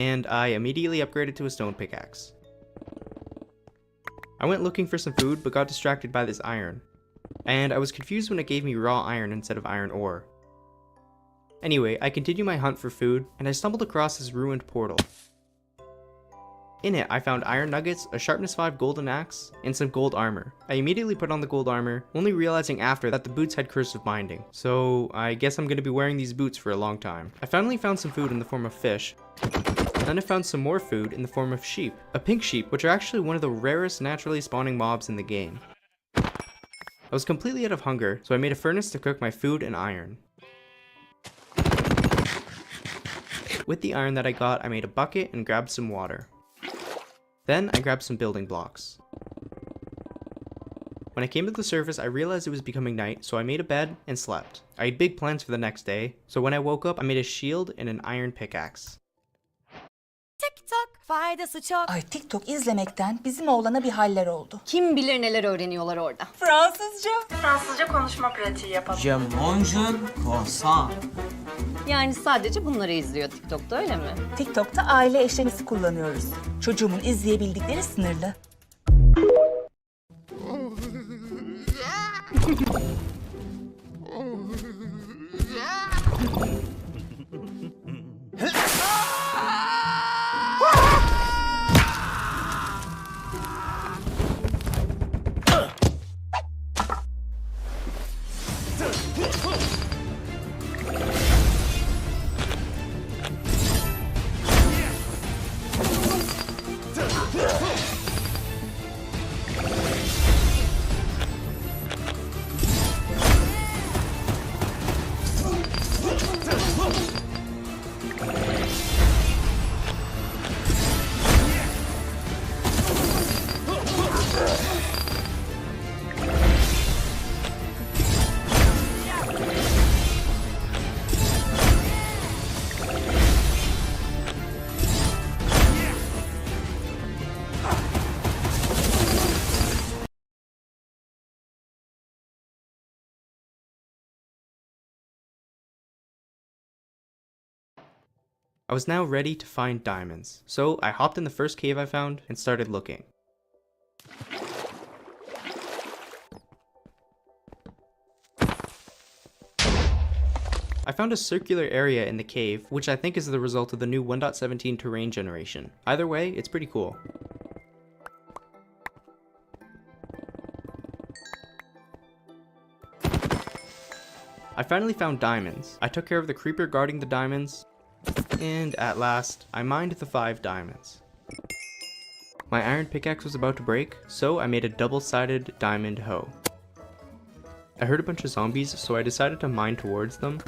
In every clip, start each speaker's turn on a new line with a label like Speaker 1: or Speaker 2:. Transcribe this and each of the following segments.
Speaker 1: and I immediately upgraded to a stone pickaxe. I went looking for some food, but got distracted by this iron, and I was confused when it gave me raw iron instead of iron ore. Anyway, I continued my hunt for food, and I stumbled across this ruined portal. In it, I found iron nuggets, a sharpness 5 golden axe, and some gold armor. I immediately put on the gold armor, only realizing after that the boots had cursive binding, so I guess I'm gonna be wearing these boots for a long time. I finally found some food in the form of fish, then I found some more food in the form of sheep. A pink sheep, which are actually one of the rarest naturally spawning mobs in the game. I was completely out of hunger, so I made a furnace to cook my food and iron. With the iron that I got, I made a bucket and grabbed some water. Then I grabbed some building blocks. When I came to the surface, I realized it was becoming night, so I made a bed and slept. I had big plans for the next day, so when I woke up, I made a shield and an iron pickaxe.
Speaker 2: TikTok faydası çok.
Speaker 3: Ay TikTok izlemekten bizim oğlana bir haller oldu.
Speaker 2: Kim bilir neler öğreniyorlar orada.
Speaker 3: Fransızca konuşma pratiği yapalım.
Speaker 4: Je mange croissant.
Speaker 2: Yani sadece bunları izliyor TikTok'ta, öyle mi?
Speaker 3: TikTok'ta aile eşlenisi kullanıyoruz. Çocuğumun izleyebildikleri sınırlı.
Speaker 1: I was now ready to find diamonds, so I hopped in the first cave I found and started looking. I found a circular area in the cave, which I think is the result of the new 1.17 terrain generation. Either way, it's pretty cool. I finally found diamonds. I took care of the creeper guarding the diamonds, and at last, I mined the 5 diamonds. My iron pickaxe was about to break, so I made a double-sided diamond hoe. I heard a bunch of zombies, so I decided to mine towards them,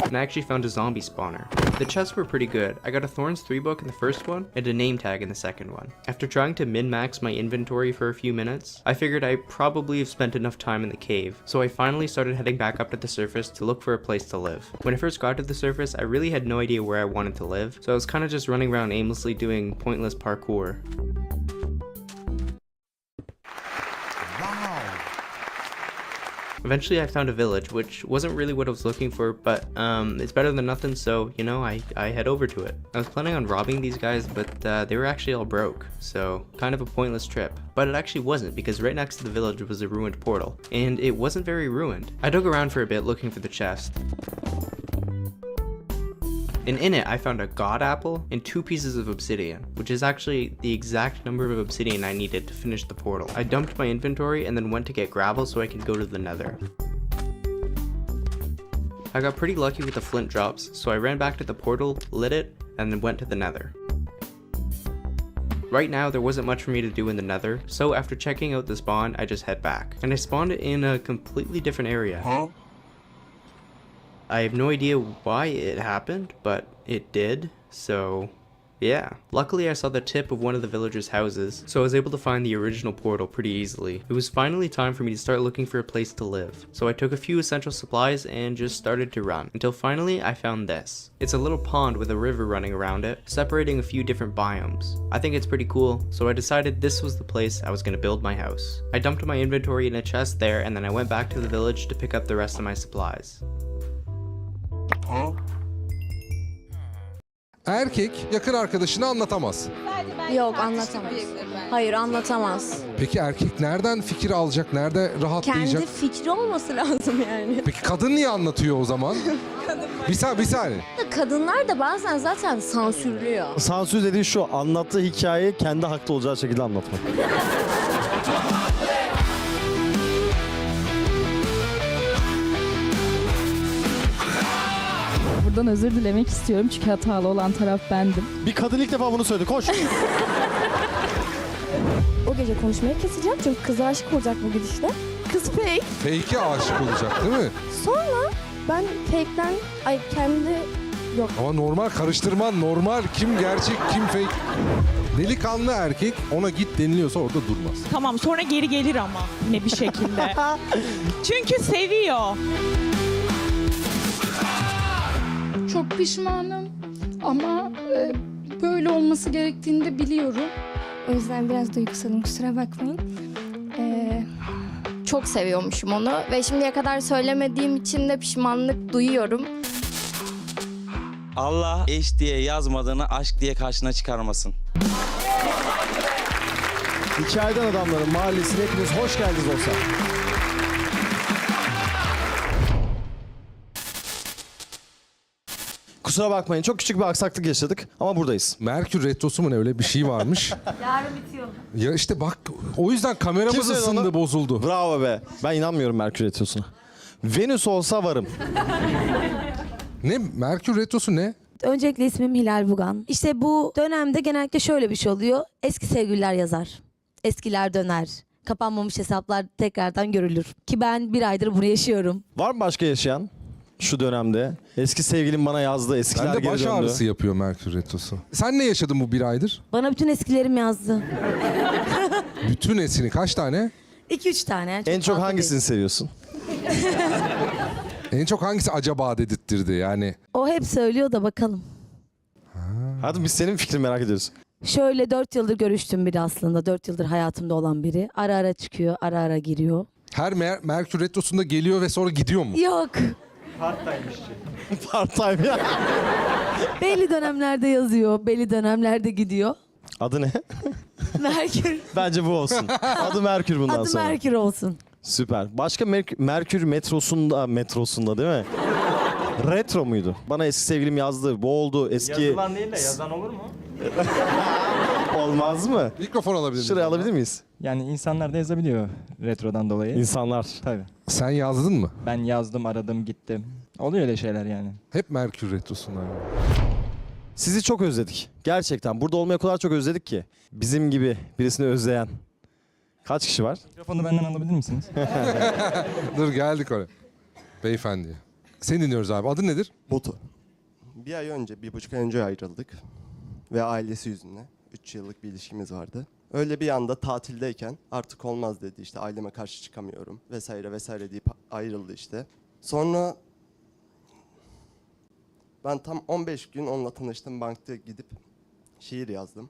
Speaker 1: and I actually found a zombie spawner. The chests were pretty good. I got a Thorns 3 book in the first one, and a name tag in the second one. After trying to min-max my inventory for a few minutes, I figured I probably have spent enough time in the cave, so I finally started heading back up to the surface to look for a place to live. When I first got to the surface, I really had no idea where I wanted to live, so I was kind of just running around aimlessly doing pointless parkour. Eventually I found a village, which wasn't really what I was looking for, but it's better than nothing, so, you know, I head over to it. I was planning on robbing these guys, but they were actually all broke, so kind of a pointless trip. But it actually wasn't, because right next to the village was a ruined portal, and it wasn't very ruined. I dug around for a bit looking for the chest. And in it, I found a god apple and 2 pieces of obsidian, which is actually the exact number of obsidian I needed to finish the portal. I dumped my inventory and then went to get gravel so I could go to the nether. I got pretty lucky with the flint drops, so I ran back to the portal, lit it, and then went to the nether. Right now, there wasn't much for me to do in the nether, so after checking out the spawn, I just head back. And I spawned in a completely different area. I have no idea why it happened, but it did, so yeah. Luckily I saw the tip of one of the villagers' houses, so I was able to find the original portal pretty easily. It was finally time for me to start looking for a place to live, so I took a few essential supplies and just started to run, until finally I found this. It's a little pond with a river running around it, separating a few different biomes. I think it's pretty cool, so I decided this was the place I was going to build my house. I dumped my inventory in a chest there, and then I went back to the village to pick up the rest of my supplies.
Speaker 5: Erkek yakın arkadaşını anlatamaz.
Speaker 6: Yok, anlatamaz. Hayır, anlatamaz.
Speaker 5: Peki erkek nereden fikir alacak, nerede rahatlayacak?
Speaker 6: Kendi fikri olması lazım yani.
Speaker 5: Peki kadın niye anlatıyor o zaman? bir saniye.
Speaker 6: Kadınlar da bazen zaten sansürlüyor.
Speaker 7: Sansür dediği şu, anlattığı hikayeyi kendi haklı olacağı şekilde anlatmak.
Speaker 8: Buradan özür dilemek istiyorum çünkü hatalı olan taraf bendim.
Speaker 7: Bir kadın ilk defa bunu söyledi, koş.
Speaker 6: O gece konuşmayı keseceğim çünkü kız aşık olacak bu gidişle. Kız fake.
Speaker 5: Fake'e aşık olacak değil mi?
Speaker 6: Sonra ben fake'den, kendi yok.
Speaker 5: Ama normal karıştırman normal. Kim gerçek, kim fake. Delikanlı erkek ona git deniliyorsa orada durmaz.
Speaker 9: Tamam, sonra geri gelir ama yine bir şekilde. Çünkü seviyor.
Speaker 8: Çok pişmanım ama böyle olması gerektiğini de biliyorum.
Speaker 6: O yüzden biraz duygusalım, kusura bakmayın. Çok seviyormuşum onu ve şimdiye kadar söylemediğim için de pişmanlık duyuyorum.
Speaker 10: Allah eş diye yazmadığını aşk diye karşına çıkarmasın.
Speaker 7: Hikayeden Adamların Mahallesi'ne hepiniz hoş geldiniz dostlar. Kusura bakmayın, çok küçük bir aksaklık yaşadık ama buradayız.
Speaker 5: Merkür Retrosu mu ne, öyle bir şey varmış.
Speaker 6: Yarın bitiyor.
Speaker 5: Ya işte bak, o yüzden kameramız
Speaker 7: Kim söyledi
Speaker 5: ısındı,
Speaker 7: onu?
Speaker 5: bozuldu.
Speaker 7: Bravo be. Ben inanmıyorum Merkür Retrosu'na. Venüs olsa varım.
Speaker 5: Ne? Merkür Retrosu ne?
Speaker 11: Öncelikle ismim Hilal Bugan. İşte bu dönemde genellikle şöyle bir şey oluyor. Eski sevgililer yazar. Eskiler döner. Kapanmamış hesaplar tekrardan görülür. Ki ben bir aydır bunu yaşıyorum.
Speaker 7: Var mı başka yaşayan şu dönemde? Eski sevgilim bana yazdı, eskiler
Speaker 5: Bende
Speaker 7: geri
Speaker 5: baş
Speaker 7: döndü.
Speaker 5: ağrısı yapıyor Merkür Retrosu. Sen ne yaşadın bu bir aydır?
Speaker 11: Bana bütün eskilerim yazdı.
Speaker 5: Bütün esini kaç tane?
Speaker 11: 2-3 tane.
Speaker 7: En çok
Speaker 11: fazla
Speaker 7: hangisini
Speaker 11: değil.
Speaker 7: seviyorsun?
Speaker 5: En çok hangisi acaba dedirttirdi yani?
Speaker 11: O hep söylüyor da bakalım.
Speaker 7: Hadi biz senin fikrini merak ediyoruz.
Speaker 11: Şöyle 4 yıldır görüştüm biri aslında. 4 yıldır hayatımda olan biri. Ara ara çıkıyor, ara ara giriyor.
Speaker 5: Her Merkür Retrosu'nda geliyor ve sonra gidiyor mu?
Speaker 11: Yok.
Speaker 7: Part-time ya.
Speaker 11: Belli dönemlerde yazıyor, belli dönemlerde gidiyor.
Speaker 7: Adı ne?
Speaker 11: Merkür.
Speaker 7: Bence bu olsun. Adı Merkür bundan
Speaker 11: Adı
Speaker 7: sonra.
Speaker 11: Merkür olsun.
Speaker 7: Süper. Başka Merkür metrosunda değil mi? Retro muydu? Bana eski sevgilim yazdı. Bu oldu. Eski...
Speaker 10: Yazılan değil de yazan olur mu?
Speaker 7: Olmaz mı?
Speaker 5: Mikrofon alabilir miyim?
Speaker 7: Şuraya alabilir miyiz?
Speaker 12: Yani insanlar da yazabiliyor retrodan dolayı.
Speaker 7: İnsanlar.
Speaker 12: Tabii.
Speaker 5: Sen yazdın mı?
Speaker 12: Ben yazdım, aradım, gittim. Oluyor öyle şeyler yani.
Speaker 5: Hep Merkür Retrosu'nda.
Speaker 7: Sizi çok özledik. Gerçekten. Burada olmayı o kadar çok özledik ki. Bizim gibi birisini özleyen. Kaç kişi var?
Speaker 12: Mikrofonu benden alabilir misiniz?
Speaker 5: Dur, geldik oraya. Beyefendi. Seni dinliyoruz abi. Adın nedir?
Speaker 13: Botu. Bir ay önce, 1,5 ay önce ayrıldık. Ve ailesi yüzünden. 3 yıllık bir ilişkimiz vardı. Öyle bir anda tatildeyken artık olmaz dedi, işte aileme karşı çıkamıyorum vesaire vesaire deyip ayrıldı işte. Sonra ben tam 15 gün onunla tanıştım, bankta gidip şiir yazdım.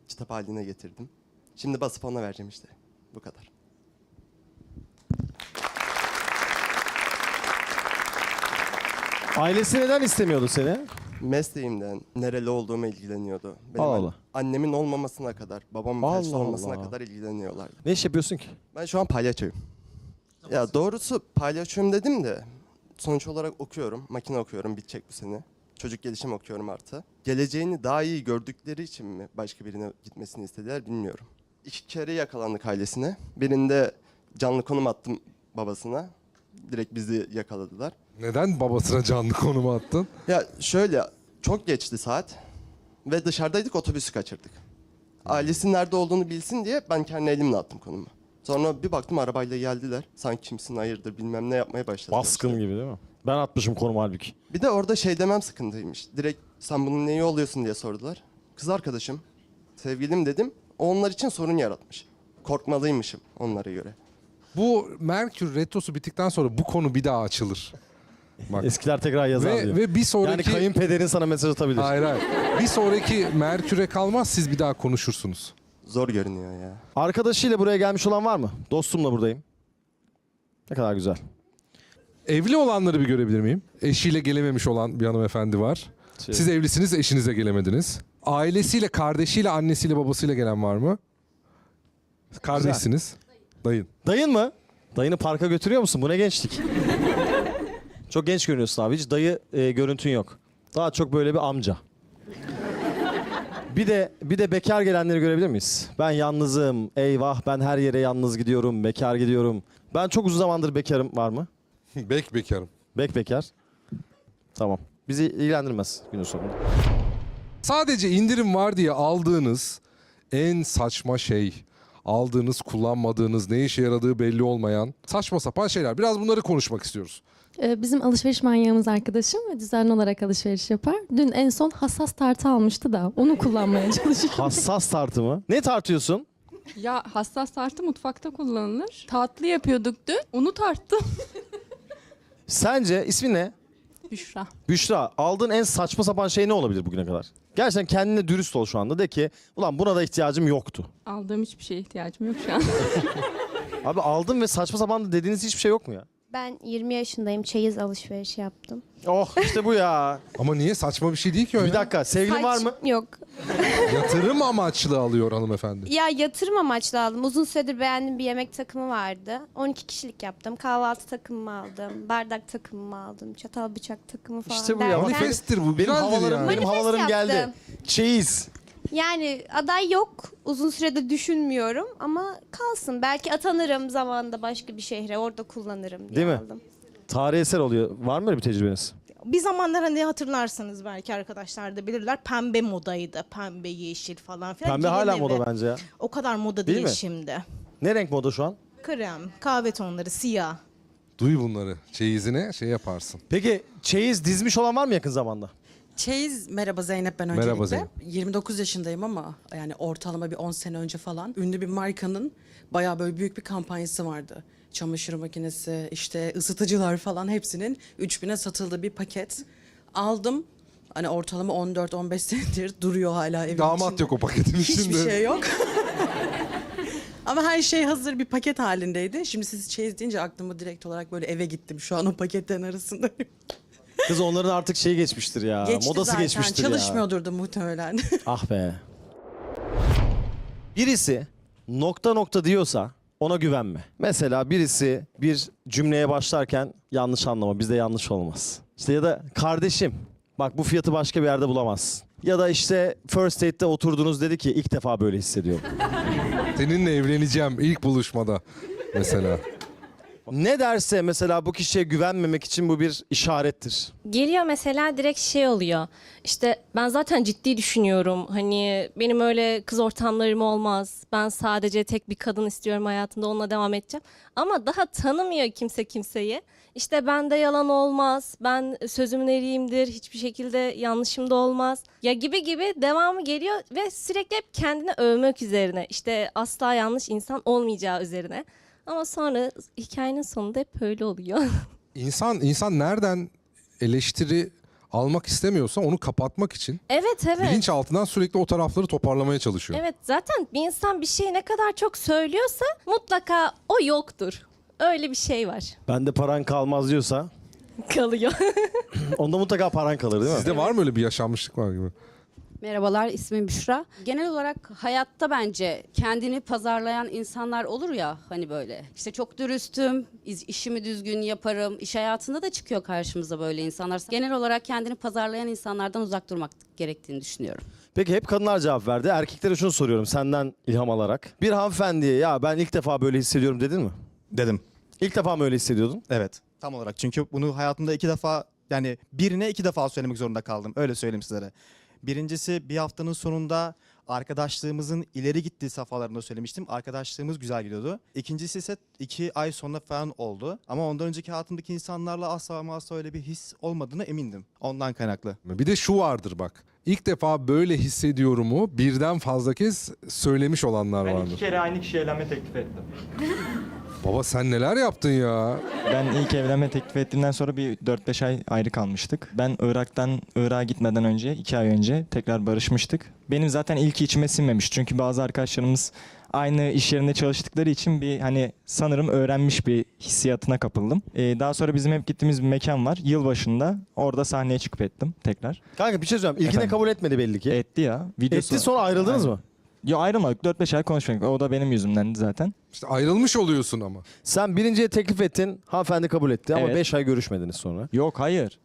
Speaker 13: Kitap haline getirdim. Şimdi basıp ona vereceğim işte. Bu kadar.
Speaker 7: Ailesi neden istemiyordu seni?
Speaker 13: Mesleğimden, nereli olduğuma ilgileniyordu. Benim
Speaker 7: Allah Allah.
Speaker 13: annemin olmamasına kadar, babamın felçli
Speaker 7: Allah
Speaker 13: olmasına
Speaker 7: Allah.
Speaker 13: kadar ilgileniyorlardı.
Speaker 7: Ne iş yapıyorsun ki?
Speaker 13: Ben şu an palyaçoyum. Ya doğrusu palyaçoyum dedim de sonuç olarak okuyorum, makine okuyorum, bitecek bu sene. Çocuk gelişim okuyorum artı. Geleceğini daha iyi gördükleri için mi başka birine gitmesini istediler bilmiyorum. 2 kere yakalandık ailesine. Birinde canlı konum attım babasına. Direkt bizi yakaladılar.
Speaker 5: Neden babasına canlı konumu attın?
Speaker 13: Ya şöyle, çok geçti saat ve dışarıdaydık, otobüsü kaçırdık. Ailesi nerede olduğunu bilsin diye ben kendi elimle attım konumu. Sonra bir baktım arabayla geldiler. Sanki kimsin, hayırdır bilmem ne yapmaya başladılar.
Speaker 7: Baskın
Speaker 13: işte.
Speaker 7: gibi değil mi? Ben atmışım konum halbuki.
Speaker 13: Bir de orada şey demem sıkıntıymış. Direkt sen bunun neyi oluyorsun diye sordular. Kız arkadaşım, sevgilim dedim. O onlar için sorun yaratmış. Korkmalıymışım onlara göre.
Speaker 5: Bu Merkür Retrosu bittikten sonra bu konu bir daha açılır. Bak.
Speaker 7: Eskiler tekrar yazar diyor.
Speaker 5: Ve bir sonraki...
Speaker 7: Yani kayınpederin sana mesaj atabilir.
Speaker 5: Hayır hayır. Bir sonraki Merkür'e kalmaz, siz bir daha konuşursunuz.
Speaker 13: Zor görünüyor ya.
Speaker 7: Arkadaşıyla buraya gelmiş olan var mı? Dostumla buradayım. Ne kadar güzel.
Speaker 5: Evli olanları bir görebilir miyim? Eşiyle gelememiş olan bir hanımefendi var. Siz evlisiniz, eşinize gelemediniz. Ailesiyle, kardeşiyle, annesiyle, babasıyla gelen var mı? Kardeşsiniz. Dayın.
Speaker 7: Dayın mı? Dayını parka götürüyor musun? Bu ne gençlik? Çok genç görünüyorsun abi. Hiç dayı görüntün yok. Daha çok böyle bir amca. Bir de bekar gelenleri görebilir miyiz? Ben yalnızım. Eyvah, ben her yere yalnız gidiyorum. Bekar gidiyorum. Ben çok uzun zamandır bekarım. Var mı?
Speaker 5: Bekarım.
Speaker 7: Bekar. Tamam. Bizi ilgilendirmez günün sonunda.
Speaker 5: Sadece indirim var diye aldığınız en saçma şey, aldığınız, kullanmadığınız, ne işe yaradığı belli olmayan saçma sapan şeyler. Biraz bunları konuşmak istiyoruz.
Speaker 8: Bizim alışveriş manyağımız arkadaşım ve düzenli olarak alışveriş yapar. Dün en son hassas tartı almıştı da onu kullanmaya çalışıyor.
Speaker 7: Hassas tartı mı? Ne tartıyorsun?
Speaker 8: Ya hassas tartı mutfakta kullanılır. Tatlı yapıyorduk dün. Onu tarttım.
Speaker 7: Sence ismin ne?
Speaker 8: Büşra.
Speaker 7: Büşra, aldığın en saçma sapan şey ne olabilir bugüne kadar? Gerçekten kendine dürüst ol şu anda. De ki ulan buna da ihtiyacım yoktu.
Speaker 8: Aldığım hiçbir şeye ihtiyacım yok şu an.
Speaker 7: Abi aldım ve saçma sapan da dediğiniz hiçbir şey yok mu ya?
Speaker 6: Ben 20 yaşındayım. Çeyiz alışverişi yaptım.
Speaker 7: Oh işte bu ya.
Speaker 5: Ama niye? Saçma bir şey değil ki öyle.
Speaker 7: Bir dakika, sevgilin var mı?
Speaker 6: Yok.
Speaker 5: Yatırım amaçlı alıyor hanımefendi.
Speaker 6: Ya yatırım amaçlı aldım. Uzun süredir beğendiğim bir yemek takımı vardı. 12 kişilik yaptım. Kahvaltı takımımı aldım. Bardak takımımı aldım. Çatal bıçak takımı falan.
Speaker 7: İşte bu ya.
Speaker 6: derken-
Speaker 5: Manifesttir bu.
Speaker 7: Benim
Speaker 5: Güzeldir
Speaker 7: havalarım,
Speaker 5: yani.
Speaker 7: benim havalarım
Speaker 6: Manifest
Speaker 7: geldi.
Speaker 6: yaptım.
Speaker 7: Çeyiz.
Speaker 6: Yani aday yok. Uzun süredir düşünmüyorum ama kalsın. Belki atanırım zamanında başka bir şehre. Orada kullanırım diye
Speaker 7: Değil mi?
Speaker 6: aldım.
Speaker 7: Tarihi eser oluyor. Var mı öyle bir tecrübeniz?
Speaker 9: Bir zamanlar hani hatırlarsınız belki arkadaşlar da bilirler. Pembe modaydı. Pembe, yeşil falan filan.
Speaker 7: Pembe hala
Speaker 9: Gelin evi.
Speaker 7: moda bence ya.
Speaker 9: O kadar moda
Speaker 7: Değil
Speaker 9: değil,
Speaker 7: mi?
Speaker 9: şimdi.
Speaker 7: Ne renk moda şu an?
Speaker 9: Krem, kahve tonları, siyah.
Speaker 5: Duy bunları. Çeyizine şey yaparsın.
Speaker 7: Peki çeyiz dizmiş olan var mı yakın zamanda?
Speaker 14: Çeyiz, merhaba Zeynep ben
Speaker 5: Merhaba
Speaker 14: öncelikle.
Speaker 5: Zeynep.
Speaker 14: 29 yaşındayım ama yani ortalama bir 10 sene önce falan ünlü bir markanın bayağı böyle büyük bir kampanyası vardı. Çamaşır makinesi, işte ısıtıcılar falan hepsinin 3000'e satıldığı bir paket. Aldım. Hani ortalama 14-15 senedir duruyor hala evin
Speaker 5: Damat
Speaker 14: içinde.
Speaker 5: yok o paketin içinde.
Speaker 14: Hiçbir şey yok. Ama her şey hazır bir paket halindeydi. Şimdi siz çeyiz deyince aklıma direkt olarak böyle eve gittim. Şu an o paketlerin arasındayım.
Speaker 7: Kız onların artık şeyi geçmiştir ya.
Speaker 14: Geçti
Speaker 7: Modası
Speaker 14: zaten.
Speaker 7: geçmiştir ya.
Speaker 14: Çalışmıyordur da muhtemelen.
Speaker 7: Ah be. Birisi nokta diyorsa ona güvenme. Mesela birisi bir cümleye başlarken yanlış anlama, bizde yanlış olmaz. İşte ya da kardeşim bak bu fiyatı başka bir yerde bulamazsın. Ya da işte first date'te oturdunuz dedi ki ilk defa böyle hissediyorum.
Speaker 5: Seninle evleneceğim ilk buluşmada mesela.
Speaker 7: Ne derse mesela bu kişiye güvenmemek için bu bir işarettir.
Speaker 6: Geliyor mesela direkt şey oluyor. İşte ben zaten ciddi düşünüyorum. Hani benim öyle kız ortamlarım olmaz. Ben sadece tek bir kadın istiyorum hayatımda, onunla devam edeceğim. Ama daha tanımıyor kimse kimseyi. İşte bende yalan olmaz. Ben sözümün eriyimdir. Hiçbir şekilde yanlışım da olmaz. Ya gibi devamı geliyor ve sürekli hep kendini övmek üzerine. İşte asla yanlış insan olmayacağı üzerine. Ama sonra hikayenin sonunda hep öyle oluyor.
Speaker 5: İnsan nereden eleştiri almak istemiyorsa onu kapatmak için
Speaker 6: Evet.
Speaker 5: bilinç altından sürekli o tarafları toparlamaya çalışıyor.
Speaker 6: Evet, zaten bir insan bir şeyi ne kadar çok söylüyorsa mutlaka o yoktur. Öyle bir şey var.
Speaker 7: Bende paran kalmaz diyorsa
Speaker 6: Kalıyor.
Speaker 7: onda mutlaka paran kalır değil mi?
Speaker 5: Sizde var mı öyle bir yaşanmışlık var gibi?
Speaker 2: Merhabalar, ismim Büşra. Genel olarak hayatta bence kendini pazarlayan insanlar olur ya hani böyle. İşte çok dürüstüm, işimi düzgün yaparım. İş hayatında da çıkıyor karşımıza böyle insanlar. Genel olarak kendini pazarlayan insanlardan uzak durmak gerektiğini düşünüyorum.
Speaker 7: Peki hep kadınlar cevap verdi. Erkeklere şunu soruyorum senden ilham alarak. Bir hanımefendiye ya ben ilk defa böyle hissediyorum dedin mi?
Speaker 15: Dedim.
Speaker 7: İlk defa mı öyle hissediyordun?
Speaker 15: Evet. Tam olarak. Çünkü bunu hayatımda 2 defa yani birine 2 defa söylemek zorunda kaldım. Öyle söyleyeyim sizlere. Birincisi bir haftanın sonunda arkadaşlığımızın ileri gittiği safhalarında söylemiştim. Arkadaşlığımız güzel gidiyordu. İkincisi ise 2 ay sonra falan oldu. Ama ondan önceki hayatımdaki insanlarla asla ama asla öyle bir his olmadığına emindim. Ondan kaynaklı.
Speaker 5: Bir de şu vardır bak. İlk defa böyle hissediyorumu birden fazla kez söylemiş olanlar
Speaker 12: Ben
Speaker 5: vardır.
Speaker 12: 2 kere aynı kişiye evlenme teklif ettim.
Speaker 5: Baba sen neler yaptın ya?
Speaker 12: Ben ilk evlenme teklif ettiğimden sonra bir 4-5 ay ayrı kalmıştık. Ben Irak'a gitmeden önce 2 ay önce tekrar barışmıştık. Benim zaten ilk içime sinmemiş. Çünkü bazı arkadaşlarımız aynı iş yerinde çalıştıkları için bir hani sanırım öğrenmiş bir hissiyatına kapıldım. Daha sonra bizim hep gittiğimiz bir mekan var. Yılbaşında orada sahneye çıkıp ettim tekrar.
Speaker 7: Kanka bir şey söyleyeyim. İlkine
Speaker 12: Efendim?
Speaker 7: kabul etmedi belli ki.
Speaker 12: Etti ya.
Speaker 7: Etti sonra ayrıldınız mı?
Speaker 12: Yok ayrılmadık. 4-5 ay konuşmadık. O da benim yüzümdendi zaten.
Speaker 5: İşte ayrılmış oluyorsun ama.
Speaker 7: Sen birinciye teklif ettin. Hanımefendi kabul etti ama
Speaker 12: Evet.
Speaker 7: 5 ay görüşmediniz sonra.
Speaker 12: Yok hayır.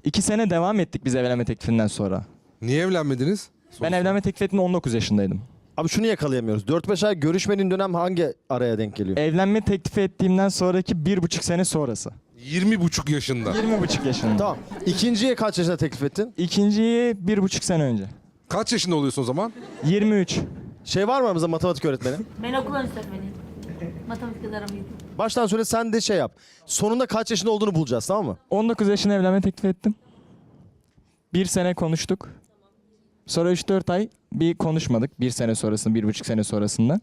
Speaker 12: 2 sene devam ettik biz evlenme teklifinden sonra.
Speaker 5: Niye evlenmediniz?
Speaker 12: Ben evlenme teklif ettiğimde 19 yaşındaydım.
Speaker 7: Abi şunu yakalayamıyoruz. 4-5 ay görüşmediğin dönem hangi araya denk geliyor?
Speaker 12: Evlenme teklif ettiğimden sonraki 1,5 sene sonrası.
Speaker 5: 20,5 yaşında.
Speaker 12: 20,5 yaşında.
Speaker 7: Tamam. İkinciye kaç yaşında teklif ettin?
Speaker 12: İkinciyi 1,5 sene önce.
Speaker 5: Kaç yaşında oluyorsun o zaman?
Speaker 12: 23.
Speaker 7: Şey var mı aramızda matematik öğretmeni?
Speaker 11: Ben okul öğretmeniyim. Matematik aramıydım.
Speaker 7: Baştan söyle sen de şey yap. Sonunda kaç yaşında olduğunu bulacağız tamam mı?
Speaker 12: 19 yaşında evlenme teklif ettim. 1 sene konuştuk. Sonra 3-4 ay bir konuşmadık. 1 sene sonrasında, 1,5 sene sonrasında.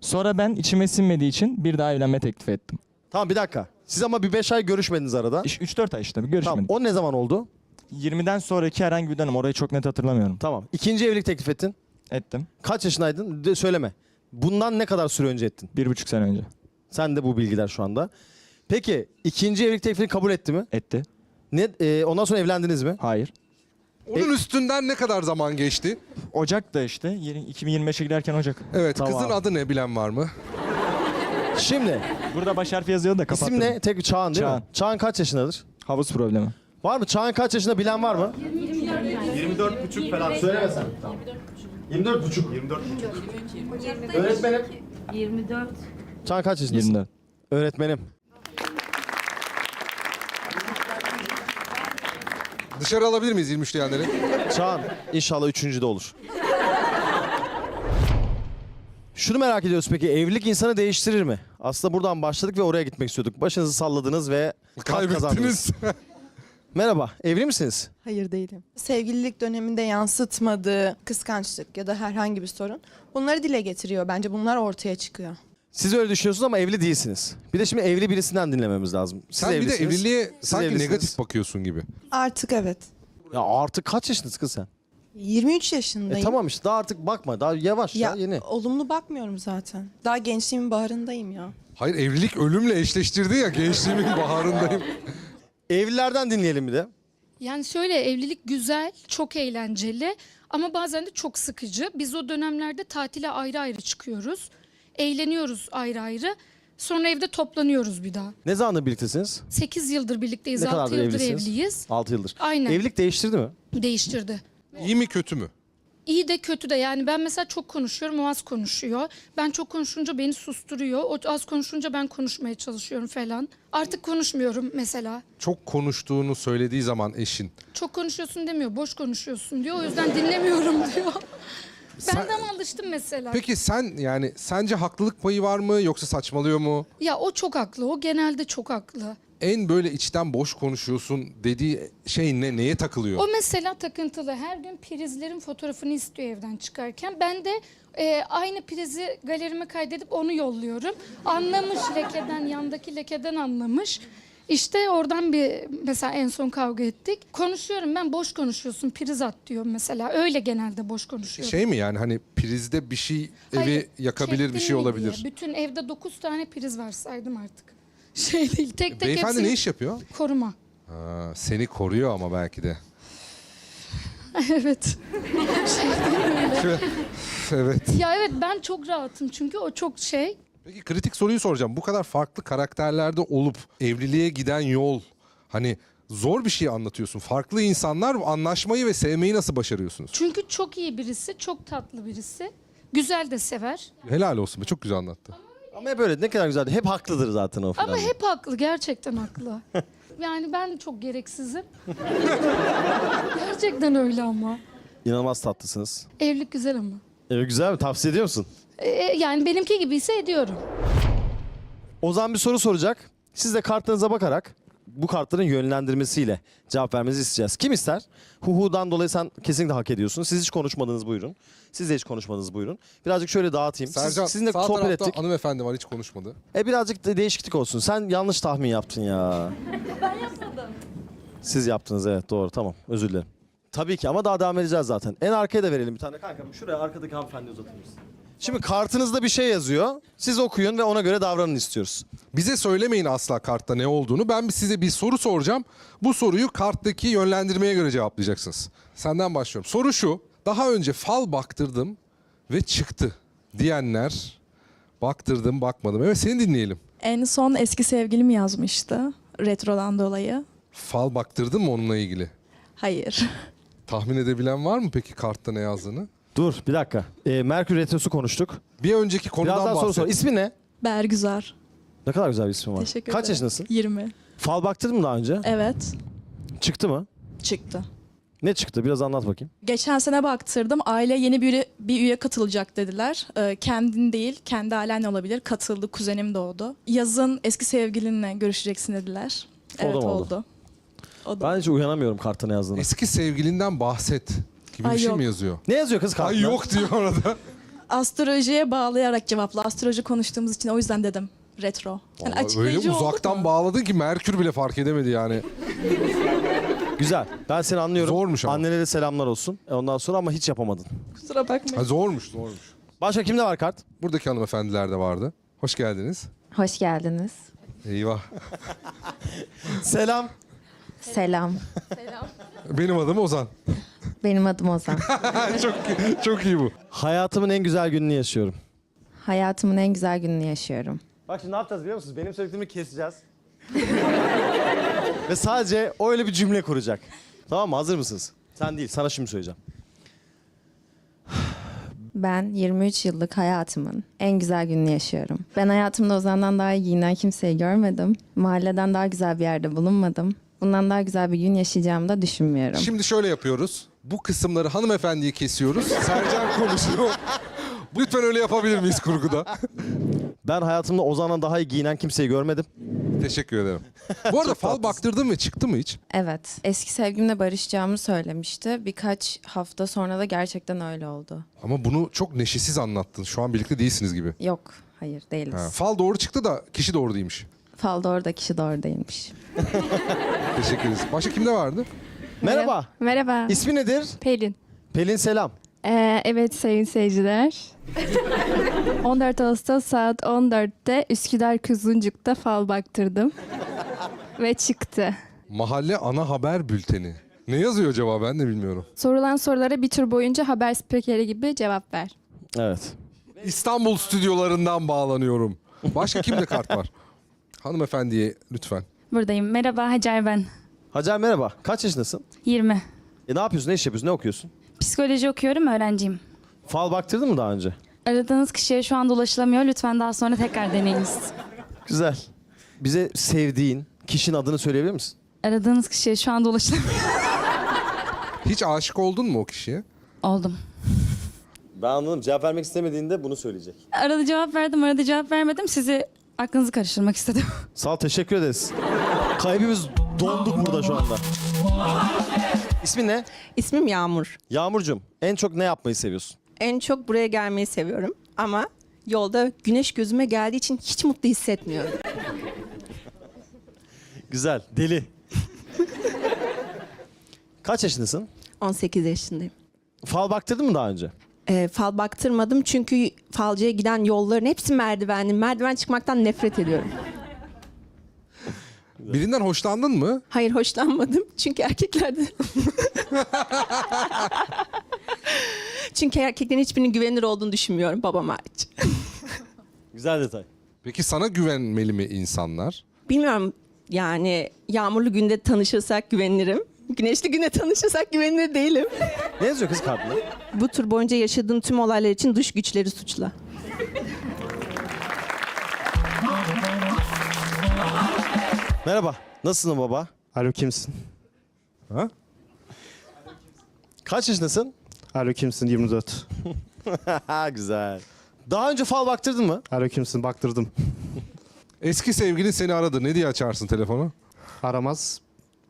Speaker 12: Sonra ben içime sinmediği için bir daha evlenme teklif ettim.
Speaker 7: Tamam bir dakika. Siz ama bir 5 ay görüşmediniz arada.
Speaker 12: 3-4 ay işte bir görüşmedik.
Speaker 7: Tamam o ne zaman oldu?
Speaker 12: 20'den sonraki herhangi bir dönem, orayı çok net hatırlamıyorum.
Speaker 7: Tamam. İkinci evlilik teklif ettin.
Speaker 12: Ettim.
Speaker 7: Kaç yaşındaydın? Söyleme. Bundan ne kadar süre önce ettin?
Speaker 12: 1,5 sene önce.
Speaker 7: Sen de bu bilgiler şu anda. Peki ikinci evlilik teklifini kabul etti mi?
Speaker 12: Etti.
Speaker 7: Ondan sonra evlendiniz mi?
Speaker 12: Hayır.
Speaker 5: Onun üstünden ne kadar zaman geçti?
Speaker 12: Ocak'ta işte. 2025'e giderken Ocak.
Speaker 5: Evet,
Speaker 7: Tamam.
Speaker 5: kızın adı ne bilen var mı?
Speaker 7: Şimdi
Speaker 12: Burada baş harfi yazıyor da kapattım.
Speaker 7: isim ne? Tek Çağan değil mi?
Speaker 12: Çağan.
Speaker 7: Çağan kaç yaşındadır?
Speaker 12: Havuz problemi.
Speaker 7: Var mı? Çağan kaç yaşında bilen var mı? 24,5 falan. Söyleme sen. Tamam. 24,5. 24,5. Öğretmenim.
Speaker 11: 24.
Speaker 7: Çağan kaç yaşındasın?
Speaker 12: 24.
Speaker 7: Öğretmenim.
Speaker 5: Dışarı alabilir miyiz 23 diyenleri?
Speaker 7: Çağan inşallah 3. de olur. Şunu merak ediyoruz peki evlilik insanı değiştirir mi? Aslında buradan başladık ve oraya gitmek istiyorduk. Başınızı salladınız ve kazandınız.
Speaker 5: Kaybettiniz.
Speaker 7: Merhaba, evli misiniz?
Speaker 16: Hayır değilim. Sevgililik döneminde yansıtmadığı kıskançlık ya da herhangi bir sorun bunları dile getiriyor. Bence bunlar ortaya çıkıyor.
Speaker 7: Siz öyle düşünüyorsunuz ama evli değilsiniz. Bir de şimdi evli birisinden dinlememiz lazım. Siz
Speaker 5: Sen bir de
Speaker 7: evlisiniz.
Speaker 5: evliliğe
Speaker 7: Siz
Speaker 5: sanki
Speaker 7: evlisiniz.
Speaker 5: negatif bakıyorsun gibi.
Speaker 16: Artık evet.
Speaker 7: Ya artık kaç yaşındasın kız sen?
Speaker 16: 23 yaşındayım.
Speaker 7: Tamam işte daha artık bakma. Daha yavaş
Speaker 16: Ya
Speaker 7: ya yeni.
Speaker 16: olumlu bakmıyorum zaten. Daha gençliğimin baharındayım ya.
Speaker 5: Hayır, evlilik ölümle eşleştirdi ya, gençliğimin baharındayım.
Speaker 7: Evlilerden dinleyelim bir de.
Speaker 17: Yani şöyle, evlilik güzel, çok eğlenceli ama bazen de çok sıkıcı. Biz o dönemlerde tatile ayrı ayrı çıkıyoruz. Eğleniyoruz ayrı ayrı. Sonra evde toplanıyoruz bir daha.
Speaker 7: Ne zamandır birliktesiniz?
Speaker 17: 8 yıldır birlikteyiz,
Speaker 7: Ne
Speaker 17: 6
Speaker 7: kadardır
Speaker 17: yıldır
Speaker 7: evlisiniz?
Speaker 17: evliyiz.
Speaker 7: 6 yıldır.
Speaker 17: Aynen.
Speaker 7: Evlilik değiştirdi mi?
Speaker 17: Değiştirdi.
Speaker 5: İyi mi kötü mü?
Speaker 17: İyi de kötü de, yani ben mesela çok konuşuyorum, o az konuşuyor. Ben çok konuşunca beni susturuyor. O az konuşunca ben konuşmaya çalışıyorum falan. Artık konuşmuyorum mesela.
Speaker 5: Çok konuştuğunu söylediği zaman eşin.
Speaker 17: Çok konuşuyorsun demiyor, boş konuşuyorsun diyor. O yüzden dinlemiyorum diyor. Ben de ama alıştım mesela.
Speaker 5: Peki sen, yani sence haklılık payı var mı yoksa saçmalıyor mu?
Speaker 17: Ya o çok haklı, o genelde çok haklı.
Speaker 5: En böyle içten boş konuşuyorsun dediği şey ne? Neye takılıyor?
Speaker 17: O mesela takıntılı. Her gün prizlerin fotoğrafını istiyor evden çıkarken. Ben de aynı prizi galerime kaydedip onu yolluyorum. Anlamış lekeden, yandaki lekeden anlamış. İşte oradan bir mesela en son kavga ettik. Konuşuyorum ben, boş konuşuyorsun, priz at diyor mesela. Öyle genelde boş konuşuyorum.
Speaker 5: Şey mi yani, hani prizde bir şey evi
Speaker 17: Hayır,
Speaker 5: yakabilir, bir
Speaker 17: çektin
Speaker 5: şey
Speaker 17: mi
Speaker 5: olabilir.
Speaker 17: diye. Bütün evde 9 tane priz var, saydım artık. Şey değil, tek tek
Speaker 5: Beyefendi
Speaker 17: hepsini-
Speaker 5: ne iş yapıyor?
Speaker 17: Koruma.
Speaker 5: Ha, seni koruyor ama belki de.
Speaker 17: Evet.
Speaker 5: Evet.
Speaker 17: Ya evet, ben çok rahatım çünkü o çok şey.
Speaker 5: Peki kritik soruyu soracağım. Bu kadar farklı karakterlerde olup evliliğe giden yol, hani zor bir şey anlatıyorsun. Farklı insanlar, anlaşmayı ve sevmeyi nasıl başarıyorsunuz?
Speaker 17: Çünkü çok iyi birisi, çok tatlı birisi. Güzel de sever.
Speaker 5: Helal olsun be, çok güzel anlattı.
Speaker 7: Ama hep öyle ne kadar güzeldi. Hep haklıdır zaten o falan.
Speaker 17: Ama hep haklı, gerçekten haklı. Yani ben de çok gereksizim. Gerçekten öyle ama.
Speaker 7: İnanılmaz tatlısınız.
Speaker 17: Evlilik güzel ama.
Speaker 7: Evet güzel mi? Tavsiye ediyor musun?
Speaker 17: Yani benimki gibiyse ediyorum.
Speaker 7: Ozan bir soru soracak. Siz de kartlarınıza bakarak bu kartların yönlendirmesiyle cevap vermenizi isteyeceğiz. Kim ister? Huhu'dan dolayı sen kesinlikle hak ediyorsun. Siz hiç konuşmadınız, buyurun. Siz de hiç konuşmadınız, buyurun. Birazcık şöyle dağıtayım.
Speaker 5: Sercan,
Speaker 7: Sizinle
Speaker 5: sağ
Speaker 7: sohbet
Speaker 5: tarafta
Speaker 7: ettik.
Speaker 5: hanımefendi var, hiç konuşmadı.
Speaker 7: Birazcık da değişiklik olsun. Sen yanlış tahmin yaptın ya.
Speaker 8: Ben yapmadım.
Speaker 7: Siz yaptınız, evet, doğru, tamam, özür dilerim. Tabii ki ama daha devam edeceğiz zaten. En arkaya da verelim bir tane kanka. Şuraya arkadaki hanımefendi uzatır mısın? Şimdi kartınızda bir şey yazıyor. Siz okuyun ve ona göre davranın istiyoruz.
Speaker 5: Bize söylemeyin asla kartta ne olduğunu. Ben size bir soru soracağım. Bu soruyu karttaki yönlendirmeye göre cevaplayacaksınız. Senden başlıyorum. Soru şu. Daha önce fal baktırdım ve çıktı diyenler, baktırdım bakmadım. Evet, seni dinleyelim.
Speaker 18: En son eski sevgilim yazmıştı retrodan dolayı.
Speaker 5: Fal baktırdın mı onunla ilgili?
Speaker 18: Hayır.
Speaker 5: Tahmin edebilen var mı peki kartta ne yazdığını?
Speaker 7: Dur bir dakika. Merkür Retrosu konuştuk.
Speaker 5: Bir önceki konudan
Speaker 7: Biraz daha soru sor.
Speaker 5: bahset.
Speaker 7: İsmi ne?
Speaker 18: Bergüzar.
Speaker 7: Ne kadar güzel bir ismi var.
Speaker 18: Teşekkür
Speaker 7: Kaç
Speaker 18: ederim.
Speaker 7: yaşındasın?
Speaker 18: 20.
Speaker 7: Fal baktırdın mı daha önce?
Speaker 18: Evet.
Speaker 7: Çıktı mı?
Speaker 18: Çıktı.
Speaker 7: Ne çıktı? Biraz anlat bakayım.
Speaker 18: Geçen sene baktırdım. Aile yeni bir üye katılacak dediler. Kendin değil, kendi ailen olabilir. Katıldı, kuzenim doğdu. Yazın eski sevgilinle görüşeceksin dediler.
Speaker 7: O da
Speaker 18: Evet
Speaker 7: mı oldu?
Speaker 18: oldu. O da.
Speaker 7: Ben hiç uyanamıyorum kartta ne yazdığını.
Speaker 5: Eski sevgilinden bahset gibi
Speaker 18: Ay
Speaker 5: bir şey
Speaker 18: yok.
Speaker 5: mi yazıyor?
Speaker 7: Ne yazıyor kız kartta?
Speaker 5: Ay yok diyor orada.
Speaker 18: Astrolojiye bağlayarak cevapla. Astroloji konuştuğumuz için o yüzden dedim. Retro. Yani
Speaker 5: Vallahi öyle
Speaker 18: açıklayıcı oldu
Speaker 5: uzaktan
Speaker 18: mu?
Speaker 5: bağladın ki Merkür bile fark edemedi yani.
Speaker 7: Güzel. Ben seni anlıyorum.
Speaker 5: Zormuş ama.
Speaker 7: Annelere selamlar olsun. Ondan sonra ama hiç yapamadın.
Speaker 18: Kusura bakmayın.
Speaker 5: Ha, zormuş.
Speaker 7: Başka kimde var kart?
Speaker 5: Buradaki hanımefendiler de vardı. Hoş geldiniz.
Speaker 8: Hoş geldiniz.
Speaker 5: Eyvah.
Speaker 7: Selam.
Speaker 8: Selam.
Speaker 5: Benim adım Ozan.
Speaker 8: Benim adım Ozan.
Speaker 5: Çok iyi bu.
Speaker 7: Hayatımın en güzel gününü yaşıyorum.
Speaker 8: Hayatımın en güzel gününü yaşıyorum.
Speaker 7: Bak şimdi ne yapacağız biliyor musunuz? Benim söylediklerimi keseceğiz. Ve sadece o öyle bir cümle kuracak. Tamam mı? Hazır mısınız? Sen değil. Sana şimdi söyleyeceğim.
Speaker 8: Ben 23 yıllık hayatımın en güzel gününü yaşıyorum. Ben hayatımda Ozan'dan daha iyi giyinen kimseyi görmedim. Mahalleden daha güzel bir yerde bulunmadım. Bundan daha güzel bir gün yaşayacağımı da düşünmüyorum.
Speaker 5: Şimdi şöyle yapıyoruz. Bu kısımları hanımefendiyi kesiyoruz. Sercan konuşuyor. Lütfen öyle yapabilir miyiz kurguda?
Speaker 7: Ben hayatımda Ozan'dan daha iyi giyinen kimseyi görmedim.
Speaker 5: Teşekkür ederim. Bu arada fal baktırdın ve çıktı mı hiç?
Speaker 8: Evet. Eski sevgimle barışacağımı söylemişti. Birkaç hafta sonra da gerçekten öyle oldu.
Speaker 5: Ama bunu çok neşesiz anlattın. Şu an birlikte değilsiniz gibi.
Speaker 8: Yok, hayır değiliz.
Speaker 5: Ha, fal doğru çıktı da kişi doğru değilmiş.
Speaker 8: Fal doğru da kişi doğru değilmiş.
Speaker 5: Teşekkür ederiz. Başka kimde vardı?
Speaker 7: Merhaba.
Speaker 19: Merhaba.
Speaker 7: İsmi nedir?
Speaker 19: Pelin.
Speaker 7: Pelin selam.
Speaker 19: Evet sayın seyirciler. 14 Ağustos saat 14'te Üsküdar Kuzguncuk'ta fal baktırdım. Ve çıktı.
Speaker 5: Mahalle ana haber bülteni. Ne yazıyor acaba, ben de bilmiyorum.
Speaker 19: Sorulan sorulara bir tur boyunca haber spikeri gibi cevap ver.
Speaker 7: Evet.
Speaker 5: İstanbul stüdyolarından bağlanıyorum. Başka kimde kart var? Hanımefendiye lütfen.
Speaker 19: Buradayım. Merhaba Hacer ben.
Speaker 7: Hacer merhaba. Kaç yaşındasın?
Speaker 19: 20.
Speaker 7: Ne yapıyorsun? Ne iş yapıyorsun? Ne okuyorsun?
Speaker 19: Psikoloji okuyorum, öğrenciyim.
Speaker 7: Fal baktırdın mı daha önce?
Speaker 19: Aradığınız kişiye şu anda ulaşılamıyor. Lütfen daha sonra tekrar deneyiniz.
Speaker 7: Güzel. Bize sevdiğin kişinin adını söyleyebilir misin?
Speaker 19: Aradığınız kişiye şu anda ulaşılamıyor.
Speaker 5: Hiç aşık oldun mu o kişiye?
Speaker 19: Oldum.
Speaker 7: Ben anladım. Cevap vermek istemediğinde bunu söyleyecek.
Speaker 19: Arada cevap verdim, arada cevap vermedim. Sizi aklınızı karıştırmak istedim.
Speaker 7: Sağ ol, teşekkür ederiz. Kalbimiz donduk burada şu anda. İsmin ne?
Speaker 20: İsmim Yağmur.
Speaker 7: Yağmurcuğum, en çok ne yapmayı seviyorsun?
Speaker 20: En çok buraya gelmeyi seviyorum ama yolda güneş gözüme geldiği için hiç mutlu hissetmiyorum.
Speaker 7: Güzel, deli. Kaç yaşındasın?
Speaker 20: 18 yaşındayım.
Speaker 7: Fal baktırdın mı daha önce?
Speaker 20: Fal baktırmadım çünkü falcıya giden yolların hepsi merdivenli. Merdiven çıkmaktan nefret ediyorum.
Speaker 5: Birinden hoşlandın mı?
Speaker 20: Hayır hoşlanmadım çünkü erkeklerde... Çünkü erkeklerin hiçbirinin güvenilir olduğunu düşünmüyorum babam hariç.
Speaker 7: Güzel detay.
Speaker 5: Peki sana güvenmeli mi insanlar?
Speaker 20: Bilmiyorum yani yağmurlu günde tanışırsak güvenirim. Güneşli günde tanışırsak güvenilir değilim.
Speaker 7: Ne yazıyor kız kartında?
Speaker 20: Bu tur boyunca yaşadığın tüm olaylar için dış güçleri suçla.
Speaker 7: Merhaba, nasılsın baba?
Speaker 21: Alo kimsin?
Speaker 5: Ha?
Speaker 7: Kaç yaşındasın?
Speaker 21: Alo kimsin? 24.
Speaker 7: Güzel. Daha önce fal baktırdın mı?
Speaker 21: Alo kimsin? Baktırdım.
Speaker 5: Eski sevgilin seni aradı. Ne diye açarsın telefonu?
Speaker 21: Aramaz.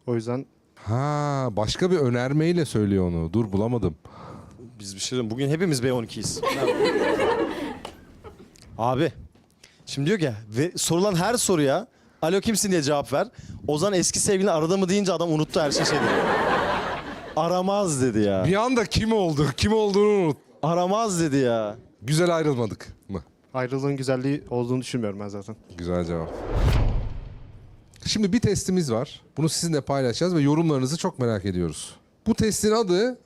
Speaker 21: O yüzden
Speaker 5: Ha, başka bir önermeyle söylüyor onu. Dur bulamadım.
Speaker 7: Biz bir şey diyeyim. Bugün hepimiz B12'yiz. Abi. Şimdi diyor ki ve sorulan her soruya alo kimsin diye cevap ver. Ozan eski sevgilini aradı mı deyince adam unuttu her şeyi. Aramaz dedi ya.
Speaker 5: Bir anda kim oldu? Kim olduğunu unut.
Speaker 7: Aramaz dedi ya.
Speaker 5: Güzel ayrılmadık mı?
Speaker 21: ayrılığın güzelliği olduğunu düşünmüyorum ben zaten.
Speaker 5: Güzel cevap. Şimdi bir testimiz var. Bunu sizinle paylaşacağız ve yorumlarınızı çok merak ediyoruz. Bu testin adı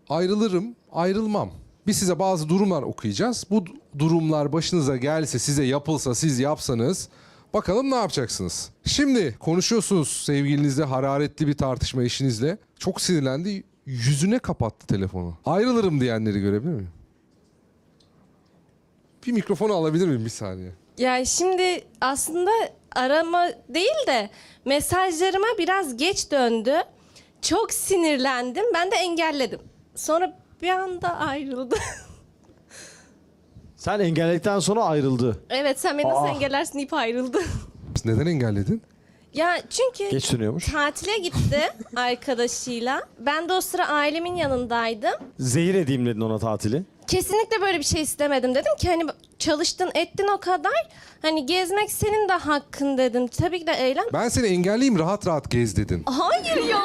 Speaker 5: ayrılırım, ayrılmam. Biz size bazı durumlar okuyacağız. Bu durumlar başınıza gelse, size yapılsa, siz yapsanız bakalım ne yapacaksınız? Şimdi konuşuyorsunuz sevgilinizle, hararetli bir tartışma eşinizle. Çok sinirlendi, yüzüne kapattı telefonu. Ayrılırım diyenleri görebilir miyim? Bir mikrofonu alabilir miyim bir saniye?
Speaker 6: Ya şimdi aslında arama değil de mesajlarıma biraz geç döndü. Çok sinirlendim. Ben de engelledim. Sonra bir anda ayrıldı.
Speaker 7: Sen engelledikten sonra ayrıldı.
Speaker 6: Evet, sen beni nasıl engellersin deyip ayrıldı.
Speaker 5: Neden engelledin?
Speaker 6: Ya çünkü
Speaker 7: Geç dönüyormuş.
Speaker 6: tatile gitti arkadaşıyla. Ben de o sıra ailemin yanındaydım.
Speaker 7: Zehir edeyim dedin ona tatili.
Speaker 6: Kesinlikle böyle bir şey istemedim. Dedim ki hani çalıştın ettin o kadar. Hani gezmek senin de hakkın dedim. Tabii ki de eğlen.
Speaker 5: Ben seni engelleyeyim, rahat rahat gez dedin.
Speaker 6: Hayır ya.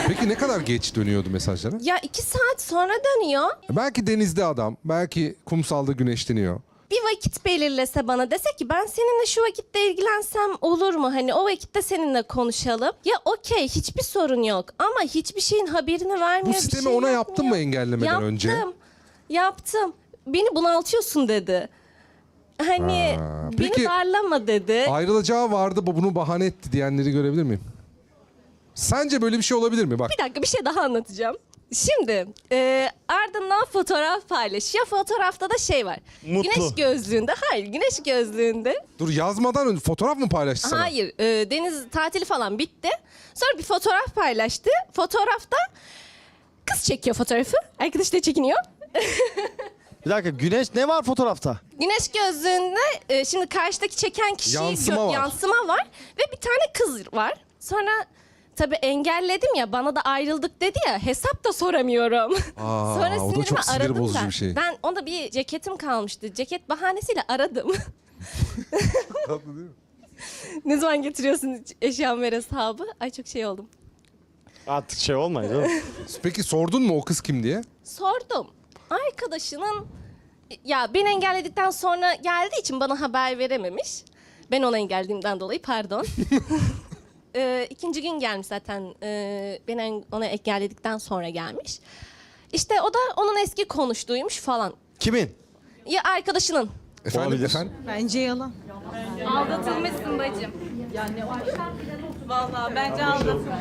Speaker 5: Peki ne kadar geç dönüyordu mesajlara?
Speaker 6: Ya 2 saat sonra dönüyor.
Speaker 5: Belki denizde adam, belki kumsalda güneşleniyor.
Speaker 6: Bir vakit belirlese bana, dese ki ben seninle şu vakitte ilgilensem olur mu? Hani o vakitte seninle konuşalım. Ya okey, hiçbir sorun yok. Ama hiçbir şeyin haberini vermiyor.
Speaker 5: Bu
Speaker 6: bir
Speaker 5: sistemi
Speaker 6: şey
Speaker 5: ona
Speaker 6: yapmıyor.
Speaker 5: yaptın mı engellemeden önce?
Speaker 6: Yaptım. Beni bunaltıyorsun dedi. Hani
Speaker 5: Ha,
Speaker 6: beni
Speaker 5: peki,
Speaker 6: darlama dedi.
Speaker 5: ayrılacağı vardı, bunu bahane etti diyenleri görebilir miyim? Sence böyle bir şey olabilir mi? Bak.
Speaker 6: Bir dakika, bir şey daha anlatacağım. Şimdi ardından fotoğraf paylaşıyor. Fotoğrafta da şey var.
Speaker 5: Mutlu.
Speaker 6: Güneş gözlüğünde. Hayır, güneş gözlüğünde.
Speaker 5: Dur, yazmadan önce fotoğraf mı paylaştı sana?
Speaker 6: Hayır, deniz tatili falan bitti. Sonra bir fotoğraf paylaştı. Fotoğrafta kız çekiyor fotoğrafı. Arkadaş da çekiniyor.
Speaker 7: Bir dakika, güneş ne var fotoğrafta?
Speaker 6: Güneş gözlüğünde şimdi karşıdaki çeken kişi yansıma var ve bir tane kız var. Sonra tabii engelledim ya, bana da ayrıldık dedi ya, hesap da soramıyorum. Sonra
Speaker 5: o da çok
Speaker 6: sinirimi
Speaker 5: sinir
Speaker 6: aradım
Speaker 5: bozucu
Speaker 6: ben.
Speaker 5: bir şey.
Speaker 6: Ben onda bir ceketim kalmıştı. Ceket bahanesiyle aradım. Ne zaman getiriyorsun eşyamı ver hesabı? Ay çok şey oldum.
Speaker 7: Artık şey olmayın değil mi?
Speaker 5: Peki sordun mu o kız kim diye?
Speaker 6: Sordum. Arkadaşının ya beni engelledikten sonra geldiği için bana haber verememiş. Ben onu engellediğimden dolayı pardon. İkinci gün gelmiş zaten. Beni onu engelledikten sonra gelmiş. İşte o da onun eski konuştuğuymuş falan.
Speaker 7: Kimin?
Speaker 6: Ya arkadaşının.
Speaker 5: Efendim?
Speaker 9: Bence yalan.
Speaker 19: Aldatılmışsın bacım. Vallahi bence aldatıldım.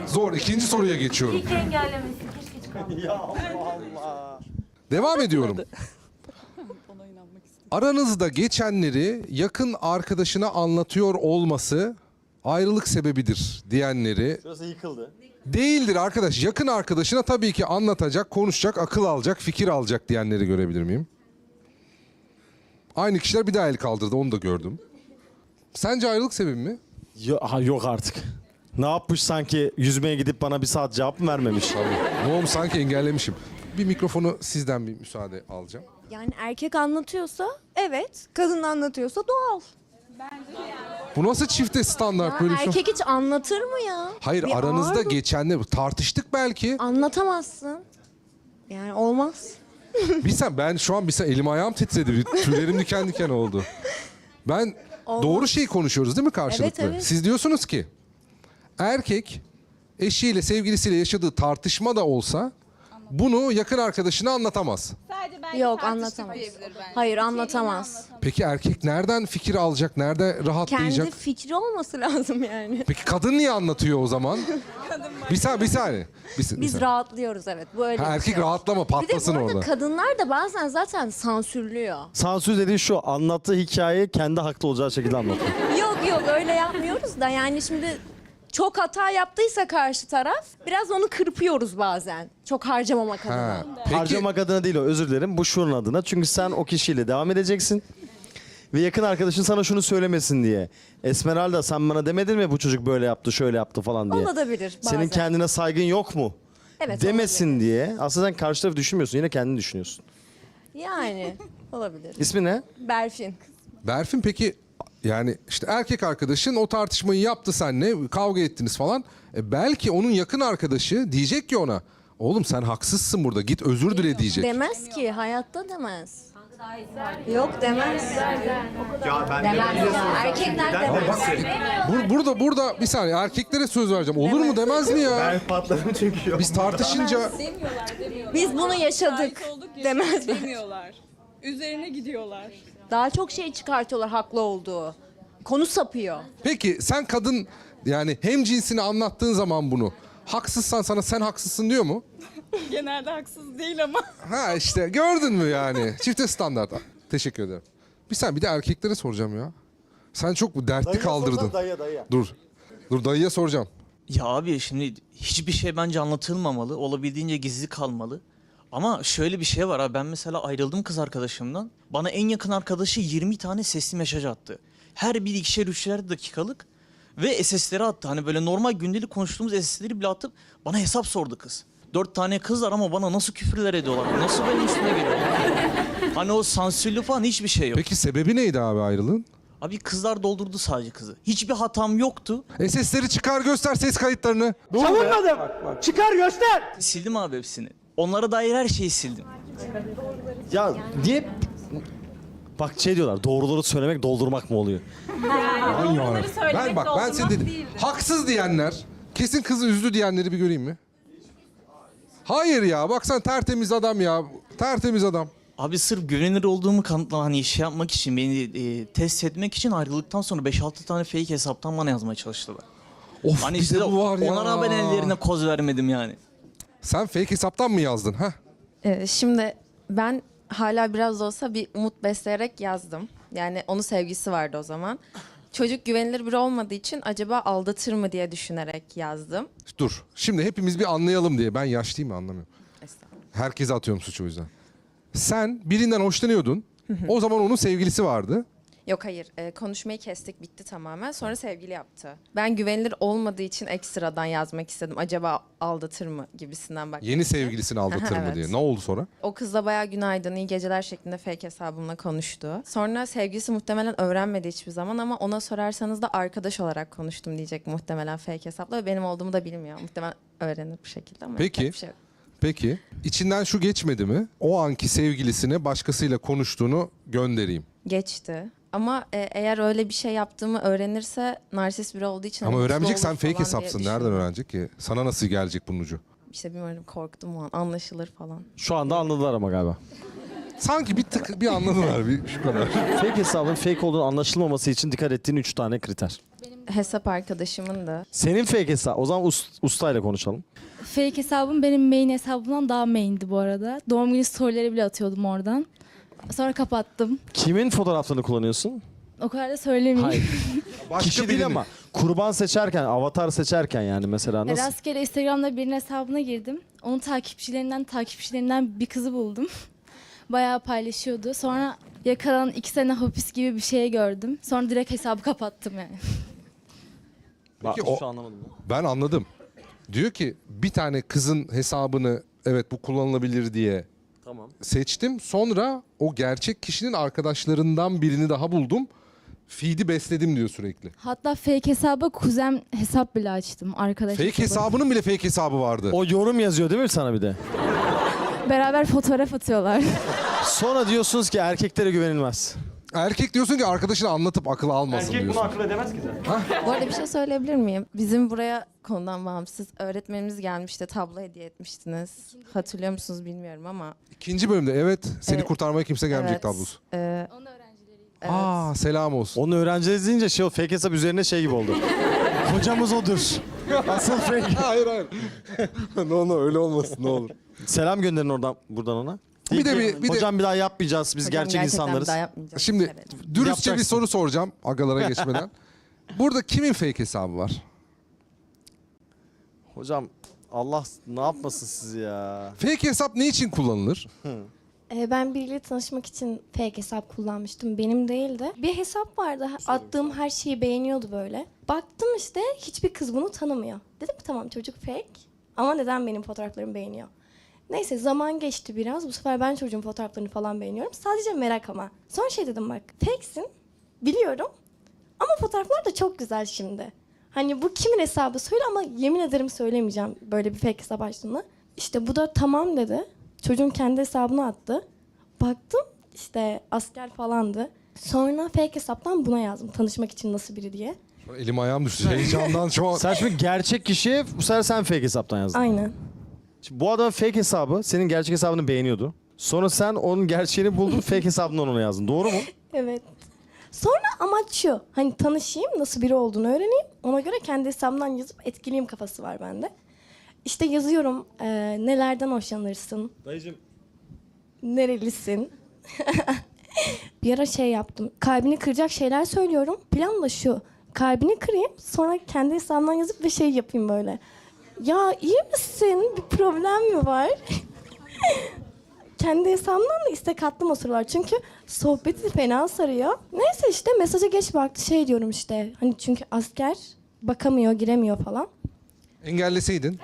Speaker 5: Zor. İkinci soruya geçiyorum.
Speaker 19: İlk engellemesin. Keşke çıkarmışsın.
Speaker 7: Ya Allah.
Speaker 5: Devam ediyorum. Aranızda geçenleri yakın arkadaşına anlatıyor olması ayrılık sebebidir diyenleri
Speaker 7: Şurası yıkıldı.
Speaker 5: değildir arkadaş. Yakın arkadaşına tabii ki anlatacak, konuşacak, akıl alacak, fikir alacak diyenleri görebilir miyim? Aynı kişiler bir daha el kaldırdı, onu da gördüm. Sence ayrılık sebebi mi?
Speaker 7: Yok artık. Ne yapmış sanki, yüzmeye gidip bana bir saat cevap mı vermemiş?
Speaker 5: Ne olmuş, sanki engellemişim. Bir mikrofonu sizden bir müsaade alacağım.
Speaker 11: Yani erkek anlatıyorsa evet, kadın anlatıyorsa doğal.
Speaker 5: Bu nasıl çifte standart böyle bir şey?
Speaker 11: Erkek hiç anlatır mı ya?
Speaker 5: Hayır,
Speaker 11: Bir
Speaker 5: aranızda
Speaker 11: ağır-
Speaker 5: geçenler tartıştık belki.
Speaker 11: Anlatamazsın. Yani olmaz.
Speaker 5: Ben şu an elim ayağım titredi. Tüylerim diken diken oldu. Ben doğru şeyi konuşuyoruz değil mi karşılıklı?
Speaker 11: Evet, evet.
Speaker 5: Siz diyorsunuz ki erkek eşiyle sevgilisiyle yaşadığı tartışma da olsa bunu yakın arkadaşına anlatamaz.
Speaker 11: Yok, anlatamaz. Hayır, anlatamaz.
Speaker 5: Peki erkek nereden fikir alacak? Nerede rahatlayacak?
Speaker 11: Kendi fikri olması lazım yani.
Speaker 5: Peki kadın niye anlatıyor o zaman? Bir saniye.
Speaker 11: Biz rahatlıyoruz, evet. Bu öyle. bir
Speaker 5: Erkek
Speaker 11: şey.
Speaker 5: rahatlama, patlasın
Speaker 11: Bir de bu arada
Speaker 5: orada.
Speaker 11: kadınlar da bazen zaten sansürlüyor.
Speaker 7: Sansür dediği şu, anlattığı hikayeyi kendi haklı olacağı şekilde anlatıyor.
Speaker 11: Yok öyle yapmıyoruz da yani şimdi çok hata yaptıysa karşı taraf biraz onu kırpıyoruz bazen. Çok harcamamak adına.
Speaker 7: Harcamak adına değil o, özür dilerim. Bu şunun adına. Çünkü sen o kişiyle devam edeceksin. ve yakın arkadaşın sana şunu söylemesin diye. Esmeralda sen bana demedin mi bu çocuk böyle yaptı, şöyle yaptı falan diye.
Speaker 11: Olabilir bazen.
Speaker 7: Senin kendine saygın yok mu?
Speaker 11: Evet,
Speaker 7: Demesin diye. Aslında sen karşı tarafı düşünmüyorsun. Yine kendini düşünüyorsun.
Speaker 11: Yani olabilir.
Speaker 7: İsmi ne?
Speaker 11: Berfin.
Speaker 5: Berfin peki yani işte erkek arkadaşın o tartışmayı yaptı seninle, kavga ettiniz falan. Belki onun yakın arkadaşı diyecek ki ona, oğlum sen haksızsın burada, git özür dile diyecek.
Speaker 11: Demez ki, hayatta demez. Yok demez.
Speaker 21: Ya ben
Speaker 11: Demez ya. Erkekler demez.
Speaker 5: Burada bir saniye, erkeklere söz vereceğim. Olur mu demez mi ya?
Speaker 21: Ben patladım çünkü.
Speaker 5: Biz tartışınca
Speaker 11: Biz bunu yaşadık. Demez.
Speaker 19: Demiyorlar. Üzerine gidiyorlar.
Speaker 11: Daha çok şey çıkartıyorlar haklı olduğu. Konu sapıyor.
Speaker 5: peki sen kadın yani hem cinsini anlattığın zaman bunu haksızsan sana sen haksızsın diyor mu?
Speaker 19: Genelde haksız değil ama.
Speaker 5: Ha işte gördün mü yani? Çifte standart. Teşekkür ederim. Bir de erkeklere soracağım ya. Sen çok bu dertli kaldırdın.
Speaker 7: Dayıya.
Speaker 5: Dur dayıya soracağım.
Speaker 4: Ya abi şimdi hiçbir şey bence anlatılmamalı. Olabildiğince gizli kalmalı. Ama şöyle bir şey var abi. Ben mesela ayrıldım kız arkadaşımdan. Bana en yakın arkadaşı 20 tane sesli mesaj attı. Her biri ikişer üçer dakikalık. Ve SS'leri attı. Hani böyle normal gündelik konuştuğumuz SS'leri bile atıp bana hesap sordu kız. 4 tane kız var ama bana nasıl küfürler ediyorlar. Nasıl benim üstüme geliyorlar. Hani o sansürlü falan hiçbir şey yok.
Speaker 5: Peki sebebi neydi abi ayrılığın?
Speaker 4: Abi kızlar doldurdu sadece kızı. Hiçbir hatam yoktu.
Speaker 5: SS'leri çıkar göster ses kayıtlarını.
Speaker 21: Savunmadım. Çıkar göster.
Speaker 4: Sildim abi hepsini. Onlara dair her şeyi sildim.
Speaker 7: Ya niye... Bak şey diyorlar, doğruları söylemek doldurmak mı oluyor?
Speaker 5: Ben seni dedim. Haksız diyenler, kesin kızı üzdü diyenleri bir göreyim mi? Hayır ya, bak sen tertemiz adam ya. Tertemiz adam.
Speaker 4: Abi sırf güvenilir olduğumu kanıtlamak, hani şey yapmak için, beni test etmek için ayrıldıktan sonra 5-6 tane fake hesaptan bana yazmaya çalıştılar.
Speaker 5: Of
Speaker 4: Hani
Speaker 5: bir
Speaker 4: işte
Speaker 5: de bu var ya.
Speaker 4: ona rağmen ellerine koz vermedim yani.
Speaker 5: Sen fake hesaptan mı yazdın ha?
Speaker 8: Şimdi ben hala biraz da olsa bir umut besleyerek yazdım. Yani onun sevgisi vardı o zaman. Çocuk güvenilir biri olmadığı için acaba aldatır mı diye düşünerek yazdım.
Speaker 5: Dur. Şimdi hepimiz bir anlayalım diye. Ben yaşlıyım anlamıyorum. Herkese atıyorum suçu o yüzden. Sen birinden hoşlanıyordun. O zaman onun sevgilisi vardı.
Speaker 8: Yok hayır, konuşmayı kestik, bitti tamamen. Sonra sevgili yaptı. Ben güvenilir olmadığı için ekstradan yazmak istedim. Acaba aldatır mı gibisinden bak.
Speaker 5: Yeni sevgilisini aldatır mı
Speaker 8: Evet.
Speaker 5: diye. Ne oldu sonra?
Speaker 8: O kızla bayağı günaydın, iyi geceler şeklinde fake hesabımla konuştu. Sonra sevgilisi muhtemelen öğrenmedi hiçbir zaman ama ona sorarsanız da arkadaş olarak konuştum diyecek muhtemelen fake hesapla. Ve benim olduğumu da bilmiyor. Muhtemelen öğrenir bir şekilde ama
Speaker 5: Peki.
Speaker 8: yapacak bir şey yok.
Speaker 5: Peki içinden şu geçmedi mi? O anki sevgilisine başkasıyla konuştuğunu göndereyim.
Speaker 8: Geçti. Ama eğer öyle bir şey yaptığımı öğrenirse narsist biri olduğu için...
Speaker 5: Ama
Speaker 8: hani
Speaker 5: öğrenmeyecek,
Speaker 8: mutlu
Speaker 5: sen
Speaker 8: olur
Speaker 5: fake
Speaker 8: falan
Speaker 5: hesapsın.
Speaker 8: diye
Speaker 5: Nereden
Speaker 8: düşündüm.
Speaker 5: öğrenecek ki? Sana nasıl gelecek bunun ucu?
Speaker 8: İşte bilmiyorum, korktum o an. Anlaşılır falan.
Speaker 7: Şu anda anladılar ama galiba.
Speaker 5: Sanki bir anladılar şu kadar.
Speaker 7: Fake hesabın fake olduğunu anlaşılmaması için dikkat ettiğin 3 tane kriter.
Speaker 8: Hesap arkadaşımın da.
Speaker 7: Senin fake hesap. O zaman ustayla konuşalım.
Speaker 19: Fake hesabım benim main hesabımdan daha main'di bu arada. Doğum günü storyleri bile atıyordum oradan. Sonra kapattım.
Speaker 7: Kimin fotoğraflarını kullanıyorsun?
Speaker 19: O kadar da söylemeyeyim.
Speaker 7: Hayır.
Speaker 5: Başka
Speaker 7: Kişi değil
Speaker 5: birinin.
Speaker 7: ama kurban seçerken, avatar seçerken yani mesela nasıl?
Speaker 19: Rastgele Instagram'da birinin hesabına girdim. Onun takipçilerinden bir kızı buldum. Bayağı paylaşıyordu. Sonra yakalanan 2 sene hapis gibi bir şey gördüm. Sonra direkt hesabı kapattım yani.
Speaker 5: Peki
Speaker 7: Şu anlamadım.
Speaker 5: Ben anladım. Diyor ki bir tane kızın hesabını evet bu kullanılabilir diye
Speaker 7: Tamam.
Speaker 5: seçtim. Sonra o gerçek kişinin arkadaşlarından birini daha buldum. Feed'i besledim diyor sürekli.
Speaker 19: Hatta fake hesaba kuzen hesap bile açtım. Arkadaş
Speaker 5: Fake
Speaker 19: hesabı.
Speaker 5: hesabının bile fake hesabı vardı.
Speaker 7: O yorum yazıyor değil mi sana bir de?
Speaker 19: Beraber fotoğraf atıyorlar.
Speaker 7: Sonra diyorsunuz ki erkeklere güvenilmez.
Speaker 5: Erkek diyorsun ki arkadaşına anlatıp akıl almasın diyorsun.
Speaker 21: akıl edemez ki zaten.
Speaker 8: Bu arada bir şey söyleyebilir miyim? Bizim buraya konudan bağımsız öğretmenimiz gelmişti. Tablo hediye etmiştiniz. Hatırlıyor musunuz bilmiyorum ama.
Speaker 5: İkinci bölümde evet seni
Speaker 8: Evet.
Speaker 5: kurtarmaya kimse gelmeyecek
Speaker 8: Evet.
Speaker 5: tablosu.
Speaker 8: Evet.
Speaker 5: Aa selam olsun.
Speaker 7: Onu öğreneceğiz deyince şey o fake hesap üzerine şey gibi oldu. Hocamız odur. Asıl fake.
Speaker 5: hayır. no öyle olmasın ne olur.
Speaker 7: Selam gönderin buradan ona.
Speaker 5: Bir de
Speaker 7: Hocam bir daha yapmayacağız. Biz
Speaker 8: Hocam
Speaker 7: gerçek
Speaker 8: gerçekten
Speaker 7: insanlarız.
Speaker 8: bir daha yapmayacağım.
Speaker 5: Şimdi
Speaker 8: Evet.
Speaker 5: dürüstçe bir
Speaker 7: Yapacaksın.
Speaker 5: soru soracağım agalara geçmeden. Burada kimin fake hesabı var?
Speaker 7: Hocam Allah ne yapmasın sizi ya.
Speaker 5: Fake hesap ne için kullanılır?
Speaker 3: Ben biriyle tanışmak için fake hesap kullanmıştım. Benim değildi. Bir hesap vardı. Attığım her şeyi beğeniyordu böyle. Baktım işte hiçbir kız bunu tanımıyor. Dedim tamam çocuk fake. Ama neden benim fotoğraflarımı beğeniyor? Neyse zaman geçti biraz. Bu sefer ben çocuğun fotoğraflarını falan beğeniyorum. Sadece merak ama. Sonra şey dedim bak fakesin. Biliyorum. Ama fotoğraflar da çok güzel şimdi. Hani bu kimin hesabı söyle ama yemin ederim söylemeyeceğim böyle bir fake hesap açtığını. İşte bu da tamam dedi. Çocuğun kendi hesabına attı. Baktım işte asker falandı. Sonra fake hesaptan buna yazdım. Tanışmak için nasıl biri diye.
Speaker 5: Elim ayağım düştü heyecandan şu an.
Speaker 7: Sen şimdi gerçek kişiye bu sefer sen fake hesaptan yazdın.
Speaker 3: Aynen.
Speaker 7: Şimdi bu adamın fake hesabı senin gerçek hesabını beğeniyordu. Sonra sen onun gerçeğini buldun fake hesabından ona yazdın. Doğru mu?
Speaker 3: Evet. Sonra amaç şu. Hani tanışayım, nasıl biri olduğunu öğreneyim. Ona göre kendi hesabımdan yazıp etkileyim kafası var bende. İşte yazıyorum nelerden hoşlanırsın,
Speaker 7: Dayıcım.
Speaker 3: nerelisin. Bir ara şey yaptım. Kalbini kıracak şeyler söylüyorum. Plan da şu. Kalbini kırayım sonra kendi hesabımdan yazıp bir şey yapayım böyle. Ya iyi misin? Bir problem mi var? Kendi hesabımdan da istek attım o sıralar. Çünkü sohbeti fena sarıyor. Neyse işte mesaja geç baktı şey diyorum işte. Hani çünkü asker bakamıyor, giremiyor falan.
Speaker 5: Engelleseydin.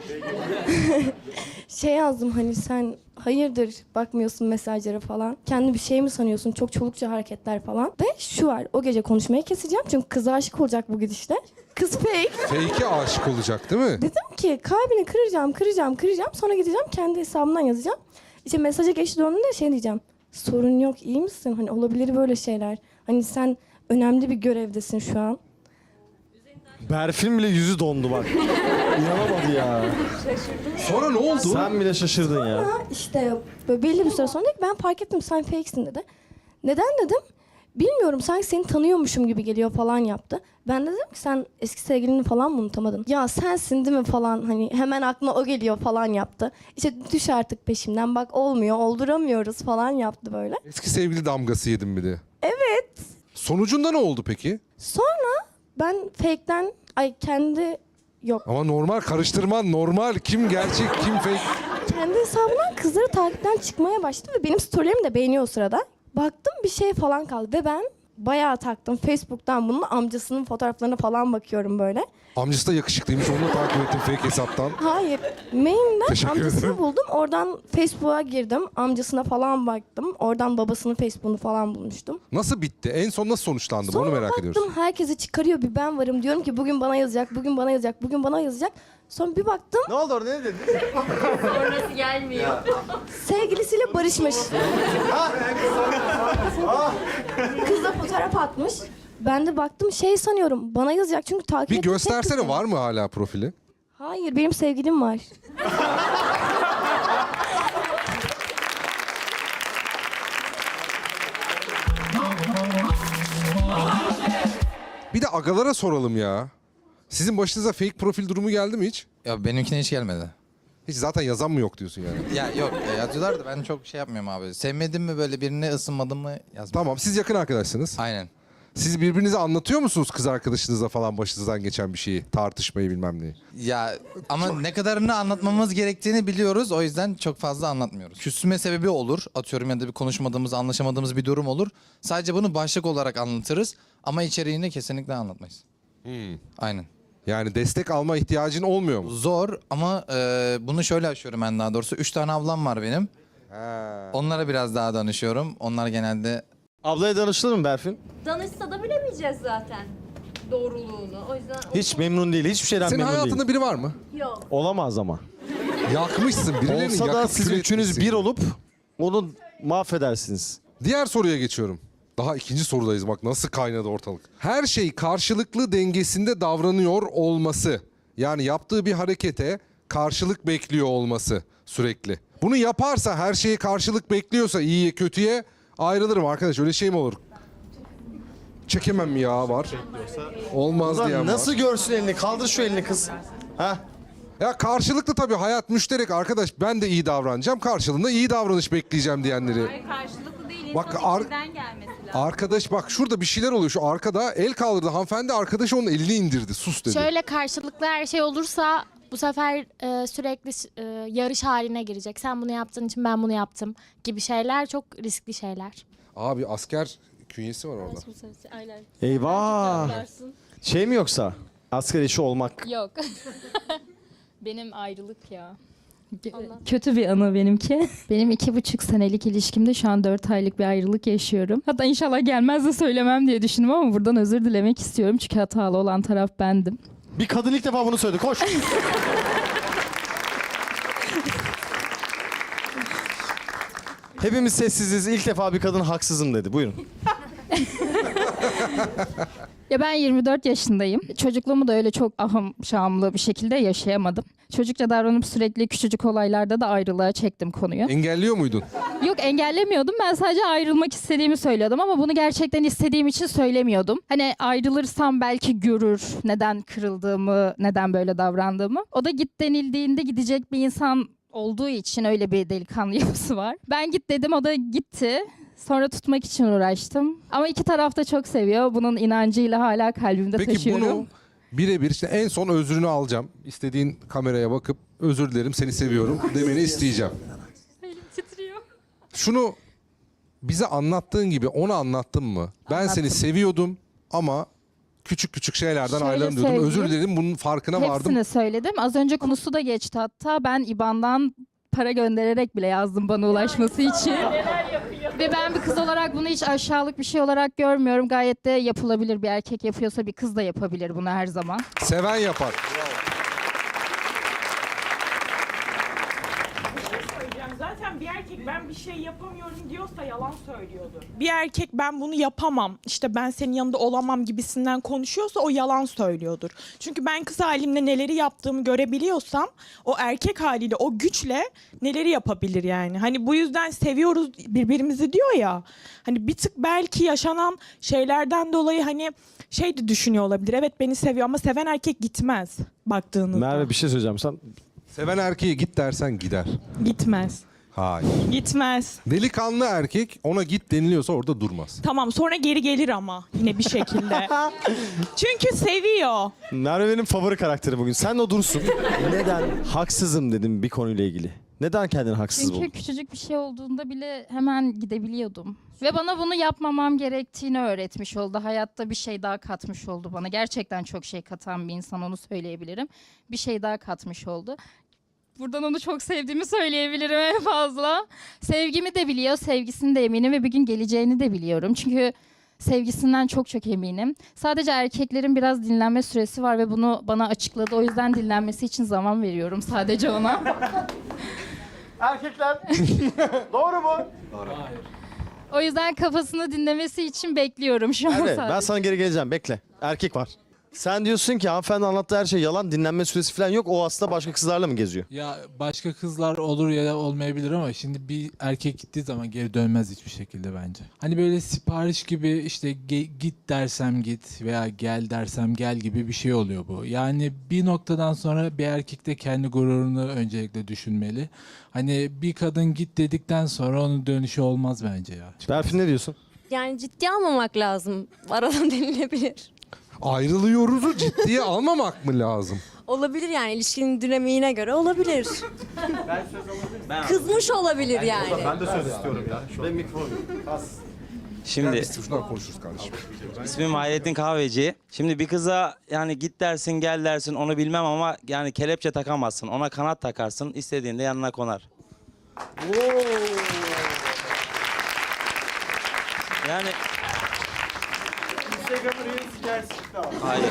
Speaker 3: Şey yazdım hani sen hayırdır bakmıyorsun mesajlara falan. Kendi bir şey mi sanıyorsun? Çok çolukça hareketler falan. Ve şu var o gece konuşmayı keseceğim. Çünkü kıza aşık olacak bu gidişle. Kız fake.
Speaker 5: Fake'e aşık olacak değil mi?
Speaker 3: Dedim ki kalbini kıracağım. Sonra gideceğim kendi hesabımdan yazacağım. İşte mesaja geç döndüğünde şey diyeceğim. Sorun yok iyi misin? Hani olabilir böyle şeyler. Hani sen önemli bir görevdesin şu an.
Speaker 7: Berfin bile yüzü dondu bak. İnanamadı ya.
Speaker 5: Sonra ne oldu?
Speaker 7: Sen bile şaşırdın ya.
Speaker 3: İşte böyle belli bir süre sonra dedi ki, ben fark ettim sen fake'sin dedi. Neden dedim? Bilmiyorum sanki seni tanıyormuşum gibi geliyor falan yaptı. Ben de dedim ki sen eski sevgilini falan mı unutamadın? Ya sensin değil mi falan hani hemen aklına o geliyor falan yaptı. İşte düş artık peşimden bak olmuyor olduramıyoruz falan yaptı böyle.
Speaker 5: Eski sevgili damgası yedim bir de.
Speaker 3: Evet.
Speaker 5: Sonucunda ne oldu peki?
Speaker 3: Sonra ben fake'den kendi yok.
Speaker 5: Ama normal karıştırman normal. Kim gerçek kim fake?
Speaker 3: Kendi hesabından kızları takipten çıkmaya başladı ve benim storylerimi de beğeniyor o sırada. Baktım bir şey falan kaldı ve ben bayağı taktım. Facebook'tan bunun amcasının fotoğraflarına falan bakıyorum böyle.
Speaker 5: Amcası da yakışıklıymış onu da takip ettim fake hesaptan.
Speaker 3: Hayır. Main'den
Speaker 5: Teşekkür
Speaker 3: amcasını
Speaker 5: ederim.
Speaker 3: buldum. Oradan Facebook'a girdim. Amcasına falan baktım. Oradan babasının Facebook'unu falan bulmuştum.
Speaker 5: Nasıl bitti? En son nasıl sonuçlandı? Onu merak ediyoruz.
Speaker 3: Baktım herkesi çıkarıyor bir ben varım. Diyorum ki bugün bana yazacak, bugün bana yazacak, bugün bana yazacak. Sonra bir baktım.
Speaker 7: Ne oldu orada ne dedin?
Speaker 3: Sonrası gelmiyor. Sevgilisiyle barışmış. Kızla fotoğraf atmış. Ben de baktım şey sanıyorum. Bana yazacak çünkü takip
Speaker 5: Bir
Speaker 3: ettiğim tek
Speaker 5: göstersene
Speaker 3: kız.
Speaker 5: var mı hala profili?
Speaker 3: Hayır benim sevgilim var.
Speaker 5: Bir de agalara soralım ya. Sizin başınıza fake profil durumu geldi mi hiç?
Speaker 22: Ya benimkine hiç gelmedi.
Speaker 5: Hiç zaten yazan mı yok diyorsun yani?
Speaker 22: Ya yok yazıyorlar da ben çok şey yapmıyorum abi. Sevmedim mi böyle birine ısınmadım mı yazmıyorum.
Speaker 5: Tamam siz yakın arkadaşsınız.
Speaker 22: Aynen.
Speaker 5: Siz birbirinize anlatıyor musunuz kız arkadaşınızla falan başınızdan geçen bir şeyi? Tartışmayı bilmem neyi.
Speaker 22: Ya ama ne kadarını anlatmamız gerektiğini biliyoruz. O yüzden çok fazla anlatmıyoruz. Küsme sebebi olur. Atıyorum ya da bir konuşmadığımız, anlaşamadığımız bir durum olur. Sadece bunu başlık olarak anlatırız. Ama içeriğini kesinlikle anlatmayız. Aynen.
Speaker 5: Yani destek alma ihtiyacın olmuyor mu?
Speaker 22: Zor ama bunu şöyle aşıyorum ben daha doğrusu. 3 tane ablam var benim. Onlara biraz daha danışıyorum. Onlar genelde...
Speaker 7: Ablaya danışılır mı Berfin?
Speaker 23: Danışsa da bilemeyeceğiz zaten doğruluğunu. O yüzden
Speaker 7: Hiç memnun değil. Hiçbir şeyden
Speaker 5: Senin
Speaker 7: memnun değil.
Speaker 5: hayatında biri var mı?
Speaker 23: yok.
Speaker 7: Olamaz ama.
Speaker 5: Yakmışsın birilerini
Speaker 7: Olsa da
Speaker 5: yakıp
Speaker 7: siz
Speaker 5: kül
Speaker 7: üçünüz
Speaker 5: etmişsin.
Speaker 7: bir olup onu mahvedersiniz.
Speaker 5: Diğer soruya geçiyorum. Daha ikinci sorudayız bak nasıl kaynadı ortalık. Her şey karşılıklı dengesinde davranıyor olması. Yani yaptığı bir harekete karşılık bekliyor olması sürekli. Bunu yaparsa her şeye karşılık bekliyorsa iyiye kötüye ayrılırım arkadaş öyle şey mi olur? Çekemem mi ya var. Olmaz
Speaker 7: Ulan
Speaker 5: diyen
Speaker 7: nasıl
Speaker 5: var.
Speaker 7: görsün elini? Kaldır şu elini kız. Ha?
Speaker 5: Ya karşılıklı tabii hayat müşterek arkadaş ben de iyi davranacağım karşılığında iyi davranış bekleyeceğim diyenleri.
Speaker 23: Karşılıklı değil.
Speaker 5: Bak,
Speaker 23: İnsanın içinden gelmesi lazım.
Speaker 5: Arkadaş bak şurada bir şeyler oluyor şu arkada el kaldırdı hanımefendi arkadaşı onun elini indirdi sus dedi.
Speaker 23: Şöyle karşılıklı her şey olursa
Speaker 19: Bu sefer sürekli yarış haline girecek. Sen bunu yaptığın için ben bunu yaptım gibi şeyler çok riskli şeyler.
Speaker 5: Abi asker künyesi var orada.
Speaker 19: Aynen.
Speaker 7: Eyvah. Şey mi yoksa? Asgari eşi olmak.
Speaker 1: Yok. Benim ayrılık ya. Kötü bir anı benimki. Benim 2,5 senelik ilişkimde şu an 4 aylık bir ayrılık yaşıyorum. Hatta inşallah gelmez de söylemem diye düşündüm ama buradan özür dilemek istiyorum. Çünkü hatalı olan taraf bendim.
Speaker 7: Bir kadın ilk defa bunu söyledi. Koş. Hepimiz sessiziz. İlk defa bir kadın haksızım dedi. Buyurun.
Speaker 1: Ya ben 24 yaşındayım. Çocukluğumu da öyle çok ahım şamlı bir şekilde yaşayamadım. Çocukça davranıp sürekli küçücük olaylarda da ayrılığa çektim konuyu.
Speaker 5: Engelliyor muydun?
Speaker 1: Yok engellemiyordum. Ben sadece ayrılmak istediğimi söylüyordum ama bunu gerçekten istediğim için söylemiyordum. Hani ayrılırsam belki görür neden kırıldığımı, neden böyle davrandığımı. O da git denildiğinde gidecek bir insan olduğu için öyle bir delikanlı yapısı var. Ben git dedim, o da gitti. Sonra tutmak için uğraştım. Ama iki taraf da çok seviyor. Bunun inancıyla hala kalbimde
Speaker 5: Peki
Speaker 1: taşıyorum.
Speaker 5: bunu birebir işte en son özrünü alacağım. İstediğin kameraya bakıp özür dilerim seni seviyorum demeni isteyeceğim.
Speaker 1: Titriyor.
Speaker 5: Şunu bize anlattığın gibi onu anlattın mı? Ben seni seviyordum ama küçük küçük şeylerden
Speaker 1: Şöyle
Speaker 5: ayrıldım diyordum. Özür
Speaker 1: söyleyeyim.
Speaker 5: dilerim bunun farkına vardım.
Speaker 1: Hepsini söyledim. Az önce konusu da geçti hatta. Ben IBAN'dan para göndererek bile yazdım bana ulaşması için. Ve ben bir kız olarak bunu hiç aşağılık bir şey olarak görmüyorum. Gayet de yapılabilir. Bir erkek yapıyorsa bir kız da yapabilir bunu her zaman.
Speaker 5: Seven yapar.
Speaker 10: Zaten bir erkek ben bir şey yapamıyorum diyorsa yalan söylüyordur. Bir erkek ben bunu yapamam, işte ben senin yanında olamam gibisinden konuşuyorsa o yalan söylüyordur. Çünkü ben kız halimle neleri yaptığımı görebiliyorsam o erkek haliyle o güçle neleri yapabilir yani. Hani bu yüzden seviyoruz birbirimizi diyor ya. Hani bir tık belki yaşanan şeylerden dolayı hani şey de düşünüyor olabilir. Evet beni seviyor ama seven erkek gitmez baktığınızda.
Speaker 7: Merve bir şey söyleyeceğim. Sen
Speaker 5: Seven erkeğe git dersen gider.
Speaker 10: Gitmez.
Speaker 5: Hayır.
Speaker 10: Gitmez.
Speaker 5: Delikanlı erkek ona git deniliyorsa orada durmaz.
Speaker 10: Tamam sonra geri gelir ama yine bir şekilde. Çünkü seviyor.
Speaker 7: Merve benim favori karakteri bugün. Sen de dursun. Neden haksızım dedim bir konuyla ilgili. Neden kendini haksız buldun?
Speaker 1: Çünkü küçücük bir şey olduğunda bile hemen gidebiliyordum. Ve bana bunu yapmamam gerektiğini öğretmiş oldu. Hayatta bir şey daha katmış oldu bana. Gerçekten çok şey katan bir insan, onu söyleyebilirim. Bir şey daha katmış oldu. Buradan onu çok sevdiğimi söyleyebilirim en fazla. Sevgimi de biliyor, sevgisini de eminim ve bir gün geleceğini de biliyorum. Çünkü sevgisinden çok çok eminim. Sadece erkeklerin biraz dinlenme süresi var ve bunu bana açıkladı. O yüzden dinlenmesi için zaman veriyorum sadece ona.
Speaker 7: Erkekler. Doğru mu?
Speaker 1: O yüzden kafasını dinlemesi için bekliyorum şu an
Speaker 7: Evet,
Speaker 1: sadece.
Speaker 7: ben sana geri geleceğim. Bekle. Erkek var. Sen diyorsun ki hanımefendi anlattığı her şey yalan, dinlenme süresi falan yok. O aslında başka kızlarla mı geziyor?
Speaker 13: Ya başka kızlar olur ya da olmayabilir ama şimdi bir erkek gittiği zaman geri dönmez hiçbir şekilde bence. Hani böyle sipariş gibi işte git dersem git veya gel dersem gel gibi bir şey oluyor bu. Yani bir noktadan sonra bir erkek de kendi gururunu öncelikle düşünmeli. Hani bir kadın git dedikten sonra onun dönüşü olmaz bence ya.
Speaker 7: Berfin ne diyorsun?
Speaker 24: Yani ciddiye almamak lazım. Aradan denilebilir.
Speaker 5: Ayrılıyoruzu ciddiye almamak mı lazım?
Speaker 24: Olabilir yani ilişkinin dinamiğine göre olabilir. Kızmış olabilir yani.
Speaker 21: Ben de söz istiyorum ya. Ben mikrofon.
Speaker 5: Şimdi şuradan konuşuruz kardeşim.
Speaker 25: İsmim Hayrettin Kahveci. Şimdi bir kıza yani git dersin gel dersin onu bilmem ama yani kelepçe takamazsın. Ona kanat takarsın istediğinde yanına konar. Yani hayır.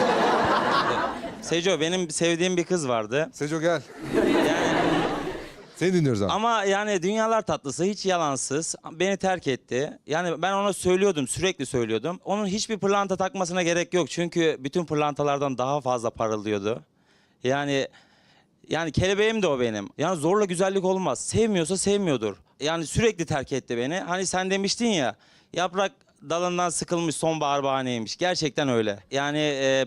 Speaker 25: Seco benim sevdiğim bir kız vardı.
Speaker 5: Seco gel.
Speaker 25: Yani
Speaker 5: seni dinliyoruz abi.
Speaker 25: ama yani dünyalar tatlısı hiç yalansız beni terk etti. Yani ben ona söylüyordum sürekli söylüyordum. Onun hiçbir pırlanta takmasına gerek yok. Çünkü bütün pırlantalardan daha fazla parıldıyordu. Yani kelebeğim de o benim. Yani zorla güzellik olmaz. Sevmiyorsa sevmiyordur. Yani sürekli terk etti beni. Hani sen demiştin ya yaprak dalından sıkılmış sonbahar bahaneymiş. Gerçekten öyle. Yani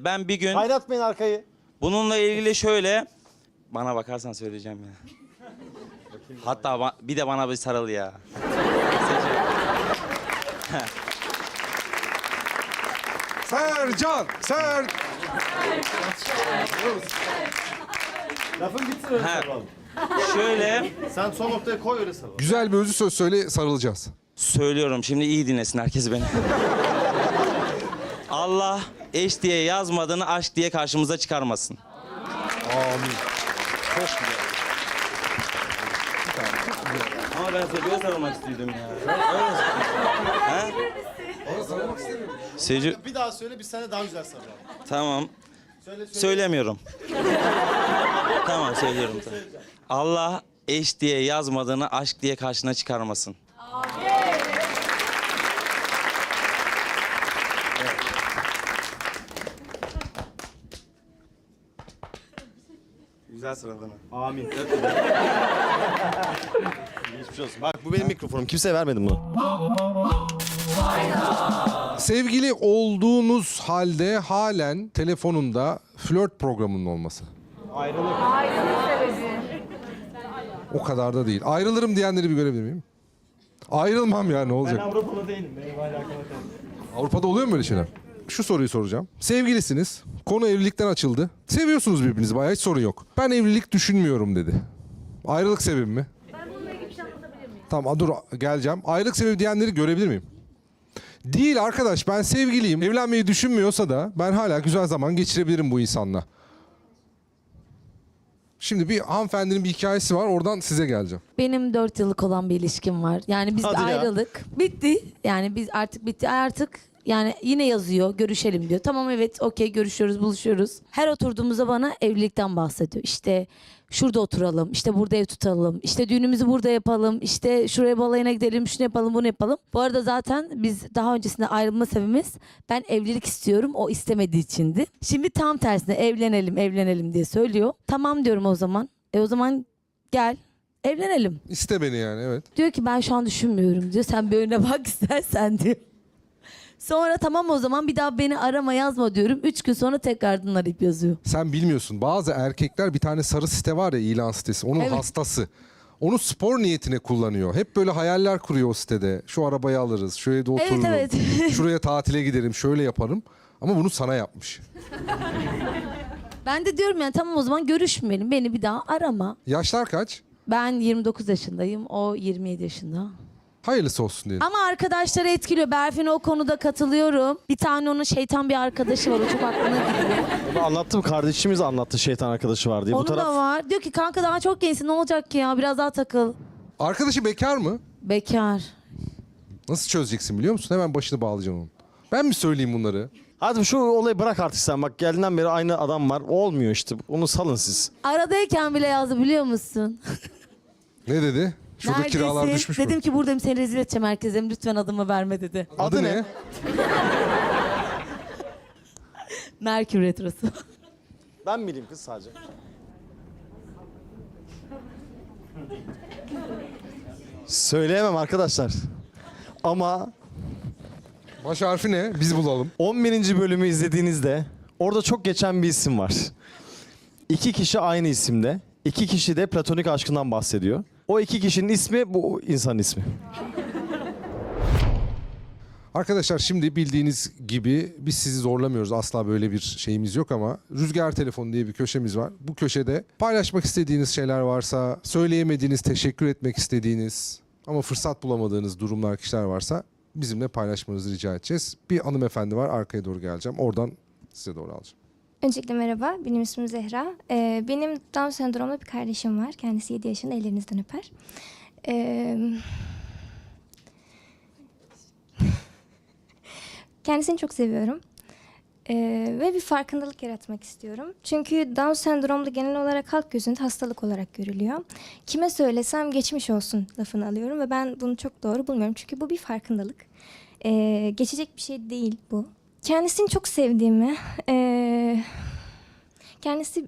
Speaker 25: ben bir gün...
Speaker 7: Kaynatmayın arkayı.
Speaker 25: Bununla ilgili şöyle... Bana bakarsan söyleyeceğim ya. Hatta bir de bana bir sarıl ya.
Speaker 5: Sercan!
Speaker 7: Lafın bitsin öyle
Speaker 25: Ha.
Speaker 7: sarılalım.
Speaker 25: Şöyle
Speaker 7: Sen son noktaya koy öyle sarılalım.
Speaker 5: Güzel bir özlü söz söyle, sarılacağız.
Speaker 25: söylüyorum, şimdi iyi dinlesin herkes beni. Allah eş diye yazmadığını aşk diye karşımıza çıkarmasın.
Speaker 5: Amin.
Speaker 25: Çok güzel. Ama ben Sece'ye sarılmak istiyordum ya. Ha? Sece...
Speaker 7: Bir daha söyle, biz seninle daha güzel sarılalım.
Speaker 25: Tamam. Söylemiyorum. Tamam, söylüyorum. Tamam. Allah eş diye yazmadığını aşk diye karşına çıkarmasın.
Speaker 7: Güzel sıraladın. Amin. Geçmiş olsun. Bak bu benim mikrofonum. Kimseye vermedim bunu.
Speaker 5: Sevgili olduğunuz halde halen telefonunda flört programının olması.
Speaker 7: Ayrılık.
Speaker 5: O kadar da değil. Ayrılırım diyenleri bir görebilir miyim? Ayrılmam ya, ne olacak?
Speaker 7: Avrupalı değilim. Benim alakalı değil.
Speaker 5: Avrupa'da oluyor mu böyle şeyler? Şu soruyu soracağım. Sevgilisiniz. Konu evlilikten açıldı. Seviyorsunuz birbirinizi bayağı, hiç sorun yok. Ben evlilik düşünmüyorum dedi. Ayrılık sebebi mi?
Speaker 23: Ben bununla ilgili bir şey anlatabilir miyim?
Speaker 5: Tamam dur, geleceğim. Ayrılık sebebi diyenleri görebilir miyim? Değil arkadaş, ben sevgiliyim. Evlenmeyi düşünmüyorsa da ben hala güzel zaman geçirebilirim bu insanla. Şimdi bir hanımefendinin bir hikayesi var, oradan size geleceğim.
Speaker 11: Benim 4 yıllık olan bir ilişkim var. Yani biz
Speaker 7: Hadi ya.
Speaker 11: ayrılık. Bitti. Yani biz artık bitti. Artık yani yine yazıyor, görüşelim diyor. Tamam evet, okey, görüşüyoruz, buluşuyoruz. Her oturduğumuzda bana evlilikten bahsediyor. İşte şurada oturalım, işte burada ev tutalım, işte düğünümüzü burada yapalım, işte şuraya balayına gidelim, şunu yapalım, bunu yapalım. Bu arada zaten biz daha öncesinde ayrılma sebebimiz ben evlilik istiyorum, o istemediği içindi. Şimdi tam tersine evlenelim diye söylüyor. Tamam diyorum o zaman. O zaman gel. Evlenelim.
Speaker 5: İste beni yani, evet.
Speaker 11: Diyor ki ben şu an düşünmüyorum diyor. Sen bir önüne bak istersen diyor. Sonra tamam o zaman bir daha beni arama, yazma diyorum. 3 gün sonra tekrardan arayıp yazıyor.
Speaker 5: Sen bilmiyorsun, bazı erkekler bir tane sarı site var ya, ilan sitesi, onun
Speaker 11: Evet.
Speaker 5: hastası. Onu spor niyetine kullanıyor. Hep böyle hayaller kuruyor o sitede. Şu arabayı alırız, şu evde otururum,
Speaker 11: evet.
Speaker 5: şuraya tatile giderim, şöyle yaparım. Ama bunu sana yapmış.
Speaker 11: Ben de diyorum yani tamam o zaman görüşmeyelim. Beni bir daha arama.
Speaker 5: Yaşlar kaç?
Speaker 11: Ben 29 yaşındayım. O 27 yaşında.
Speaker 5: Hayırlısı olsun diyelim.
Speaker 11: Ama arkadaşları etkiliyor. Berfin'e o konuda katılıyorum. Bir tane onun şeytan bir arkadaşı var. O çok aklına gidiyor.
Speaker 7: Onu anlattım. Kardeşimiz anlattı şeytan arkadaşı var diye.
Speaker 11: Onun da var. Diyor ki kanka daha çok gençsin. Ne olacak ki ya? Biraz daha takıl.
Speaker 5: Arkadaşı bekar mı?
Speaker 11: Bekar.
Speaker 5: Nasıl çözeceksin biliyor musun? Hemen başını bağlayacaksın onun. Ben mi söyleyeyim bunları?
Speaker 7: Hadi şu olayı bırak artık sen. Bak geldiğinden beri aynı adam var. Olmuyor işte. Onu salın siz.
Speaker 11: Aradayken bile yazdı biliyor musun?
Speaker 5: Ne dedi? Şurada kiralar düşmüş
Speaker 11: Dedim
Speaker 5: mü?
Speaker 11: ki buradayım seni rezil edeceğim herkese. Lütfen adımı verme dedi.
Speaker 5: Adı ne?
Speaker 11: Merkür Retrosu.
Speaker 7: Ben bileyim kız sadece. Söyleyemem arkadaşlar. Ama
Speaker 5: baş harfi ne? Biz bulalım.
Speaker 7: 11. bölümü izlediğinizde orada çok geçen bir isim var. 2 kişi aynı isimde. 2 kişi de platonik aşkından bahsediyor. O 2 kişinin ismi bu insanın ismi.
Speaker 5: Arkadaşlar şimdi bildiğiniz gibi biz sizi zorlamıyoruz. Asla böyle bir şeyimiz yok ama Rüzgar Telefonu diye bir köşemiz var. Bu köşede paylaşmak istediğiniz şeyler varsa, söyleyemediğiniz, teşekkür etmek istediğiniz ama fırsat bulamadığınız durumlar, kişiler varsa bizimle paylaşmanızı rica edeceğiz. Bir hanımefendi var, arkaya doğru geleceğim. Oradan size doğru alacağım.
Speaker 3: Öncelikle merhaba, benim ismim Zehra. Benim Down sendromlu bir kardeşim var. Kendisi 7 yaşında, ellerinizden öper. Kendisini çok seviyorum. Ve bir farkındalık yaratmak istiyorum. Çünkü Down sendromlu genel olarak halk gözünde hastalık olarak görülüyor. Kime söylesem geçmiş olsun lafını alıyorum ve ben bunu çok doğru bulmuyorum. Çünkü bu bir farkındalık. Geçecek bir şey değil bu. Kendisini çok sevdiğimi, kendisi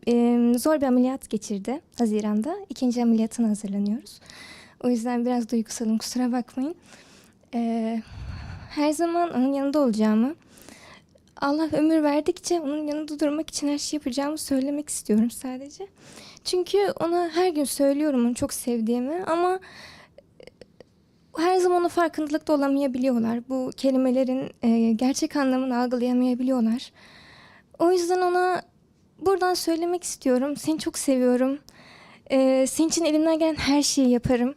Speaker 3: zor bir ameliyat geçirdi Haziran'da. 2. ameliyatına hazırlanıyoruz. O yüzden biraz duygusalım, kusura bakmayın. Her zaman onun yanında olacağımı, Allah ömür verdikçe onun yanında durmak için her şeyi yapacağımı söylemek istiyorum sadece. Çünkü ona her gün söylüyorum onu çok sevdiğimi ama her zaman o farkındalıkta olamayabiliyorlar. Bu kelimelerin gerçek anlamını algılayamayabiliyorlar. O yüzden ona buradan söylemek istiyorum. Seni çok seviyorum. Senin için elimden gelen her şeyi yaparım.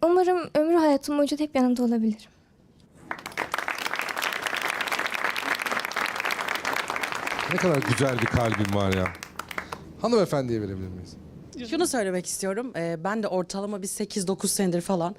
Speaker 3: Umarım ömrü hayatım boyunca hep yanımda olabilirim.
Speaker 5: Ne kadar güzel bir kalbin var ya. Hanımefendiye verebilir miyiz?
Speaker 2: Şunu söylemek istiyorum. Ben de ortalama bir 8-9 senedir falan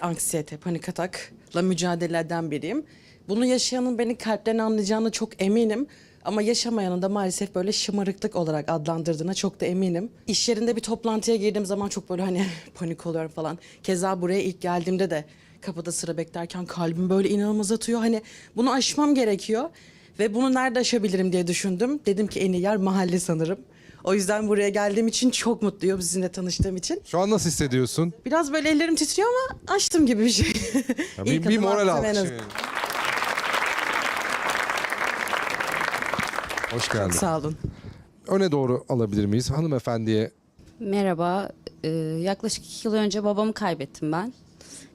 Speaker 2: anksiyete, panik atakla mücadele eden biriyim. Bunu yaşayanın beni kalpten anlayacağını çok eminim. Ama yaşamayanın da maalesef böyle şımarıklık olarak adlandırdığına çok da eminim. İş yerinde bir toplantıya girdiğim zaman çok böyle hani panik oluyorum falan. Keza buraya ilk geldiğimde de kapıda sıra beklerken kalbim böyle inanılmaz atıyor. Hani bunu aşmam gerekiyor. Ve bunu nerede aşabilirim diye düşündüm. Dedim ki en iyi yer mahalle sanırım. O yüzden buraya geldiğim için çok mutluyum sizinle tanıştığım için.
Speaker 5: Şu an nasıl hissediyorsun?
Speaker 2: Biraz böyle ellerim titriyor ama açtım gibi bir şey.
Speaker 5: Ya
Speaker 2: İlk
Speaker 5: bir
Speaker 2: adım
Speaker 5: moral
Speaker 2: attım en
Speaker 5: alkışı.
Speaker 2: azından.
Speaker 5: Hoş geldin.
Speaker 2: Sağ olun.
Speaker 5: Öne doğru alabilir miyiz? Hanımefendiye
Speaker 12: Merhaba. Yaklaşık 2 yıl önce babamı kaybettim ben.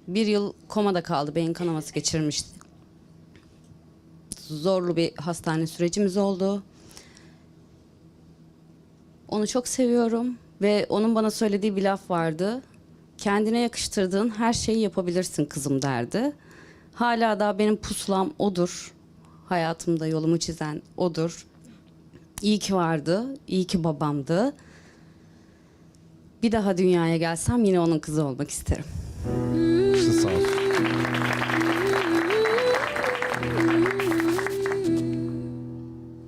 Speaker 12: 1 yıl komada kaldı. Beyin kanaması geçirmişti. Zorlu bir hastane sürecimiz oldu. Onu çok seviyorum ve onun bana söylediği bir laf vardı. Kendine yakıştırdığın her şeyi yapabilirsin kızım derdi. Hala da benim pusulam odur. Hayatımda yolumu çizen odur. İyi ki vardı, iyi ki babamdı. Bir daha dünyaya gelsem yine onun kızı olmak isterim.
Speaker 5: sağ olsun.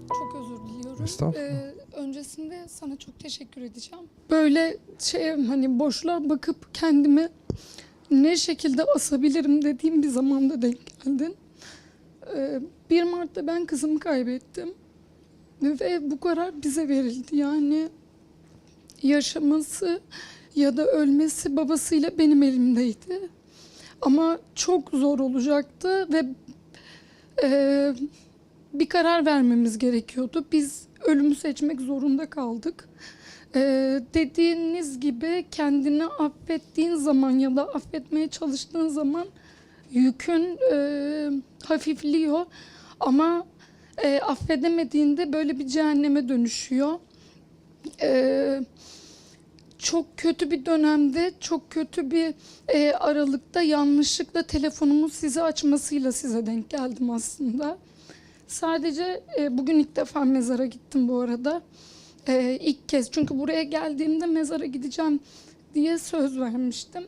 Speaker 17: Çok özür diliyorum.
Speaker 5: Estağfurullah.
Speaker 17: Öncesinde sana çok teşekkür edeceğim. Böyle hani boşluğa bakıp kendimi ne şekilde asabilirim dediğim bir zamanda denk geldin. 1 Mart'ta ben kızımı kaybettim. Ve bu karar bize verildi. Yani yaşaması ya da ölmesi babasıyla benim elimdeydi. Ama çok zor olacaktı ve bir karar vermemiz gerekiyordu. Biz ölümü seçmek zorunda kaldık. Dediğiniz gibi kendini affettiğin zaman ya da affetmeye çalıştığın zaman yükün hafifliyor. Ama affedemediğinde böyle bir cehenneme dönüşüyor. Çok kötü bir dönemde, çok kötü bir aralıkta yanlışlıkla telefonumun sizi açmasıyla size denk geldim aslında. Sadece bugün ilk defa mezara gittim bu arada. İlk kez, çünkü buraya geldiğimde mezara gideceğim diye söz vermiştim.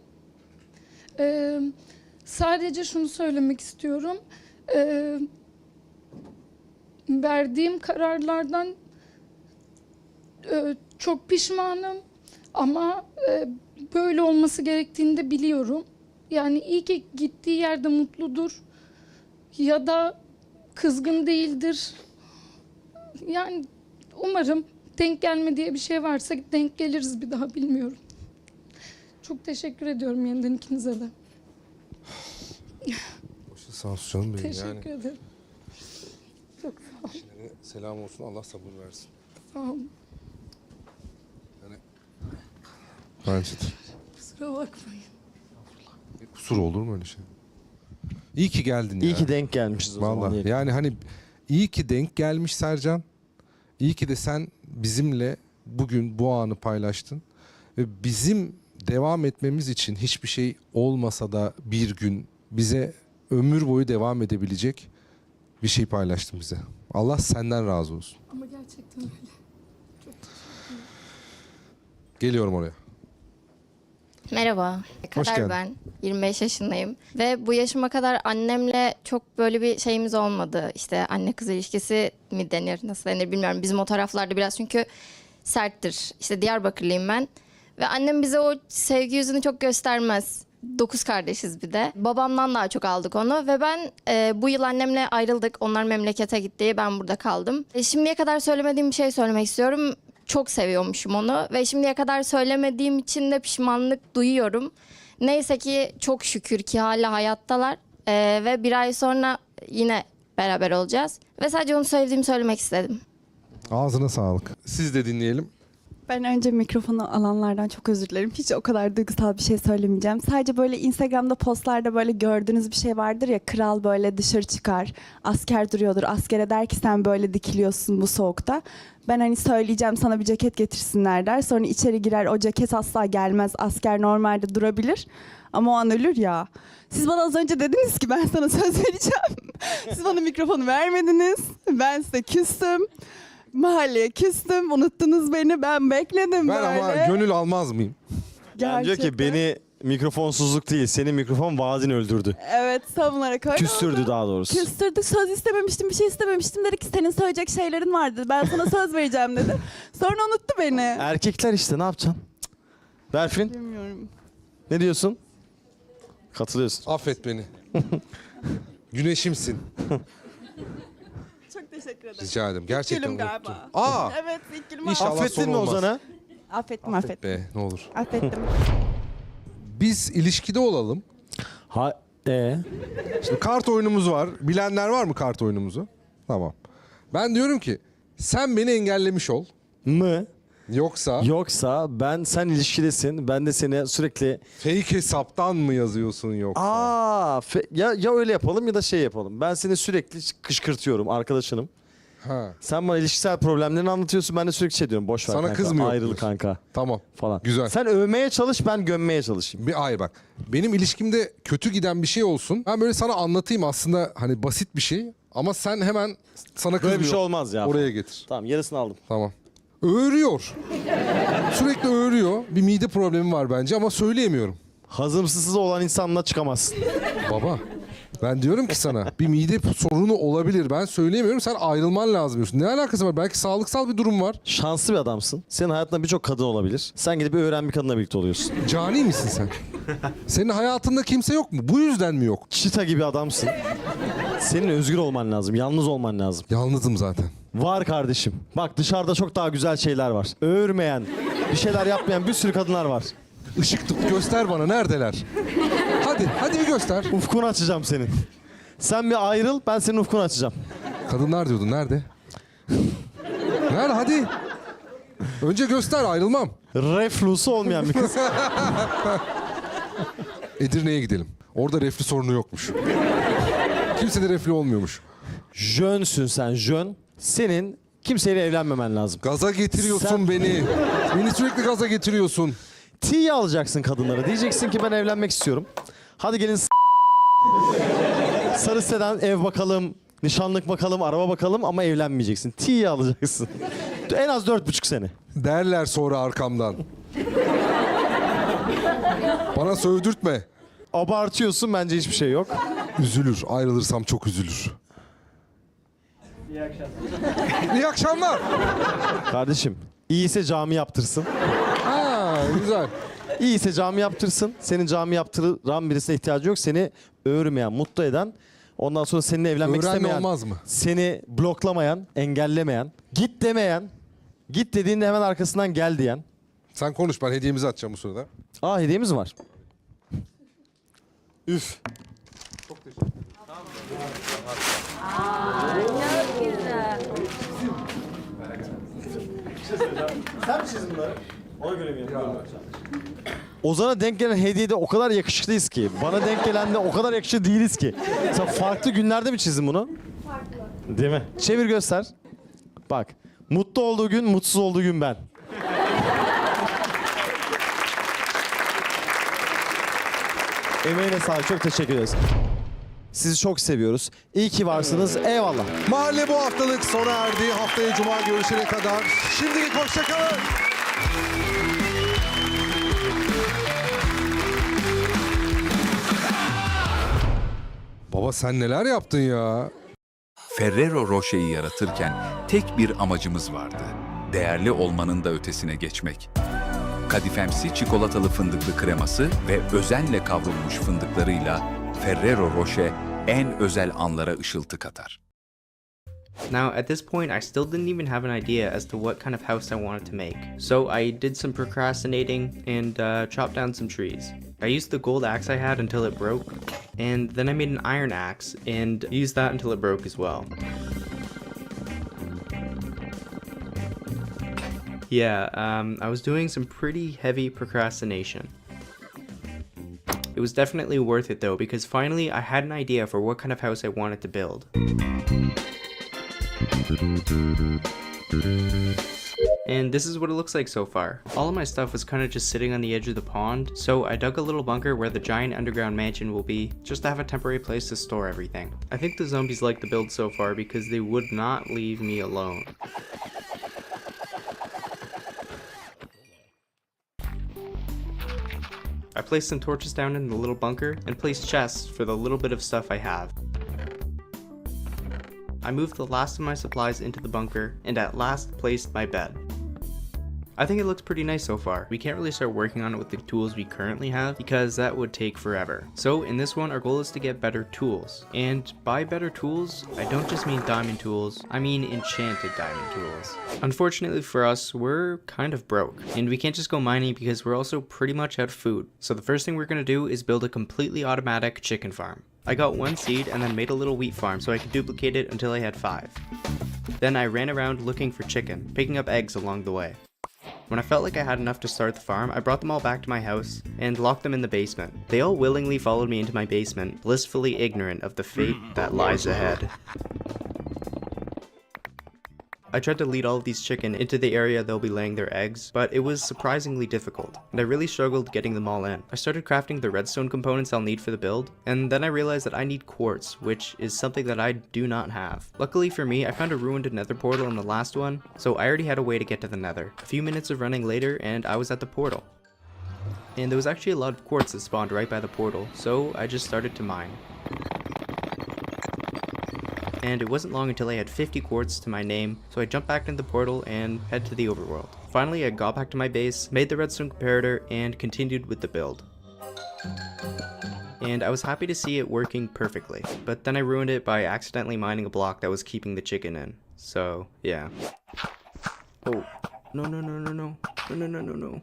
Speaker 17: Sadece şunu söylemek istiyorum. Verdiğim kararlardan çok pişmanım ama böyle olması gerektiğini de biliyorum. Yani iyi ki gittiği yerde mutludur ya da kızgın değildir. Yani umarım denk gelme diye bir şey varsa denk geliriz bir daha, bilmiyorum. Çok teşekkür ediyorum yeniden ikinize de.
Speaker 5: Sağ olsun canım benim.
Speaker 17: Teşekkür ederim. Çok sağ olun.
Speaker 5: Eşlere selam olsun. Allah sabır versin.
Speaker 17: Sağ olun.
Speaker 5: Bence de.
Speaker 17: Kusura bakmayın.
Speaker 5: Kusur olur mu öyle şey? İyi ki geldin ya.
Speaker 7: İyi ki denk gelmişiz o zaman.
Speaker 5: Vallahi
Speaker 7: diyelim.
Speaker 5: yani hani iyi ki denk gelmiş Sercan. İyi ki de sen bizimle bugün bu anı paylaştın. Ve bizim devam etmemiz için hiçbir şey olmasa da bir gün bize ömür boyu devam edebilecek bir şey paylaştın bize. Allah senden razı olsun.
Speaker 17: Ama gerçekten öyle. Çok teşekkürler.
Speaker 5: Geliyorum oraya.
Speaker 14: Merhaba.
Speaker 5: Hoş geldin.
Speaker 14: Ben 25 yaşındayım ve bu yaşıma kadar annemle çok böyle bir şeyimiz olmadı. İşte anne kız ilişkisi mi denir, nasıl denir bilmiyorum. Bizim o taraflarda biraz çünkü serttir. İşte Diyarbakırlıyım ben ve annem bize o sevgi yüzünü çok göstermez. 9 kardeşiz bir de. Babamdan daha çok aldık onu ve ben bu yıl annemle ayrıldık. Onlar memlekete gitti, ben burada kaldım. Şimdiye kadar söylemediğim bir şey söylemek istiyorum. Çok seviyormuşum onu ve şimdiye kadar söylemediğim için de pişmanlık duyuyorum. Neyse ki çok şükür ki hala hayattalar ve 1 ay sonra yine beraber olacağız. Ve sadece onu söylediğimi söylemek istedim.
Speaker 5: Ağzına sağlık. Siz de dinleyelim.
Speaker 6: Ben önce mikrofonu alanlardan çok özür dilerim. Hiç o kadar duygusal bir şey söylemeyeceğim. Sadece böyle Instagram'da postlarda böyle gördüğünüz bir şey vardır ya, kral böyle dışarı çıkar, asker duruyordur. Askere der ki sen böyle dikiliyorsun bu soğukta. Ben hani söyleyeceğim sana bir ceket getirsinler der. Sonra içeri girer, o ceket asla gelmez. Asker normalde durabilir ama o an ölür ya. Siz bana az önce dediniz ki ben sana söz vereceğim. Siz bana mikrofonu vermediniz. Ben size küstüm. Mahalleye küstüm. Unuttunuz beni. Ben bekledim
Speaker 5: Ben
Speaker 6: böyle.
Speaker 5: ama gönül almaz mıyım?
Speaker 7: Ben diyor ki beni mikrofonsuzluk değil, senin mikrofon vaadin öldürdü.
Speaker 6: Evet, tam olarak öyle
Speaker 7: Küstürdü
Speaker 6: oldu.
Speaker 7: daha doğrusu.
Speaker 6: Küstürdü. Söz istememiştim, bir şey istememiştim. Dedi ki senin söyleyecek şeylerin vardı. Ben sana söz vereceğim dedi. Sonra unuttu beni.
Speaker 7: Erkekler işte, ne yapacaksın? Berfin,
Speaker 6: Bilmiyorum.
Speaker 7: ne diyorsun? Katılıyorsun.
Speaker 5: Affet beni. Güneşimsin.
Speaker 6: Çok teşekkür ederim.
Speaker 5: Rica ederim. Gerçekten
Speaker 6: İlk gülüm
Speaker 5: unuttum.
Speaker 6: galiba.
Speaker 5: Aa!
Speaker 6: Evet, ilk gülüm.
Speaker 5: İnşallah
Speaker 7: Affettin
Speaker 5: son
Speaker 7: mi
Speaker 5: olmaz.
Speaker 7: Ozan'ı?
Speaker 6: Affettim,
Speaker 5: Affet
Speaker 6: affettim.
Speaker 5: be, ne olur.
Speaker 6: Affettim.
Speaker 5: Biz ilişkide olalım. Şimdi kart oyunumuz var. Bilenler var mı kart oyunumuzu? Tamam. Ben diyorum ki sen beni engellemiş ol.
Speaker 7: Mı?
Speaker 5: Yoksa
Speaker 7: sen ilişkidesin. Ben de seni sürekli
Speaker 5: fake hesaptan mı yazıyorsun yoksa?
Speaker 7: ya öyle yapalım ya da şey yapalım. Ben seni sürekli kışkırtıyorum, arkadaşınım.
Speaker 5: Ha.
Speaker 7: Sen bana ilişkisel problemlerini anlatıyorsun. Ben de sürekli şey diyorum. Boş ver
Speaker 5: Sana
Speaker 7: kanka.
Speaker 5: kız mı yok
Speaker 7: Ayrıl
Speaker 5: diyorsun?
Speaker 7: kanka
Speaker 5: Tamam.
Speaker 7: falan.
Speaker 5: Güzel.
Speaker 7: Sen övmeye çalış, ben gömmeye çalışayım.
Speaker 5: Hayır bak. Benim ilişkimde kötü giden bir şey olsun. Ben böyle sana anlatayım, aslında hani basit bir şey. Ama sen hemen sana kızmıyor.
Speaker 7: Böyle bir şey olmaz ya.
Speaker 5: Oraya getir.
Speaker 7: Tamam, yarısını aldım.
Speaker 5: Tamam. Öğürüyor. Sürekli öğürüyor. Bir mide problemi var bence ama söyleyemiyorum.
Speaker 7: Hazımsızı olan insanla çıkamazsın.
Speaker 5: Baba, ben diyorum ki sana bir mide sorunu olabilir. Ben söyleyemiyorum. Sen ayrılman lazım diyorsun. Ne alakası var? Belki sağlıksal bir durum var.
Speaker 7: Şanslı bir adamsın. Senin hayatında birçok kadın olabilir. Sen gidip öğren bir kadınla birlikte oluyorsun.
Speaker 5: Cani misin sen? Senin hayatında kimse yok mu? Bu yüzden mi yok?
Speaker 7: Çita gibi adamsın. Senin özgür olman lazım. Yalnız olman lazım.
Speaker 5: Yalnızım zaten.
Speaker 7: Var kardeşim. Bak dışarıda çok daha güzel şeyler var. Öğürmeyen, bir şeyler yapmayan bir sürü kadınlar var.
Speaker 5: Işık tut, göster bana neredeler? Hadi bir göster.
Speaker 7: Ufkunu açacağım senin. Sen bir ayrıl, ben senin ufkunu açacağım.
Speaker 5: Kadınlar diyordun, nerede? Nerede, hadi. Önce göster, ayrılmam.
Speaker 7: Reflusu olmayan bir kız.
Speaker 5: Edirne'ye gidelim. Orada reflü sorunu yokmuş. Kimse de reflü olmuyormuş.
Speaker 7: Jönsün sen, jön. Senin kimseyle evlenmemen lazım.
Speaker 5: Gaza getiriyorsun beni. Beni sürekli gaza getiriyorsun.
Speaker 7: T'yi alacaksın kadınlara. Diyeceksin ki ben evlenmek istiyorum. Hadi gelin sarı siteden ev bakalım, nişanlık bakalım, araba bakalım ama evlenmeyeceksin. T'yi alacaksın. En az 4,5 sene.
Speaker 5: Derler sonra arkamdan. Bana sövdürtme.
Speaker 7: Abartıyorsun, bence hiçbir şey yok.
Speaker 5: Üzülür. Ayrılırsam çok üzülür.
Speaker 7: İyi akşamlar.
Speaker 5: İyi akşamlar.
Speaker 7: Kardeşim, iyiyse cami yaptırsın.
Speaker 5: Ha, güzel.
Speaker 7: İyiyse cami yaptırsın. Senin cami yaptıran birisine ihtiyacı yok. Seni öğürmeyen, mutlu eden, ondan sonra seninle evlenmek
Speaker 5: Öğrenme
Speaker 7: istemeyen,
Speaker 5: olmaz mı?
Speaker 7: seni bloklamayan, engellemeyen, git demeyen, git dediğinde hemen arkasından gel diyen.
Speaker 5: Sen konuş, ben hediyemizi atacağım bu sırada.
Speaker 7: Aa, hediyemiz var. Üf.
Speaker 5: Çok teşekkür ederim.
Speaker 11: Çok güzel.
Speaker 7: Sen mi çizdin bunları? Ona göre mi yapıyorum? Ozan'a denk gelen hediyede o kadar yakışıklıyız ki. Bana denk gelen de o kadar yakışıklı değiliz ki. Sen farklı günlerde mi çizdin bunu? Farklı. Değil mi? Çevir göster. Bak. Mutlu olduğu gün, mutsuz olduğu gün ben. Emeğine sağlık. Çok teşekkür ederiz. Sizi çok seviyoruz. İyi ki varsınız. Eyvallah.
Speaker 5: Mahalle bu haftalık sona erdi. Haftaya Cuma görüşene kadar. Şimdilik hoşçakalın. Baba sen neler yaptın ya?
Speaker 15: Ferrero Rocher'i yaratırken tek bir amacımız vardı. Değerli olmanın da ötesine geçmek. Kadifemsi çikolatalı fındıklı kreması ve özenle kavrulmuş fındıklarıyla Ferrero Rocher en özel anlara ışıltı katar.
Speaker 16: Now, at this point, I still didn't even have an idea as to what kind of house I wanted to make. So I did some procrastinating and chopped down some trees. I used the gold axe I had until it broke, and then I made an iron axe and used that until it broke as well. Yeah, I was doing some pretty heavy procrastination. It was definitely worth it though, because finally I had an idea for what kind of house I wanted to build. And this is what it looks like so far. All of my stuff was kind of just sitting on the edge of the pond, so I dug a little bunker where the giant underground mansion will be, just to have a temporary place to store everything. I think the zombies like the build so far because they would not leave me alone. I placed some torches down in the little bunker and placed chests for the little bit of stuff I have. I moved the last of my supplies into the bunker and at last placed my bed. I think it looks pretty nice so far. We can't really start working on it with the tools we currently have because that would take forever. So in this one, our goal is to get better tools. And by better tools, I don't just mean diamond tools, I mean enchanted diamond tools. Unfortunately for us, we're kind of broke. And we can't just go mining because we're also pretty much out of food. So the first thing we're gonna do is build a completely automatic chicken farm. I got 1 seed and then made a little wheat farm so I could duplicate it until I had 5. Then I ran around looking for chicken, picking up eggs along the way. When I felt like I had enough to start the farm, I brought them all back to my house and locked them in the basement. They all willingly followed me into my basement, blissfully ignorant of the fate that lies ahead. I tried to lead all of these chicken into the area they'll be laying their eggs, but it was surprisingly difficult, and I really struggled getting them all in. I started crafting the redstone components I'll need for the build, and then I realized that I need quartz, which is something that I do not have. Luckily for me, I found a ruined nether portal in the last one, so I already had a way to get to the nether. A few minutes of running later, and I was at the portal. And there was actually a lot of quartz that spawned right by the portal, so I just started to mine. And it wasn't long until I had 50 quartz to my name, so I jumped back into the portal and head to the overworld. Finally, I got back to my base, made the redstone comparator, and continued with the build. And I was happy to see it working perfectly, but then I ruined it by accidentally mining a block that was keeping the chicken in. So, yeah. Oh, no, no, no, no, no, no, no, no, no, no.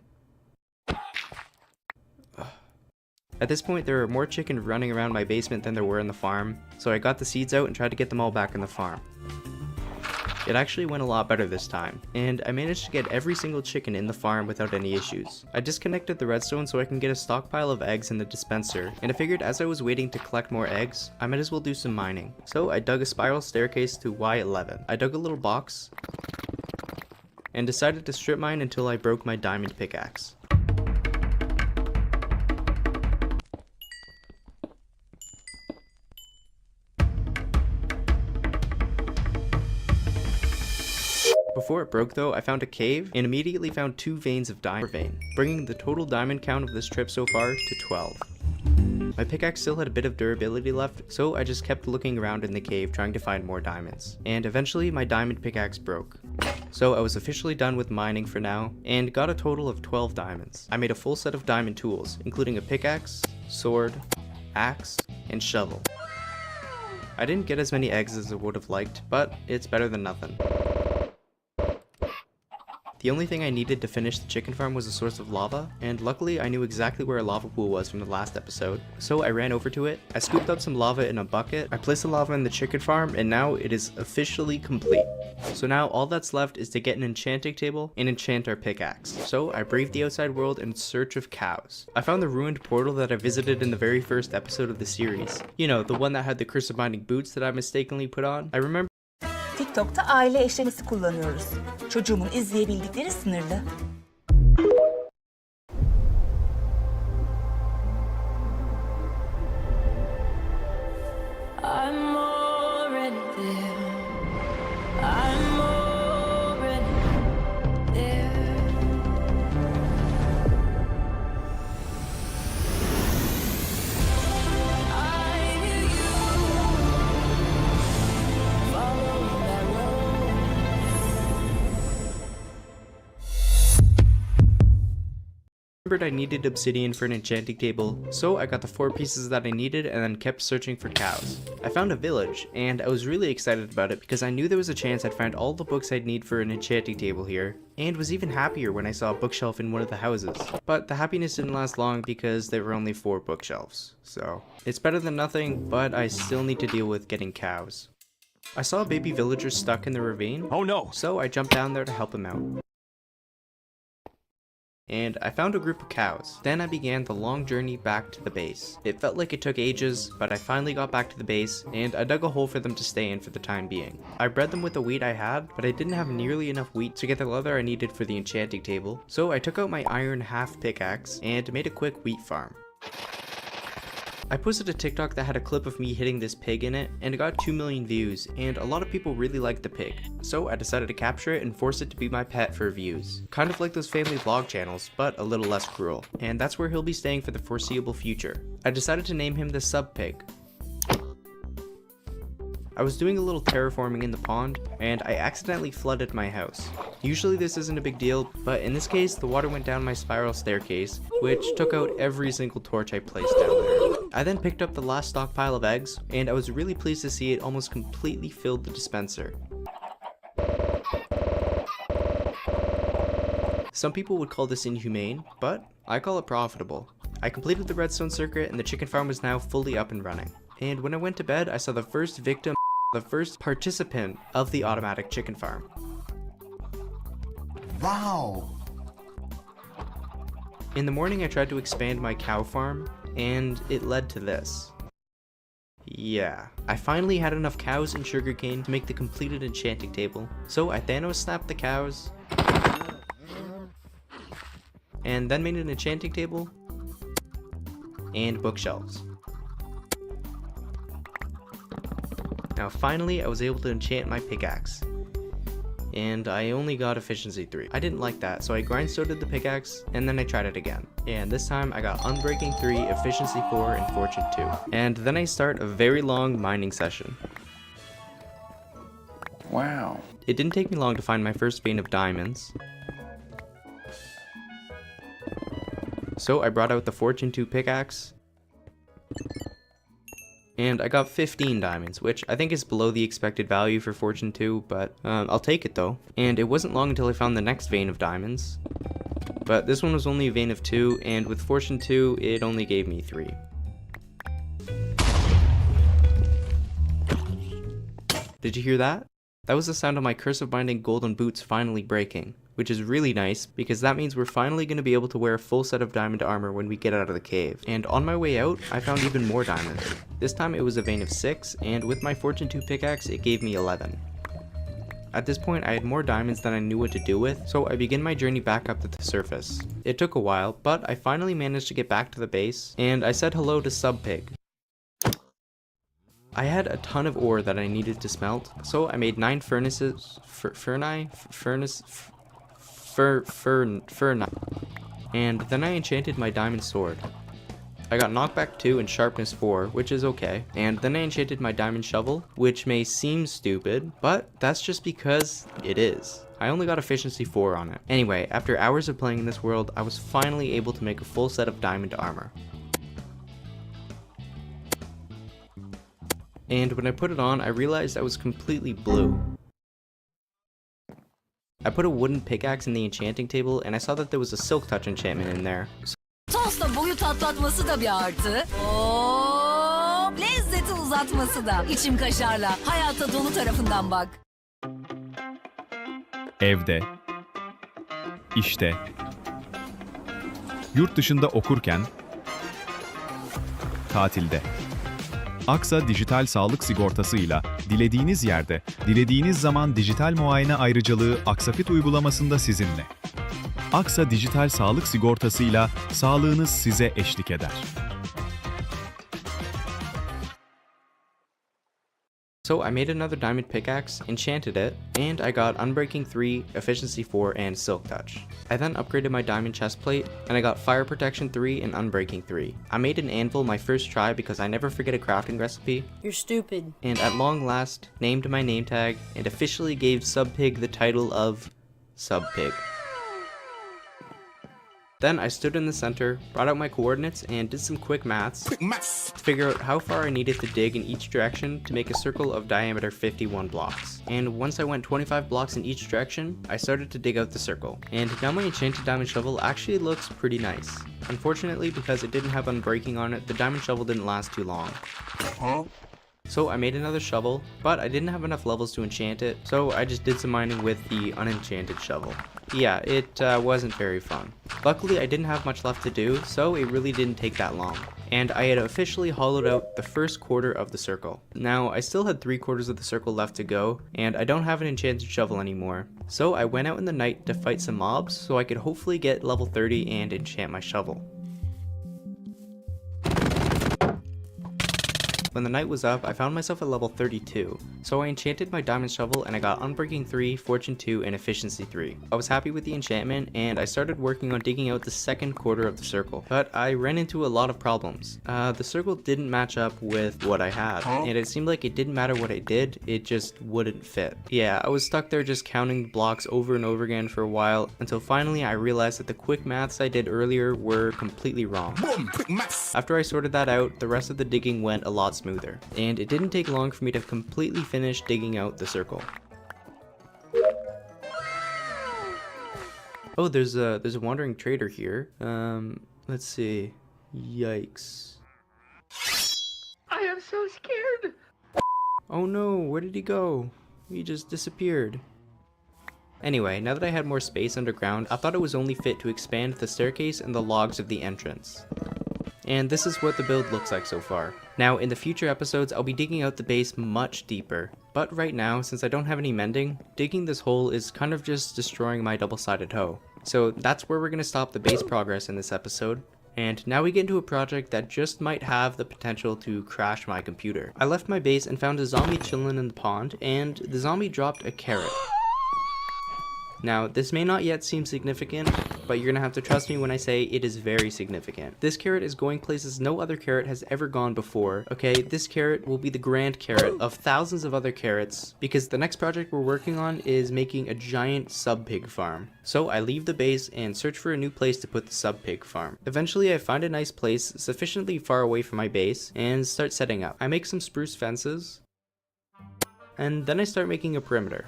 Speaker 16: At this point, there were more chicken running around my basement than there were in the farm, so I got the seeds out and tried to get them all back in the farm. It actually went a lot better this time, and I managed to get every single chicken in the farm without any issues. I disconnected the redstone so I can get a stockpile of eggs in the dispenser, and I figured as I was waiting to collect more eggs, I might as well do some mining. So I dug a spiral staircase to Y11. I dug a little box, and decided to strip mine until I broke my diamond pickaxe. Before it broke though, I found a cave and immediately found 2 veins of diamond vein, bringing the total diamond count of this trip so far to 12. My pickaxe still had a bit of durability left, so I just kept looking around in the cave trying to find more diamonds. And eventually my diamond pickaxe broke. So I was officially done with mining for now, and got a total of 12 diamonds. I made a full set of diamond tools, including a pickaxe, sword, axe, and shovel. I didn't get as many eggs as I would have liked, but it's better than nothing. The only thing I needed to finish the chicken farm was a source of lava, and luckily I knew exactly where a lava pool was from the last episode, so I ran over to it. I scooped up some lava in a bucket, I placed the lava in the chicken farm, and now it is officially complete. So now all that's left is to get an enchanting table and enchant our pickaxe. So I braved the outside world in search of cows. I found the ruined portal that I visited in the very first episode of the series. You know, the one that had the curse of binding boots that I mistakenly put on. I remember
Speaker 4: TikTok'ta aile eşleşmesi kullanıyoruz. Çocuğumun izleyebildikleri sınırlı.
Speaker 8: I'm already there. I'm already there. I hear you follow that road.
Speaker 16: remembered I needed obsidian for an enchanting table, so I got the 4 pieces that I needed and then kept searching for cows. I found a village, and I was really excited about it because I knew there was a chance I'd find all the books I'd need for an enchanting table here, and was even happier when I saw a bookshelf in one of the houses. But the happiness didn't last long because there were only 4 bookshelves, so it's better than nothing, but I still need to deal with getting cows. I saw a baby villager stuck in the ravine. Oh no! So I jumped down there to help him out. and I found a group of cows. Then I began the long journey back to the base. It felt like it took ages, but I finally got back to the base, and I dug a hole for them to stay in for the time being. I bred them with the wheat I had, but I didn't have nearly enough wheat to get the leather I needed for the enchanting table, so I took out my iron half pickaxe and made a quick wheat farm. I posted a TikTok that had a clip of me hitting this pig in it, and it got 2 million views, and a lot of people really liked the pig. So I decided to capture it and force it to be my pet for views. Kind of like those family vlog channels, but a little less cruel. And that's where he'll be staying for the foreseeable future. I decided to name him the Sub Pig. I was doing a little terraforming in the pond, and I accidentally flooded my house. Usually this isn't a big deal, but in this case the water went down my spiral staircase, which took out every single torch I placed down there. I then picked up the last stockpile of eggs, and I was really pleased to see it almost completely filled the dispenser. Some people would call this inhumane, but I call it profitable. I completed the redstone circuit and the chicken farm was now fully up and running. And when I went to bed, I saw the first victim, the first participant of the automatic chicken farm.
Speaker 21: Wow!
Speaker 16: In the morning, I tried to expand my cow farm, and it led to this. Yeah, I finally had enough cows and sugarcane to make the completed enchanting table, so I Thanos snapped the cows, and then made an enchanting table, and bookshelves. Now finally, I was able to enchant my pickaxe. And I only got efficiency 3. I didn't like that, so I grindstoneed the pickaxe, and then I tried it again. And this time I got unbreaking 3, efficiency 4, and fortune 2. And then I start a very long mining session.
Speaker 21: Wow.
Speaker 16: It didn't take me long to find my first vein of diamonds. So I brought out the fortune 2 pickaxe. And I got 15 diamonds, which I think is below the expected value for Fortune 2, but I'll take it though. And it wasn't long until I found the next vein of diamonds. But this one was only a vein of 2, and with Fortune 2, it only gave me 3. Did you hear that? That was the sound of my Curse of Binding golden boots finally breaking, which is really nice because that means we're finally going to be able to wear a full set of diamond armor when we get out of the cave. And on my way out, I found even more diamonds. This time it was a vein of 6, and with my Fortune 2 pickaxe, it gave me 11. At this point, I had more diamonds than I knew what to do with, so I began my journey back up to the surface. It took a while, but I finally managed to get back to the base, and I said hello to Sub Pig. I had a ton of ore that I needed to smelt, so I made 9 furnaces, and then I enchanted my diamond sword. I got knockback 2 and sharpness 4, which is okay, and then I enchanted my diamond shovel, which may seem stupid, but that's just because it is. I only got efficiency 4 on it. Anyway, after hours of playing in this world, I was finally able to make a full set of diamond armor. And when I put it on, I realized I was completely blue. I put a wooden pickaxe in the enchanting table, and I saw that there was a silk touch enchantment in there.
Speaker 8: Tosta boyut atlatması da bir artı. Hop, lezzeti uzatması da. İçim kaşarla. Hayata dolu tarafından bak.
Speaker 9: Evde, işte, yurt dışında okurken, tatilde. Aksa Dijital Sağlık Sigortası'yla dilediğiniz yerde, dilediğiniz zaman dijital muayene ayrıcalığı Aksafit uygulamasında sizinle. Aksa Dijital Sağlık Sigortası'yla sağlığınız size eşlik eder.
Speaker 16: So I made another diamond pickaxe, enchanted it, and I got Unbreaking 3, Efficiency 4, and Silk Touch. I then upgraded my diamond chestplate, and I got Fire Protection 3 and Unbreaking 3. I made an anvil my first try because I never forget a crafting recipe.
Speaker 8: You're stupid.
Speaker 16: And at long last, named my name tag, and officially gave Sub Pig the title of Sub Pig. Then I stood in the center, brought out my coordinates, and did some quick maths to figure out how far I needed to dig in each direction to make a circle of diameter 51 blocks. And once I went 25 blocks in each direction, I started to dig out the circle. And now my enchanted diamond shovel actually looks pretty nice. Unfortunately, because it didn't have unbreaking on it, the diamond shovel didn't last too long. So I made another shovel, but I didn't have enough levels to enchant it, so I just did some mining with the unenchanted shovel. Yeah, it wasn't very fun. Luckily, I didn't have much left to do, so it really didn't take that long. And I had officially hollowed out the first quarter of the circle. Now, I still had 3/4 of the circle left to go, and I don't have an enchanted shovel anymore. So I went out in the night to fight some mobs, so I could hopefully get level 30 and enchant my shovel. When the night was up, I found myself at level 32, so I enchanted my diamond shovel and I got Unbreaking 3, Fortune 2, and Efficiency 3. I was happy with the enchantment and I started working on digging out the second quarter of the circle, but I ran into a lot of problems. The circle didn't match up with what I had, and it seemed like it didn't matter what I did, it just wouldn't fit. Yeah, I was stuck there just counting blocks over and over again for a while, until finally I realized that the quick maths I did earlier were completely wrong. After I sorted that out, the rest of the digging went a lot smoother, and it didn't take long for me to completely finish digging out the circle. Oh, there's a wandering trader here. Let's see. Yikes.
Speaker 10: I am so scared.
Speaker 16: Oh no, where did he go? He just disappeared. Anyway, now that I had more space underground, I thought it was only fit to expand the staircase and the logs of the entrance. And this is what the build looks like so far. Now, in the future episodes, I'll be digging out the base much deeper. But right now, since I don't have any mending, digging this hole is kind of just destroying my double-sided hoe. So that's where we're going to stop the base progress in this episode. And now we get into a project that just might have the potential to crash my computer. I left my base and found a zombie chilling in the pond, and the zombie dropped a carrot. Now, this may not yet seem significant, but you're gonna have to trust me when I say it is very significant. This carrot is going places no other carrot has ever gone before, okay? This carrot will be the grand carrot of thousands of other carrots, because the next project we're working on is making a giant sub-pig farm. So I leave the base and search for a new place to put the sub-pig farm. Eventually I find a nice place sufficiently far away from my base and start setting up. I make some spruce fences, and then I start making a perimeter.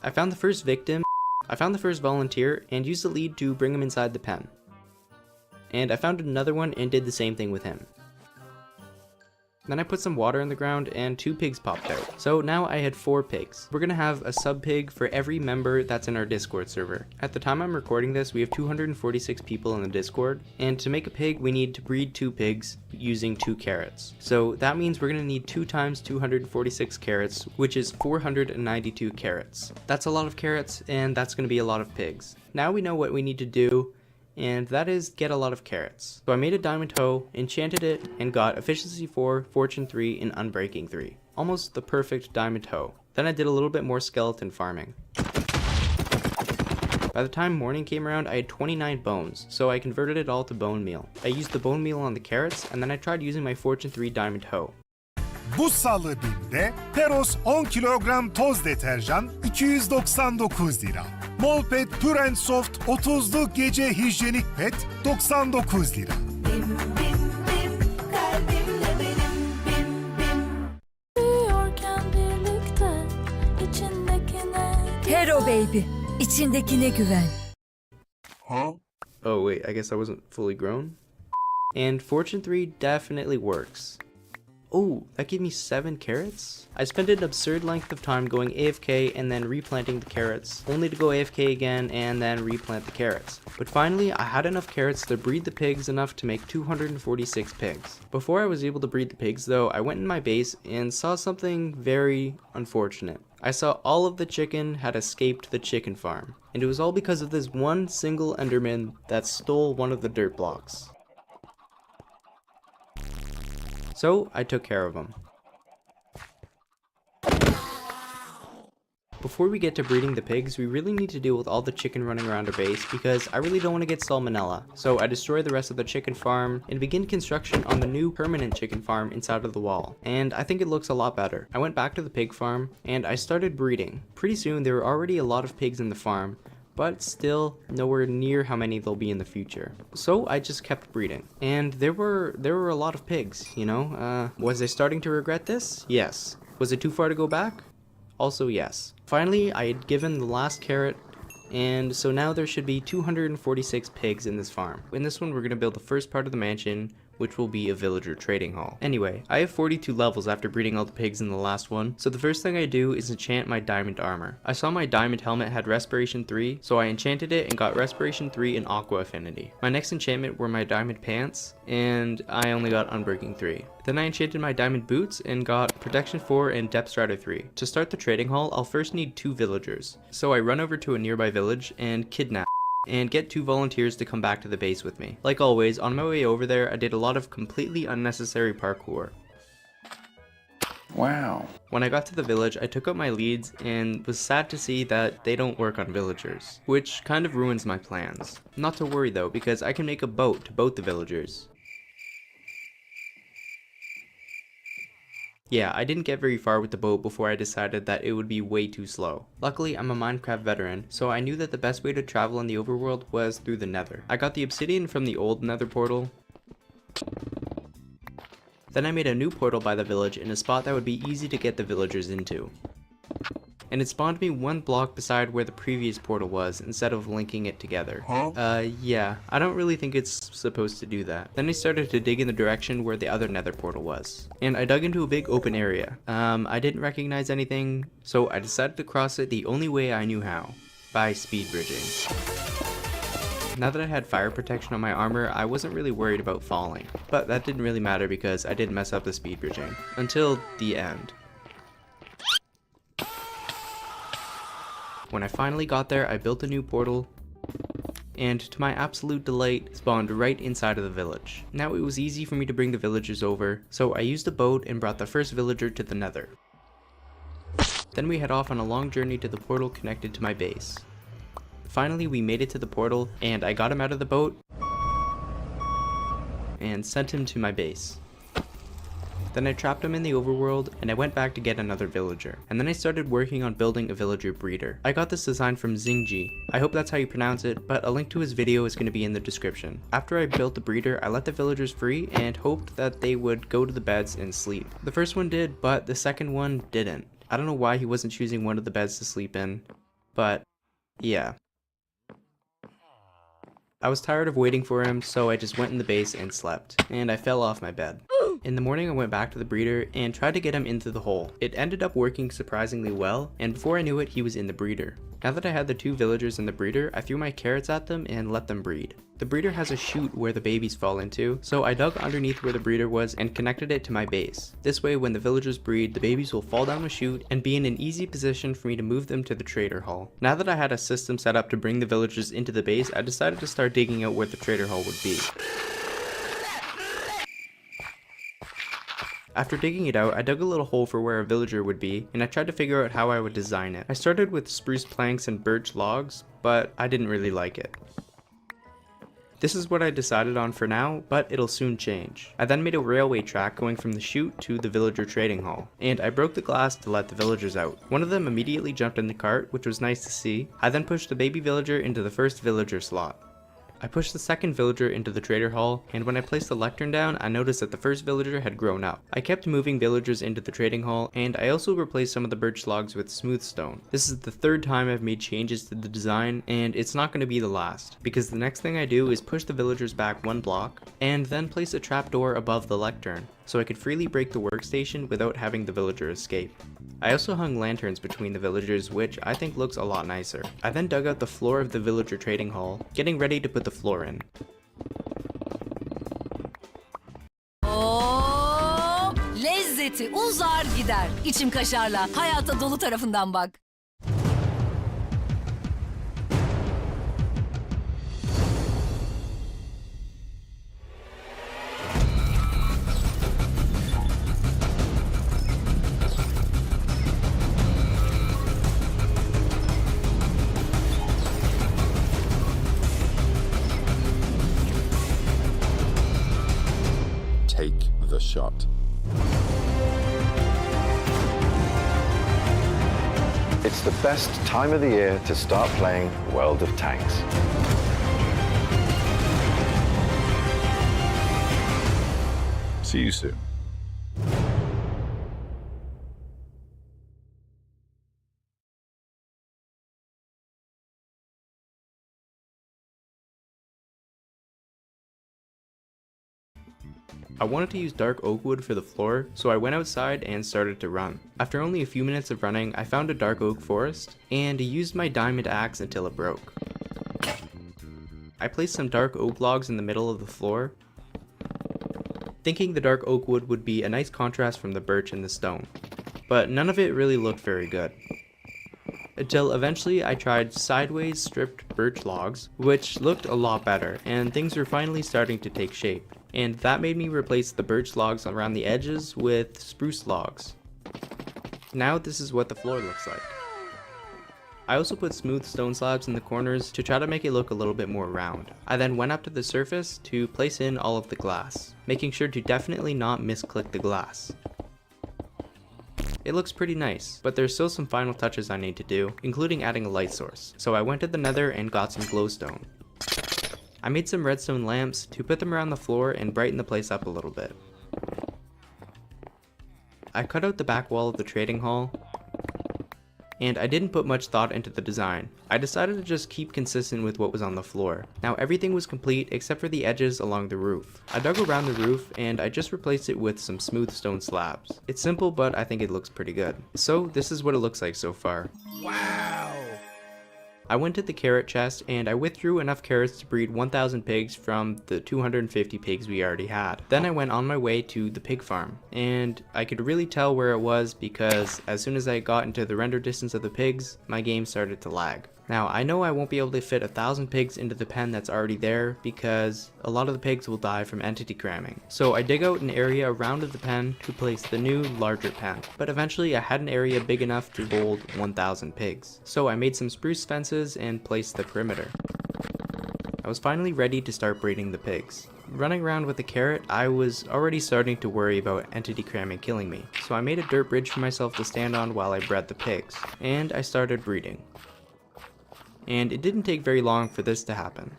Speaker 16: I found the first victim, I found the first volunteer, and used the lead to bring him inside the pen. And I found another one and did the same thing with him. Then I put some water in the ground and 2 pigs popped out. So now I had 4 pigs. We're gonna have a sub pig for every member that's in our Discord server. At the time I'm recording this, we have 246 people in the Discord, and to make a pig we need to breed 2 pigs using 2 carrots. So that means we're gonna need 2 times 246 carrots, which is 492 carrots. That's a lot of carrots, and that's gonna be a lot of pigs. Now we know what we need to do, and that is get a lot of carrots. So I made a diamond hoe, enchanted it, and got Efficiency 4, Fortune 3, and Unbreaking 3. Almost the perfect diamond hoe. Then I did a little bit more skeleton farming. By the time morning came around, I had 29 bones, so I converted it all to bone meal. I used the bone meal on the carrots, and then I tried using my Fortune 3 diamond hoe.
Speaker 18: Bu salı BİM'de Peros 10 kilogram toz deterjan 299 lira. Molpet Pure and Soft 30'lu gece hijyenik pet 99 lira.
Speaker 8: Hero Baby, içindekine güven.
Speaker 16: Oh wait, I guess I wasn't fully grown? And Fortune 3 definitely works. Oh, that gave me 7 carrots? I spent an absurd length of time going AFK and then replanting the carrots, only to go AFK again and then replant the carrots. But finally, I had enough carrots to breed the pigs enough to make 246 pigs. Before I was able to breed the pigs though, I went in my base and saw something very unfortunate. I saw all of the chicken had escaped the chicken farm, and it was all because of this one single Enderman that stole one of the dirt blocks. So I took care of him. Before we get to breeding the pigs, we really need to deal with all the chicken running around our base because I really don't want to get salmonella. So I destroy the rest of the chicken farm and begin construction on the new permanent chicken farm inside of the wall. And I think it looks a lot better. I went back to the pig farm and I started breeding. Pretty soon there were already a lot of pigs in the farm, but still nowhere near how many there'll be in the future. So I just kept breeding. And there were a lot of pigs, you know? Was I starting to regret this? Yes. Was it too far to go back? Also yes. Finally, I had given the last carrot And so now there should be 246 pigs in this farm. In this one, we're going to build the first part of the mansion, which will be a villager trading hall. Anyway, I have 42 levels after breeding all the pigs in the last one, so the first thing I do is enchant my diamond armor. I saw my diamond helmet had respiration 3, so I enchanted it and got respiration 3 and aqua affinity. My next enchantment were my diamond pants, and I only got unbreaking 3. Then I enchanted my diamond boots and got protection 4 and depth strider 3. To start the trading hall, I'll first need 2 villagers. So I run over to a nearby village and kidnap and get 2 volunteers to come back to the base with me. Like always, on my way over there, I did a lot of completely unnecessary parkour.
Speaker 15: Wow.
Speaker 16: When I got to the village, I took out my leads and was sad to see that they don't work on villagers, which kind of ruins my plans. Not to worry though, because I can make a boat to boat the villagers. Yeah, I didn't get very far with the boat before I decided that it would be way too slow. Luckily, I'm a Minecraft veteran, so I knew that the best way to travel in the overworld was through the Nether. I got the obsidian from the old Nether portal. Then I made a new portal by the village in a spot that would be easy to get the villagers into. And it spawned me 1 block beside where the previous portal was instead of linking it together. Yeah, I don't really think it's supposed to do that. Then I started to dig in the direction where the other Nether portal was. And I dug into a big open area. I didn't recognize anything, so I decided to cross it the only way I knew how, by speed bridging. Now that I had fire protection on my armor, I wasn't really worried about falling. But that didn't really matter because I didn't mess up the speed bridging. Until the end. When I finally got there, I built a new portal, and to my absolute delight, spawned right inside of the village. Now it was easy for me to bring the villagers over, so I used a boat and brought the first villager to the Nether. Then we head off on a long journey to the portal connected to my base. Finally, we made it to the portal, and I got him out of the boat, and sent him to my base. Then I trapped him in the overworld, and I went back to get another villager. And then I started working on building a villager breeder. I got this design from Zingji. I hope that's how you pronounce it, but a link to his video is going to be in the description. After I built the breeder, I let the villagers free and hoped that they would go to the beds and sleep. The first one did, but the second one didn't. I don't know why he wasn't choosing one of the beds to sleep in, but yeah. I was tired of waiting for him, so I just went in the base and slept, and I fell off my bed. In the morning I went back to the breeder and tried to get him into the hole. It ended up working surprisingly well, and before I knew it, he was in the breeder. Now that I had the 2 villagers in the breeder, I threw my carrots at them and let them breed. The breeder has a chute where the babies fall into, so I dug underneath where the breeder was and connected it to my base. This way, when the villagers breed, the babies will fall down the chute and be in an easy position for me to move them to the trader hall. Now that I had a system set up to bring the villagers into the base, I decided to start digging out where the trader hall would be. After digging it out, I dug a little hole for where a villager would be, and I tried to figure out how I would design it. I started with spruce planks and birch logs, but I didn't really like it. This is what I decided on for now, but it'll soon change. I then made a railway track going from the chute to the villager trading hall, and I broke the glass to let the villagers out. One of them immediately jumped in the cart, which was nice to see. I then pushed the baby villager into the first villager slot. I pushed the second villager into the trader hall, and when I placed the lectern down, I noticed that the first villager had grown up. I kept moving villagers into the trading hall, and I also replaced some of the birch logs with smooth stone. This is the 3rd time I've made changes to the design, and it's not going to be the last, because the next thing I do is push the villagers back 1 block, and then place a trapdoor above the lectern, so I could freely break the workstation without having the villager escape. I also hung lanterns between the villagers, which I think looks a lot nicer. I then dug out the floor of the villager trading hall, getting ready to put the floor in.
Speaker 8: Oo, lezzeti uzar gider. İçim kaşarla hayata dolu tarafından bak.
Speaker 1: Take the shot. It's the best time of the year to start playing World of Tanks.
Speaker 9: See you soon.
Speaker 16: I wanted to use dark oak wood for the floor, so I went outside and started to run. After only a few minutes of running, I found a dark oak forest, and used my diamond axe until it broke. I placed some dark oak logs in the middle of the floor, thinking the dark oak wood would be a nice contrast from the birch and the stone. But none of it really looked very good. Until eventually I tried sideways stripped birch logs, which looked a lot better, and things were finally starting to take shape. And that made me replace the birch logs around the edges with spruce logs. Now this is what the floor looks like. I also put smooth stone slabs in the corners to try to make it look a little bit more round. I then went up to the surface to place in all of the glass, making sure to definitely not misclick the glass. It looks pretty nice, but there's still some final touches I need to do, including adding a light source. So I went to the nether and got some glowstone. I made some redstone lamps to put them around the floor and brighten the place up a little bit. I cut out the back wall of the trading hall, and I didn't put much thought into the design. I decided to just keep consistent with what was on the floor. Now everything was complete except for the edges along the roof. I dug around the roof and I just replaced it with some smooth stone slabs. It's simple, but I think it looks pretty good. So this is what it looks like so far.
Speaker 18: Wow!
Speaker 16: I went to the carrot chest and I withdrew enough carrots to breed 1,000 pigs from the 250 pigs we already had. Then I went on my way to the pig farm, and I could really tell where it was because as soon as I got into the render distance of the pigs, my game started to lag. Now I know I won't be able to fit 1,000 pigs into the pen that's already there because a lot of the pigs will die from entity cramming. So I dig out an area around the pen to place the new larger pen. But eventually I had an area big enough to hold 1,000 pigs. So I made some spruce fences and placed the perimeter. I was finally ready to start breeding the pigs. Running around with the carrot, I was already starting to worry about entity cramming killing me. So I made a dirt bridge for myself to stand on while I bred the pigs. And I started breeding. And it didn't take very long for this to happen.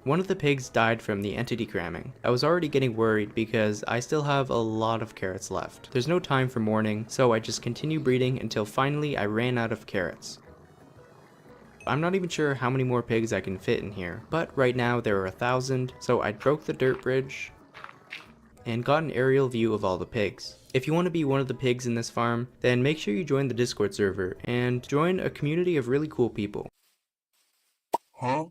Speaker 16: One of the pigs died from the entity cramming. I was already getting worried because I still have a lot of carrots left. There's no time for mourning, so I just continue breeding until finally I ran out of carrots. I'm not even sure how many more pigs I can fit in here, but right now there are 1,000, so I broke the dirt bridge and got an aerial view of all the pigs. If you want to be one of the pigs in this farm, then make sure you join the Discord server and join a community of really cool people.
Speaker 18: Huh?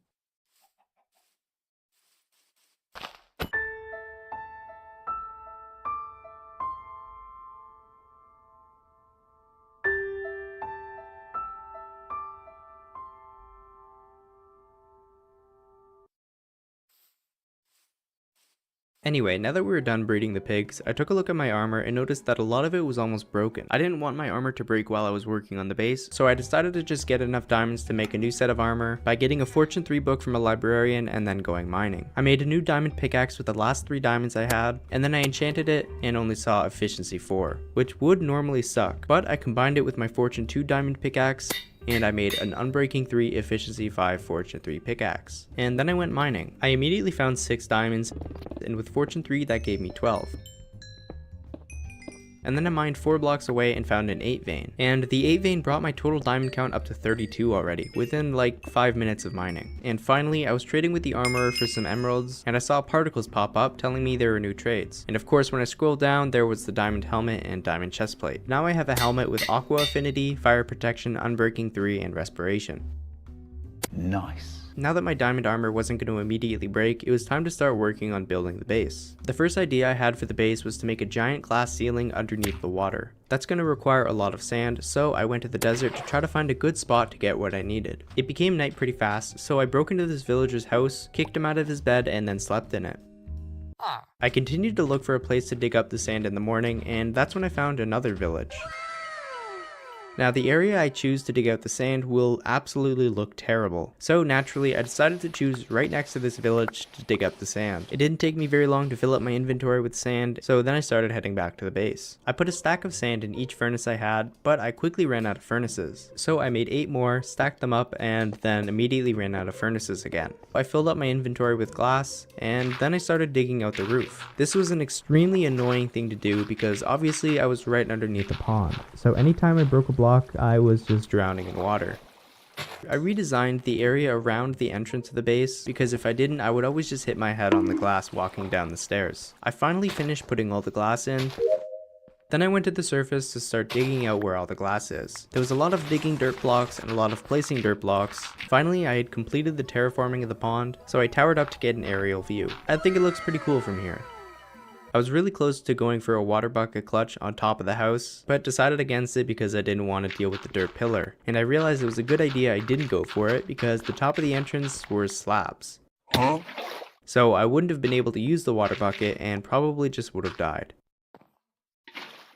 Speaker 16: Anyway, now that we were done breeding the pigs, I took a look at my armor and noticed that a lot of it was almost broken. I didn't want my armor to break while I was working on the base, so I decided to just get enough diamonds to make a new set of armor by getting a Fortune 3 book from a librarian and then going mining. I made a new diamond pickaxe with the last 3 diamonds I had, and then I enchanted it and only saw efficiency 4, which would normally suck, but I combined it with my Fortune 2 diamond pickaxe, and I made an Unbreaking 3 Efficiency 5 Fortune 3 pickaxe. And then I went mining. I immediately found 6 diamonds, and with Fortune 3 that gave me 12. And then I mined 4 blocks away and found an 8 vein. And the 8 vein brought my total diamond count up to 32 already, within like 5 minutes of mining. And finally, I was trading with the armorer for some emeralds, and I saw particles pop up telling me there were new trades. And of course, when I scrolled down, there was the diamond helmet and diamond chestplate. Now I have a helmet with aqua affinity, fire protection, unbreaking 3, and respiration.
Speaker 15: Nice.
Speaker 16: Now that my diamond armor wasn't going to immediately break, it was time to start working on building the base. The first idea I had for the base was to make a giant glass ceiling underneath the water. That's going to require a lot of sand, so I went to the desert to try to find a good spot to get what I needed. It became night pretty fast, so I broke into this villager's house, kicked him out of his bed, and then slept in it. I continued to look for a place to dig up the sand in the morning, and that's when I found another village. Now the area I choose to dig out the sand will absolutely look terrible, so naturally I decided to choose right next to this village to dig up the sand. It didn't take me very long to fill up my inventory with sand, so then I started heading back to the base. I put a stack of sand in each furnace I had, but I quickly ran out of furnaces, so I made 8 more, stacked them up, and then immediately ran out of furnaces again. I filled up my inventory with glass, and then I started digging out the roof. This was an extremely annoying thing to do because obviously I was right underneath the pond, so anytime I broke a block, I was just drowning in water. I redesigned the area around the entrance of the base because if I didn't, I would always just hit my head on the glass walking down the stairs. I finally finished putting all the glass in. Then I went to the surface to start digging out where all the glass is. There was a lot of digging dirt blocks and a lot of placing dirt blocks. Finally, I had completed the terraforming of the pond, so I towered up to get an aerial view. I think it looks pretty cool from here. I was really close to going for a water bucket clutch on top of the house, but decided against it because I didn't want to deal with the dirt pillar. And I realized it was a good idea I didn't go for it because the top of the entrance were slabs. So I wouldn't have been able to use the water bucket and probably just would have died.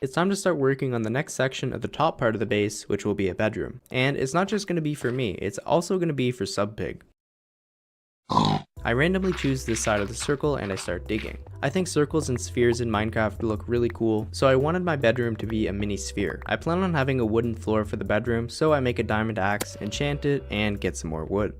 Speaker 16: It's time to start working on the next section of the top part of the base, which will be a bedroom. And it's not just going to be for me, it's also going to be for Subpig. I randomly choose this side of the circle and I start digging. I think circles and spheres in Minecraft look really cool, so I wanted my bedroom to be a mini sphere. I plan on having a wooden floor for the bedroom, so I make a diamond axe, enchant it, and get some more wood.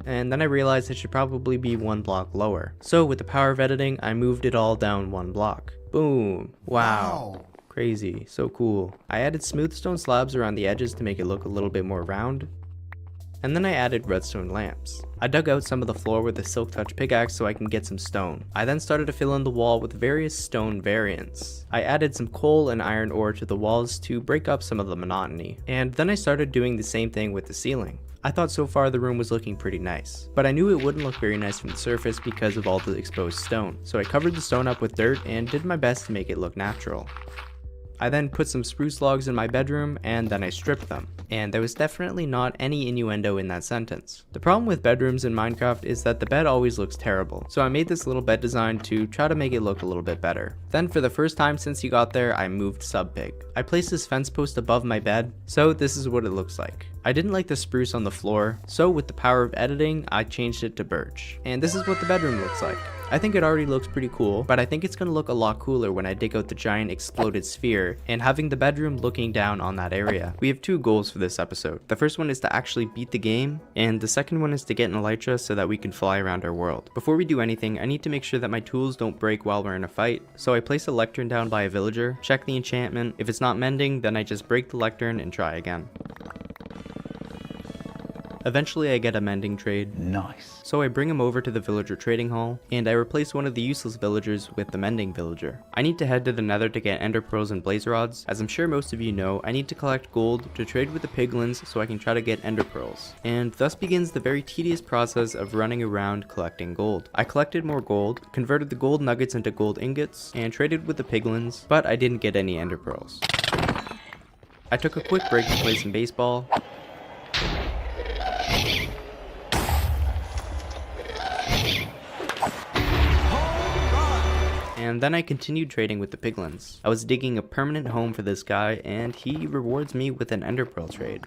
Speaker 16: And then I realized it should probably be one block lower. So with the power of editing, I moved it all down one block. Boom. Wow. Crazy. So cool. I added smooth stone slabs around the edges to make it look a little bit more round. And then I added redstone lamps. I dug out some of the floor with a silk touch pickaxe so I can get some stone. I then started to fill in the wall with various stone variants. I added some coal and iron ore to the walls to break up some of the monotony. And then I started doing the same thing with the ceiling. I thought so far the room was looking pretty nice, but I knew it wouldn't look very nice from the surface because of all the exposed stone. So I covered the stone up with dirt and did my best to make it look natural. I then put some spruce logs in my bedroom and then I stripped them. And there was definitely not any innuendo in that sentence. The problem with bedrooms in Minecraft is that the bed always looks terrible. So I made this little bed design to try to make it look a little bit better. Then for the first time since he got there, I moved Subpig. I placed this fence post above my bed, so this is what it looks like. I didn't like the spruce on the floor, so with the power of editing, I changed it to birch. And this is what the bedroom looks like. I think it already looks pretty cool, but I think it's going to look a lot cooler when I dig out the giant exploded sphere and having the bedroom looking down on that area. We have two goals for this episode. The first one is to actually beat the game, and the second one is to get an elytra so that we can fly around our world. Before we do anything, I need to make sure that my tools don't break while we're in a fight, so I place a lectern down by a villager, check the enchantment. If it's not mending, then I just break the lectern and try again. Eventually I get a mending trade. Nice. So I bring him over to the villager trading hall, and I replace one of the useless villagers with the mending villager. I need to head to the nether to get ender pearls and blaze rods. As I'm sure most of you know, I need to collect gold to trade with the piglins so I can try to get ender pearls. And thus begins the very tedious process of running around collecting gold. I collected more gold, converted the gold nuggets into gold ingots, and traded with the piglins, but I didn't get any ender pearls. I took a quick break to play some baseball. And then I continued trading with the piglins. I was digging a permanent home for this guy, and he rewards me with an ender pearl trade.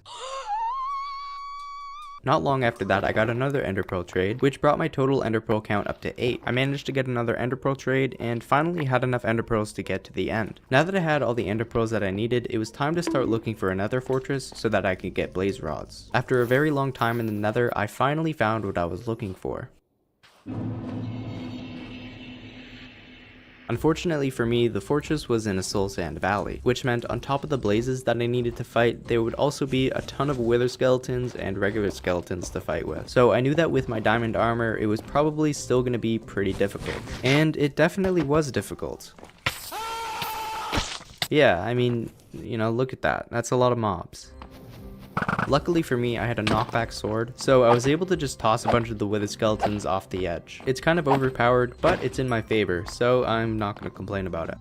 Speaker 16: Not long after that, I got another ender pearl trade, which brought my total ender pearl count up to 8. I managed to get another ender pearl trade, and finally had enough ender pearls to get to the end. Now that I had all the ender pearls that I needed, it was time to start looking for another fortress so that I could get blaze rods. After a very long time in the nether, I finally found what I was looking for. Unfortunately for me, the fortress was in a soul sand valley, which meant on top of the blazes that I needed to fight, there would also be a ton of wither skeletons and regular skeletons to fight with. So I knew that with my diamond armor, it was probably still going to be pretty difficult. And it definitely was difficult. Yeah, I mean, you know, look at that. That's a lot of mobs. Luckily for me, I had a knockback sword, so I was able to just toss a bunch of the wither skeletons off the edge. It's kind of overpowered, but it's in my favor, so I'm not going to complain about it.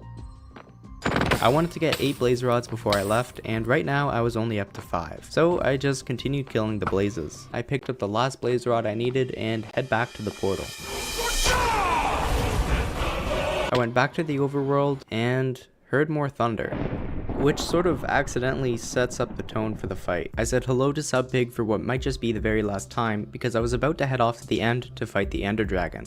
Speaker 16: I wanted to get 8 blaze rods before I left, and right now I was only up to 5. So I just continued killing the blazes. I picked up the last blaze rod I needed and head back to the portal. I went back to the overworld and heard more thunder, which sort of accidentally sets up the tone for the fight. I said hello to Subpig for what might just be the very last time because I was about to head off to the end to fight the Ender Dragon.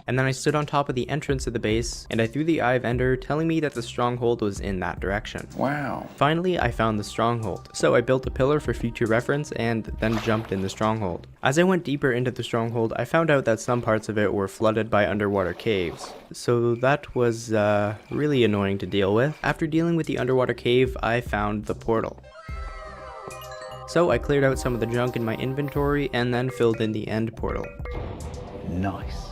Speaker 16: And then I stood on top of the entrance of the base, and I threw the Eye of Ender, telling me that the stronghold was in that direction.
Speaker 1: Wow.
Speaker 16: Finally, I found the stronghold, so I built a pillar for future reference and then jumped in the stronghold. As I went deeper into the stronghold, I found out that some parts of it were flooded by underwater caves. So that was really annoying to deal with. After dealing with the underwater cave, I found the portal. So I cleared out some of the junk in my inventory and then filled in the end portal.
Speaker 1: Nice.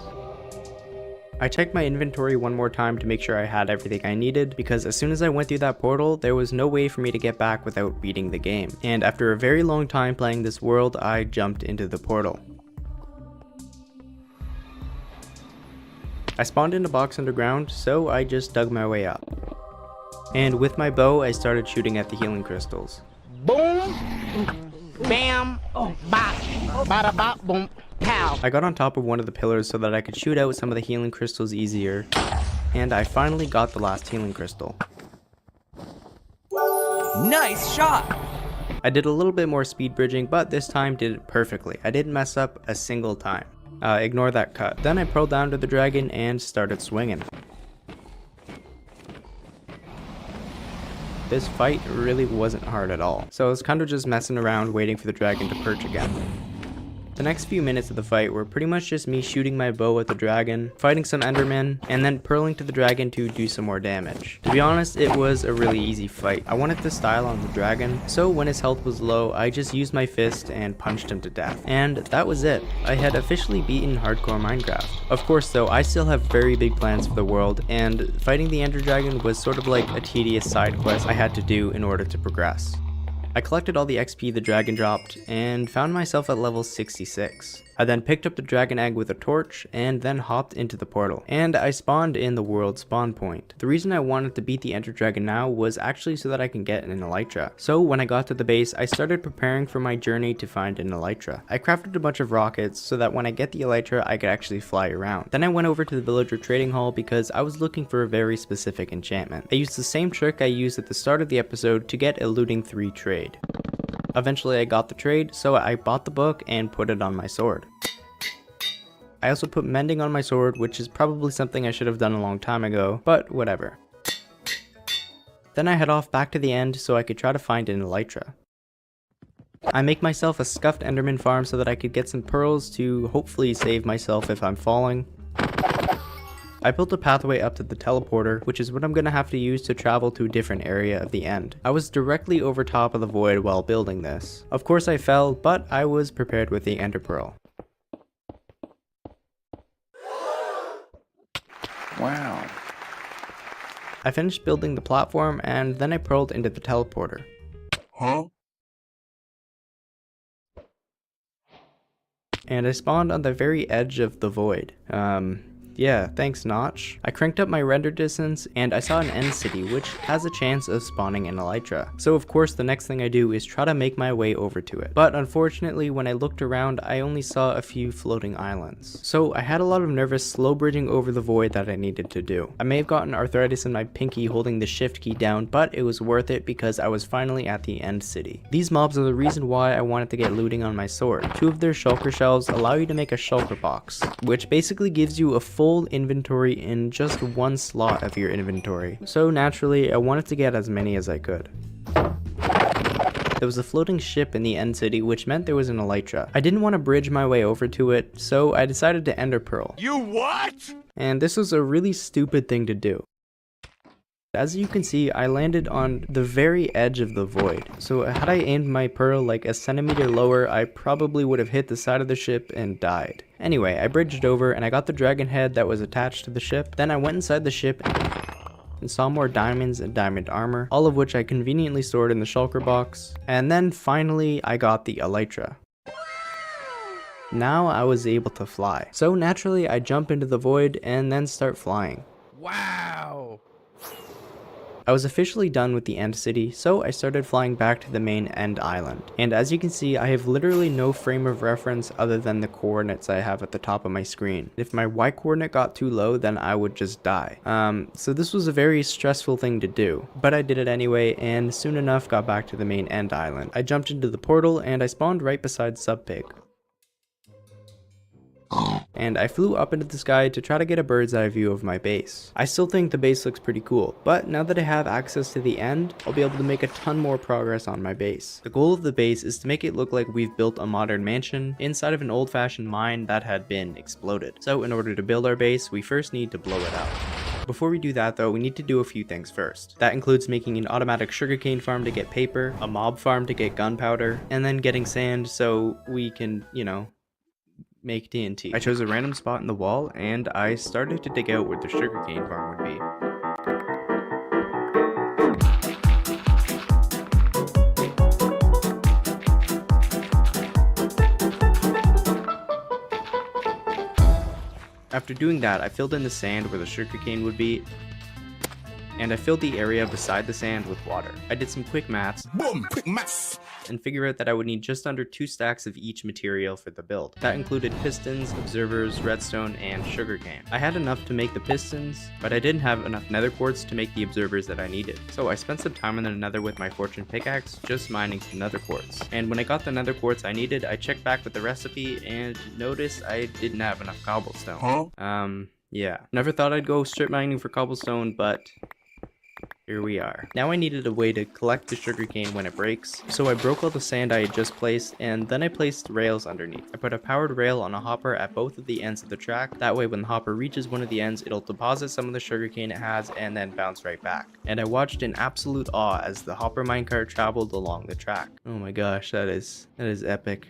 Speaker 16: I checked my inventory one more time to make sure I had everything I needed, because as soon as I went through that portal, there was no way for me to get back without beating the game. And after a very long time playing this world, I jumped into the portal. I spawned in a box underground, so I just dug my way up. And with my bow, I started shooting at the healing crystals.
Speaker 10: Boom, bam, bop, bada bop, boom, pow.
Speaker 16: I got on top of one of the pillars so that I could shoot out some of the healing crystals easier, and I finally got the last healing crystal.
Speaker 10: Nice shot.
Speaker 16: I did a little bit more speed bridging, but this time did it perfectly. I didn't mess up a single time. Ignore that cut. Then I pearled down to the dragon and started swinging. This fight really wasn't hard at all, so I was kind of just messing around waiting for the dragon to perch again. The next few minutes of the fight were pretty much just me shooting my bow at the dragon, fighting some endermen, and then pearling to the dragon to do some more damage. To be honest, it was a really easy fight. I wanted to style on the dragon, so when his health was low, I just used my fist and punched him to death. And that was it. I had officially beaten hardcore Minecraft. Of course though, I still have very big plans for the world, and fighting the ender dragon was sort of like a tedious side quest I had to do in order to progress. I collected all the XP the dragon dropped and found myself at level 66. I then picked up the dragon egg with a torch and then hopped into the portal. And I spawned in the world spawn point. The reason I wanted to beat the ender dragon now was actually so that I can get an elytra. So when I got to the base, I started preparing for my journey to find an elytra. I crafted a bunch of rockets so that when I get the elytra, I could actually fly around. Then I went over to the villager trading hall because I was looking for a very specific enchantment. I used the same trick I used at the start of the episode to get a looting 3 trade. Eventually I got the trade, so I bought the book and put it on my sword. I also put mending on my sword, which is probably something I should have done a long time ago, but whatever. Then I head off back to the end so I could try to find an elytra. I make myself a scuffed enderman farm so that I could get some pearls to hopefully save myself if I'm falling. I built a pathway up to the teleporter, which is what I'm gonna have to use to travel to a different area of the end. I was directly over top of the void while building this. Of course I fell, but I was prepared with the ender pearl.
Speaker 1: Wow.
Speaker 16: I finished building the platform and then I pearled into the teleporter.
Speaker 10: Huh?
Speaker 16: And I spawned on the very edge of the void. Yeah, thanks Notch. I cranked up my render distance and I saw an end city which has a chance of spawning an elytra. So of course the next thing I do is try to make my way over to it. But unfortunately when I looked around I only saw a few floating islands. So I had a lot of nervous slow bridging over the void that I needed to do. I may have gotten arthritis in my pinky holding the shift key down, but it was worth it because I was finally at the end city. These mobs are the reason why I wanted to get looting on my sword. 2 of their shulker shells allow you to make a shulker box, which basically gives you a full inventory in just 1 slot of your inventory. So naturally, I wanted to get as many as I could. There was a floating ship in the end city, which meant there was an elytra. I didn't want to bridge my way over to it, so I decided to ender pearl.
Speaker 10: You what?
Speaker 16: And this was a really stupid thing to do. As you can see, I landed on the very edge of the void. So had I aimed my pearl like a centimeter lower, I probably would have hit the side of the ship and died. Anyway, I bridged over and I got the dragon head that was attached to the ship. Then I went inside the ship and saw more diamonds and diamond armor, all of which I conveniently stored in the shulker box. And then finally, I got the elytra. Now I was able to fly. So naturally, I jump into the void and then start flying.
Speaker 10: Wow.
Speaker 16: I was officially done with the end city, so I started flying back to the main end island. And as you can see, I have literally no frame of reference other than the coordinates I have at the top of my screen. If my Y coordinate got too low, then I would just die. So this was a very stressful thing to do, but I did it anyway, and soon enough got back to the main end island. I jumped into the portal and I spawned right beside Subpig. And I flew up into the sky to try to get a bird's eye view of my base. I still think the base looks pretty cool, but now that I have access to the end, I'll be able to make a ton more progress on my base. The goal of the base is to make it look like we've built a modern mansion inside of an old-fashioned mine that had been exploded. So in order to build our base, we first need to blow it out. Before we do that though, we need to do a few things first. That includes making an automatic sugarcane farm to get paper, a mob farm to get gunpowder, and then getting sand so we can, you know, make TNT. I chose a random spot in the wall and I started to dig out where the sugarcane farm would be. After doing that, I filled in the sand where the sugarcane would be, and I filled the area beside the sand with water. I did some quick maths. Boom, quick maths! And figure out that I would need just under 2 stacks of each material for the build. That included pistons, observers, redstone, and sugarcane. I had enough to make the pistons, but I didn't have enough nether quartz to make the observers that I needed. So I spent some time in the nether with my fortune pickaxe, just mining some nether quartz. And when I got the nether quartz I needed, I checked back with the recipe and noticed I didn't have enough cobblestone. Yeah. Never thought I'd go strip mining for cobblestone, but here we are. Now I needed a way to collect the sugarcane when it breaks, so I broke all the sand I had just placed, and then I placed rails underneath. I put a powered rail on a hopper at both of the ends of the track. That way when the hopper reaches one of the ends, it'll deposit some of the sugarcane it has and then bounce right back. And I watched in absolute awe as the hopper minecart traveled along the track. Oh my gosh, that is epic.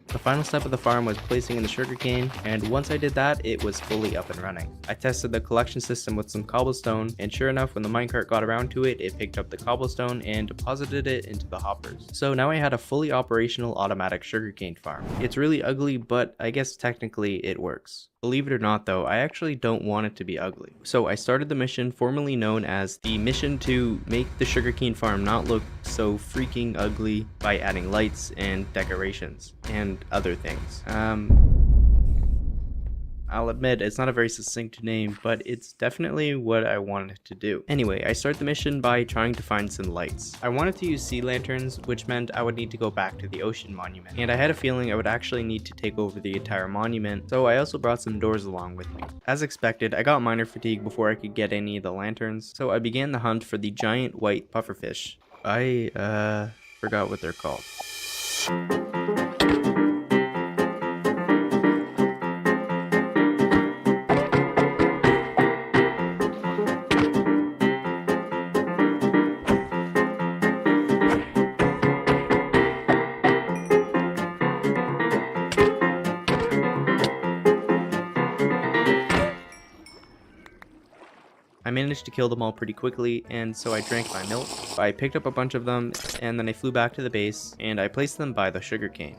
Speaker 16: The final step of the farm was placing in the sugarcane, and once I did that, it was fully up and running. I tested the collection system with some cobblestone, and sure enough, when the minecart got around to it, it picked up the cobblestone and deposited it into the hoppers. So now I had a fully operational automatic sugarcane farm. It's really ugly, but I guess technically it works. Believe it or not though, I actually don't want it to be ugly. So I started the mission formerly known as the mission to make the sugarcane farm not look so freaking ugly by adding lights and decorations and other things. I'll admit it's not a very succinct name, but it's definitely what I wanted to do. Anyway, I start the mission by trying to find some lights. I wanted to use sea lanterns, which meant I would need to go back to the ocean monument. And I had a feeling I would actually need to take over the entire monument, so I also brought some doors along with me. As expected, I got miner fatigue before I could get any of the lanterns, so I began the hunt for the giant white pufferfish. I forgot what they're called. I managed to kill them all pretty quickly, and so I drank my milk. I picked up a bunch of them, and then I flew back to the base, and I placed them by the sugarcane.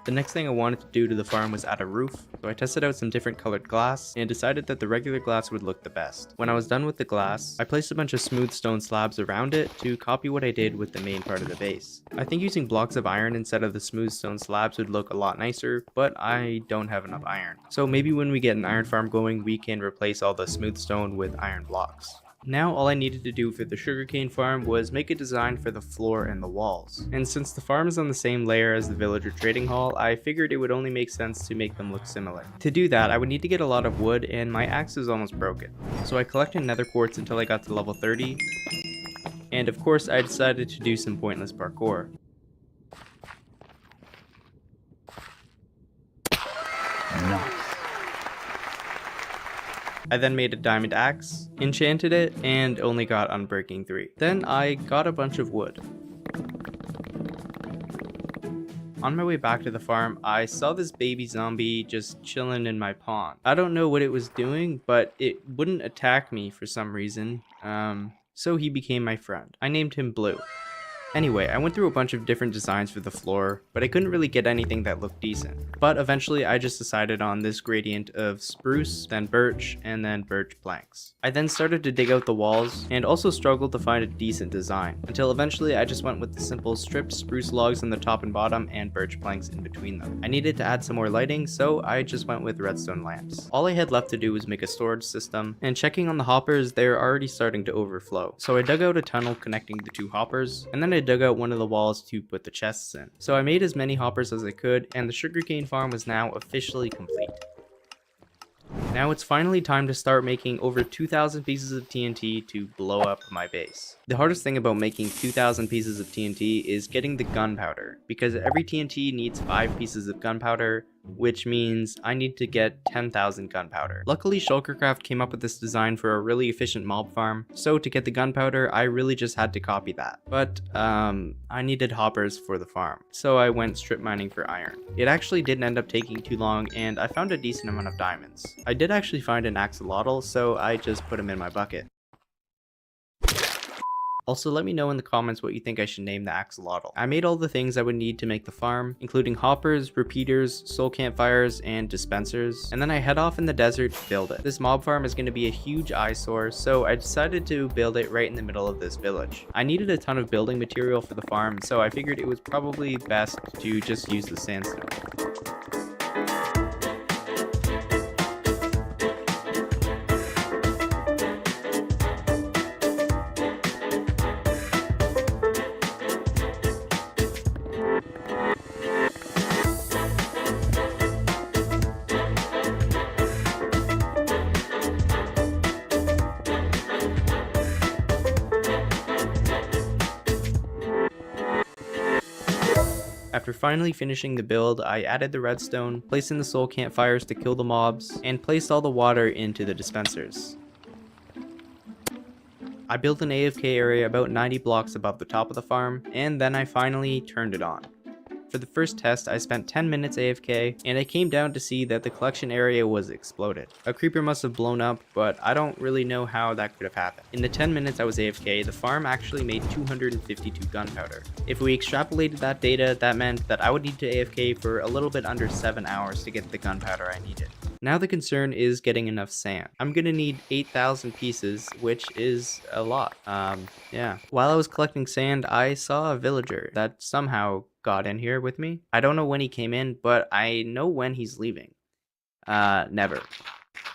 Speaker 16: The next thing I wanted to do to the farm was add a roof, so I tested out some different colored glass and decided that the regular glass would look the best. When I was done with the glass, I placed a bunch of smooth stone slabs around it to copy what I did with the main part of the base. I think using blocks of iron instead of the smooth stone slabs would look a lot nicer, but I don't have enough iron. So maybe when we get an iron farm going, we can replace all the smooth stone with iron blocks. Now all I needed to do for the sugarcane farm was make a design for the floor and the walls. And since the farm is on the same layer as the villager trading hall, I figured it would only make sense to make them look similar. To do that, I would need to get a lot of wood, and my axe is almost broken. So I collected nether quartz until I got to level 30, and of course I decided to do some pointless parkour.
Speaker 10: Nice.
Speaker 16: I then made a diamond axe, enchanted it, and only got Unbreaking 3. Then I got a bunch of wood. On my way back to the farm, I saw this baby zombie just chilling in my pond. I don't know what it was doing, but it wouldn't attack me for some reason, so he became my friend. I named him Blue. Anyway, I went through a bunch of different designs for the floor, but I couldn't really get anything that looked decent. But eventually I just decided on this gradient of spruce, then birch, and then birch planks. I then started to dig out the walls, and also struggled to find a decent design, until eventually I just went with the simple stripped spruce logs on the top and bottom and birch planks in between them. I needed to add some more lighting, so I just went with redstone lamps. All I had left to do was make a storage system, and checking on the hoppers, they were already starting to overflow. So I dug out a tunnel connecting the two hoppers, and then I dug out one of the walls to put the chests in. So I made as many hoppers as I could, and the sugarcane farm was now officially complete. Now it's finally time to start making over 2,000 pieces of TNT to blow up my base. The hardest thing about making 2,000 pieces of TNT is getting the gunpowder, because every TNT needs 5 pieces of gunpowder, which means I need to get 10,000 gunpowder. Luckily, Shulkercraft came up with this design for a really efficient mob farm, so to get the gunpowder, I really just had to copy that. But, I needed hoppers for the farm, so I went strip mining for iron. It actually didn't end up taking too long, and I found a decent amount of diamonds. I did actually find an axolotl, so I just put him in my bucket. Also, let me know in the comments what you think I should name the axolotl. I made all the things I would need to make the farm, including hoppers, repeaters, soul campfires, and dispensers, and then I head off in the desert to build it. This mob farm is going to be a huge eyesore, so I decided to build it right in the middle of this village. I needed a ton of building material for the farm, so I figured it was probably best to just use the sandstone. After finally finishing the build, I added the redstone, placed in the soul campfires to kill the mobs, and placed all the water into the dispensers. I built an AFK area about 90 blocks above the top of the farm, and then I finally turned it on. For the first test, I spent 10 minutes AFK, and I came down to see that the collection area was exploded. A creeper must have blown up, but I don't really know how that could have happened. In the 10 minutes I was AFK, the farm actually made 252 gunpowder. If we extrapolated that data, that meant that I would need to AFK for a little bit under 7 hours to get the gunpowder I needed. Now the concern is getting enough sand. I'm gonna need 8,000 pieces, which is a lot. Yeah. While I was collecting sand, I saw a villager that somehow got in here with me. I don't know when he came in, but I know when he's leaving. Never.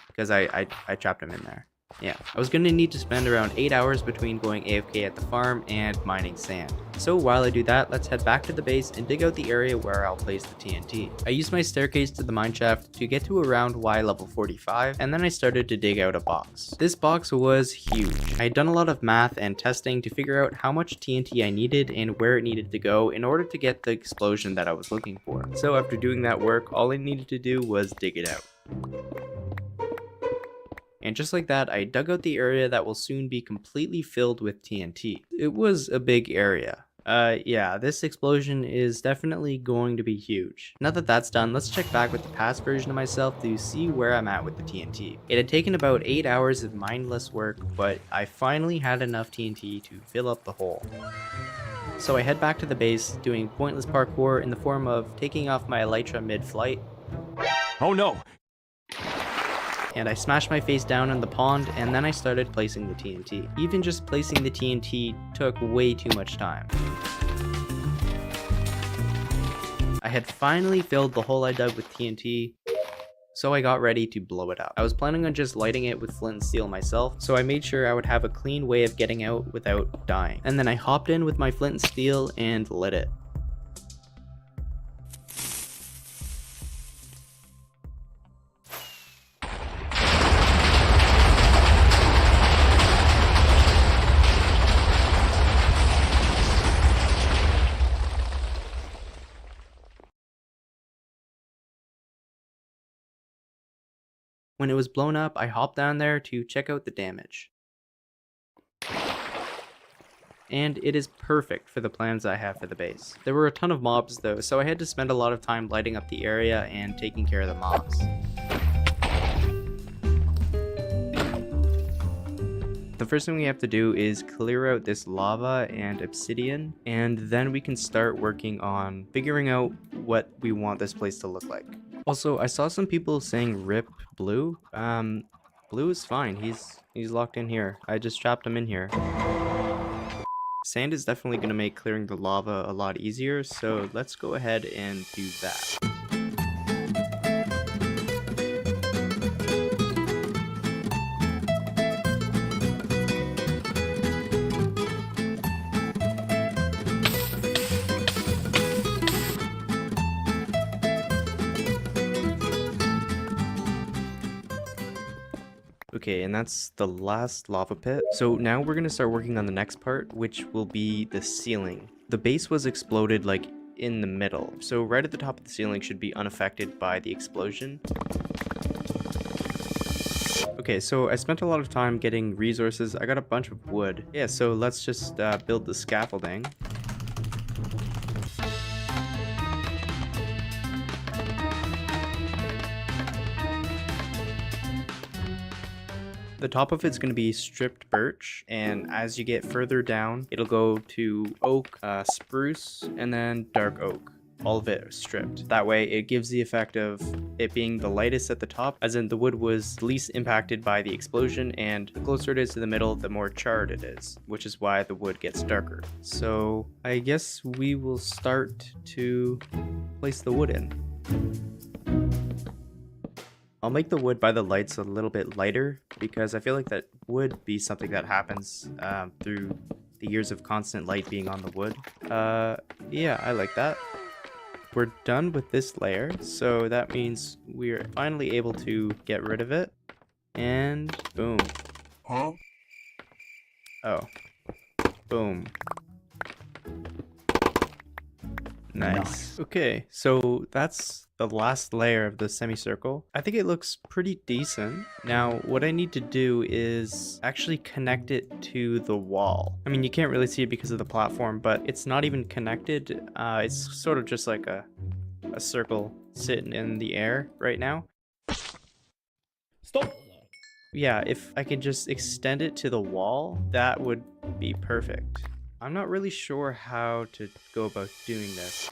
Speaker 16: Because I trapped him in there. Yeah, I was going to need to spend around 8 hours between going AFK at the farm and mining sand. So while I do that, let's head back to the base and dig out the area where I'll place the TNT. I used my staircase to the mineshaft to get to around Y level 45, and then I started to dig out a box. This box was huge. I had done a lot of math and testing to figure out how much TNT I needed and where it needed to go in order to get the explosion that I was looking for. So after doing that work, all I needed to do was dig it out. And just like that, I dug out the area that will soon be completely filled with TNT. It was a big area. Yeah, this explosion is definitely going to be huge. Now that that's done, let's check back with the past version of myself to see where I'm at with the TNT. It had taken about 8 hours of mindless work, but I finally had enough TNT to fill up the hole. So I head back to the base, doing pointless parkour in the form of taking off my elytra mid-flight.
Speaker 10: Oh no!
Speaker 16: And I smashed my face down in the pond, and then I started placing the TNT. Even just placing the TNT took way too much time. I had finally filled the hole I dug with TNT, so I got ready to blow it up. I was planning on just lighting it with flint and steel myself, so I made sure I would have a clean way of getting out without dying. And then I hopped in with my flint and steel and lit it. When it was blown up, I hopped down there to check out the damage. And it is perfect for the plans I have for the base. There were a ton of mobs though, so I had to spend a lot of time lighting up the area and taking care of the mobs. The first thing we have to do is clear out this lava and obsidian, and then we can start working on figuring out what we want this place to look like. Also, I saw some people saying rip Blue. Blue is fine. He's locked in here. I just trapped him in here. Sand is definitely going to make clearing the lava a lot easier, so let's go ahead and do that. Okay, and that's the last lava pit. So now we're gonna start working on the next part, which will be the ceiling. The base was exploded like in the middle, so right at the top of the ceiling should be unaffected by the explosion. Okay, so I spent a lot of time getting resources. I got a bunch of wood. Yeah, so let's just build the scaffolding. The top of it's going to be stripped birch, and as you get further down, it'll go to oak, spruce, and then dark oak. All of it stripped. That way it gives the effect of it being the lightest at the top, as in the wood was least impacted by the explosion, and the closer it is to the middle, the more charred it is, which is why the wood gets darker. So I guess we will start to place the wood in. I'll make the wood by the lights a little bit lighter because I feel like that would be something that happens through the years of constant light being on the wood. Yeah, I like that. We're done with this layer, so that means we're finally able to get rid of it. And boom. Huh? Oh. Boom. Nice. Okay, so that's the last layer of the semicircle. I think it looks pretty decent. Now, what I need to do is actually connect it to the wall. I mean, you can't really see it because of the platform, but it's not even connected. It's sort of just like a circle sitting in the air right now.
Speaker 10: Stop!
Speaker 16: Yeah, if I could just extend it to the wall, that would be perfect. I'm not really sure how to go about doing this.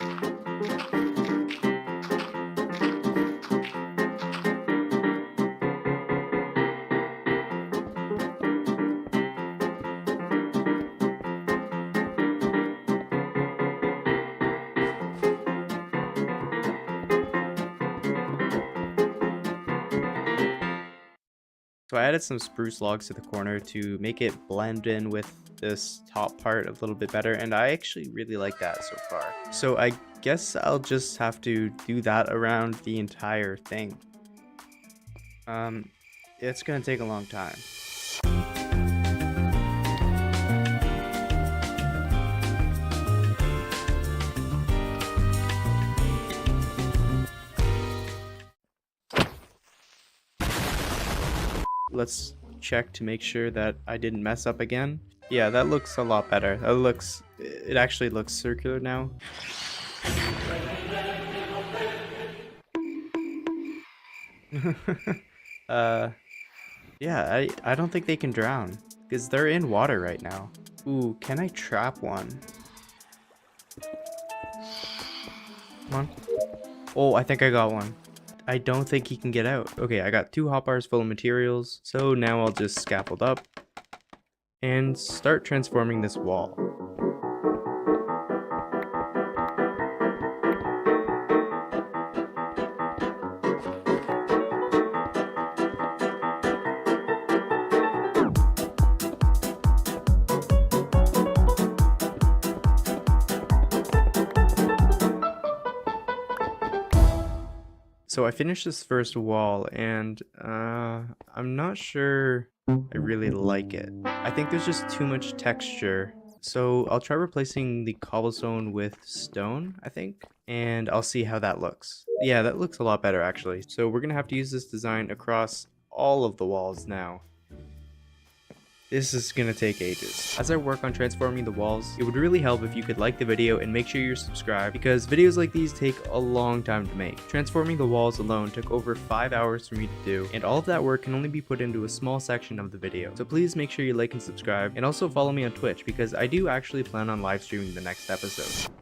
Speaker 16: So I added some spruce logs to the corner to make it blend in with this top part a little bit better, and I actually really like that so far. So I guess I'll just have to do that around the entire thing. It's gonna take a long time. Let's check to make sure that I didn't mess up again. Yeah, that looks a lot better. It actually looks circular now. Yeah, I don't think they can drown because they're in water right now. Ooh, can I trap one? Come on. Oh, I think I got one. I don't think he can get out. Okay, I got 2 hotbars full of materials, so now I'll just scaffold up and start transforming this wall. So I finished this first wall, and I'm not sure I really like it. I think there's just too much texture. So I'll try replacing the cobblestone with stone, I think, and I'll see how that looks. Yeah, that looks a lot better actually. So we're gonna have to use this design across all of the walls now. This is gonna take ages. As I work on transforming the walls, it would really help if you could like the video and make sure you're subscribed, because videos like these take a long time to make. Transforming the walls alone took over 5 hours for me to do, and all of that work can only be put into a small section of the video. So please make sure you like and subscribe, and also follow me on Twitch, because I do actually plan on live streaming the next episode.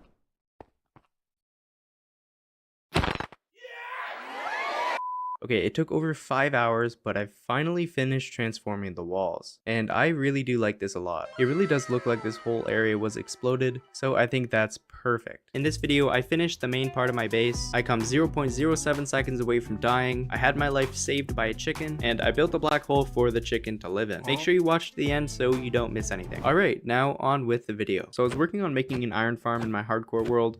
Speaker 16: Okay, it took over 5 hours, but I finally finished transforming the walls. And I really do like this a lot. It really does look like this whole area was exploded, so I think that's perfect. In this video, I finished the main part of my base. I come 0.07 seconds away from dying. I had my life saved by a chicken, and I built a black hole for the chicken to live in. Make sure you watch to the end so you don't miss anything. Alright, now on with the video. So I was working on making an iron farm in my hardcore world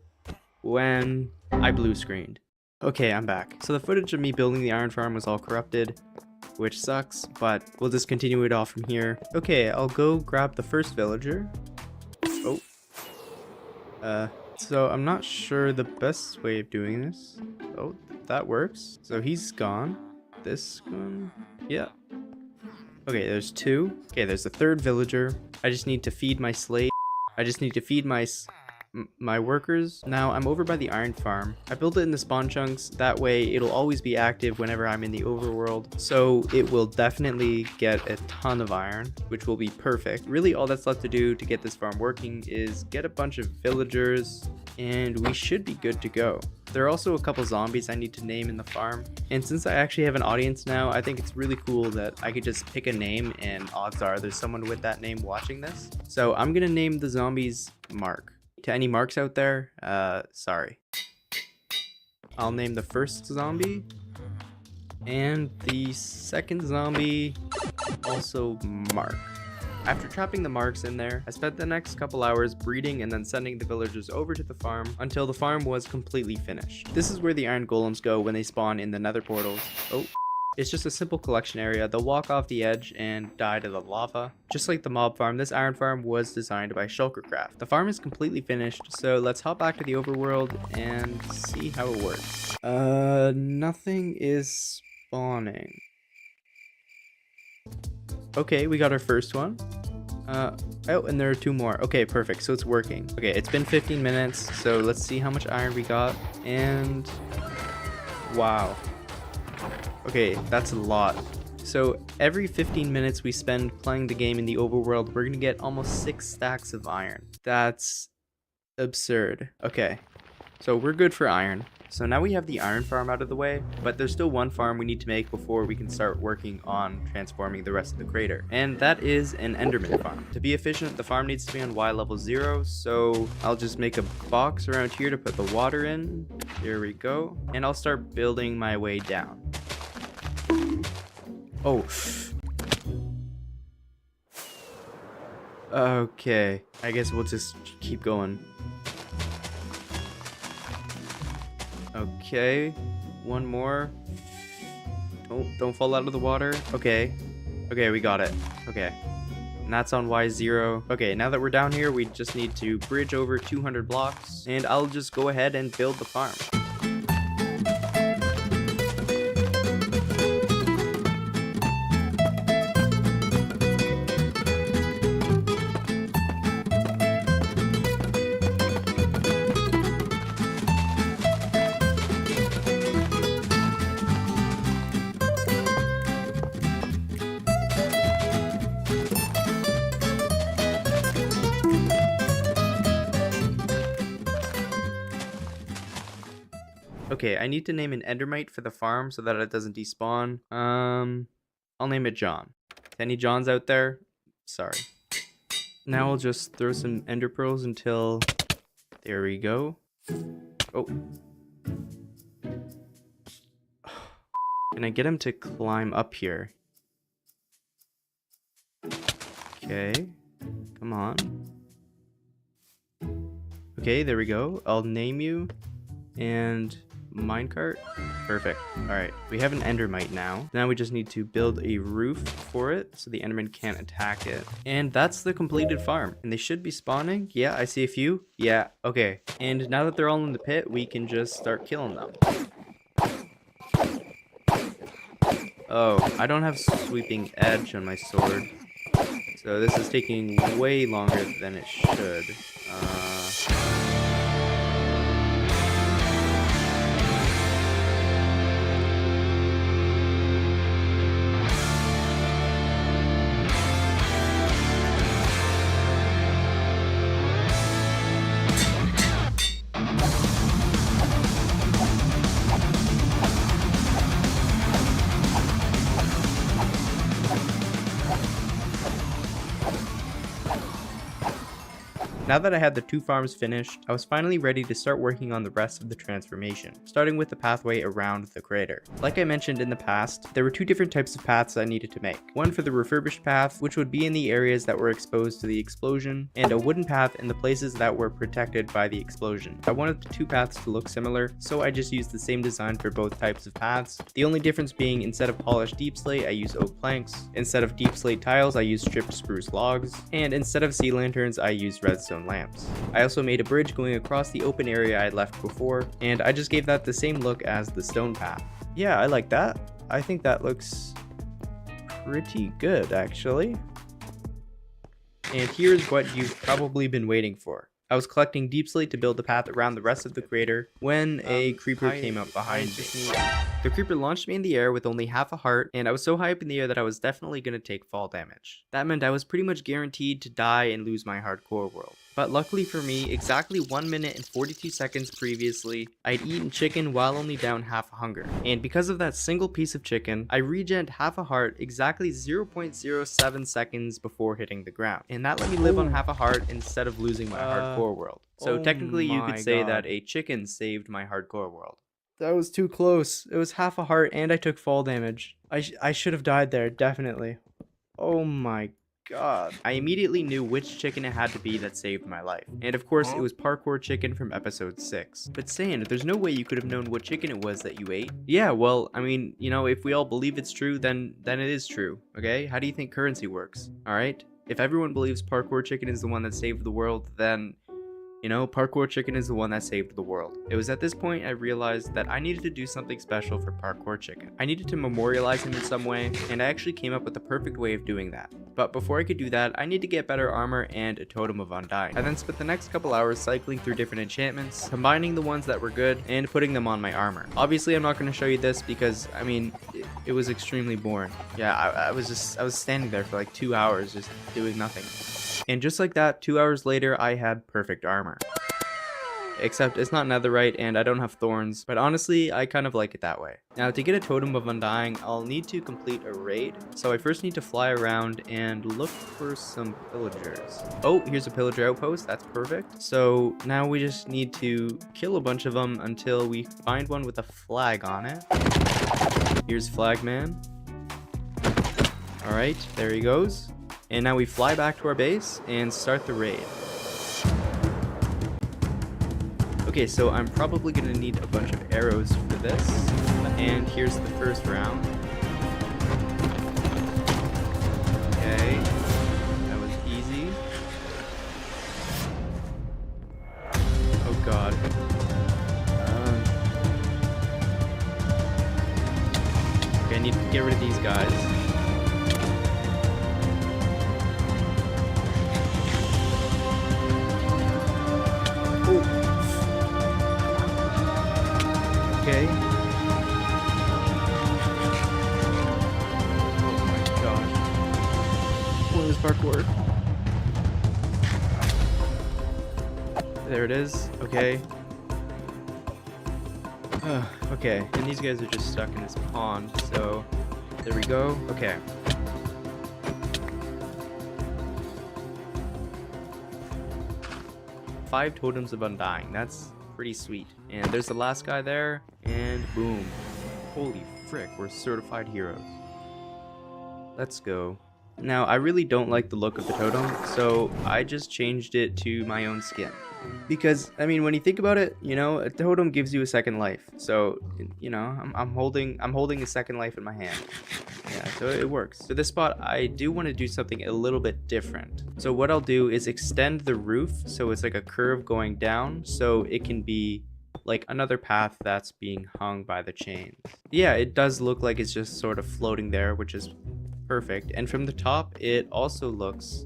Speaker 16: when I blue screened. Okay, I'm back. So the footage of me building the iron farm was all corrupted. which sucks, but we'll just continue it off from here. Okay, I'll go grab the first villager. Oh. So I'm not sure the best way of doing this. Oh, that works. So he's gone. This one, yeah. Okay, there's 2. Okay, there's the 3rd villager. I just need to feed my slave. I just need to feed my workers. Now I'm over by the iron farm. I built it in the spawn chunks. That way it'll always be active whenever I'm in the overworld. So it will definitely get a ton of iron, which will be perfect. Really all that's left to do to get this farm working is get a bunch of villagers and we should be good to go. There are also a couple zombies I need to name in the farm. And since I actually have an audience now, I think it's really cool that I could just pick a name and odds are there's someone with that name watching this. So I'm gonna name the zombies Mark. To any Marks out there, sorry. I'll name the first zombie and the second zombie also Mark. After trapping the marks in there, I spent the next couple hours breeding and then sending the villagers over to the farm until the farm was completely finished. This is where the iron golems go when they spawn in the nether portals. Oh. It's just a simple collection area. They'll walk off the edge and die to the lava. Just like the mob farm, this iron farm was designed by Shulkercraft. The farm is completely finished, so let's hop back to the overworld and see how it works. Nothing is spawning. Okay, we got our first one. Oh, and there are 2 more. Okay, perfect. So it's working. Okay, it's been 15 minutes, so let's see how much iron we got. And wow. Okay, that's a lot. So every 15 minutes we spend playing the game in the overworld, we're gonna get almost 6 stacks of iron. That's absurd. Okay, so we're good for iron. So now we have the iron farm out of the way, but there's still one farm we need to make before we can start working on transforming the rest of the crater. And that is an Enderman farm. To be efficient, the farm needs to be on Y level 0, so I'll just make a box around here to put the water in. There we go. And I'll start building my way down. Oh. Okay, I guess we'll just keep going. Okay, one more. Don't fall out of the water. Okay, we got it. Okay, and that's on Y0. Okay, now that we're down here, we just need to bridge over 200 blocks, and I'll just go ahead and build the farm. Okay, I need to name an endermite for the farm so that it doesn't despawn. I'll name it John. Any Johns out there? Sorry. Now I'll just throw some ender pearls until... There we go. Oh. Can I get him to climb up here? Okay. Come on. Okay, there we go. I'll name you. And... minecart. Perfect. Alright, we have an endermite now. Now we just need to build a roof for it so the enderman can't attack it. And that's the completed farm. And they should be spawning. Yeah, I see a few. Yeah, okay. And now that they're all in the pit, we can just start killing them. Oh, I don't have sweeping edge on my sword. So this is taking way longer than it should. Now that I had the 2 farms finished, I was finally ready to start working on the rest of the transformation, starting with the pathway around the crater. Like I mentioned in the past, there were 2 different types of paths I needed to make. One for the refurbished path, which would be in the areas that were exposed to the explosion, and a wooden path in the places that were protected by the explosion. I wanted the 2 paths to look similar, so I just used the same design for both types of paths. The only difference being, instead of polished deep slate, I used oak planks. Instead of deep slate tiles, I used stripped spruce logs. And instead of sea lanterns, I used redstone lamps. I also made a bridge going across the open area I had left before, and I just gave that the same look as the stone path. Yeah, I like that. I think that looks pretty good, actually. And here's what you've probably been waiting for. I was collecting deep slate to build the path around the rest of the crater when a creeper came up behind me. The creeper launched me in the air with only half a heart, and I was so high up in the air that I was definitely going to take fall damage. That meant I was pretty much guaranteed to die and lose my hardcore world. But luckily for me, exactly 1 minute and 42 seconds previously, I'd eaten chicken while only down half a hunger. And because of that single piece of chicken, I regened half a heart exactly 0.07 seconds before hitting the ground. And that let me live on half a heart instead of losing my hardcore world. So technically you could say that a chicken saved my hardcore world. That was too close. It was half a heart and I took fall damage. I should have died there, definitely. Oh my god. I immediately knew which chicken it had to be that saved my life. And of course, it was parkour chicken from episode 6. But Sand, there's no way you could have known what chicken it was that you ate. Yeah, well, I mean, you know, if we all believe it's true, then it is true, okay? How do you think currency works, alright? If everyone believes parkour chicken is the one that saved the world, then, you know, parkour chicken is the one that saved the world. It was at this point I realized that I needed to do something special for parkour chicken. I needed to memorialize him in some way, and I actually came up with the perfect way of doing that. But before I could do that, I need to get better armor and a totem of undying. I then spent the next couple hours cycling through different enchantments, combining the ones that were good, and putting them on my armor. Obviously, I'm not going to show you this because, I mean, it was extremely boring. Yeah, I was standing there for like 2 hours just doing nothing. And just like that, 2 hours later, I had perfect armor. Except it's not netherite and I don't have thorns, but honestly, I kind of like it that way. Now, to get a totem of undying, I'll need to complete a raid. So I first need to fly around and look for some pillagers. Oh, here's a pillager outpost. That's perfect. So now we just need to kill a bunch of them until we find one with a flag on it. Here's Flagman. All right, there he goes. And now we fly back to our base and start the raid. Okay, so I'm probably gonna need a bunch of arrows for this. And here's the first round. Okay, that was easy. Oh god. Okay, I need to get rid of these guys. Okay. Oh my gosh. What is parkour? There it is. Okay. Okay. And these guys are just stuck in this pond. So there we go. Okay. Five totems of undying. That's pretty sweet. And there's the last guy there, and boom. Holy frick, we're certified heroes. Let's go. Now, I really don't like the look of the totem, so I just changed it to my own skin. Because, I mean, when you think about it, you know, a totem gives you a second life. So, you know, I'm holding a second life in my hand. Yeah, so it works. For this spot, I do want to do something a little bit different. So what I'll do is extend the roof so it's like a curve going down, so it can be like another path that's being hung by the chains. Yeah, it does look like it's just sort of floating there, which is perfect. And from the top, it also looks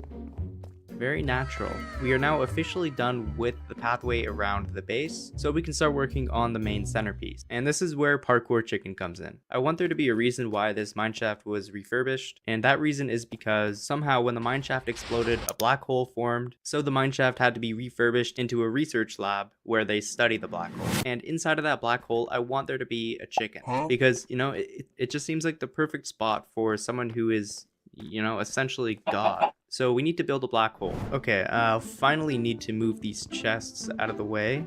Speaker 16: very natural. We are now officially done with the pathway around the base, so we can start working on the main centerpiece. And this is where parkour chicken comes in. I want there to be a reason why this mineshaft was refurbished, and that reason is because somehow when the mineshaft exploded, a black hole formed, so the mineshaft had to be refurbished into a research lab where they study the black hole. And inside of that black hole, I want there to be a chicken, because, you know, it just seems like the perfect spot for someone who is, you know, essentially God. So we need to build a black hole. Okay, I'll finally need to move these chests out of the way.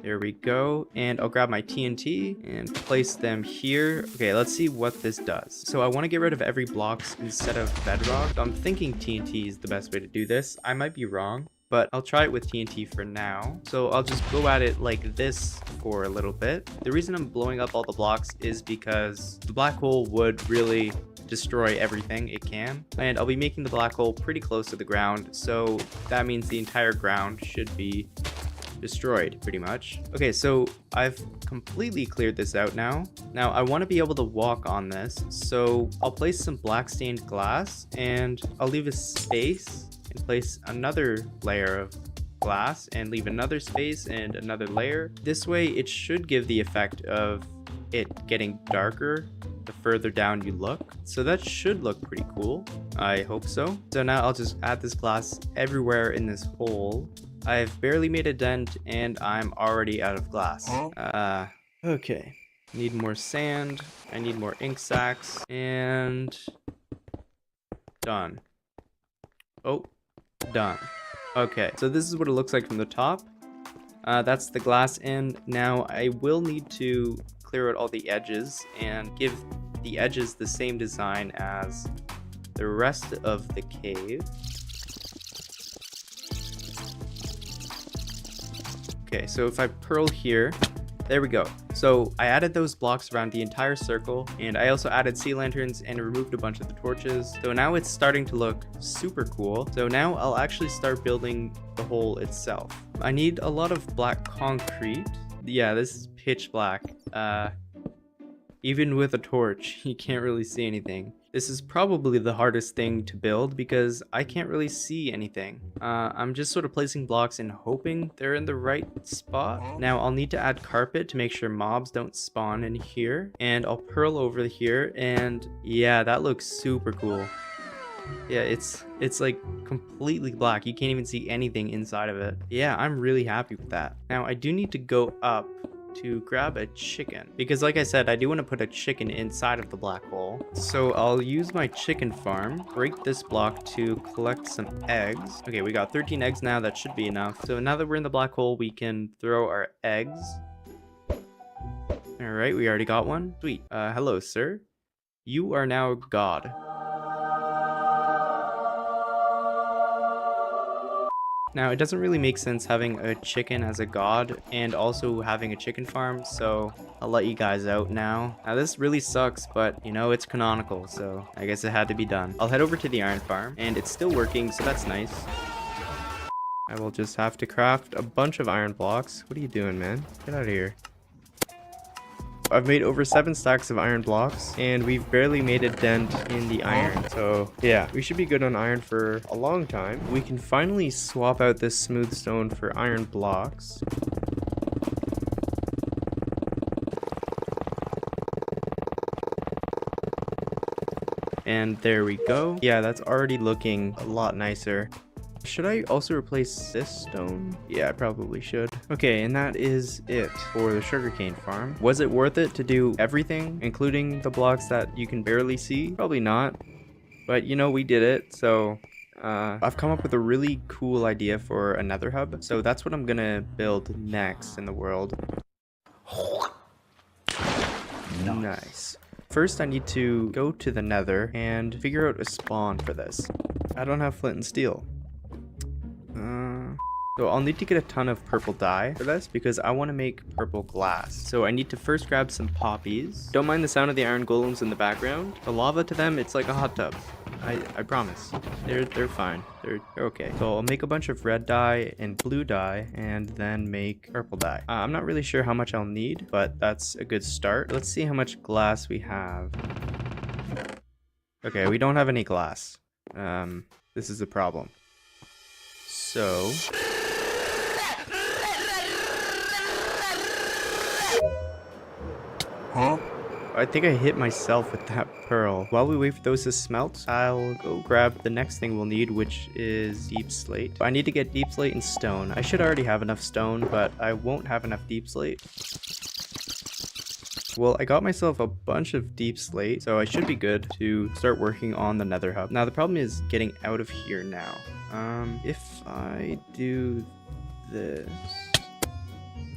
Speaker 16: There we go. And I'll grab my TNT and place them here. Okay, let's see what this does. So I want to get rid of every blocks instead of bedrock. I'm thinking TNT is the best way to do this. I might be wrong, but I'll try it with TNT for now. So I'll just go at it like this for a little bit. The reason I'm blowing up all the blocks is because the black hole would really destroy everything it can. And I'll be making the black hole pretty close to the ground. So that means the entire ground should be destroyed pretty much. Okay, so I've completely cleared this out now. Now I want to be able to walk on this, so I'll place some black stained glass and I'll leave a space and place another layer of glass and leave another space and another layer. This way it should give the effect of it getting darker the further down you look. So that should look pretty cool. I hope so. So now I'll just add this glass everywhere in this hole. I've barely made a dent and I'm already out of glass. Okay. Need more sand. I need more ink sacks. And done. Oh, done. Okay, so this is what it looks like from the top. That's the glass end. Now I will need to clear out all the edges and give the edges the same design as the rest of the cave. Okay, so if I pearl here, there we go. So I added those blocks around the entire circle, and I also added sea lanterns and removed a bunch of the torches. So now it's starting to look super cool. So now I'll actually start building the hole itself. I need a lot of black concrete. Yeah, this is pitch black. Even with a torch, you can't really see anything. This is probably the hardest thing to build because I can't really see anything. I'm just sort of placing blocks and hoping they're in the right spot. Now I'll need to add carpet to make sure mobs don't spawn in here. And I'll pearl over here, and yeah, that looks super cool. Yeah, it's like completely black. You can't even see anything inside of it. Yeah, I'm really happy with that. Now I do need to go up to grab a chicken because, like I said, I do want to put a chicken inside of the black hole. So I'll use my chicken farm, break this block to collect some eggs. Okay, we got 13 eggs now. That should be enough. So now that we're in the black hole, we can throw our eggs. All right, we already got one. Sweet. Hello, sir. You are now God. Now, it doesn't really make sense having a chicken as a god and also having a chicken farm, so I'll let you guys out now. Now, this really sucks, but, you know, it's canonical, so I guess it had to be done. I'll head over to the iron farm, and it's still working, so that's nice. I will just have to craft a bunch of iron blocks. What are you doing, man? Get out of here. I've made over 7 stacks of iron blocks, and we've barely made a dent in the iron. So yeah, we should be good on iron for a long time. We can finally swap out this smooth stone for iron blocks. And there we go. Yeah, that's already looking a lot nicer. Should I also replace this stone? Yeah, I probably should. Okay, and that is it for the sugarcane farm. Was it worth it to do everything, including the blocks that you can barely see? Probably not. But, you know, we did it, so I've come up with a really cool idea for a nether hub. So that's what I'm gonna build next in the world. Nice. First, I need to go to the nether and figure out a spawn for this. I don't have flint and steel. So I'll need to get a ton of purple dye for this because I want to make purple glass. So I need to first grab some poppies. Don't mind the sound of the iron golems in the background. The lava to them, it's like a hot tub. I promise. They're fine. They're okay. So I'll make a bunch of red dye and blue dye and then make purple dye. I'm not really sure how much I'll need, but that's a good start. Let's see how much glass we have. Okay, we don't have any glass. This is a problem. So
Speaker 10: Huh?
Speaker 16: I think I hit myself with that pearl. While we wait for those to smelt, I'll go grab the next thing we'll need, which is deep slate. I need to get deep slate and stone. I should already have enough stone, but I won't have enough deep slate. Well, I got myself a bunch of deep slate, so I should be good to start working on the nether hub. Now, the problem is getting out of here now. If I do this...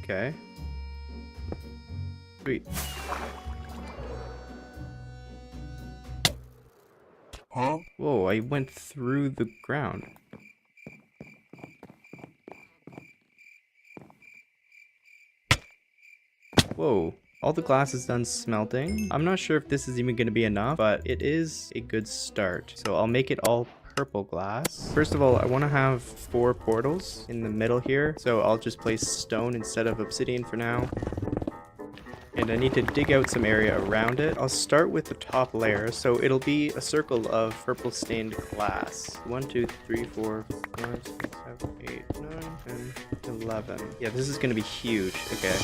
Speaker 16: Okay. Sweet.
Speaker 10: Huh?
Speaker 16: Whoa, I went through the ground. Whoa. All the glass is done smelting. I'm not sure if this is even going to be enough, but it is a good start. So I'll make it all purple glass. First of all, I want to have 4 portals in the middle here. So I'll just place stone instead of obsidian for now. And I need to dig out some area around it. I'll start with the top layer, so it'll be a circle of purple stained glass. 1, 2, 3, 4, 5, 6, 7, 8, 9, 10, 11. Yeah, this is gonna be huge. Okay.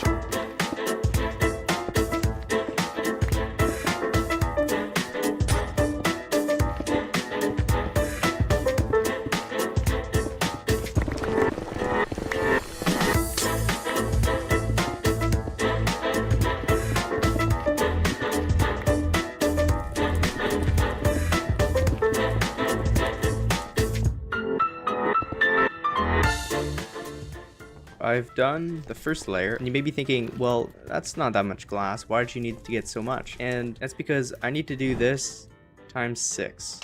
Speaker 16: I've done the first layer, and you may be thinking, well, that's not that much glass. Why did you need to get so much? And that's because I need to do this times 6.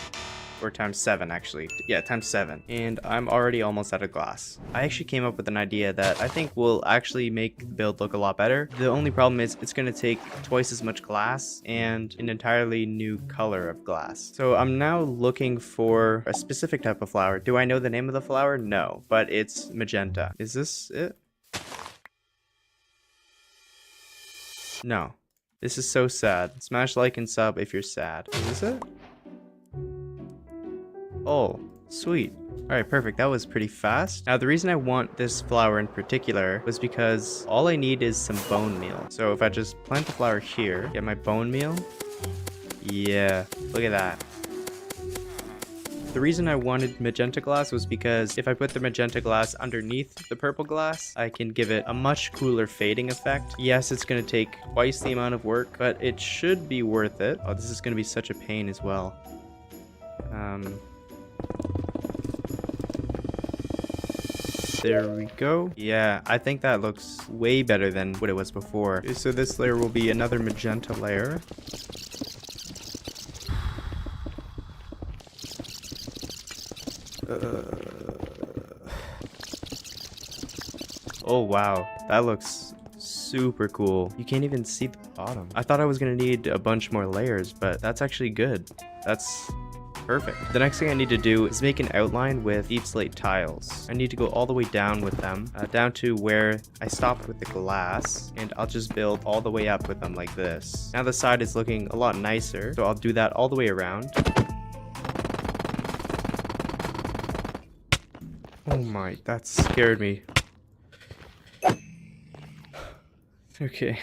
Speaker 16: Or times 7, actually. Yeah, times 7. And I'm already almost out of glass. I actually came up with an idea that I think will actually make the build look a lot better. The only problem is it's going to take twice as much glass and an entirely new color of glass. So I'm now looking for a specific type of flower. Do I know the name of the flower? No, but it's magenta. Is this it? No. This is so sad. Smash like and sub if you're sad. Is this it? Oh, sweet. Alright, perfect. That was pretty fast. Now, the reason I want this flower in particular was because all I need is some bone meal. So if I just plant the flower here, get my bone meal. Yeah, look at that. The reason I wanted magenta glass was because if I put the magenta glass underneath the purple glass, I can give it a much cooler fading effect. Yes, it's going to take twice the amount of work, but it should be worth it. Oh, this is going to be such a pain as well. There we go. Yeah, I think that looks way better than what it was before. So this layer will be another magenta layer. Oh wow, that looks super cool. You can't even see the bottom. I thought I was gonna need a bunch more layers, but that's actually good. That's perfect. The next thing I need to do is make an outline with deep slate tiles. I need to go all the way down with them, down to where I stopped with the glass, and I'll just build all the way up with them like this. Now the side is looking a lot nicer, so I'll do that all the way around. Oh my, that scared me. Okay.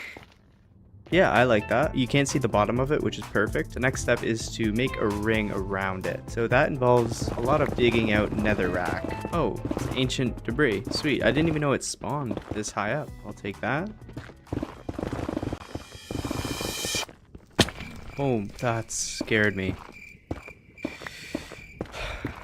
Speaker 16: Yeah, I like that. You can't see the bottom of it, which is perfect. The next step is to make a ring around it. So that involves a lot of digging out netherrack. Oh, it's ancient debris. Sweet. I didn't even know it spawned this high up. I'll take that. Oh, that scared me.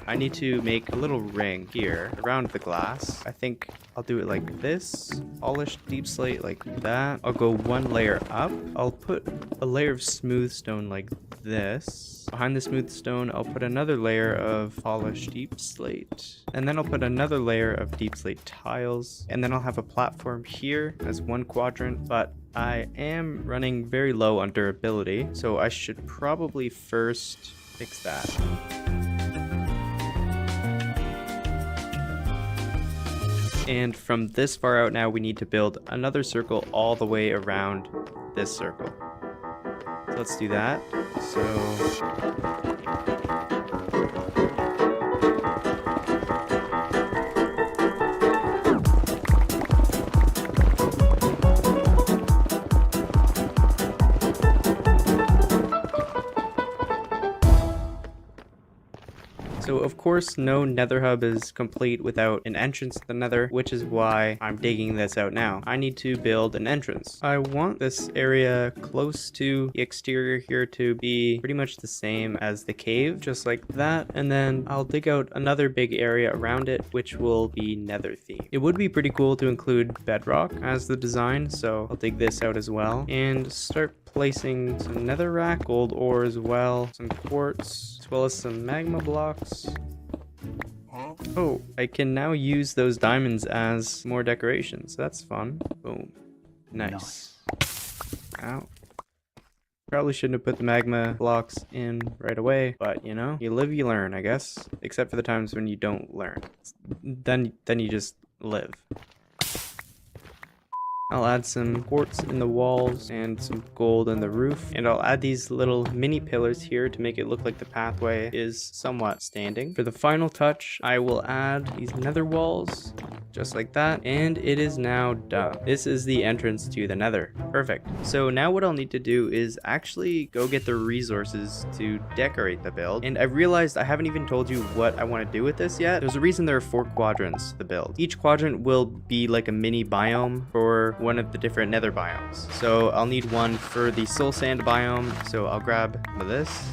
Speaker 16: I need to make a little ring here around the glass. I think I'll do it like this. Polished deep slate like that. I'll go one layer up. I'll put a layer of smooth stone like this. Behind the smooth stone, I'll put another layer of polished deep slate. And then I'll put another layer of deep slate tiles. And then I'll have a platform here as one quadrant, but I am running very low on durability, so I should probably first fix that. And from this far out now, we need to build another circle all the way around this circle. So let's do that. So of course no nether hub is complete without an entrance to the nether, which is why I'm digging this out now. I need to build an entrance. I want this area close to the exterior here to be pretty much the same as the cave, just like that. And then I'll dig out another big area around it, which will be nether themed. It would be pretty cool to include bedrock as the design, so I'll dig this out as well and start placing some netherrack, gold ore as well, some quartz, as well as some magma blocks. Oh, I can now use those diamonds as more decorations. That's fun. Boom. Nice. Ow. Probably shouldn't have put the magma blocks in right away, but you know, you live, you learn, I guess. Except for the times when you don't learn. Then you just live. I'll add some quartz in the walls and some gold in the roof, and I'll add these little mini pillars here to make it look like the pathway is somewhat standing. For the final touch, I will add these nether walls, just like that, and it is now done. This is the entrance to the nether. Perfect. So now what I'll need to do is actually go get the resources to decorate the build, and I realized I haven't even told you what I want to do with this yet. There's a reason there are 4 quadrants to the build. Each quadrant will be like a mini biome for one of the different nether biomes. So I'll need one for the soul sand biome, so I'll grab this.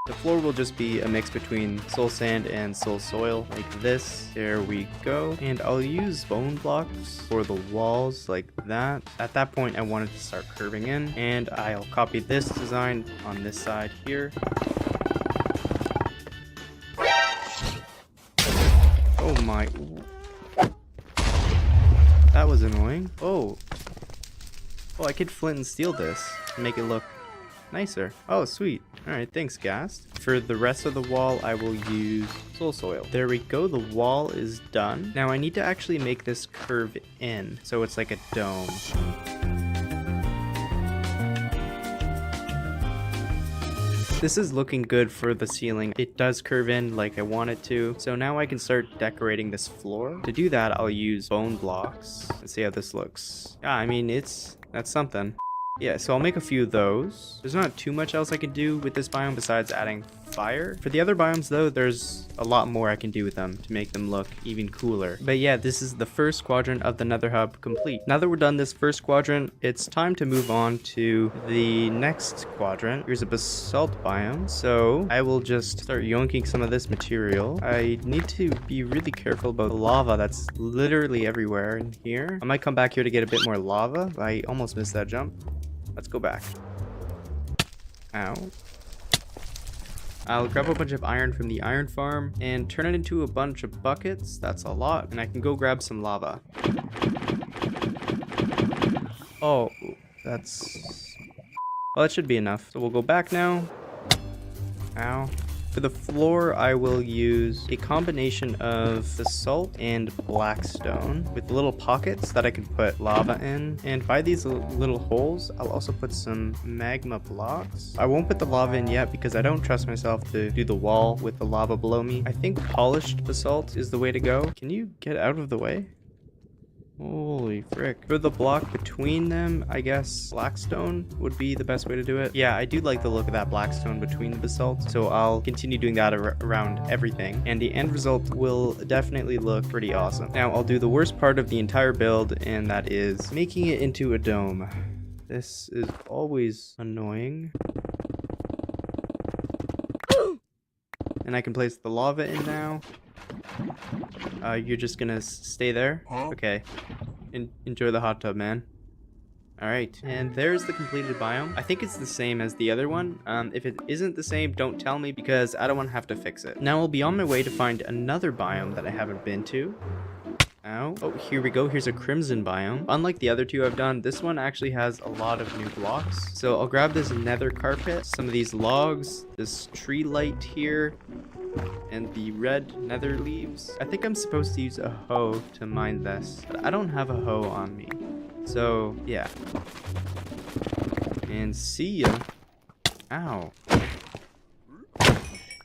Speaker 16: The floor will just be a mix between soul sand and soul soil, like this. There we go. And I'll use bone blocks for the walls, like that. At that point, I wanted to start curving in, and I'll copy this design on this side here. Oh my. That was annoying. Oh, I could flint and steel this and make it look nicer. Oh, sweet. Alright, thanks, Ghast. For the rest of the wall, I will use soul soil. There we go, the wall is done. Now I need to actually make this curve in, so it's like a dome. This is looking good for the ceiling. It does curve in like I want it to. So now I can start decorating this floor. To do that, I'll use bone blocks. Let's see how this looks. Yeah, I mean, that's something. Yeah, so I'll make a few of those. There's not too much else I can do with this biome besides adding fire. For the other biomes though, there's a lot more I can do with them to make them look even cooler. But yeah, this is the first quadrant of the nether hub complete. Now that we're done this first quadrant, it's time to move on to the next quadrant. Here's a basalt biome. So I will just start yoinking some of this material. I need to be really careful about the lava that's literally everywhere in here. I might come back here to get a bit more lava. I almost missed that jump. Let's go back. Ow. I'll grab a bunch of iron from the iron farm and turn it into a bunch of buckets. That's a lot. And I can go grab some lava. Oh, that's... well, that should be enough. So we'll go back now. Ow. For the floor, I will use a combination of basalt and blackstone with little pockets that I can put lava in. And by these little holes, I'll also put some magma blocks. I won't put the lava in yet because I don't trust myself to do the wall with the lava below me. I think polished basalt is the way to go. Can you get out of the way? Holy frick. For the block between them, I guess blackstone would be the best way to do it. Yeah, I do like the look of that blackstone between the basalt, so I'll continue doing that around everything, and the end result will definitely look pretty awesome. Now, I'll do the worst part of the entire build, and that is making it into a dome. This is always annoying. And I can place the lava in now. You're just gonna stay there? Okay. Enjoy the hot tub, man. Alright, and there's the completed biome. I think it's the same as the other one. If it isn't the same, don't tell me because I don't want to have to fix it. Now I'll be on my way to find another biome that I haven't been to. Ow. Oh, here we go. Here's a crimson biome. Unlike the other two I've done, this one actually has a lot of new blocks. So I'll grab this nether carpet, some of these logs, this tree light here, and the red nether leaves. I think I'm supposed to use a hoe to mine this, but I don't have a hoe on me. So, yeah. And see ya. Ow.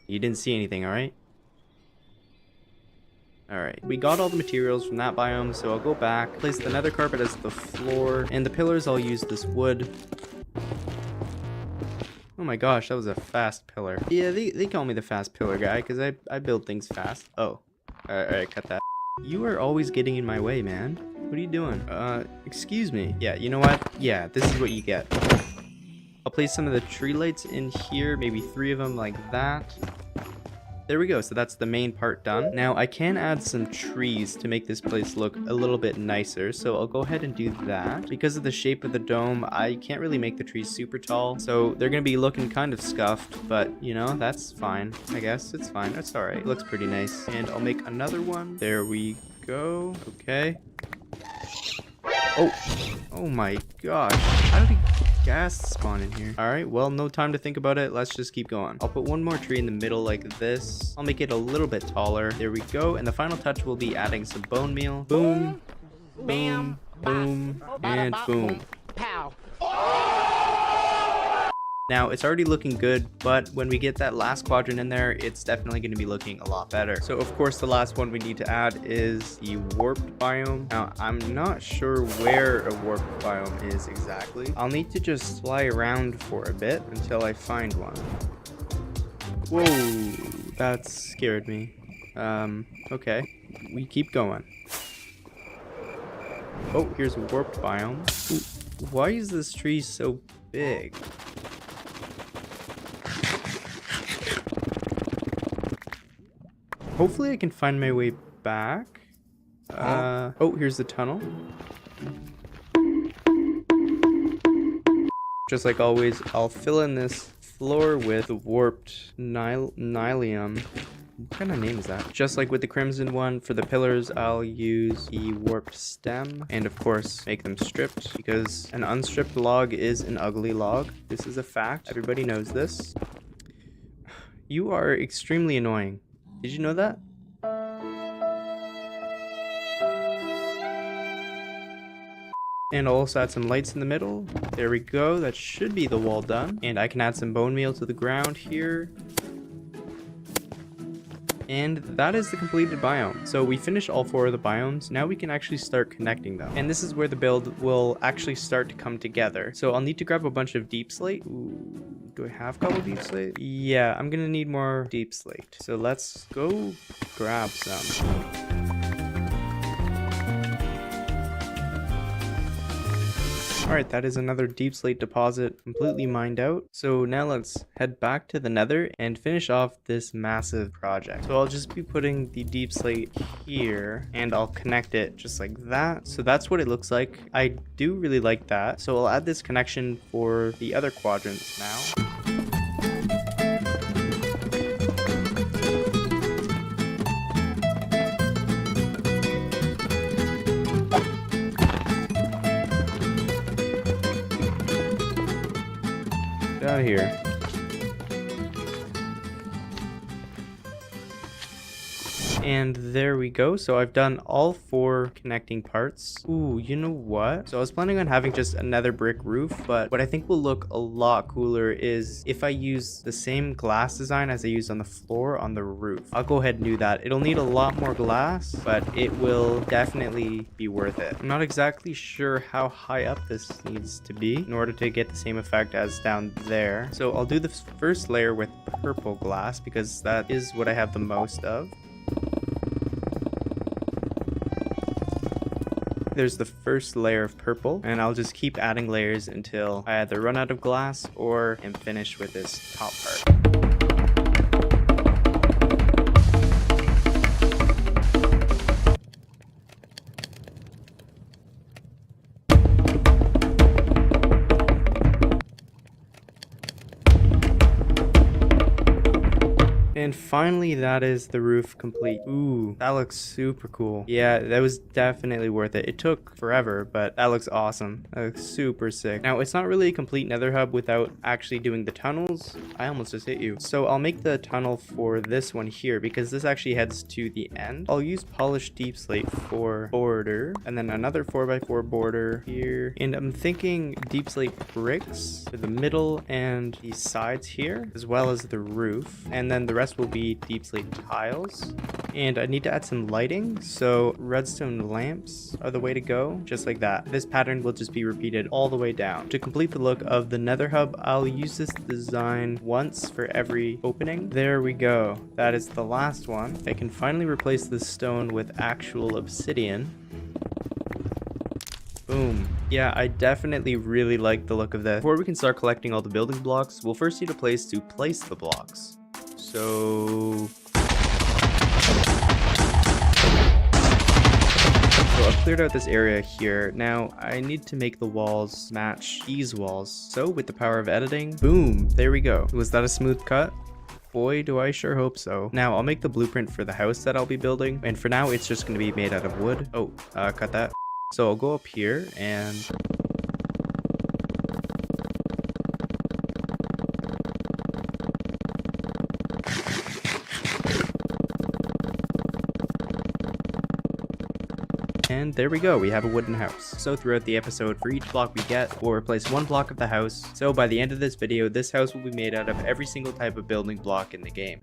Speaker 16: You didn't see anything, alright? Alright, we got all the materials from that biome, so I'll go back, place the nether carpet as the floor, and the pillars I'll use this wood. Oh my gosh, that was a fast pillar. Yeah, they call me the fast pillar guy, because I build things fast. Oh, alright, cut that. You are always getting in my way, man. What are you doing? Excuse me. Yeah, you know what? Yeah, this is what you get. I'll place some of the tree lights in here, maybe 3 of them like that. There we go, so that's the main part done. Now I can add some trees to make this place look a little bit nicer, so I'll go ahead and do that. Because of the shape of the dome, I can't really make the trees super tall, so they're gonna be looking kind of scuffed, but you know, that's fine. I guess it's fine, that's alright. It looks pretty nice. And I'll make another one. There we go, okay. Oh my gosh, how did gas spawn in here? Alright, well, no time to think about it. Let's just keep going. I'll put one more tree in the middle like this. I'll make it a little bit taller. There we go. And the final touch will be adding some bone meal. Boom, boom, boom, and boom.
Speaker 10: Pow.
Speaker 16: Now, it's already looking good, but when we get that last quadrant in there, it's definitely going to be looking a lot better. So, of course, the last one we need to add is the warped biome. Now, I'm not sure where a warped biome is exactly. I'll need to just fly around for a bit until I find one. Whoa, that scared me. Okay, we keep going. Oh, here's a warped biome. Ooh, why is this tree so big? Hopefully I can find my way back. Oh, here's the tunnel. Just like always, I'll fill in this floor with warped nylium. What kind of name is that? Just like with the crimson one, for the pillars, I'll use the warped stem. And of course, make them stripped, because an unstripped log is an ugly log. This is a fact. Everybody knows this. You are extremely annoying. Did you know that? And I'll also add some lights in the middle. There we go. That should be the wall done. And I can add some bone meal to the ground here. And that is the completed biome. So we finished all 4 of the biomes. Now we can actually start connecting them. And this is where the build will actually start to come together. So I'll need to grab a bunch of deep slate. Ooh, do I have cobble deep slate? Yeah, I'm gonna need more deep slate. So let's go grab some. Alright, that is another deep slate deposit completely mined out. So now let's head back to the nether and finish off this massive project. So I'll just be putting the deep slate here and I'll connect it just like that. So that's what it looks like. I do really like that. So I'll add this connection for the other quadrants now. Out of here. And there we go. So I've done all 4 connecting parts. Ooh, you know what? So I was planning on having just another brick roof, but what I think will look a lot cooler is if I use the same glass design as I used on the floor on the roof. I'll go ahead and do that. It'll need a lot more glass, but it will definitely be worth it. I'm not exactly sure how high up this needs to be in order to get the same effect as down there. So I'll do the first layer with purple glass because that is what I have the most of. There's the first layer of purple, and I'll just keep adding layers until I either run out of glass or am finished with this top part. And finally, that is the roof complete. Ooh, that looks super cool. Yeah, that was definitely worth it. It took forever, but that looks awesome. That looks super sick. Now, it's not really a complete nether hub without actually doing the tunnels. I almost just hit you. So I'll make the tunnel for this one here because this actually heads to the end. I'll use polished deep slate for border and then another 4x4 border here. And I'm thinking deep slate bricks for the middle and the sides here, as well as the roof. And then the rest rest will be deep slate tiles. And I need to add some lighting, so redstone lamps are the way to go, just like that. This pattern will just be repeated all the way down. To complete the look of the nether hub, I'll use this design once for every opening. There we go. That is the last one. I can finally replace this stone with actual obsidian. Boom. Yeah, I definitely really like the look of this. Before we can start collecting all the building blocks, we'll first need a place to place the blocks. So I've cleared out this area here. Now, I need to make the walls match these walls. So, with the power of editing, boom, there we go. Was that a smooth cut? Boy, do I sure hope so. Now, I'll make the blueprint for the house that I'll be building. And for now, it's just going to be made out of wood. Oh, cut that. So I'll go up here and And there we go, we have a wooden house. So throughout the episode, for each block we get, we'll replace one block of the house. So by the end of this video, this house will be made out of every single type of building block in the game.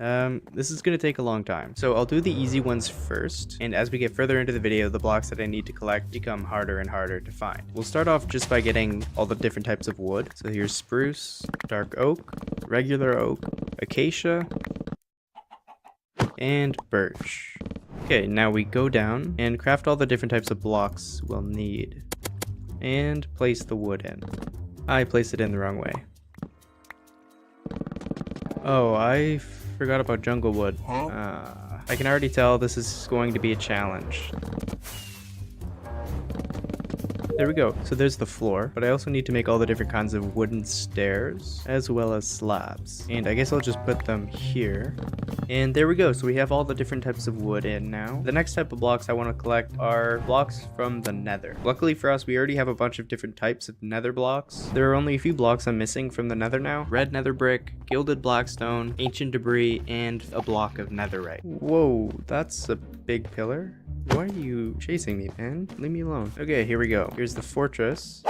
Speaker 16: This is gonna take a long time. So I'll do the easy ones first, and as we get further into the video, the blocks that I need to collect become harder and harder to find. We'll start off just by getting all the different types of wood. So here's spruce, dark oak, regular oak, acacia, and birch. Okay, now we go down and craft all the different types of blocks we'll need. And place the wood in. I placed it in the wrong way. Oh, I forgot about jungle wood. I can already tell this is going to be a challenge. There we go. So there's the floor, but I also need to make all the different kinds of wooden stairs as well as slabs. And I guess I'll just put them here. And there we go. So we have all the different types of wood in now. The next type of blocks I want to collect are blocks from the nether. Luckily for us, we already have a bunch of different types of nether blocks. There are only a few blocks I'm missing from the nether now. Red nether brick, gilded blackstone, ancient debris, and a block of netherite. Whoa, that's a big pillar. Why are you chasing me, man? Leave me alone. Okay, here we go. Here's the fortress.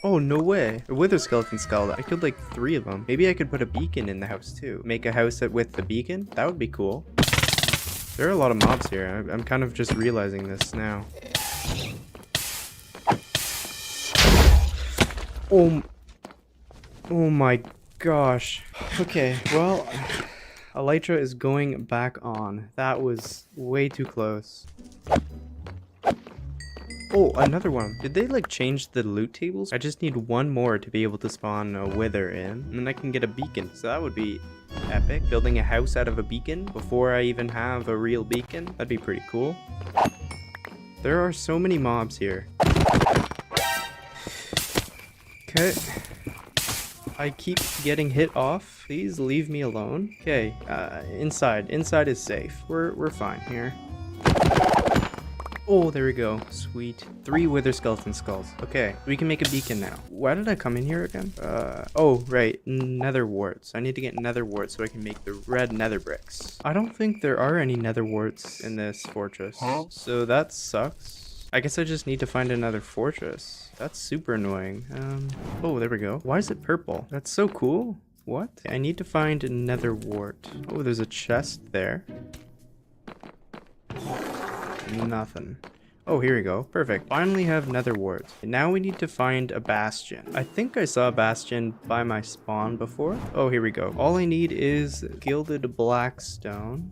Speaker 16: Oh, no way. A wither skeleton skull. I killed like 3 of them. Maybe I could put a beacon in the house too. Make a house with the beacon? That would be cool. There are a lot of mobs here. I'm kind of just realizing this now. Oh my gosh. Okay, well, Elytra is going back on. That was way too close. Oh, another one. Did they like change the loot tables? I just need one more to be able to spawn a wither in, and then I can get a beacon. So that would be epic. Building a house out of a beacon before I even have a real beacon. That'd be pretty cool. There are so many mobs here. Okay. I keep getting hit off. Please leave me alone. Okay, inside. Inside is safe. We're fine here. Oh, there we go. Sweet. 3 wither skeleton skulls. Okay, we can make a beacon now. Why did I come in here again? Oh, right. Nether warts. I need to get nether warts so I can make the red nether bricks. I don't think there are any nether warts in this fortress. So that sucks. I guess I just need to find another fortress. That's super annoying. Oh, there we go. Why is it purple? That's so cool. What? I need to find a nether wart. Oh, there's a chest there. Nothing. Oh, here we go. Perfect. Finally have nether warts. Now we need to find a bastion. I think I saw a bastion by my spawn before. Oh, here we go. All I need is gilded blackstone.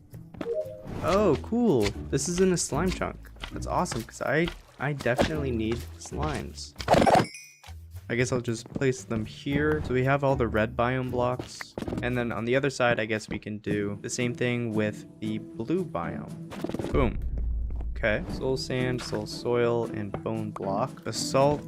Speaker 16: Oh, cool. This is in a slime chunk. That's awesome because I definitely need slimes. I guess I'll just place them here. So we have all the red biome blocks. And then on the other side, I guess we can do the same thing with the blue biome. Boom. Okay, soul sand, soul soil, and bone block. Basalt,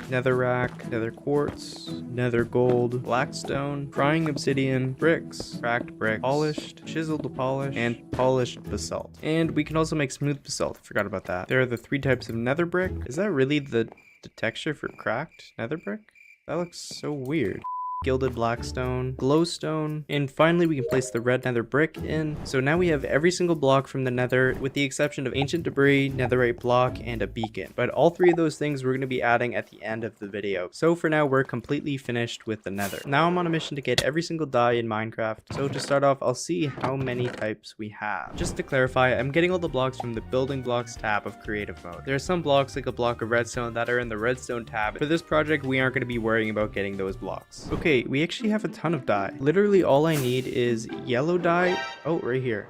Speaker 16: netherrack, nether quartz, nether gold, blackstone, crying obsidian, bricks, cracked brick, polished, chiseled polish, and polished basalt. And we can also make smooth basalt. Forgot about that. There are the 3 types of nether brick. Is that really the texture for cracked nether brick? That looks so weird. gilded blackstone, glowstone, and finally we can place the red nether brick in. So now we have every single block from the nether with the exception of ancient debris, netherite block, and a beacon. But all three of those things we're going to be adding at the end of the video. So for now we're completely finished with the nether. Now I'm on a mission to get every single dye in Minecraft. So to start off, I'll see how many types we have. Just to clarify, I'm getting all the blocks from the building blocks tab of creative mode. There are some blocks like a block of redstone that are in the redstone tab. For this project, we aren't going to be worrying about getting those blocks. Okay, we actually have a ton of dye. Literally all I need is yellow dye. Oh, right here.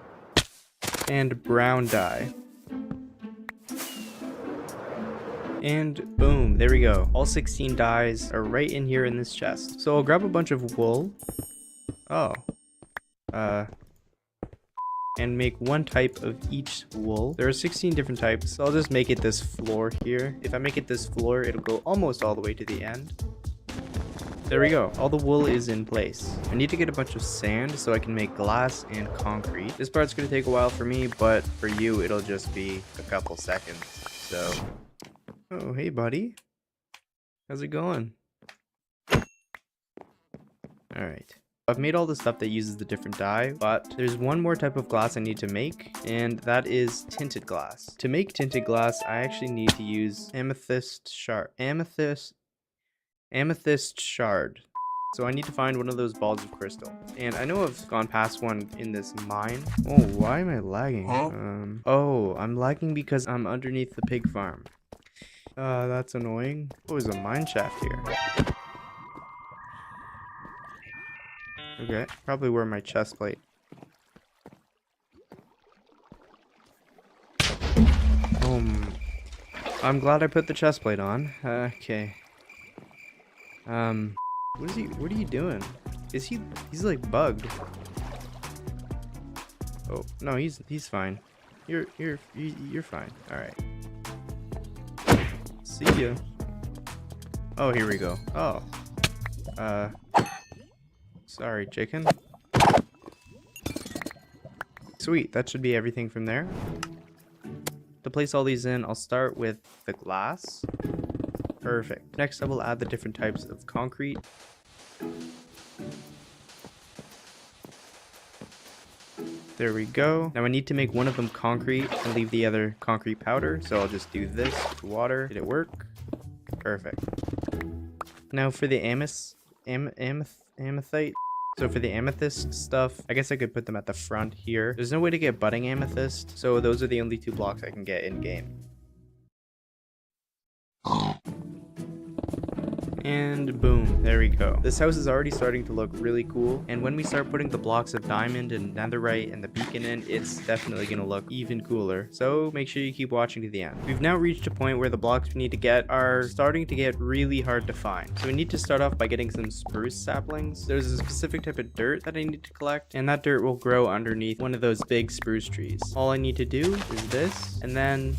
Speaker 16: And brown dye. And boom, there we go. All 16 dyes are right in here in this chest. So I'll grab a bunch of wool. Oh. And make one type of each wool. There are 16 different types, so I'll just make it this floor here. If I make it this floor, it'll go almost all the way to the end. There we go. All the wool is in place. I need to get a bunch of sand so I can make glass and concrete. This part's gonna take a while for me, but for you, it'll just be a couple seconds. So, oh, hey buddy. How's it going? All right. I've made all the stuff that uses the different dye, but there's one more type of glass I need to make, and that is tinted glass. To make tinted glass, I actually need to use amethyst shard. Amethyst shard. So I need to find one of those balls of crystal. And I know I've gone past one in this mine. Oh, why am I lagging? Oh, I'm lagging because I'm underneath the pig farm. That's annoying. Oh, there's a mine shaft here. Okay, probably where my chest plate. I'm glad I put the chest plate on. Okay. What are you doing? He's like bugged. Oh, no, he's fine. You're fine. All right. See ya. Oh, here we go. Oh. Sorry, chicken. Sweet, that should be everything from there. To place all these in, I'll start with the glass. Perfect. Next, I will add the different types of concrete. There we go. Now I need to make one of them concrete and leave the other concrete powder. So I'll just do this with water. Did it work? Perfect. Now for the amethite. So for the amethyst stuff, I guess I could put them at the front here. There's no way to get budding amethyst, so those are the only two blocks I can get in game. And boom, there we go. This house is already starting to look really cool, and when we start putting the blocks of diamond and netherite and the beacon in, it's definitely gonna look even cooler. So make sure you keep watching to the end. We've now reached a point where the blocks we need to get are starting to get really hard to find. So we need to start off by getting some spruce saplings. There's a specific type of dirt that I need to collect, and that dirt will grow underneath one of those big spruce trees. All I need to do is this, and then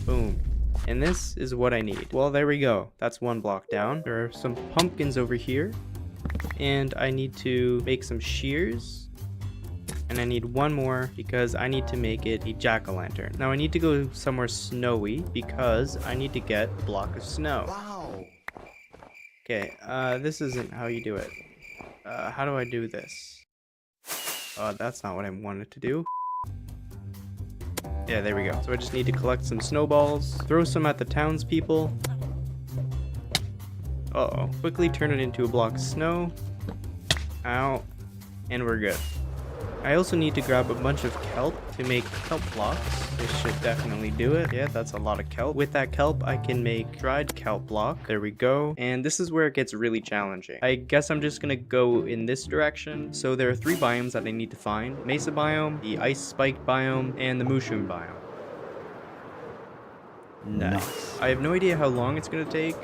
Speaker 16: boom. And this is what I need. Well, there we go. That's one block down. There are some pumpkins over here. And I need to make some shears. And I need one more because I need to make it a jack-o'-lantern. Now I need to go somewhere snowy because I need to get a block of snow. Wow. Okay, this isn't how you do it. How do I do this? That's not what I wanted to do. Yeah, there we go. So I just need to collect some snowballs, throw some at the townspeople. Uh-oh. Quickly turn it into a block of snow. Ow. And we're good. I also need to grab a bunch of kelp to make kelp blocks. This should definitely do it. Yeah, that's a lot of kelp. With that kelp, I can make dried kelp block. There we go. And this is where it gets really challenging. I guess I'm just gonna go in this direction. So there are 3 biomes that I need to find. Mesa biome, the ice spiked biome, and the mushroom biome. Nice. I have no idea how long it's gonna take.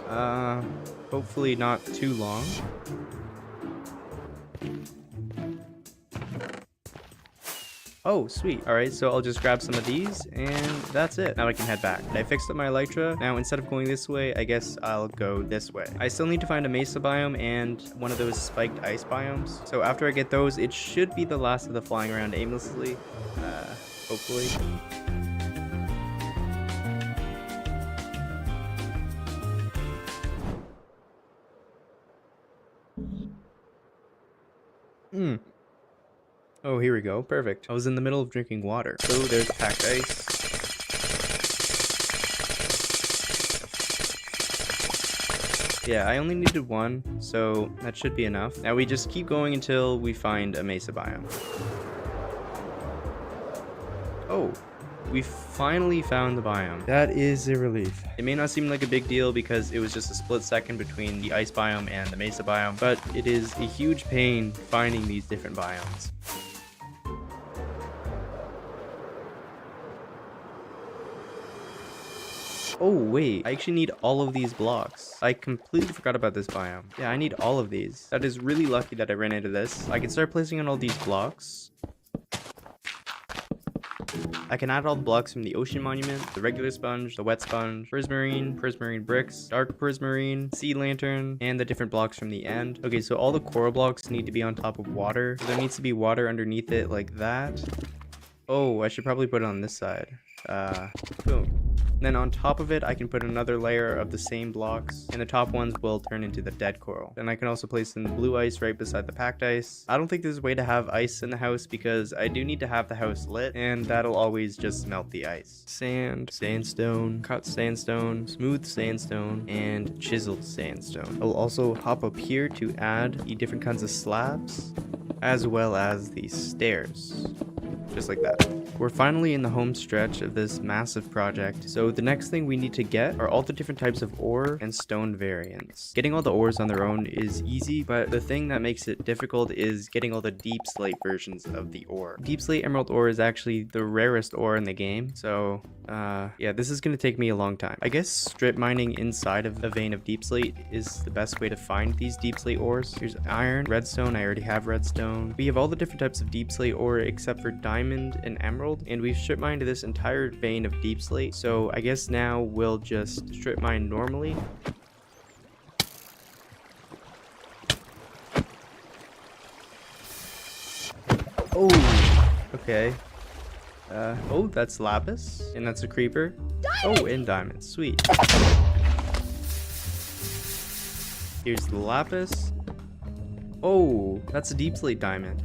Speaker 16: Hopefully not too long. Oh, sweet. All right, so I'll just grab some of these and that's it. Now I can head back. I fixed up my elytra. Now instead of going this way, I guess I'll go this way. I still need to find a mesa biome and one of those spiked ice biomes. So after I get those, it should be the last of the flying around aimlessly. Hopefully. Oh, here we go. Perfect. I was in the middle of drinking water. So there's packed ice. Yeah, I only needed one, so that should be enough. Now we just keep going until we find a mesa biome. Oh, we finally found the biome. That is a relief. It may not seem like a big deal because it was just a split second between the ice biome and the mesa biome, but it is a huge pain finding these different biomes. Oh wait, I actually need all of these blocks. I completely forgot about this biome. Yeah, I need all of these. That is really lucky that I ran into this. I can start placing on all these blocks. I can add all the blocks from the ocean monument, the regular sponge, the wet sponge, prismarine bricks, dark prismarine, sea lantern, and the different blocks from the end. Okay, so all the coral blocks need to be on top of water. So there needs to be water underneath it like that. Oh, I should probably put it on this side. Boom. Then on top of it, I can put another layer of the same blocks, and the top ones will turn into the dead coral. Then I can also place in the blue ice right beside the packed ice. I don't think there's a way to have ice in the house because I do need to have the house lit, and that'll always just melt the ice. Sand, sandstone, cut sandstone, smooth sandstone, and chiseled sandstone. I'll also hop up here to add the different kinds of slabs, as well as the stairs. Just like that. We're finally in the home stretch of this massive project, so the next thing we need to get are all the different types of ore and stone variants. Getting all the ores on their own is easy, but the thing that makes it difficult is getting all the deep slate versions of the ore. Deep slate emerald ore is actually the rarest ore in the game, so yeah, this is going to take me a long time. I guess strip mining inside of a vein of deep slate is the best way to find these deep slate ores. Here's iron, redstone, I already have redstone. We have all the different types of deep slate ore except for diamond and emerald, and we've strip mined this entire vein of deep slate, so I guess now we'll just strip mine normally. Oh, okay. Oh, that's lapis, and that's a creeper. Diamond! Oh, and diamonds, sweet. Here's the lapis. Oh, that's a deep slate diamond.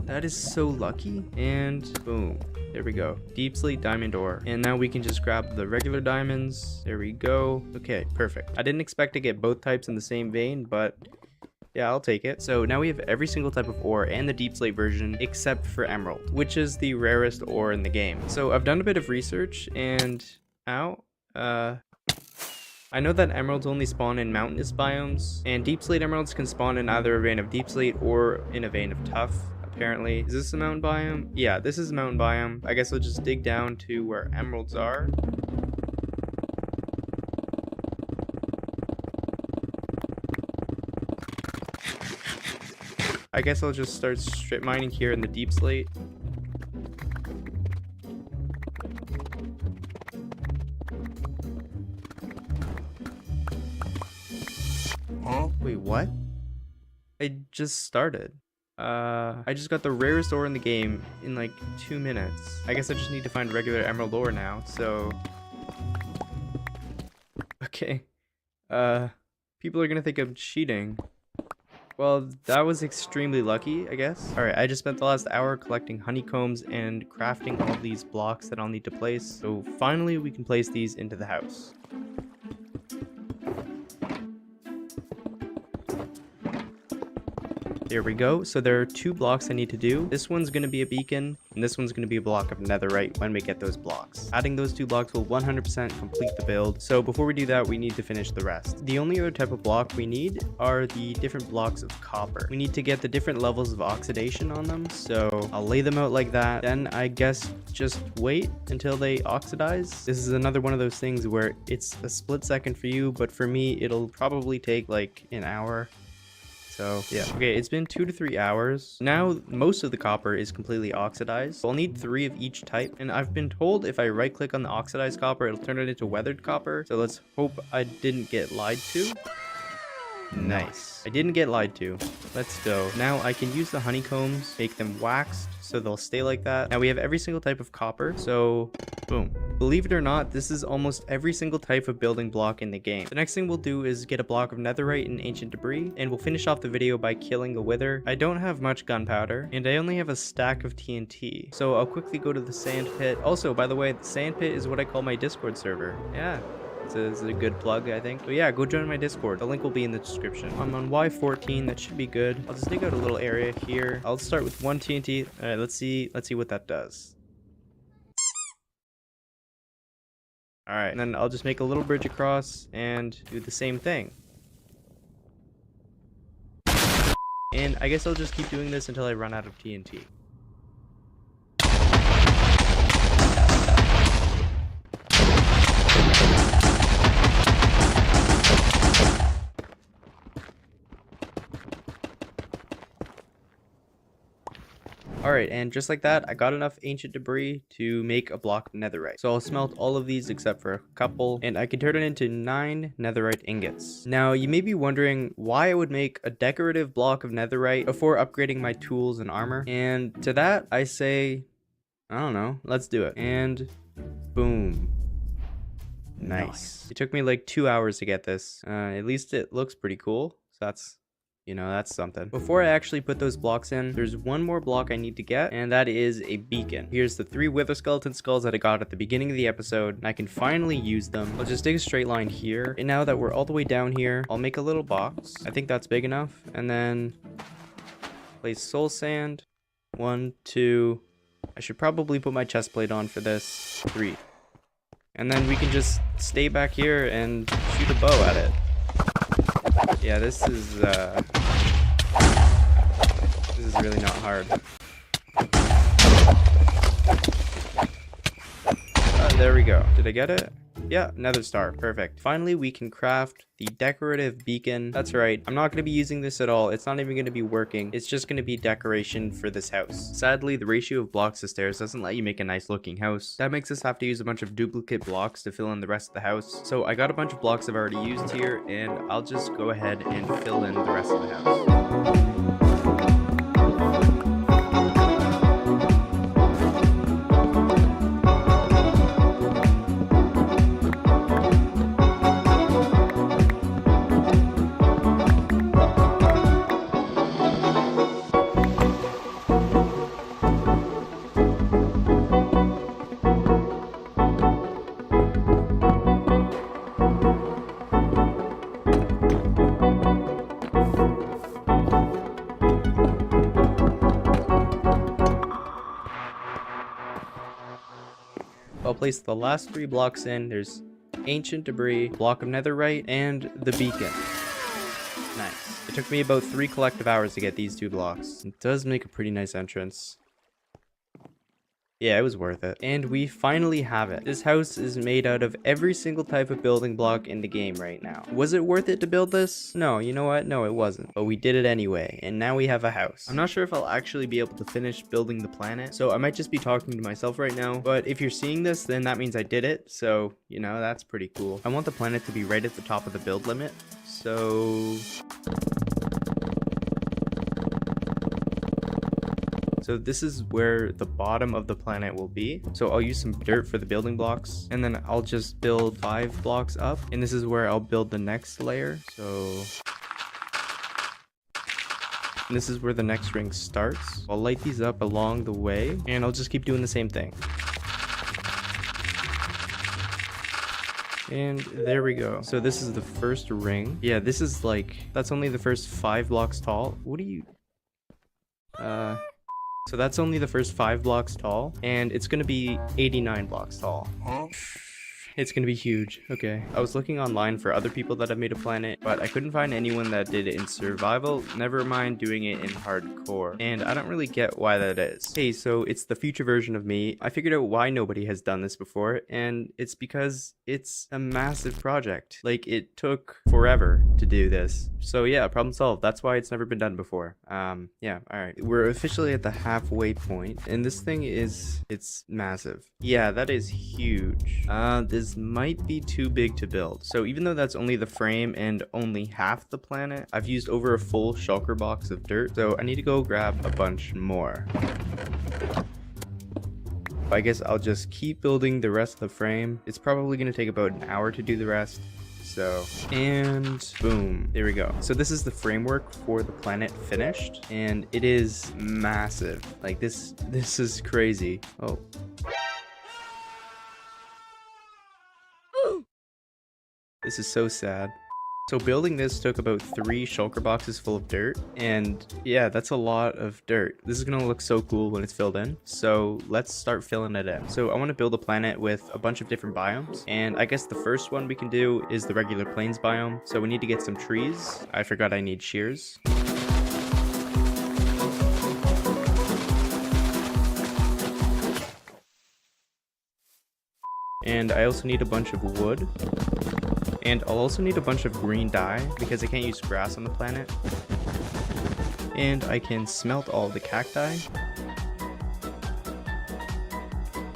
Speaker 16: That is so lucky. And boom, there we go. Deep slate diamond ore. And now we can just grab the regular diamonds. There we go. Okay, perfect. I didn't expect to get both types in the same vein, but yeah, I'll take it. So now we have every single type of ore and the deep slate version except for emerald, which is the rarest ore in the game. So I've done a bit of research and I know that emeralds only spawn in mountainous biomes, and deep slate emeralds can spawn in either a vein of deep slate or in a vein of tough. Apparently. Is this a mountain biome? Yeah, this is a mountain biome. I guess I'll just dig down to where emeralds are. I guess I'll just start strip mining here in the deep slate. Huh? Wait, what? I just started. I just got the rarest ore in the game in like 2 minutes. I guess I just need to find regular emerald ore now, so... Okay. People are gonna think I'm cheating. Well, that was extremely lucky, I guess. Alright, I just spent the last hour collecting honeycombs and crafting all these blocks that I'll need to place. So finally we can place these into the house. There we go. So there are 2 blocks I need to do. This one's going to be a beacon, and this one's going to be a block of netherite when we get those blocks. Adding those 2 blocks will 100% complete the build. So before we do that, we need to finish the rest. The only other type of block we need are the different blocks of copper. We need to get the different levels of oxidation on them. So I'll lay them out like that. Then I guess just wait until they oxidize. This is another one of those things where it's a split second for you, but for me, it'll probably take like an hour. So yeah, okay, it's been 2 to 3 hours. Now most of the copper is completely oxidized. So I'll need 3 of each type, and I've been told if I right click on the oxidized copper, it'll turn it into weathered copper. So let's hope I didn't get lied to. Nice. I didn't get lied to. Let's go. Now I can use the honeycombs, make them waxed so they'll stay like that. Now we have every single type of copper, so boom. believe it or not, this is almost every single type of building block in the game. The next thing we'll do is get a block of netherite and ancient debris, and we'll finish off the video by killing a wither. I don't have much gunpowder, and I only have a stack of TNT, so I'll quickly go to the sand pit. Also, by the way, the sand pit is what I call my Discord server. Yeah. It's a good plug, I think. So yeah, go join my Discord. The link will be in the description. I'm on Y14. That should be good. I'll just dig out a little area here. I'll start with 1 TNT. All right, let's see what that does. All right, and then I'll just make a little bridge across and do the same thing. And I guess I'll just keep doing this until I run out of TNT. Alright, and just like that, I got enough ancient debris to make a block of netherite. So I'll smelt all of these except for a couple, and I can turn it into 9 netherite ingots. Now, you may be wondering why I would make a decorative block of netherite before upgrading my tools and armor. And to that, I say, I don't know, let's do it. And boom. Nice. It took me like 2 hours to get this. At least it looks pretty cool. So that's... you know, that's something. Before I actually put those blocks in, there's one more block I need to get, and that is a beacon. Here's the 3 wither skeleton skulls that I got at the beginning of the episode, and I can finally use them. I'll just dig a straight line here, and now that we're all the way down here, I'll make a little box. I think that's big enough, and then place soul sand. 1, 2. I should probably put my chest plate on for this. 3. And then we can just stay back here and shoot a bow at it. Yeah, this is really not hard. There we go. Did I get it? Yeah, nether star. Perfect. Finally, we can craft the decorative beacon. That's right. I'm not going to be using this at all. It's not even going to be working. It's just going to be decoration for this house. Sadly, the ratio of blocks to stairs doesn't let you make a nice looking house. That makes us have to use a bunch of duplicate blocks to fill in the rest of the house. So I got a bunch of blocks I've already used here, and I'll just go ahead and fill in the rest of the house. I'll place the last 3 blocks in. There's ancient debris, block of netherite, and the beacon. Nice. It took me about 3 collective hours to get these 2 blocks. It does make a pretty nice entrance. Yeah, it was worth it. And we finally have it. This house is made out of every single type of building block in the game right now. Was it worth it to build this? No, you know what? No, it wasn't. But we did it anyway, and now we have a house. I'm not sure if I'll actually be able to finish building the planet, so I might just be talking to myself right now. But if you're seeing this, then that means I did it, so, you know, that's pretty cool. I want the planet to be right at the top of the build limit, so... So this is where the bottom of the planet will be. So I'll use some dirt for the building blocks, and then I'll just build 5 blocks up, and this is where I'll build the next layer. So and this is where the next ring starts. I'll light these up along the way, and I'll just keep doing the same thing. And there we go. So this is the first ring. Yeah, this is like, that's only the first 5 blocks tall. What do you... So that's only the first 5 blocks tall, and it's gonna be 89 blocks tall. It's gonna be huge. Okay. I was looking online for other people that have made a planet, but I couldn't find anyone that did it in survival, never mind doing it in hardcore. And I don't really get why that is. Hey, so it's the future version of me. I figured out why nobody has done this before, and it's because it's a massive project. Like, it took forever to do this. So yeah, problem solved. That's why it's never been done before. Yeah, alright. We're officially at the halfway point, and this thing is, it's massive. Yeah, that is huge. This might be too big to build. So even though that's only the frame and only half the planet, I've used over a full shulker box of dirt, so I need to go grab a bunch more. I guess I'll just keep building the rest of the frame. It's probably going to take about an hour to do the rest. So, and boom, there we go. So this is the framework for the planet finished, and it is massive. Like this is crazy. Oh. This is so sad. So building this took about 3 shulker boxes full of dirt, and yeah, that's a lot of dirt. This is gonna look so cool when it's filled in. So let's start filling it in. So I want to build a planet with a bunch of different biomes, and I guess the first one we can do is the regular plains biome. So we need to get some trees. I forgot I need shears. And I also need a bunch of wood. And I'll also need a bunch of green dye because I can't use grass on the planet. And I can smelt all the cacti.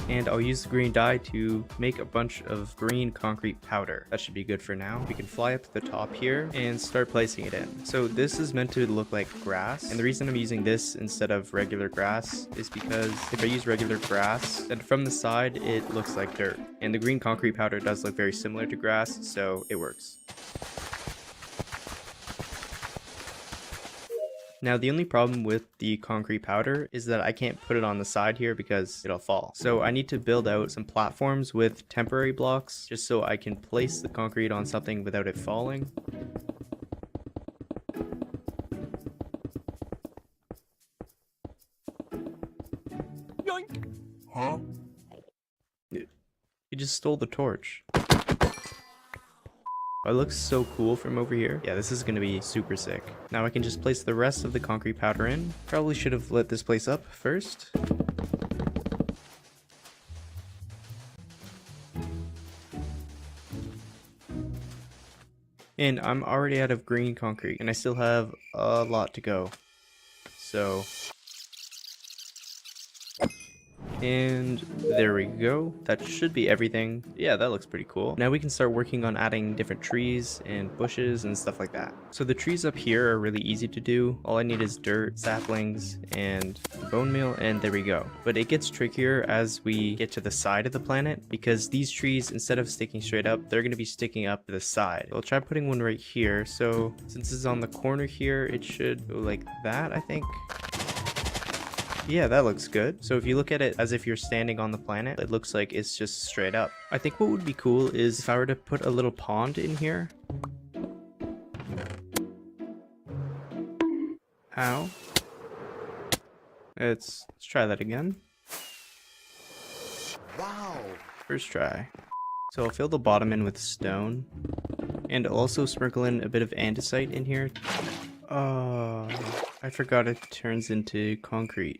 Speaker 16: And I'll use the green dye to make a bunch of green concrete powder. That should be good for now. We can fly up to the top here and start placing it in. So this is meant to look like grass. And the reason I'm using this instead of regular grass is because if I use regular grass, then from the side it looks like dirt. And the green concrete powder does look very similar to grass, so it works. Now the only problem with the concrete powder is that I can't put it on the side here because it'll fall. So I need to build out some platforms with temporary blocks just so I can place the concrete on something without it falling.
Speaker 10: Yoink! Huh?
Speaker 16: You just stole the torch. Oh, it looks so cool from over here. Yeah, this is gonna be super sick. Now I can just place the rest of the concrete powder in. Probably should have lit this place up first. And I'm already out of green concrete, and I still have a lot to go. So... and there we go. That should be everything. Yeah, that looks pretty cool. Now we can start working on adding different trees and bushes and stuff like that. So the trees up here are really easy to do. All I need is dirt, saplings, and bone meal, and there we go. But it gets trickier as we get to the side of the planet because these trees, instead of sticking straight up, they're going to be sticking up to the side. I'll try putting one right here. So since it's on the corner here, it should go like that, I think. Yeah, that looks good. So if you look at it as if you're standing on the planet, it looks like it's just straight up. I think what would be cool is if I were to put a little pond in here. Ow. Let's try that again.
Speaker 10: Wow.
Speaker 16: First try. So I'll fill the bottom in with stone. And I'll also sprinkle in a bit of andesite in here. Oh, I forgot it turns into concrete.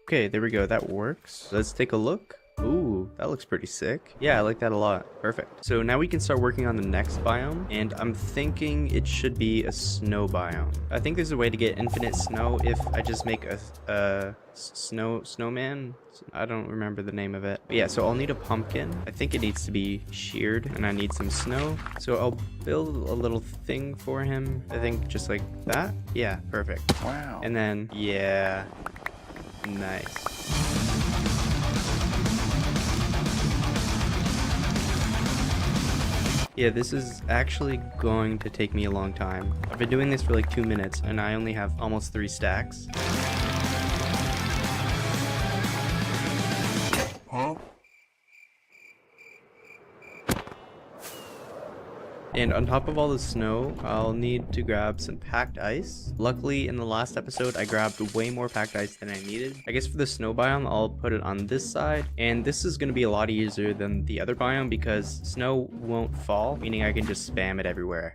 Speaker 16: Okay, there we go. That works. Let's take a look. Ooh, that looks pretty sick. Yeah, I like that a lot. Perfect. So now we can start working on the next biome, and I'm thinking it should be a snow biome. I think there's a way to get infinite snow if I just make a snowman. I don't remember the name of it. But yeah, so I'll need a pumpkin. I think it needs to be sheared, and I need some snow. So I'll build a little thing for him. I think just like that. Yeah, perfect.
Speaker 10: Wow.
Speaker 16: And then, yeah, nice. Yeah, this is actually going to take me a long time. I've been doing this for like 2 minutes, and I only have almost 3 stacks.
Speaker 10: Huh?
Speaker 16: And on top of all the snow, I'll need to grab some packed ice. Luckily, in the last episode, I grabbed way more packed ice than I needed. I guess for the snow biome, I'll put it on this side. And this is going to be a lot easier than the other biome because snow won't fall, meaning I can just spam it everywhere.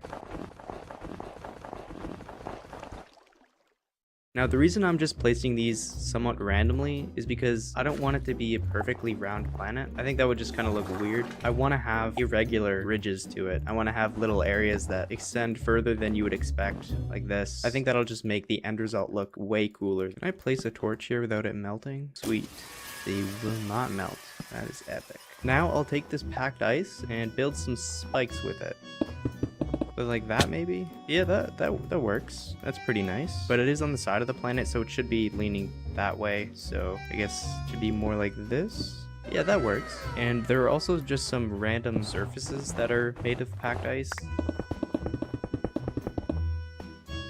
Speaker 16: Now, the reason I'm just placing these somewhat randomly is because I don't want it to be a perfectly round planet. I think that would just kind of look weird. I want to have irregular ridges to it. I want to have little areas that extend further than you would expect, like this. I think that'll just make the end result look way cooler. Can I place a torch here without it melting? Sweet. They will not melt. That is epic. Now I'll take this packed ice and build some spikes with it. But like that maybe? Yeah, that works. That's pretty nice. But it is on the side of the planet, so it should be leaning that way. So I guess it should be more like this. Yeah, that works. And there are also just some random surfaces that are made of packed ice.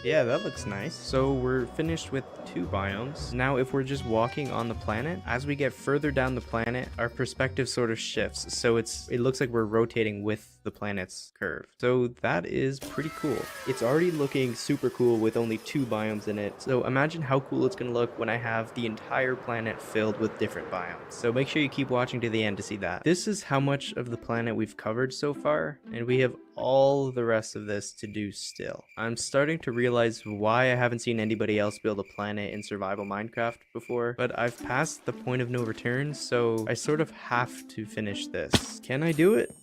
Speaker 16: Yeah, that looks nice. So we're finished with 2 biomes. Now, if we're just walking on the planet, as we get further down the planet, our perspective sort of shifts. So it looks like we're rotating with the planet's curve. So that is pretty cool. It's already looking super cool with only 2 biomes in it. So imagine how cool it's gonna look when I have the entire planet filled with different biomes. So make sure you keep watching to the end to see that. This is how much of the planet we've covered so far, and we have all the rest of this to do still. I'm starting to realize why I haven't seen anybody else build a planet in survival Minecraft before, but I've passed the point of no return, so I sort of have to finish this. Can I do it?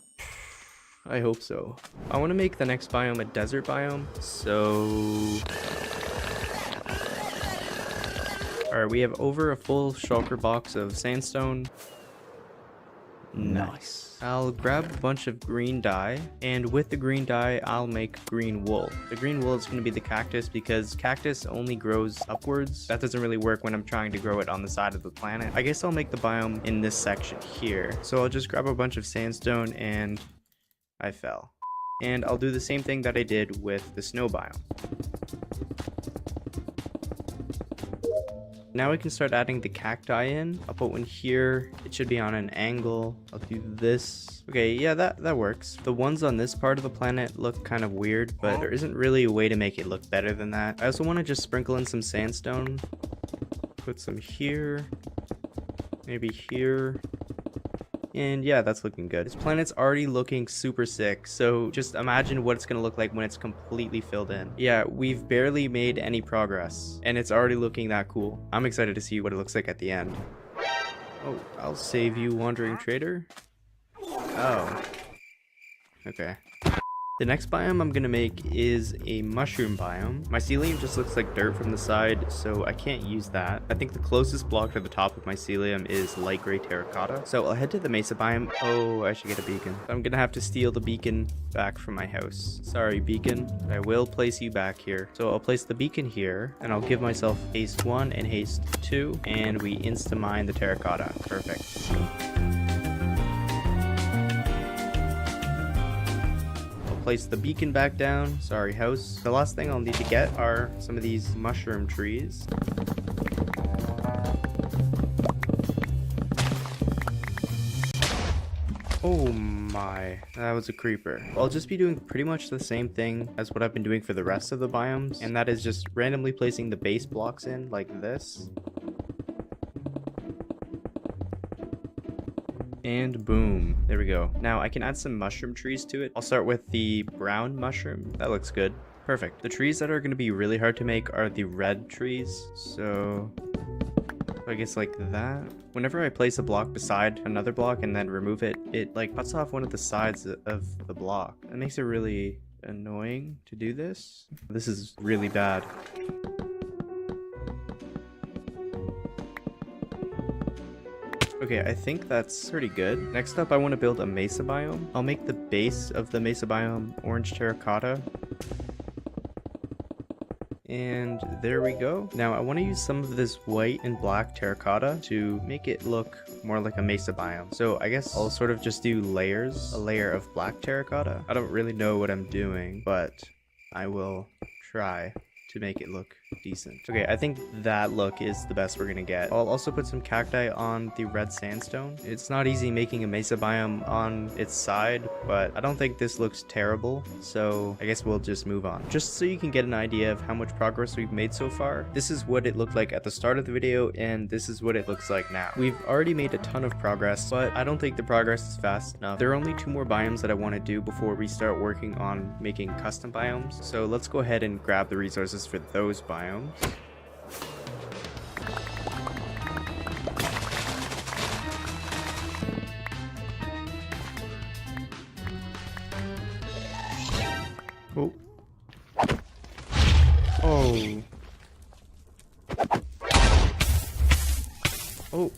Speaker 16: I hope so. I want to make the next biome a desert biome, so... Alright, we have over a full shulker box of sandstone. Nice. I'll grab a bunch of green dye, and with the green dye, I'll make green wool. The green wool is going to be the cactus because cactus only grows upwards. That doesn't really work when I'm trying to grow it on the side of the planet. I guess I'll make the biome in this section here. So I'll just grab a bunch of sandstone and I fell. And I'll do the same thing that I did with the snow biome. Now we can start adding the cacti in. I'll put one here. It should be on an angle. I'll do this. Okay, yeah, that works. The ones on this part of the planet look kind of weird, but there isn't really a way to make it look better than that. I also want to just sprinkle in some sandstone. Put some here. Maybe here. And yeah, that's looking good. This planet's already looking super sick, so just imagine what it's gonna look like when it's completely filled in. Yeah, we've barely made any progress, and it's already looking that cool. I'm excited to see what it looks like at the end. Oh, I'll save you, Wandering Trader. Oh. Okay. The next biome I'm gonna make is a mushroom biome. Mycelium just looks like dirt from the side, so I can't use that. I think the closest block to the top of mycelium is light gray terracotta. So I'll head to the mesa biome. Oh, I should get a beacon. I'm gonna have to steal the beacon back from my house. Sorry, beacon. I will place you back here. So I'll place the beacon here, and I'll give myself haste 1 and haste 2, and we insta-mine the terracotta. Perfect. Place the beacon back down. Sorry, house. The last thing I'll need to get are some of these mushroom trees. Oh my, that was a creeper. I'll just be doing pretty much the same thing as what I've been doing for the rest of the biomes, and that is just randomly placing the base blocks in like this. And boom, there we go. Now I can add some mushroom trees to it. I'll start with the brown mushroom. That looks good. Perfect. The trees that are going to be really hard to make are the red trees. So I guess like that. Whenever I place a block beside another block and then remove it, it like cuts off one of the sides of the block. That makes it really annoying to do this. This is really bad. Okay, I think that's pretty good. Next up, I want to build a mesa biome. I'll make the base of the mesa biome orange terracotta. And there we go. Now I want to use some of this white and black terracotta to make it look more like a mesa biome. So I guess I'll sort of just do layers, a layer of black terracotta. I don't really know what I'm doing, but I will try to make it look decent. Okay, I think that look is the best we're gonna get. I'll also put some cacti on the red sandstone. It's not easy making a mesa biome on its side, but I don't think this looks terrible, so I guess we'll just move on. Just so you can get an idea of how much progress we've made so far, this is what it looked like at the start of the video, and this is what it looks like now. We've already made a ton of progress, but I don't think the progress is fast enough. There are only 2 more biomes that I want to do before we start working on making custom biomes, so let's go ahead and grab the resources for those biomes. Oh. Oh. Oh.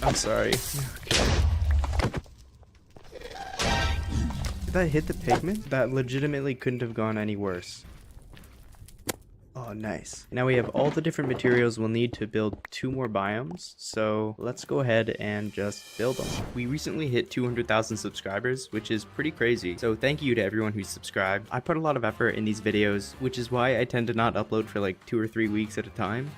Speaker 16: I'm sorry. Okay. Did that hit the pigment? That legitimately couldn't have gone any worse. Oh, nice. Now we have all the different materials we'll need to build 2 more biomes, so let's go ahead and just build them. We recently hit 200,000 subscribers, which is pretty crazy, so thank you to everyone who's subscribed. I put a lot of effort in these videos, which is why I tend to not upload for like 2 or 3 weeks at a time,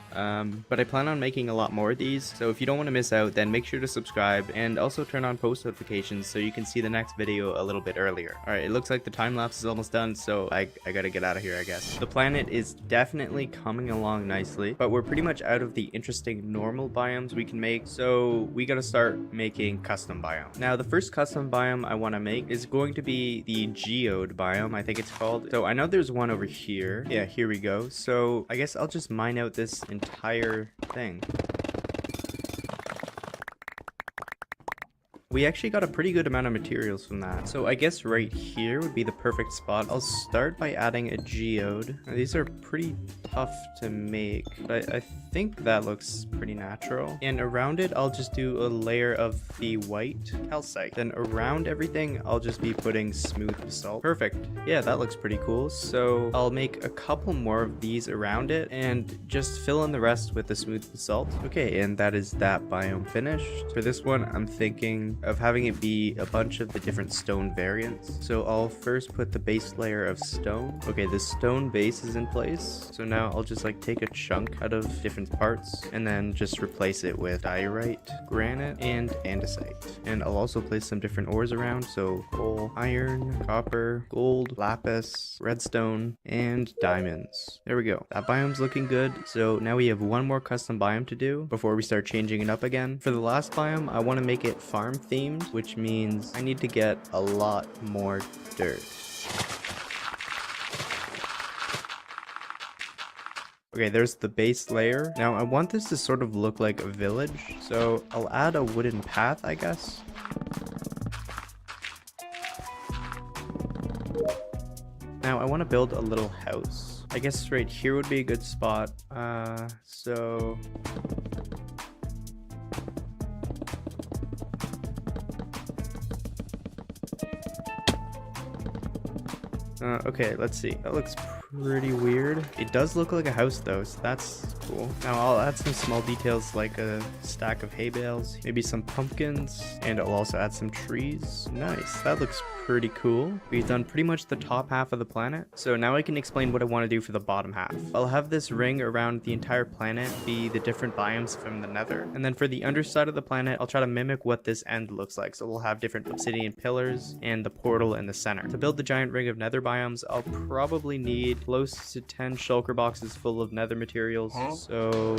Speaker 16: but I plan on making a lot more of these, so if you don't want to miss out, then make sure to subscribe and also turn on post notifications so you can see the next video a little bit earlier. Alright, it looks like the time lapse is almost done, so I gotta get out of here, I guess. The planet is definitely coming along nicely, but we're pretty much out of the interesting normal biomes we can make, so we gotta start making custom biomes. Now the first custom biome I want to make is going to be the geode biome, I think it's called. So I know there's one over here. Yeah, here we go. So I guess I'll just mine out this entire thing. We actually got a pretty good amount of materials from that. So I guess right here would be the perfect spot. I'll start by adding a geode. Now, these are pretty tough to make, but I think that looks pretty natural. And around it, I'll just do a layer of the white calcite. Then around everything, I'll just be putting smooth basalt. Perfect. Yeah, that looks pretty cool. So I'll make a couple more of these around it and just fill in the rest with the smooth basalt. Okay, and that is that biome finished. For this one, I'm thinking of having it be a bunch of the different stone variants. So I'll first put the base layer of stone. Okay, the stone base is in place. So now I'll just like take a chunk out of different parts and then just replace it with diorite, granite, and andesite. And I'll also place some different ores around. So coal, iron, copper, gold, lapis, redstone, and diamonds. There we go. That biome's looking good. So now we have one more custom biome to do before we start changing it up again. For the last biome, I want to make it farm themed, which means I need to get a lot more dirt. Okay, there's the base layer. Now I want this to sort of look like a village, so I'll add a wooden path, I guess. Now I want to build a little house. I guess right here would be a good spot. Okay, let's see. That looks pretty weird. It does look like a house though, so that's cool. Now I'll add some small details like a stack of hay bales, maybe some pumpkins, and I'll also add some trees. Nice, that looks pretty cool. We've done pretty much the top half of the planet, so now I can explain what I want to do for the bottom half. I'll have this ring around the entire planet be the different biomes from the nether, and then for the underside of the planet, I'll try to mimic what this end looks like. So we'll have different obsidian pillars and the portal in the center. To build the giant ring of nether biomes, I'll probably need close to 10 shulker boxes full of nether materials. So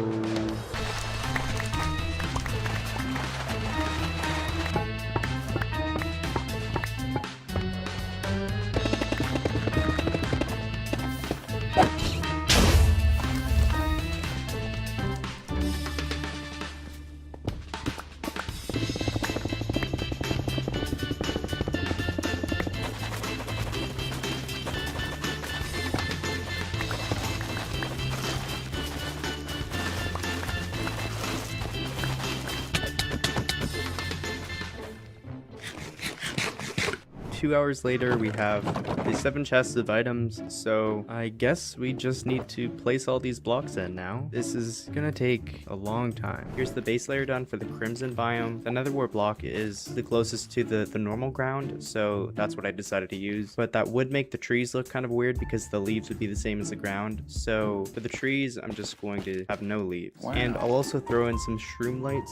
Speaker 16: two hours later, we have the 7 chests of items, so I guess we just need to place all these blocks in now. This is gonna take a long time. Here's the base layer done for the crimson biome. The nether wart block is the closest to the normal ground, so that's what I decided to use. But that would make the trees look kind of weird because the leaves would be the same as the ground. So for the trees, I'm just going to have no leaves. Wow. And I'll also throw in some shroom lights.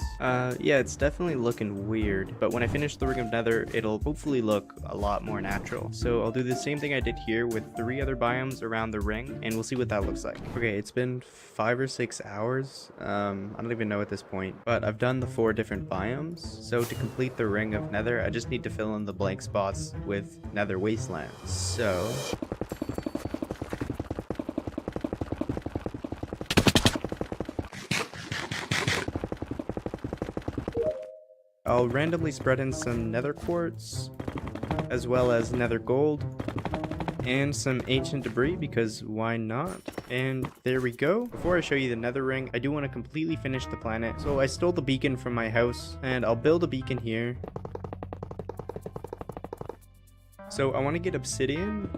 Speaker 16: Yeah, it's definitely looking weird, but when I finish the ring of nether, it'll hopefully look a lot more natural. So I'll do the same thing I did here with 3 other biomes around the ring, and we'll see what that looks like. Okay, it's been 5 or 6 hours. I don't even know at this point, but I've done the 4 different biomes. So to complete the ring of nether, I just need to fill in the blank spots with nether wasteland. So I'll randomly spread in some nether quartz, as well as nether gold, and some ancient debris, because why not? And there we go. Before I show you the nether ring, I do want to completely finish the planet. So I stole the beacon from my house, and I'll build a beacon here. So I want to get obsidian,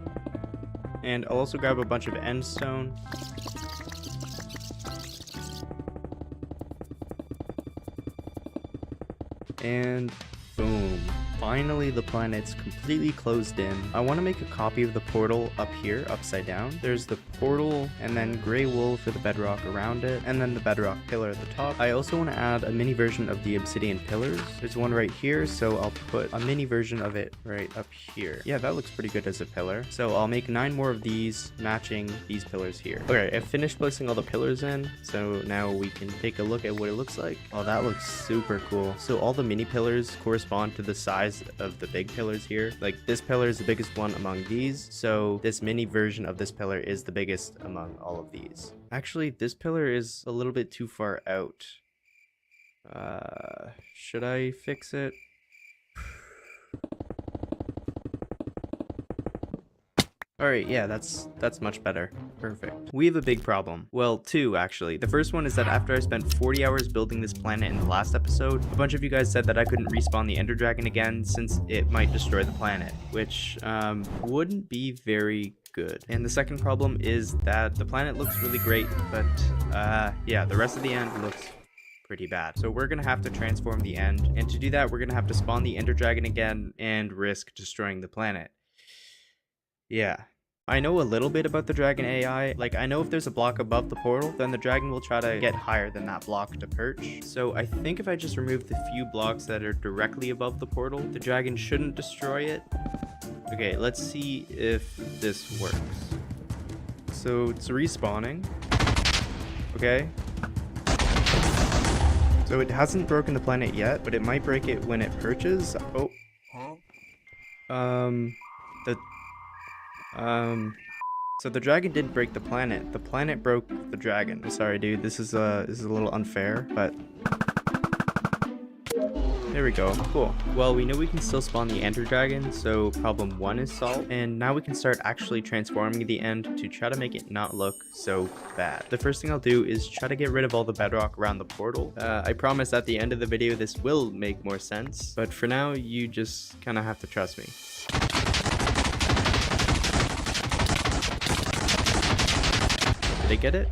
Speaker 16: and I'll also grab a bunch of end stone. And boom. Finally, the planet's completely closed in. I want to make a copy of the portal up here, upside down. There's the portal, and then gray wool for the bedrock around it, and then the bedrock pillar at the top. I also want to add a mini version of the obsidian pillars. There's one right here, so I'll put a mini version of it right up here. Yeah, that looks pretty good as a pillar. So I'll make 9 more of these, matching these pillars here. Okay, I've finished placing all the pillars in, so now we can take a look at what it looks like. Oh, that looks super cool. So all the mini pillars correspond to the size of the big pillars here. Like this pillar is the biggest one among these, so this mini version of this pillar is the biggest among all of these. Actually, this pillar is a little bit too far out. Should I fix it? Alright, yeah, that's much better. Perfect. We have a big problem. Well, 2 actually. The first one is that after I spent 40 hours building this planet in the last episode, a bunch of you guys said that I couldn't respawn the Ender Dragon again since it might destroy the planet, which wouldn't be very good. And the second problem is that the planet looks really great, but yeah, the rest of the end looks pretty bad. So we're gonna have to transform the end, and to do that we're gonna have to spawn the Ender Dragon again and risk destroying the planet. Yeah. I know a little bit about the dragon AI. Like, I know if there's a block above the portal, then the dragon will try to get higher than that block to perch. So I think if I just remove the few blocks that are directly above the portal, the dragon shouldn't destroy it. Okay, let's see if this works. So it's respawning. Okay. So it hasn't broken the planet yet, but it might break it when it perches. Oh. So the dragon didn't break the planet. The planet broke the dragon. Sorry, dude. This is a little unfair, but there we go. Cool. Well, we know we can still spawn the Ender Dragon, so problem 1 is solved. And now we can start actually transforming the end to try to make it not look so bad. The first thing I'll do is try to get rid of all the bedrock around the portal. I promise at the end of the video this will make more sense, but for now you just kind of have to trust me. Did I get it?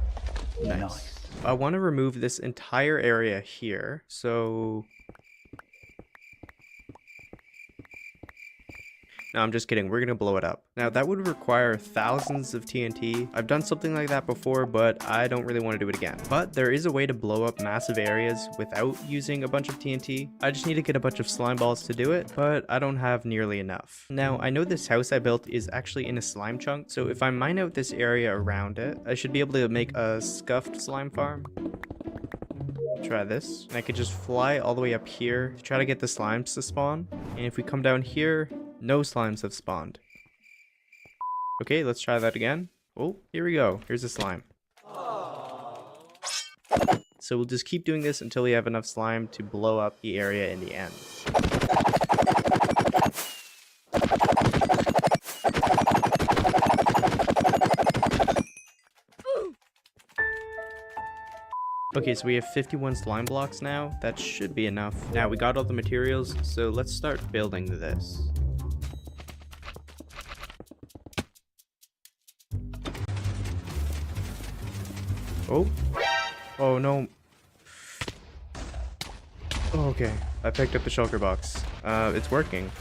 Speaker 16: Nice. I want to remove this entire area here, so... No, I'm just kidding. We're gonna blow it up. Now, that would require thousands of TNT. I've done something like that before, but I don't really want to do it again. But there is a way to blow up massive areas without using a bunch of TNT. I just need to get a bunch of slime balls to do it, but I don't have nearly enough. Now, I know this house I built is actually in a slime chunk, so if I mine out this area around it, I should be able to make a scuffed slime farm. Try this, and I could just fly all the way up here to try to get the slimes to spawn. And if we come down here, no slimes have spawned. Okay, let's try that again. Oh, here we go. Here's a slime. So we'll just keep doing this until we have enough slime to blow up the area in the end. Okay, so we have 51 slime blocks now. That should be enough. Now we got all the materials, so let's start building this. Oh. Oh no. Oh, okay. I picked up the shulker box. It's working.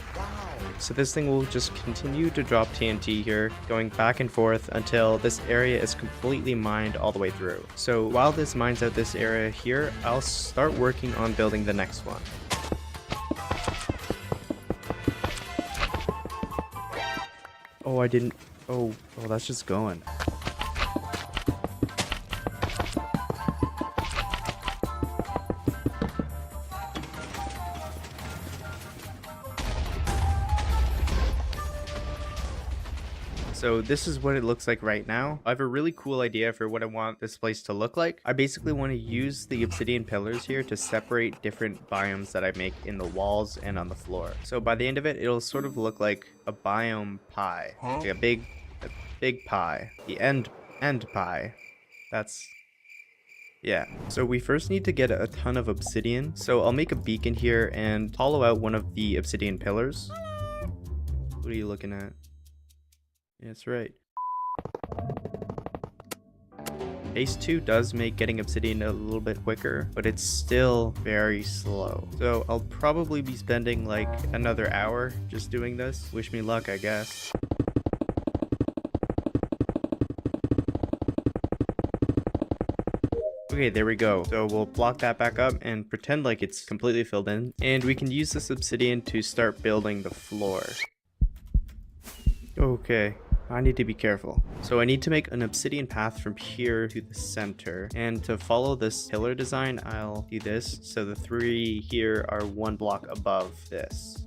Speaker 16: So this thing will just continue to drop TNT here, going back and forth until this area is completely mined all the way through. So while this mines out this area here, I'll start working on building the next one. Oh, I didn't... Oh, that's just going. So this is what it looks like right now. I have a really cool idea for what I want this place to look like. I basically want to use the obsidian pillars here to separate different biomes that I make in the walls and on the floor. So by the end of it, it'll sort of look like a biome pie, like a big pie. The end pie. That's... yeah. So we first need to get a ton of obsidian. So I'll make a beacon here and hollow out one of the obsidian pillars. What are you looking at? Yeah, that's right. Phase 2 does make getting obsidian a little bit quicker, but it's still very slow. So I'll probably be spending like another hour just doing this. Wish me luck, I guess. Okay, there we go. So we'll block that back up and pretend like it's completely filled in. And we can use this obsidian to start building the floor. Okay, I need to be careful. So I need to make an obsidian path from here to the center. And to follow this pillar design, I'll do this. So the 3 here are 1 block above this.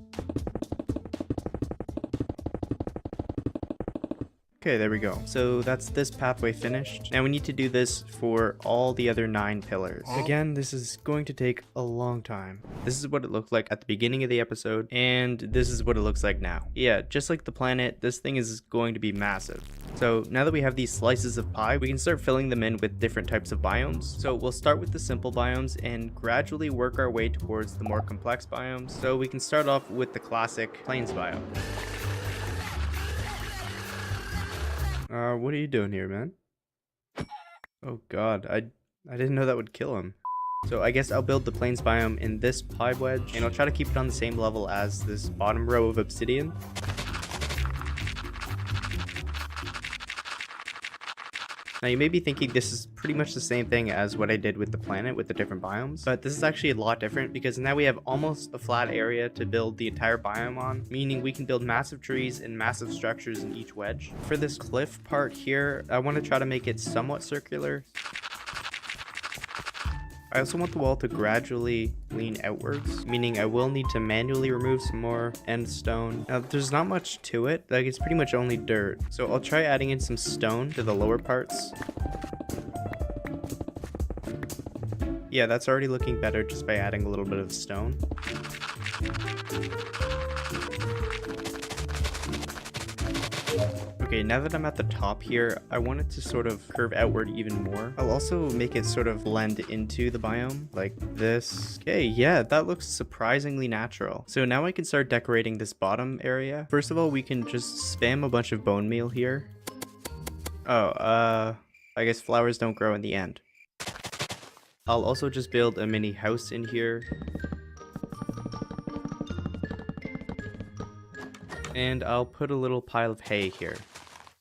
Speaker 16: Okay, there we go. So that's this pathway finished. Now we need to do this for all the other 9 pillars. Again, this is going to take a long time. This is what it looked like at the beginning of the episode, and this is what it looks like now. Yeah, just like the planet, this thing is going to be massive. So now that we have these slices of pie, we can start filling them in with different types of biomes. So we'll start with the simple biomes and gradually work our way towards the more complex biomes. So we can start off with the classic plains biome. What are you doing here, man? Oh god, I didn't know that would kill him. So I guess I'll build the plains biome in this pie wedge, and I'll try to keep it on the same level as this bottom row of obsidian. Now you may be thinking this is pretty much the same thing as what I did with the planet with the different biomes, but this is actually a lot different because now we have almost a flat area to build the entire biome on, meaning we can build massive trees and massive structures in each wedge. For this cliff part here, I want to try to make it somewhat circular. I also want the wall to gradually lean outwards, meaning I will need to manually remove some more end stone. Now, there's not much to it, like it's pretty much only dirt. So I'll try adding in some stone to the lower parts. Yeah, that's already looking better just by adding a little bit of stone. Okay, now that I'm at the top here, I want it to sort of curve outward even more. I'll also make it sort of blend into the biome, like this. Okay, yeah, that looks surprisingly natural. So now I can start decorating this bottom area. First of all, we can just spam a bunch of bone meal here. Oh, I guess flowers don't grow in the end. I'll also just build a mini house in here. And I'll put a little pile of hay here.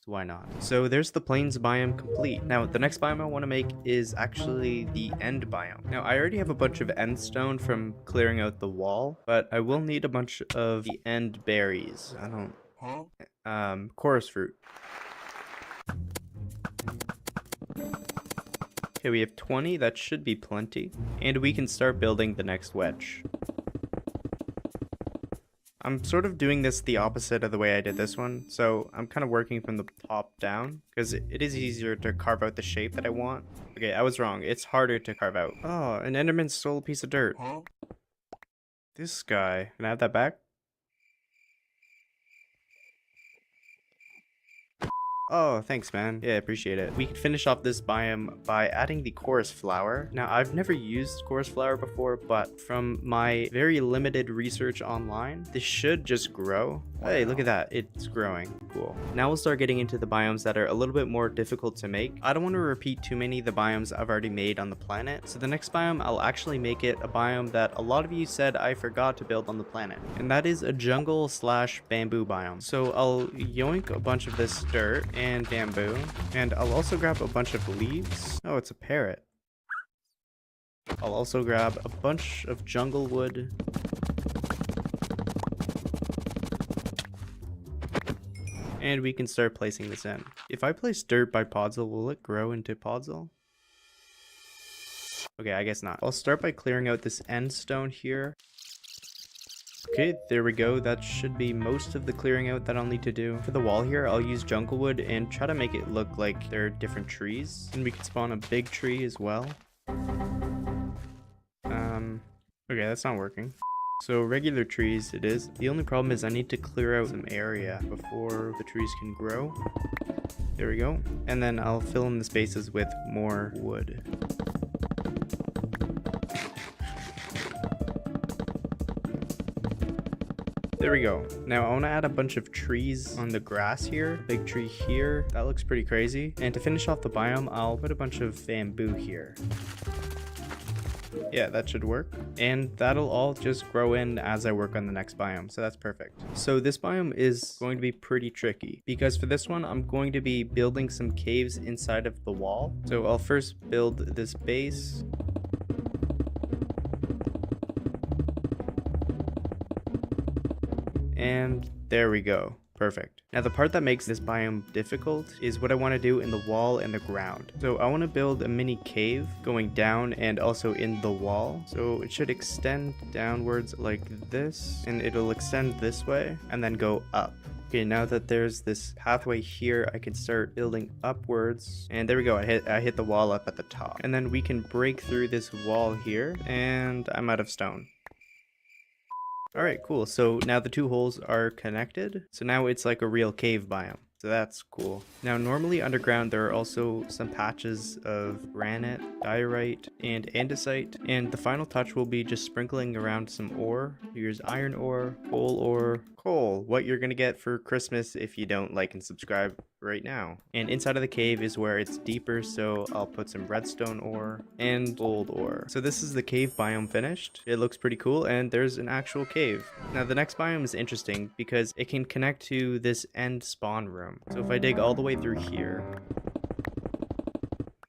Speaker 16: Why not? So there's the plains biome complete. Now the next biome I want to make is actually the end biome. Now I already have a bunch of end stone from clearing out the wall, but I will need a bunch of the end berries. Chorus fruit. Okay, we have 20. That should be plenty. And we can start building the next wedge. I'm sort of doing this the opposite of the way I did this one, so I'm kind of working from the top down, because it is easier to carve out the shape that I want. Okay, I was wrong. It's harder to carve out. Oh, an Enderman stole a piece of dirt. This guy. Can I have that back? Oh, thanks, man. Yeah, appreciate it. We can finish off this biome by adding the chorus flower. Now, I've never used chorus flower before, but from my very limited research online, this should just grow. Hey, look at that. It's growing. Cool. Now we'll start getting into the biomes that are a little bit more difficult to make. I don't want to repeat too many of the biomes I've already made on the planet. So the next biome, I'll actually make it a biome that a lot of you said I forgot to build on the planet. And that is a jungle / bamboo biome. So I'll yoink a bunch of this dirt and bamboo, and I'll also grab a bunch of leaves. Oh, it's a parrot. I'll also grab a bunch of jungle wood. And we can start placing this in. If I place dirt by Podzol, will it grow into Podzol? Okay, I guess not. I'll start by clearing out this end stone here. Okay, there we go. That should be most of the clearing out that I'll need to do. For the wall here, I'll use jungle wood and try to make it look like there are different trees. And we can spawn a big tree as well. Okay, that's not working. So regular trees it is. The only problem is I need to clear out some area before the trees can grow. There we go. And then I'll fill in the spaces with more wood. There we go. Now I want to add a bunch of trees on the grass here. Big tree here. That looks pretty crazy. And to finish off the biome, I'll put a bunch of bamboo here. Yeah, that should work. And that'll all just grow in as I work on the next biome, so that's perfect. So this biome is going to be pretty tricky because for this one, I'm going to be building some caves inside of the wall. So I'll first build this base. And there we go. Perfect. Now the part that makes this biome difficult is what I want to do in the wall and the ground. So I want to build a mini cave going down and also in the wall. So it should extend downwards like this, and it'll extend this way and then go up. Okay, now that there's this pathway here, I can start building upwards. And there we go, I hit the wall up at the top. And then we can break through this wall here, and I'm out of stone. Alright, cool. So now the two holes are connected. So now it's like a real cave biome. So that's cool. Now normally underground there are also some patches of granite, diorite, and andesite. And the final touch will be just sprinkling around some ore. Here's iron ore, coal, what you're gonna get for Christmas if you don't like and subscribe right now. And inside of the cave is where it's deeper, so I'll put some redstone ore and gold ore. So this is the cave biome finished. It looks pretty cool, and there's an actual cave. Now the next biome is interesting because it can connect to this end spawn room. So if I dig all the way through here,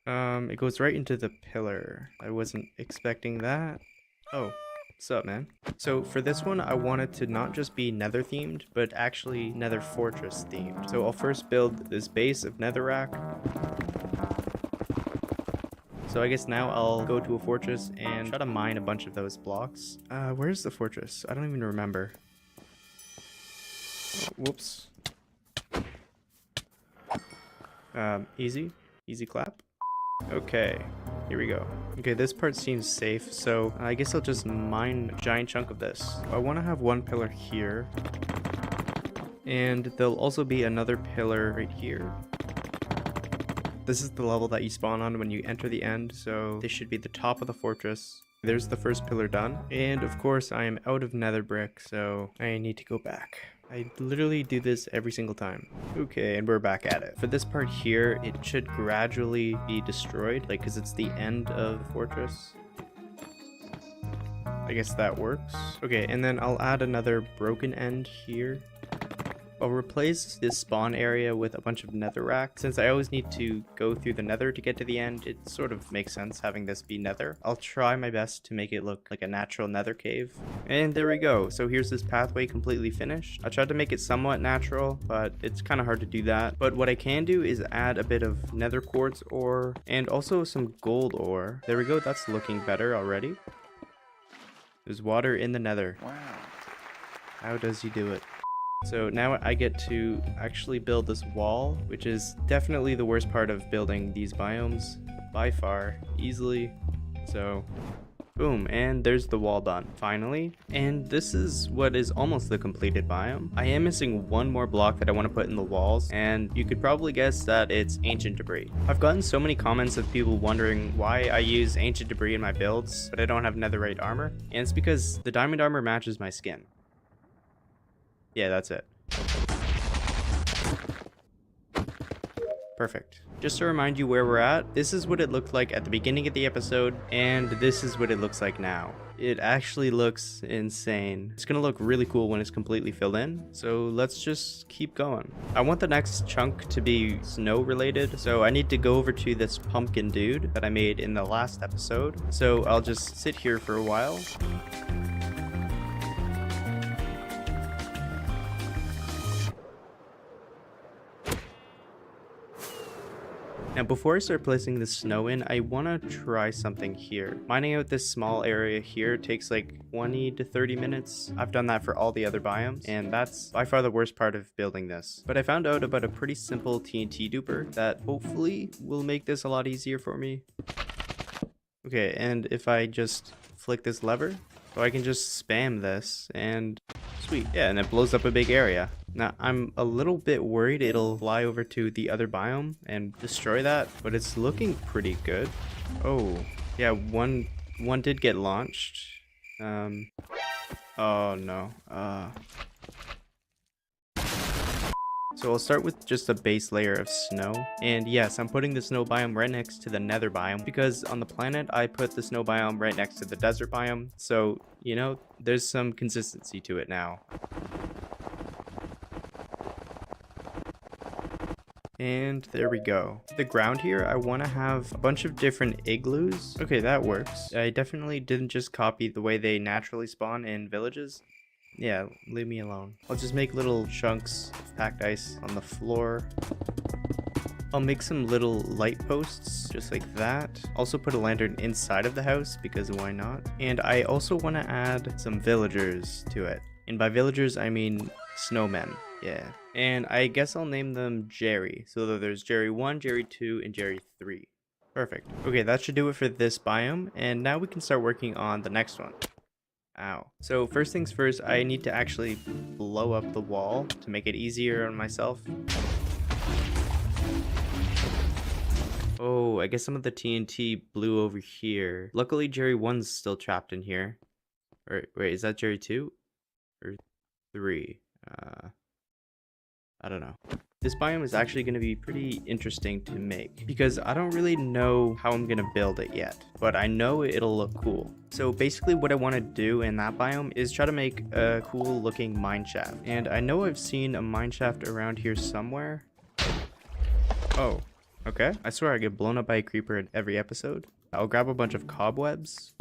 Speaker 16: it goes right into the pillar. I wasn't expecting that. Oh. What's up, man? So for this one, I wanted to not just be nether themed, but actually nether fortress themed. So I'll first build this base of netherrack. So I guess now I'll go to a fortress and try to mine a bunch of those blocks. Where's the fortress? I don't even remember. Whoops. Easy clap. Okay. Here we go. Okay, this part seems safe, so I guess I'll just mine a giant chunk of this. I want to have one pillar here, and there'll also be another pillar right here. This is the level that you spawn on when you enter the end, so this should be the top of the fortress. There's the first pillar done, and of course I am out of nether brick, so I need to go back. I literally do this every single time. Okay, and we're back at it. For this part here, it should gradually be destroyed, like, because it's the end of the fortress. I guess that works. Okay, and then I'll add another broken end here. I'll replace this spawn area with a bunch of netherrack. Since I always need to go through the nether to get to the end, it sort of makes sense having this be nether. I'll try my best to make it look like a natural nether cave. And there we go. So here's this pathway completely finished. I tried to make it somewhat natural, but it's kind of hard to do that. But what I can do is add a bit of nether quartz ore and also some gold ore. There we go. That's looking better already. There's water in the nether. Wow. How does he do it? So now I get to actually build this wall, which is definitely the worst part of building these biomes by far, easily. So boom, and there's the wall done, finally. And this is what is almost the completed biome. I am missing one more block that I want to put in the walls, and you could probably guess that it's ancient debris. I've gotten so many comments of people wondering why I use ancient debris in my builds, but I don't have netherite armor. And it's because the diamond armor matches my skin. Yeah, that's it. Perfect. Just to remind you where we're at, this is what it looked like at the beginning of the episode, and this is what it looks like now. It actually looks insane. It's gonna look really cool when it's completely filled in, so let's just keep going. I want the next chunk to be snow related, so I need to go over to this pumpkin dude that I made in the last episode. So I'll just sit here for a while. Now before I start placing the snow in, I want to try something here. Mining out this small area here takes like 20 to 30 minutes. I've done that for all the other biomes, and that's by far the worst part of building this. But I found out about a pretty simple TNT duper that hopefully will make this a lot easier for me. Okay, and if I just flick this lever, so I can just spam this, and sweet. Yeah, and it blows up a big area. Now, I'm a little bit worried it'll fly over to the other biome and destroy that, but it's looking pretty good. Oh, yeah, one did get launched. Oh no. So I'll start with just a base layer of snow. And yes, I'm putting the snow biome right next to the nether biome because on the planet I put the snow biome right next to the desert biome. So, you know, there's some consistency to it now. And there we go. The ground here, I want to have a bunch of different igloos. Okay, that works. I definitely didn't just copy the way they naturally spawn in villages. Yeah, leave me alone. I'll just make little chunks of packed ice on the floor. I'll make some little light posts, just like that. Also put a lantern inside of the house, because why not? And I also want to add some villagers to it. And by villagers, I mean snowmen. Yeah. And I guess I'll name them Jerry. So that there's Jerry 1, Jerry 2, and Jerry 3. Perfect. Okay, that should do it for this biome. And now we can start working on the next one. Ow. So first things first, I need to actually blow up the wall to make it easier on myself. Oh, I guess some of the TNT blew over here. Luckily, Jerry 1's still trapped in here. Or, wait, is that Jerry 2? Or 3? I don't know. This biome is actually going to be pretty interesting to make because I don't really know how I'm going to build it yet, but I know it'll look cool. So basically what I want to do in that biome is try to make a cool looking mine shaft. And I know I've seen a mine shaft around here somewhere. Oh, okay. I swear I get blown up by a creeper in every episode. I'll grab a bunch of cobwebs.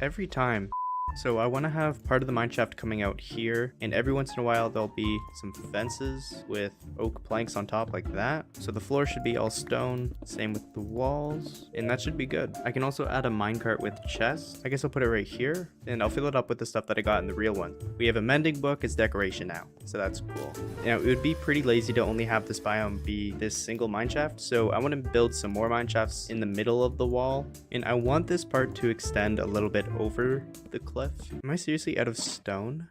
Speaker 16: Every time. So I want to have part of the mineshaft coming out here, and every once in a while there'll be some fences with oak planks on top like that. So the floor should be all stone, same with the walls, and that should be good. I can also add a minecart with chests. I guess I'll put it right here, and I'll fill it up with the stuff that I got in the real one. We have a mending book as decoration now, so that's cool. Now it would be pretty lazy to only have this biome be this single mineshaft, so I want to build some more mineshafts in the middle of the wall, and I want this part to extend a little bit over the cliff. Am I seriously out of stone?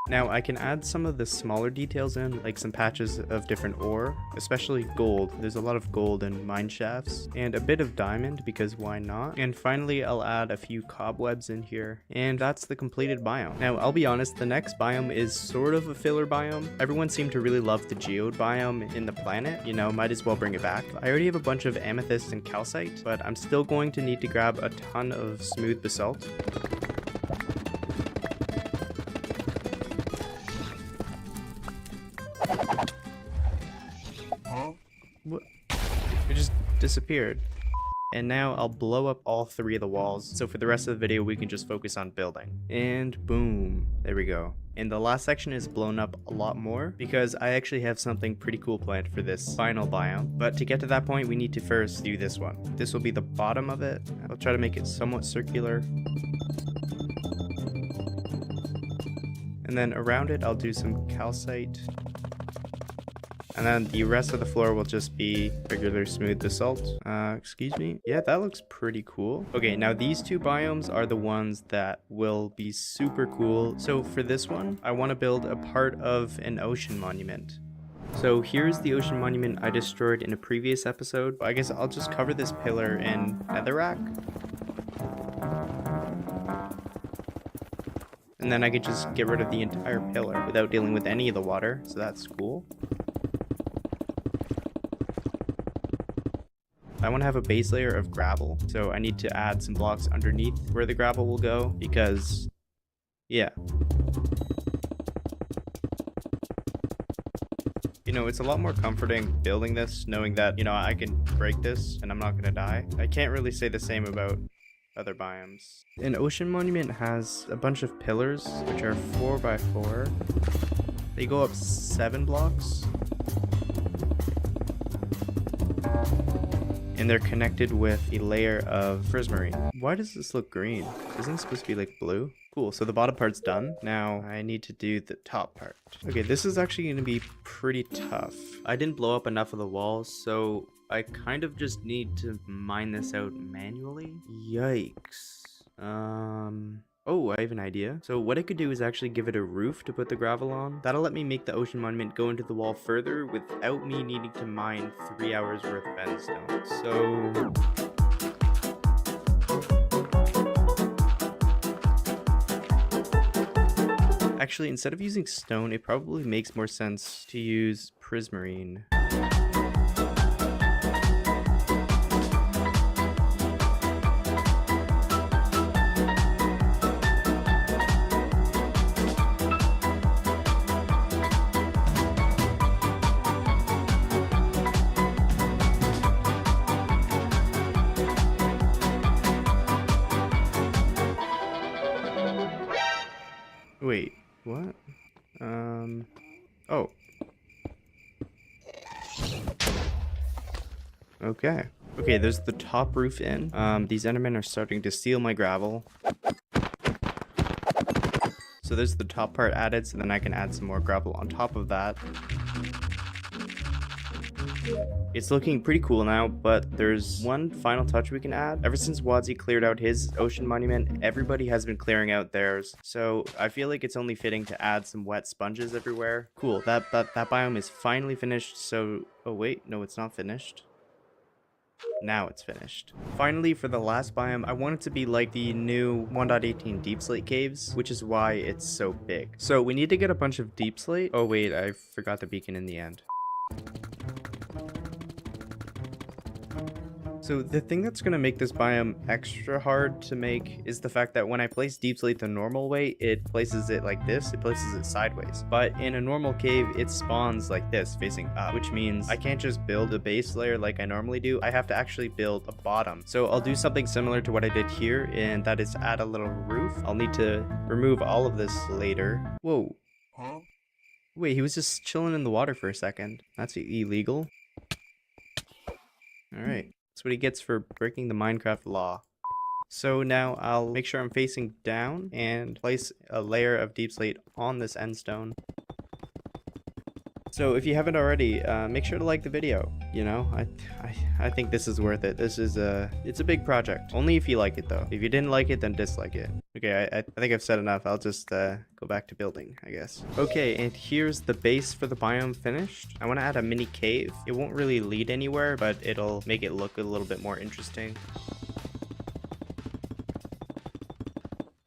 Speaker 16: Now I can add some of the smaller details in, like some patches of different ore, especially gold. There's a lot of gold in mine shafts, and a bit of diamond because why not? And finally I'll add a few cobwebs in here, and that's the completed biome. Now I'll be honest, the next biome is sort of a filler biome. Everyone seemed to really love the geode biome in the planet, you know, might as well bring it back. I already have a bunch of amethyst and calcite, but I'm still going to need to grab a ton of smooth basalt. What? It just disappeared. And now I'll blow up all 3 of the walls, so for the rest of the video we can just focus on building. And boom, there we go. And the last section is blown up a lot more because I actually have something pretty cool planned for this final biome. But to get to that point we need to first do this one. This will be the bottom of it. I'll try to make it somewhat circular. And then around it I'll do some calcite. And then the rest of the floor will just be regular smooth basalt. Excuse me. Yeah, that looks pretty cool. Okay, now these 2 biomes are the ones that will be super cool. So for this one, I want to build a part of an ocean monument. So here's the ocean monument I destroyed in a previous episode. I guess I'll just cover this pillar in netherrack. And then I could just get rid of the entire pillar without dealing with any of the water, so that's cool. I want to have a base layer of gravel, so I need to add some blocks underneath where the gravel will go because, yeah. You know, it's a lot more comforting building this, knowing that, you know, I can break this and I'm not going to die. I can't really say the same about other biomes. An ocean monument has a bunch of pillars, which are 4x4. They go up 7 blocks. And they're connected with a layer of prismarine. Why does this look green? Isn't it supposed to be like blue? Cool, so the bottom part's done. Now I need to do the top part. Okay, this is actually going to be pretty tough. I didn't blow up enough of the walls, so I kind of just need to mine this out manually. Yikes. Oh, I have an idea. So what I could do is actually give it a roof to put the gravel on. That'll let me make the ocean monument go into the wall further without me needing to mine 3 hours worth of endstone. So Actually, instead of using stone, it probably makes more sense to use prismarine. Wait, what? Oh. Okay. Okay, there's the top roof in. These Endermen are starting to steal my gravel. So there's the top part added, so then I can add some more gravel on top of that. It's looking pretty cool now, but there's one final touch we can add. Ever since Wadzi cleared out his ocean monument, everybody has been clearing out theirs. So I feel like it's only fitting to add some wet sponges everywhere. Cool, that biome is finally finished, so... Oh wait, no, it's not finished. Now it's finished. Finally, for the last biome, I want it to be like the new 1.18 deep slate caves, which is why it's so big. So we need to get a bunch of deep slate. Oh wait, I forgot the beacon in the end. So the thing that's going to make this biome extra hard to make is the fact that when I place deep slate the normal way, it places it like this, it places it sideways. But in a normal cave, it spawns like this, facing up, which means I can't just build a base layer like I normally do. I have to actually build a bottom. So I'll do something similar to what I did here, and that is add a little roof. I'll need to remove all of this later. Whoa. Huh? Wait, he was just chilling in the water for a second. That's illegal. All right. That's what he gets for breaking the Minecraft law. So now I'll make sure I'm facing down and place a layer of deep slate on this end stone. So if you haven't already, make sure to like the video. You know, I think this is worth it. It's a big project. Only if you like it though. If you didn't like it, then dislike it. Okay, I think I've said enough. I'll just go back to building, I guess. Okay, and here's the base for the biome finished. I want to add a mini cave. It won't really lead anywhere, but it'll make it look a little bit more interesting.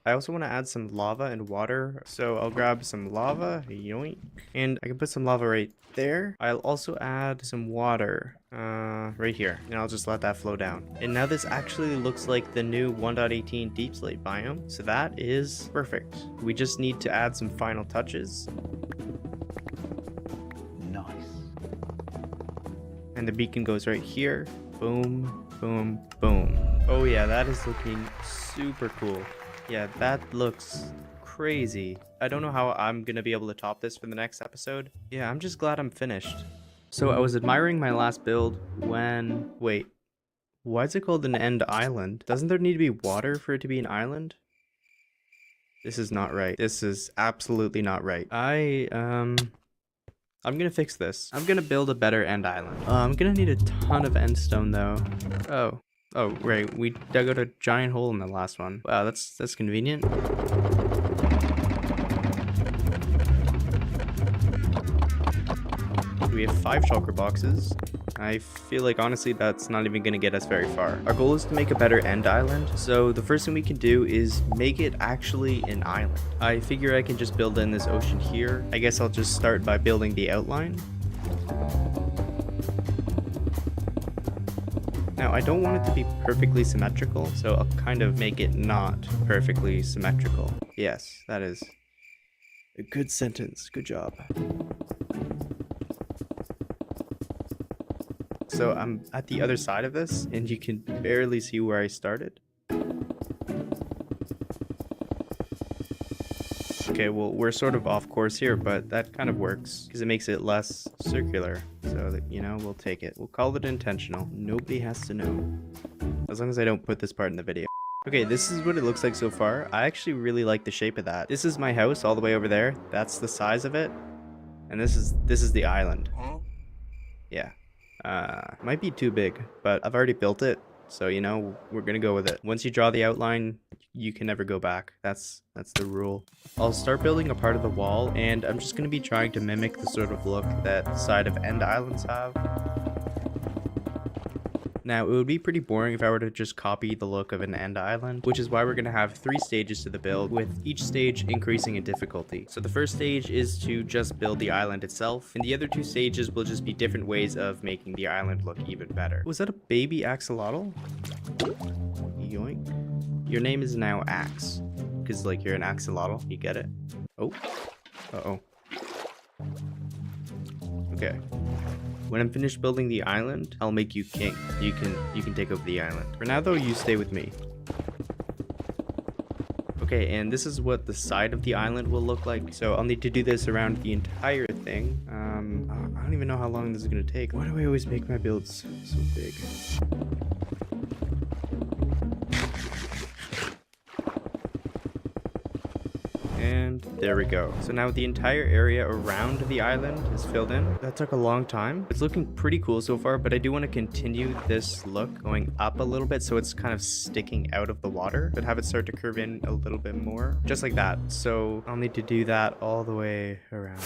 Speaker 16: I also want to add some lava and water, so I'll grab some lava, yoink, and I can put some lava right there. I'll also add some water right here, and I'll just let that flow down. And now this actually looks like the new 1.18 deep slate biome, so that is perfect. We just need to add some final touches. Nice. And the beacon goes right here. Boom, boom, boom. Oh yeah, that is looking super cool. Yeah, that looks crazy. I don't know how I'm gonna be able to top this for the next episode. Yeah, I'm just glad I'm finished. So I was admiring my last build when... Wait, why is it called an end island? Doesn't there need to be water for it to be an island? This is not right. This is absolutely not right. I'm gonna fix this. I'm gonna build a better end island. I'm gonna need a ton of end stone though. Oh, right, we dug out a giant hole in the last one. Wow, that's convenient. We have 5 shulker boxes. I feel like honestly that's not even gonna get us very far. Our goal is to make a better end island, so the first thing we can do is make it actually an island. I figure I can just build in this ocean here. I guess I'll just start by building the outline. Now, I don't want it to be perfectly symmetrical, so I'll kind of make it not perfectly symmetrical. Yes, that is a good sentence. Good job. So I'm at the other side of this, and you can barely see where I started. Okay, well, we're sort of off course here, but that kind of works because it makes it less circular. So that, you know, we'll take it. We'll call it intentional. Nobody has to know. As long as I don't put this part in the video. Okay, this is what it looks like so far. I actually really like the shape of that. This is my house all the way over there. That's the size of it. And this is the island. Yeah. Might be too big, but I've already built it. So, you know, we're gonna go with it. Once you draw the outline, you can never go back. That's the rule. I'll start building a part of the wall, and I'm just gonna be trying to mimic the sort of look that side of end islands have. Now, it would be pretty boring if I were to just copy the look of an end island, which is why we're going to have 3 stages to the build, with each stage increasing in difficulty. So the first stage is to just build the island itself, and the other 2 stages will just be different ways of making the island look even better. Was that a baby axolotl? Yoink. Your name is now Axe, because like you're an axolotl, you get it? Oh. Uh-oh. Okay. When I'm finished building the island, I'll make you king. You can take over the island. For now though, you stay with me. Okay, and this is what the side of the island will look like. So I'll need to do this around the entire thing. I don't even know how long this is gonna take. Why do I always make my builds so big? And there we go. So now the entire area around the island is filled in. That took a long time. It's looking pretty cool so far, but I do want to continue this look going up a little bit so it's kind of sticking out of the water, but have it start to curve in a little bit more, just like that. So I'll need to do that all the way around.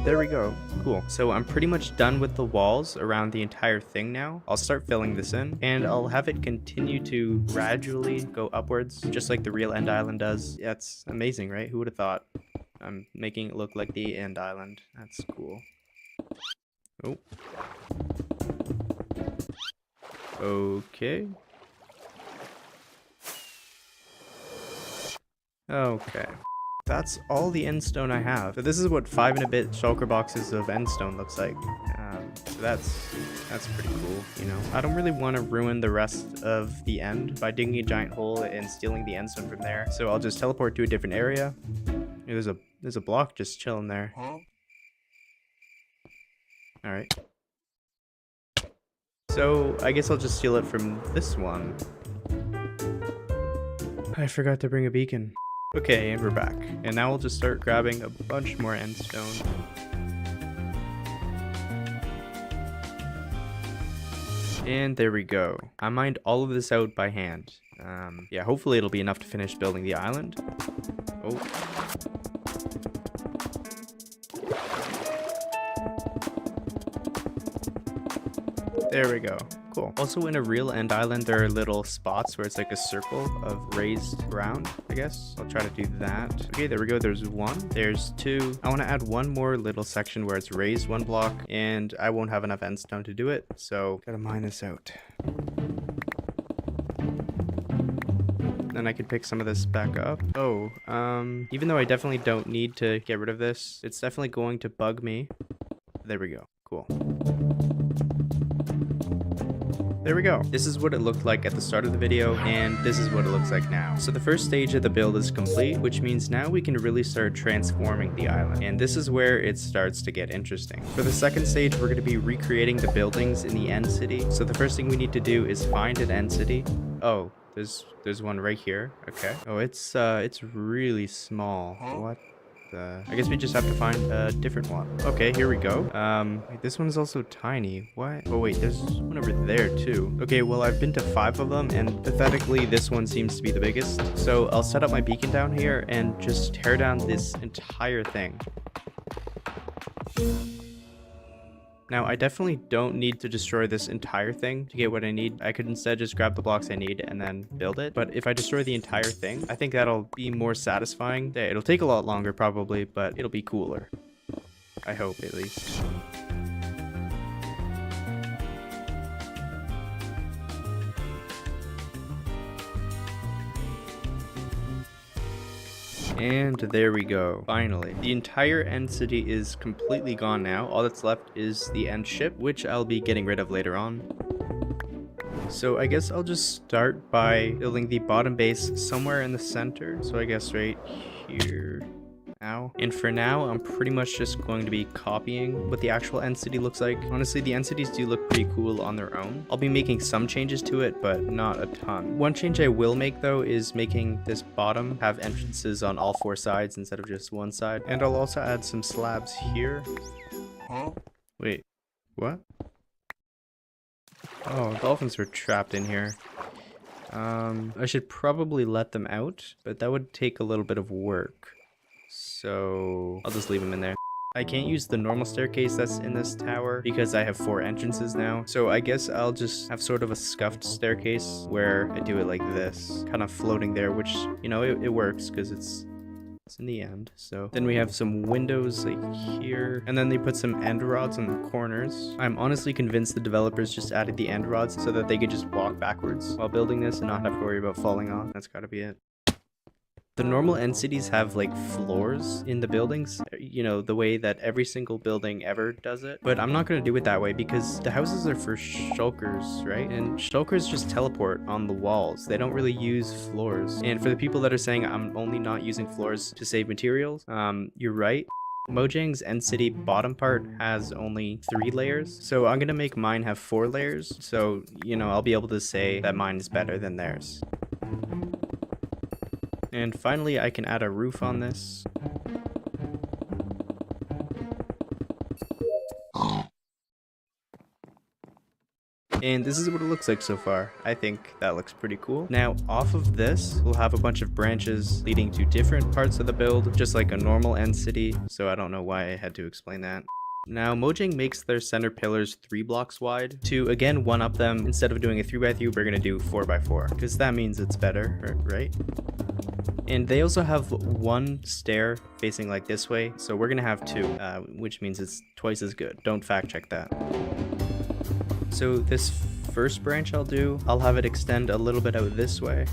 Speaker 16: There we go. Cool. So I'm pretty much done with the walls around the entire thing now. I'll start filling this in, and I'll have it continue to gradually go upwards, just like the real End Island does. That's amazing, right? Who would have thought? I'm making it look like the End Island. That's cool. Oh. Okay. Okay. That's all the end stone I have. So this is what 5 and a bit shulker boxes of end stone looks like. So that's pretty cool, you know. I don't really want to ruin the rest of the end by digging a giant hole and stealing the end stone from there. So I'll just teleport to a different area. There's a block just chilling there. All right. So I guess I'll just steal it from this one. I forgot to bring a beacon. Okay, and we're back. And now we'll just start grabbing a bunch more end stone. And there we go. I mined all of this out by hand. Yeah, hopefully it'll be enough to finish building the island. Oh. There we go. Cool. Also, in a real End Island, there are little spots where it's like a circle of raised ground, I guess. I'll try to do that. Okay, there we go. There's 1. There's 2. I want to add one more little section where it's raised 1 block, and I won't have enough endstone to do it, so gotta mine this out. Then I could pick some of this back up. Oh, even though I definitely don't need to get rid of this, it's definitely going to bug me. There we go. Cool. There we go. This is what it looked like at the start of the video, and this is what it looks like now. So the first stage of the build is complete, which means now we can really start transforming the island. And this is where it starts to get interesting. For the second stage, we're going to be recreating the buildings in the end city. So the first thing we need to do is find an end city. Oh, there's one right here. Okay. Oh, it's really small. What? I guess we just have to find a different one. Okay, here we go. Wait, this one's also tiny. What? Oh wait, there's one over there too. Okay, well I've been to 5 of them, and pathetically this one seems to be the biggest. So I'll set up my beacon down here and just tear down this entire thing. Now, I definitely don't need to destroy this entire thing to get what I need. I could instead just grab the blocks I need and then build it. But if I destroy the entire thing, I think that'll be more satisfying. Yeah, it'll take a lot longer probably, but it'll be cooler. I hope, at least. And there we go. Finally. The entire end city is completely gone now. All that's left is the end ship, which I'll be getting rid of later on. So I guess I'll just start by building the bottom base somewhere in the center. So I guess right here. Ow. And for now, I'm pretty much just going to be copying what the actual end city looks like. Honestly, the end cities do look pretty cool on their own. I'll be making some changes to it, but not a ton. One change I will make though is making this bottom have entrances on all 4 sides instead of just one side. And I'll also add some slabs here. Wait, what? Oh, dolphins were trapped in here. I should probably let them out, but that would take a little bit of work. So I'll just leave them in there. I can't use the normal staircase that's in this tower because I have 4 entrances now. So I guess I'll just have sort of a scuffed staircase where I do it like this, kind of floating there, which, you know, it works because it's in the end. So then we have some windows like here, and then they put some end rods on the corners. I'm honestly convinced the developers just added the end rods so that they could just walk backwards while building this and not have to worry about falling off. That's gotta be it. The normal end cities have like floors in the buildings, you know, the way that every single building ever does it. But I'm not going to do it that way because the houses are for shulkers, right? And shulkers just teleport on the walls. They don't really use floors. And for the people that are saying I'm only not using floors to save materials, you're right. Mojang's end city bottom part has only 3 layers. So I'm going to make mine have 4 layers. So, you know, I'll be able to say that mine is better than theirs. And finally, I can add a roof on this. And this is what it looks like so far. I think that looks pretty cool. Now, off of this, we'll have a bunch of branches leading to different parts of the build, just like a normal end city. So I don't know why I had to explain that. Now, Mojang makes their center pillars 3 blocks wide. To, again, one-up them, instead of doing a 3x3, we're going to do 4x4, because that means it's better, right? And they also have 1 stair facing like this way, so we're going to have 2, which means it's twice as good. Don't fact check that. So this first branch I'll have it extend a little bit out this way.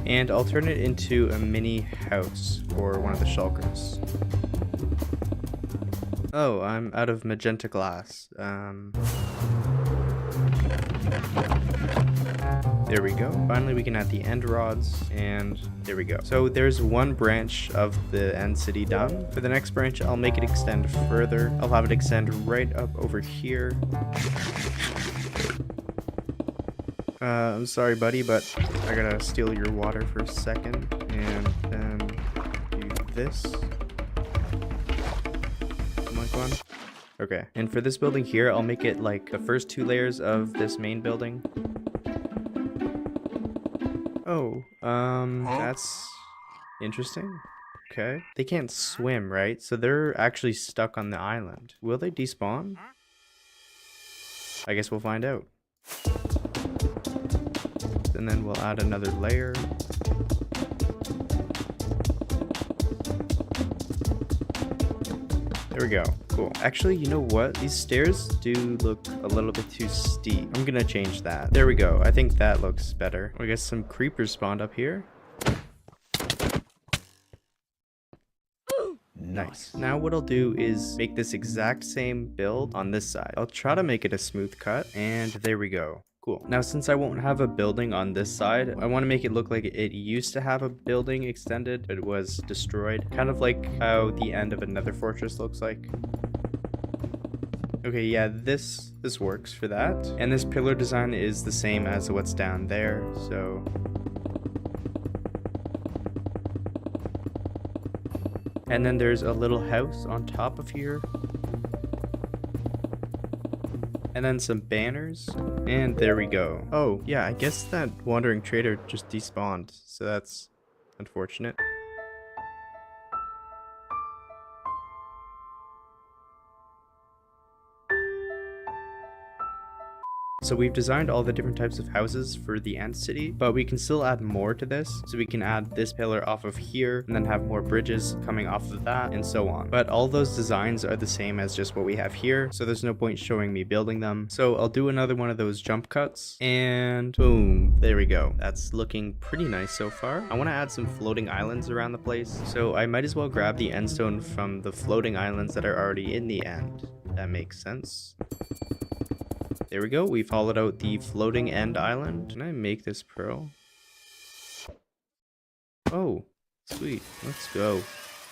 Speaker 16: And I'll turn it into a mini house for one of the shulkers. Oh, I'm out of magenta glass. There we go. Finally, we can add the end rods, and there we go. So there's 1 branch of the end city done. For the next branch, I'll make it extend further. I'll have it extend right up over here. I'm sorry, buddy, but I gotta steal your water for a second, and then do this. One. Okay, and for this building here, I'll make it like the first 2 layers of this main building. Oh, that's interesting. Okay. They can't swim, right? So they're actually stuck on the island. Will they despawn? I guess we'll find out. And then we'll add another layer. There we go. Cool. Actually, you know what? These stairs do look a little bit too steep. I'm gonna change that. There we go. I think that looks better. I guess some creepers spawned up here. Nice. Now what I'll do is make this exact same build on this side. I'll try to make it a smooth cut, and there we go. Cool. Now, since I won't have a building on this side, I want to make it look like it used to have a building extended, but it was destroyed. Kind of like how the end of a nether fortress looks like. Okay, yeah, this works for that. And this pillar design is the same as what's down there, so... And then there's a little house on top of here. And then some banners, and there we go. Oh, yeah, I guess that wandering trader just despawned, so that's unfortunate. So we've designed all the different types of houses for the ant city, but we can still add more to this. So we can add this pillar off of here and then have more bridges coming off of that and so on. But all those designs are the same as just what we have here. So there's no point showing me building them. So I'll do another one of those jump cuts and boom, there we go. That's looking pretty nice so far. I want to add some floating islands around the place. So I might as well grab the end stone from the floating islands that are already in the end. That makes sense. There we go. We've hollowed out the floating end island. Can I make this pearl? Oh, sweet. Let's go.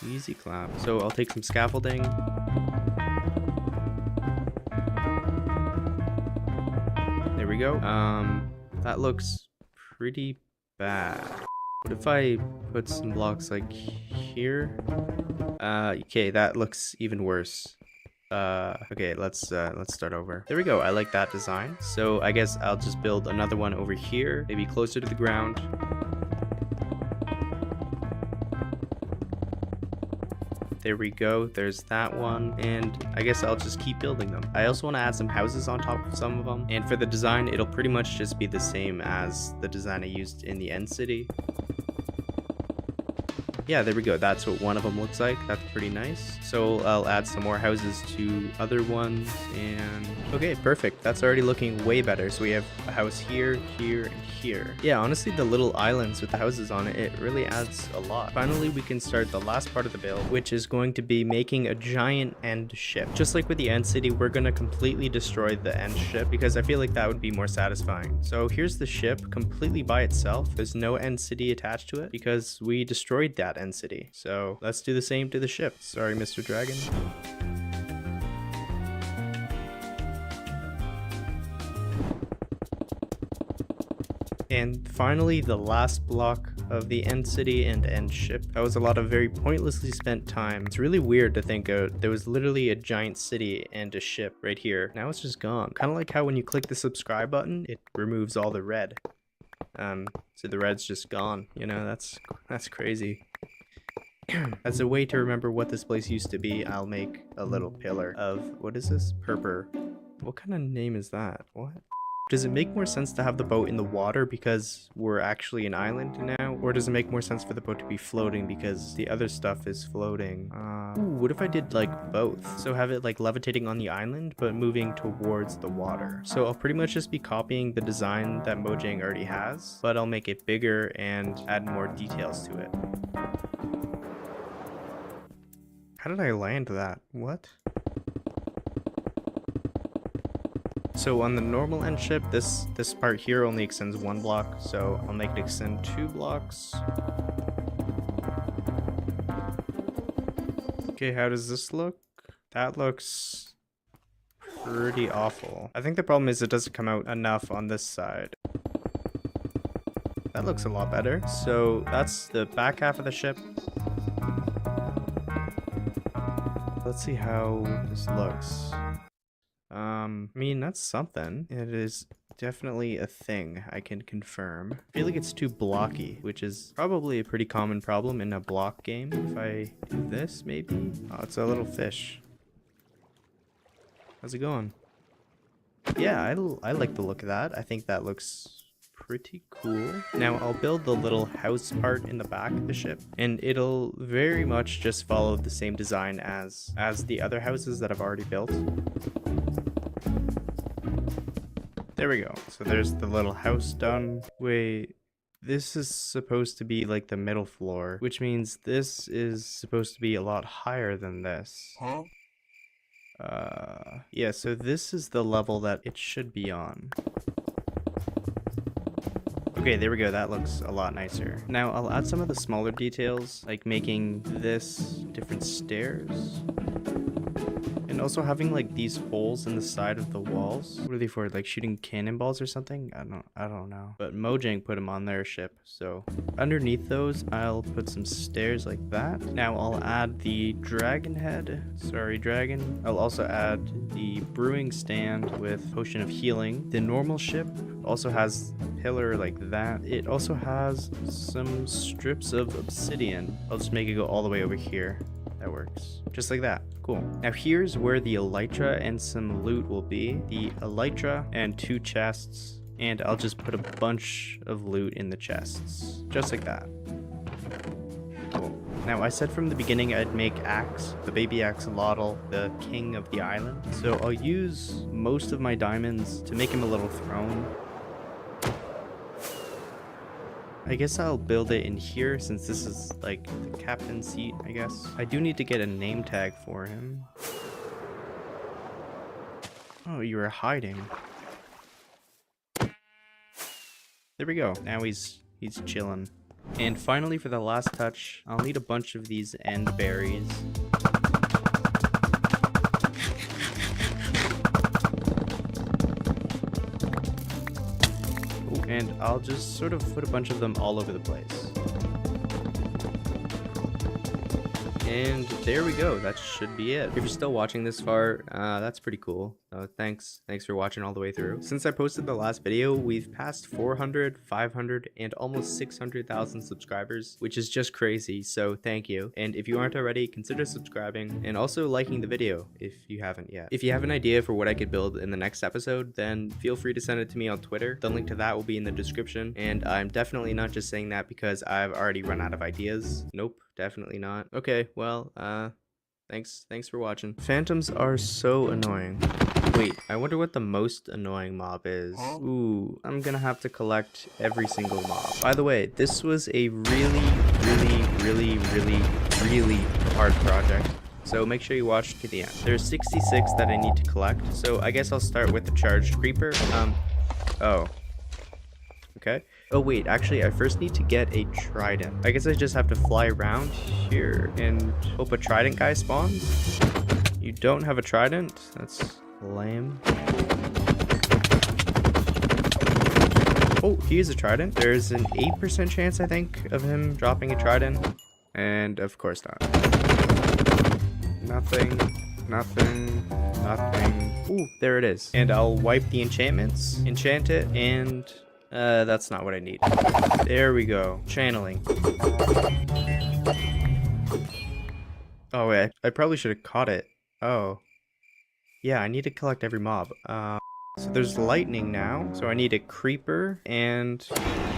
Speaker 16: Easy clap. So I'll take some scaffolding. There we go. That looks pretty bad. What if I put some blocks like here? Okay, that looks even worse. Okay, let's start over. There we go. I like that design. So I guess I'll just build another one over here, maybe closer to the ground. There we go, there's that one, and I guess I'll just keep building them. I also want to add some houses on top of some of them, and for the design, it'll pretty much just be the same as the design I used in the end city. Yeah, there we go. That's what one of them looks like. That's pretty nice. So I'll add some more houses to other ones, and okay, perfect. That's already looking way better. So we have a house here, here, and here. Yeah, honestly, the little islands with the houses on it, it really adds a lot. Finally, we can start the last part of the build, which is going to be making a giant end ship. Just like with the end city, we're going to completely destroy the end ship because I feel like that would be more satisfying. So here's the ship completely by itself. There's no end city attached to it because we destroyed that end city. So let's do the same to the ship. Sorry, Mr. Dragon. And finally, the last block of the end city and end ship. That was a lot of very pointlessly spent time. It's really weird to think there was literally a giant city and a ship right here. Now it's just gone. Kind of like how when you click the subscribe button, it removes all the red. So the red's just gone. You know, that's crazy. As a way to remember what this place used to be, I'll make a little pillar of, what is this? Purpur. What kind of name is that? What? Does it make more sense to have the boat in the water because we're actually an island now? Or does it make more sense for the boat to be floating because the other stuff is floating? Ooh, what if I did like both? So have it like levitating on the island, but moving towards the water. So I'll pretty much just be copying the design that Mojang already has, but I'll make it bigger and add more details to it. How did I land that? What? So on the normal end ship, this part here only extends 1 block, so I'll make it extend 2 blocks. Okay, how does this look? That looks pretty awful. I think the problem is it doesn't come out enough on this side. That looks a lot better. So that's the back half of the ship. Let's see how this looks. I mean, that's something. It is definitely a thing, I can confirm. I feel like it's too blocky, which is probably a pretty common problem in a block game. If I do this, maybe? Oh, it's a little fish. How's it going? Yeah, I like the look of that. I think that looks pretty cool. Now I'll build the little house part in the back of the ship, and it'll very much just follow the same design as the other houses that I've already built. There we go. So there's the little house done. Wait, this is supposed to be like the middle floor, which means this is supposed to be a lot higher than this. Huh? Yeah, so this is the level that it should be on. Okay, there we go. That looks a lot nicer. Now I'll add some of the smaller details, like making this different stairs. And also having like these holes in the side of the walls. What are they for? Like shooting cannonballs or something? I don't know. But Mojang put them on their ship. So underneath those, I'll put some stairs like that. Now I'll add the dragon head. Sorry, dragon. I'll also add the brewing stand with potion of healing. The normal ship also has a pillar like that. It also has some strips of obsidian. I'll just make it go all the way over here. That works. Just like that. Cool. Now here's where the elytra and some loot will be. The elytra and 2 chests. And I'll just put a bunch of loot in the chests. Just like that. Cool. Now I said from the beginning I'd make Axe, the baby axolotl, the king of the island. So I'll use most of my diamonds to make him a little throne. I guess I'll build it in here since this is like the captain's seat, I guess. I do need to get a name tag for him. Oh, you were hiding. There we go. Now he's chilling. And finally, for the last touch, I'll need a bunch of these end berries. And I'll just sort of put a bunch of them all over the place. And there we go. That should be it. If you're still watching this far, that's pretty cool. Thanks for watching all the way through. Since I posted the last video, we've passed 400, 500, and almost 600,000 subscribers, which is just crazy. So thank you. And if you aren't already, consider subscribing and also liking the video if you haven't yet. If you have an idea for what I could build in the next episode, then feel free to send it to me on Twitter. The link to that will be in the description. And I'm definitely not just saying that because I've already run out of ideas. Nope, definitely not. Okay, well, thanks for watching. Phantoms are so annoying. Wait, I wonder what the most annoying mob is. Ooh, I'm gonna have to collect every single mob. By the way, this was a really hard project. So make sure you watch to the end. There's 66 that I need to collect. So I guess I'll start with the charged creeper. Oh. Okay. Oh wait, actually I first need to get a trident. I guess I just have to fly around here and hope a trident guy spawns. You don't have a trident? That's lame. Oh, he is a trident. There's an 8% chance, I think, of him dropping a trident. And of course not. Nothing. Ooh, there it is. And I'll wipe the enchantments, enchant it, and that's not what I need. There we go. Channeling. Oh wait, I probably should have caught it. Oh. Yeah, I need to collect every mob. So there's lightning now. So I need a creeper, and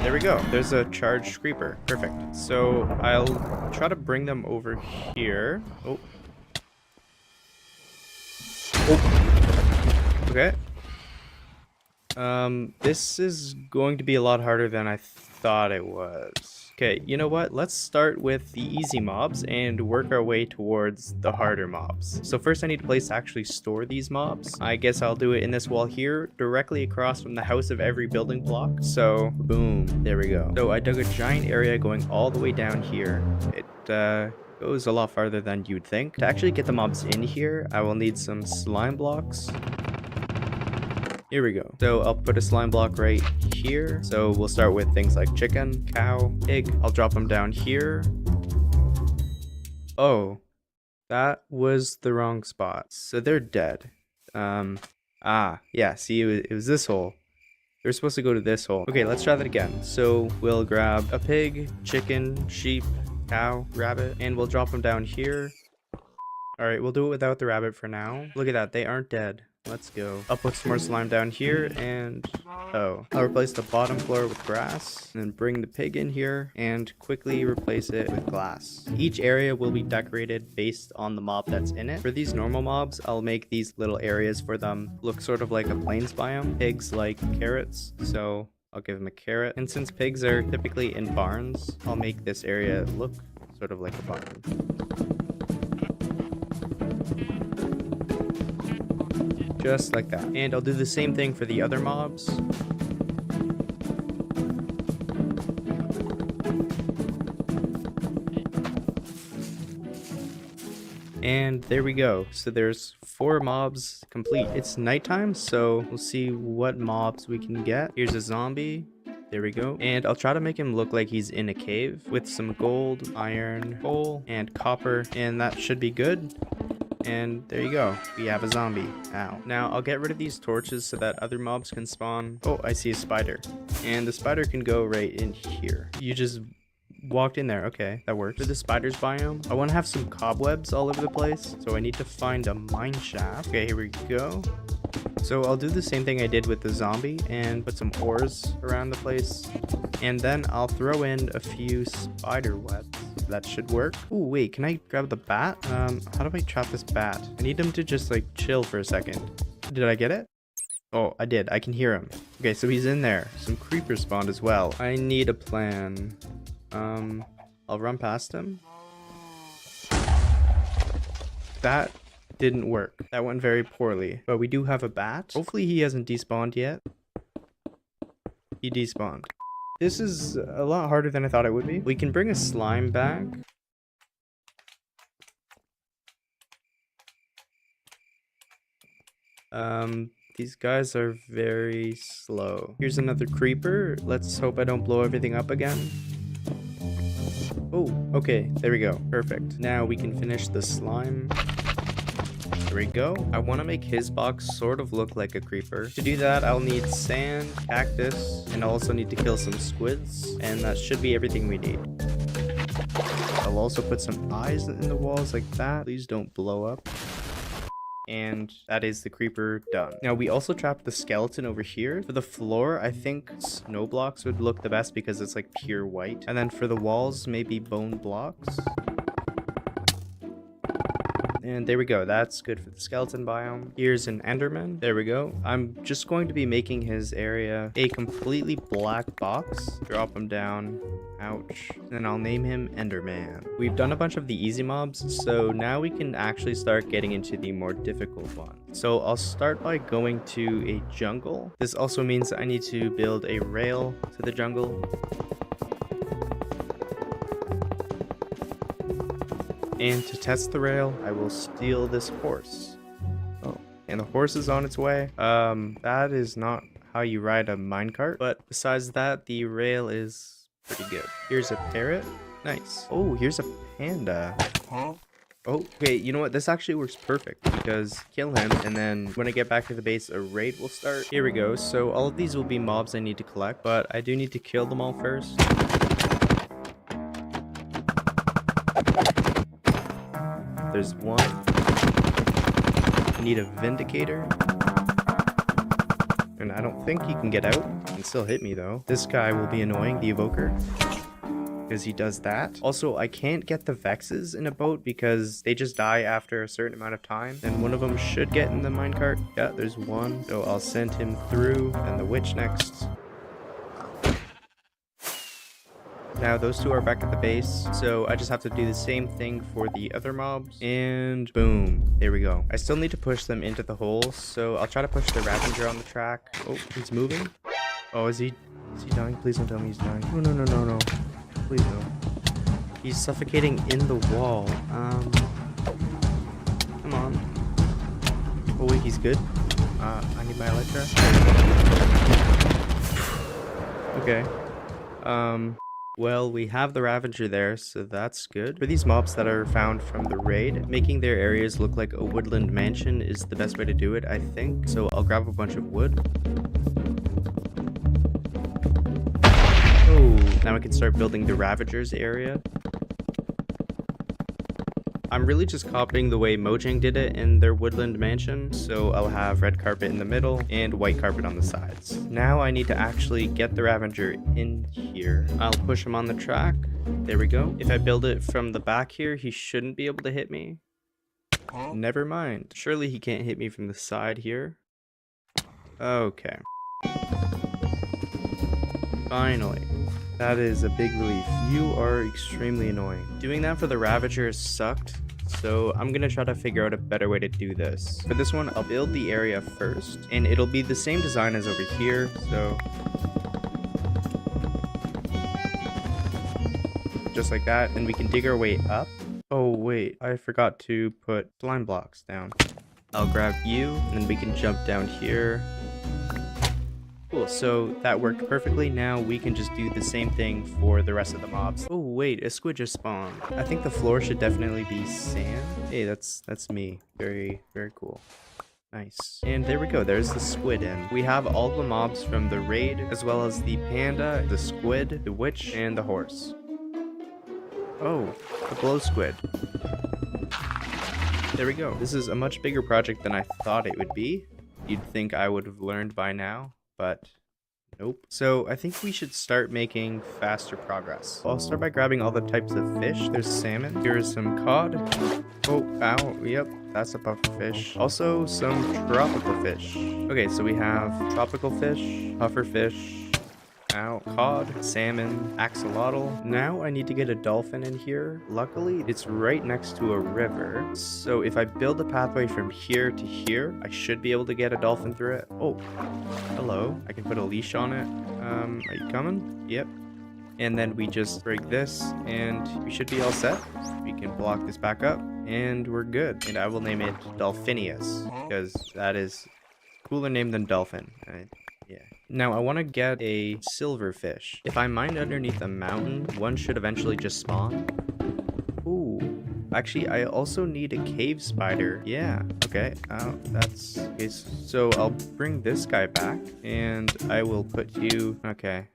Speaker 16: there we go. There's a charged creeper. Perfect. So I'll try to bring them over here. Oh. Okay. This is going to be a lot harder than I thought it was. Okay, you know what? Let's start with the easy mobs and work our way towards the harder mobs. So first I need a place to actually store these mobs. I guess I'll do it in this wall here, directly across from the house of every building block. So, boom, there we go. So I dug a giant area going all the way down here. It, goes a lot farther than you'd think. To actually get the mobs in here, I will need some slime blocks. Here we go. So I'll put a slime block right here. So we'll start with things like chicken, cow, pig. I'll drop them down here. Oh, that was the wrong spot. So they're dead. Yeah, see, it was this hole. They're supposed to go to this hole. Okay, let's try that again. So we'll grab a pig, chicken, sheep, cow, rabbit, and we'll drop them down here. All right, we'll do it without the rabbit for now. Look at that, they aren't dead. Let's go. I'll put some more slime down here, and I'll replace the bottom floor with grass, and then bring the pig in here and quickly replace it with glass. Each area will be decorated based on the mob that's in it. For these normal mobs, I'll make these little areas for them look sort of like a plains biome. Pigs like carrots, so I'll give them a carrot. And since pigs are typically in barns, I'll make this area look sort of like a barn. Just like that. And I'll do the same thing for the other mobs. And there we go. So there's 4 mobs complete. It's nighttime, so we'll see what mobs we can get. Here's a zombie. There we go. And I'll try to make him look like he's in a cave with some gold, iron, coal, and copper. And that should be good. And there you go. We have a zombie. Ow. Now, I'll get rid of these torches so that other mobs can spawn. Oh, I see a spider. And the spider can go right in here. You just walked in there. Okay, that works. For the spider's biome, I want to have some cobwebs all over the place. So I need to find a mine shaft. Okay, here we go. So I'll do the same thing I did with the zombie and put some ores around the place. And then I'll throw in a few spider webs. That should work. Ooh, wait, can I grab the bat? How do I trap this bat? I need him to just like chill for a second. Did I get it? Oh, I did. I can hear him. Okay, so he's in there. Some creepers spawned as well. I need a plan. I'll run past him. That didn't work. That went very poorly. But we do have a bat. Hopefully he hasn't despawned yet. He despawned. This is a lot harder than I thought it would be. We can bring a slime back. These guys are very slow. Here's another creeper. Let's hope I don't blow everything up again. Oh, okay, there we go. Perfect. Now we can finish the slime. There we go. I want to make his box sort of look like a creeper. To do that, I'll need sand, cactus, and I'll also need to kill some squids, and that should be everything we need. I'll also put some eyes in the walls like that. Please don't blow up. And that is the creeper done. Now we also trapped the skeleton over here. For the floor, I think snow blocks would look the best because it's like pure white. And then for the walls, maybe bone blocks. And there we go. That's good for the skeleton biome. Here's an Enderman. There we go. I'm just going to be making his area a completely black box. Drop him down. Ouch. And I'll name him Enderman. We've done a bunch of the easy mobs, so now we can actually start getting into the more difficult ones. So I'll start by going to a jungle. This also means I need to build a rail to the jungle. And to test the rail, I will steal this horse. Oh, and the horse is on its way. That is not how you ride a minecart, but besides that, the rail is pretty good. Here's a parrot. Nice. Oh, here's a panda. Huh? Oh, okay, you know what? This actually works perfect because kill him, and then when I get back to the base, a raid will start. Here we go. So all of these will be mobs I need to collect, but I do need to kill them all first. There's one. I need a Vindicator. And I don't think he can get out. He can still hit me though. This guy will be annoying, the Evoker. Because he does that. Also, I can't get the Vexes in a boat because they just die after a certain amount of time. And one of them should get in the minecart. Yeah, there's one. So I'll send him through. And the witch next. Now those two are back at the base, so I just have to do the same thing for the other mobs, and boom, there we go. I still need to push them into the hole, so I'll try to push the Ravager on the track. Oh, he's moving. Oh, is he dying? Please don't tell me he's dying. No. Please no. He's suffocating in the wall. Come on. Oh wait, he's good. I need my Elytra. Okay. Well, we have the Ravager there, so that's good. For these mobs that are found from the raid, making their areas look like a woodland mansion is the best way to do it, I think. So I'll grab a bunch of wood. Oh, now I can start building the Ravager's area. I'm really just copying the way Mojang did it in their woodland mansion, so I'll have red carpet in the middle and white carpet on the sides. Now I need to actually get the Ravager in here. I'll push him on the track. There we go. If I build it from the back here, he shouldn't be able to hit me. Never mind. Surely he can't hit me from the side here. Okay. Finally. That is a big relief. You are extremely annoying. Doing that for the Ravager sucked, so I'm gonna try to figure out a better way to do this. For this one, I'll build the area first, and it'll be the same design as over here, so... just like that, and we can dig our way up. Oh wait, I forgot to put slime blocks down. I'll grab you, and then we can jump down here. Cool, so that worked perfectly. Now we can just do the same thing for the rest of the mobs. Oh wait, a squid just spawned. I think the floor should definitely be sand. Hey, that's me. Very cool. Nice. And there we go, there's the squid in. We have all the mobs from the raid, as well as the panda, the squid, the witch, and the horse. Oh, a glow squid. There we go. This is a much bigger project than I thought it would be. You'd think I would have learned by now. But nope. So I think we should start making faster progress. I'll start by grabbing all the types of fish. There's salmon. Here's some cod. Oh, ow. Yep, that's a puffer fish. Also some tropical fish. Okay, so we have tropical fish, puffer fish, ow, cod, salmon, axolotl. Now I need to get a dolphin in here. Luckily, it's right next to a river. So if I build a pathway from here to here, I should be able to get a dolphin through it. Oh, hello. I can put a leash on it. Are you coming? Yep. And then we just break this and we should be all set. We can block this back up and we're good. And I will name it Dolphinius because that is a cooler name than dolphin. Yeah. Now I want to get a silverfish. If I mine underneath a mountain, one should eventually just spawn. Ooh. Actually, I also need a cave spider. Yeah, okay. That's... Okay, so I'll bring this guy back, and I will put you... Okay,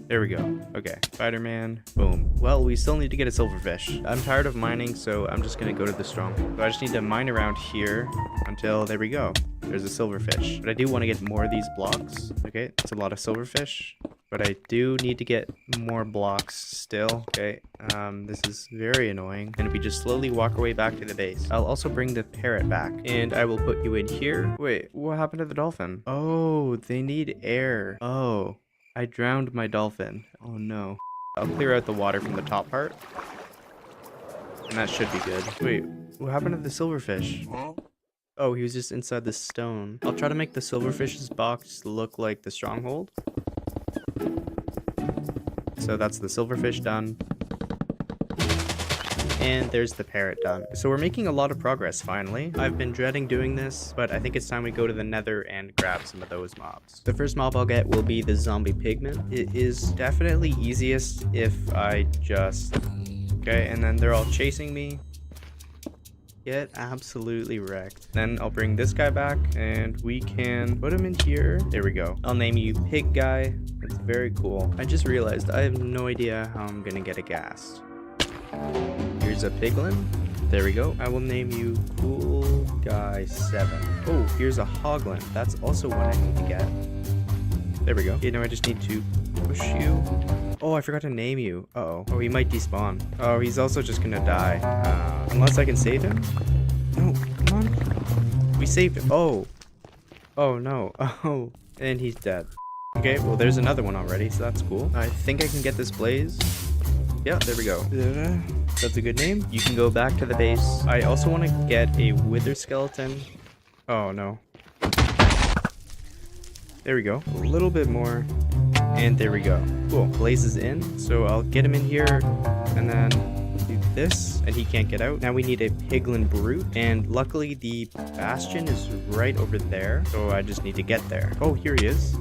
Speaker 16: there we go. Okay, Spider-Man. Boom. Well, we still need to get a silverfish. I'm tired of mining, so I'm just gonna go to the stronghold. So I just need to mine around here until... There we go. There's a silverfish. But I do want to get more of these blocks. Okay, that's a lot of silverfish. But I do need to get more blocks still. Okay, this is very annoying. And we just slowly walk our way back to the base. I'll also bring the parrot back. And I will put you in here. Wait, what happened to the dolphin? Oh, they need air. Oh, I drowned my dolphin. Oh no. I'll clear out the water from the top part. And that should be good. Wait, what happened to the silverfish? Oh, he was just inside the stone. I'll try to make the silverfish's box look like the stronghold. So that's the silverfish done. And there's the parrot done. So we're making a lot of progress finally. I've been dreading doing this, but I think it's time we go to the nether and grab some of those mobs. The first mob I'll get will be the zombie pigman. It is definitely easiest if I just... Okay, and then they're all chasing me. Get absolutely wrecked. Then I'll bring this guy back and we can put him in here. There we go. I'll name you Pig Guy. That's very cool. I just realized I have no idea how I'm gonna get a ghast. Here's a piglin. There we go. I will name you Cool Guy 7. Oh, here's a hoglin. That's also what I need to get. There we go. Okay, now I just need to push you. Oh, I forgot to name you. Uh-oh. Oh, he might despawn. Oh, he's also just gonna die. Unless I can save him? No, come on. We saved him. Oh. Oh, no. Oh. And he's dead. Okay, well, there's another one already, so that's cool. I think I can get this blaze. Yeah, there we go. That's a good name. You can go back to the base. I also want to get a wither skeleton. Oh, no. There we go. A little bit more. And there we go. Cool. Blaze is in. So I'll get him in here and then do this. And he can't get out. Now we need a piglin brute. And luckily the bastion is right over there. So I just need to get there. Oh, here he is.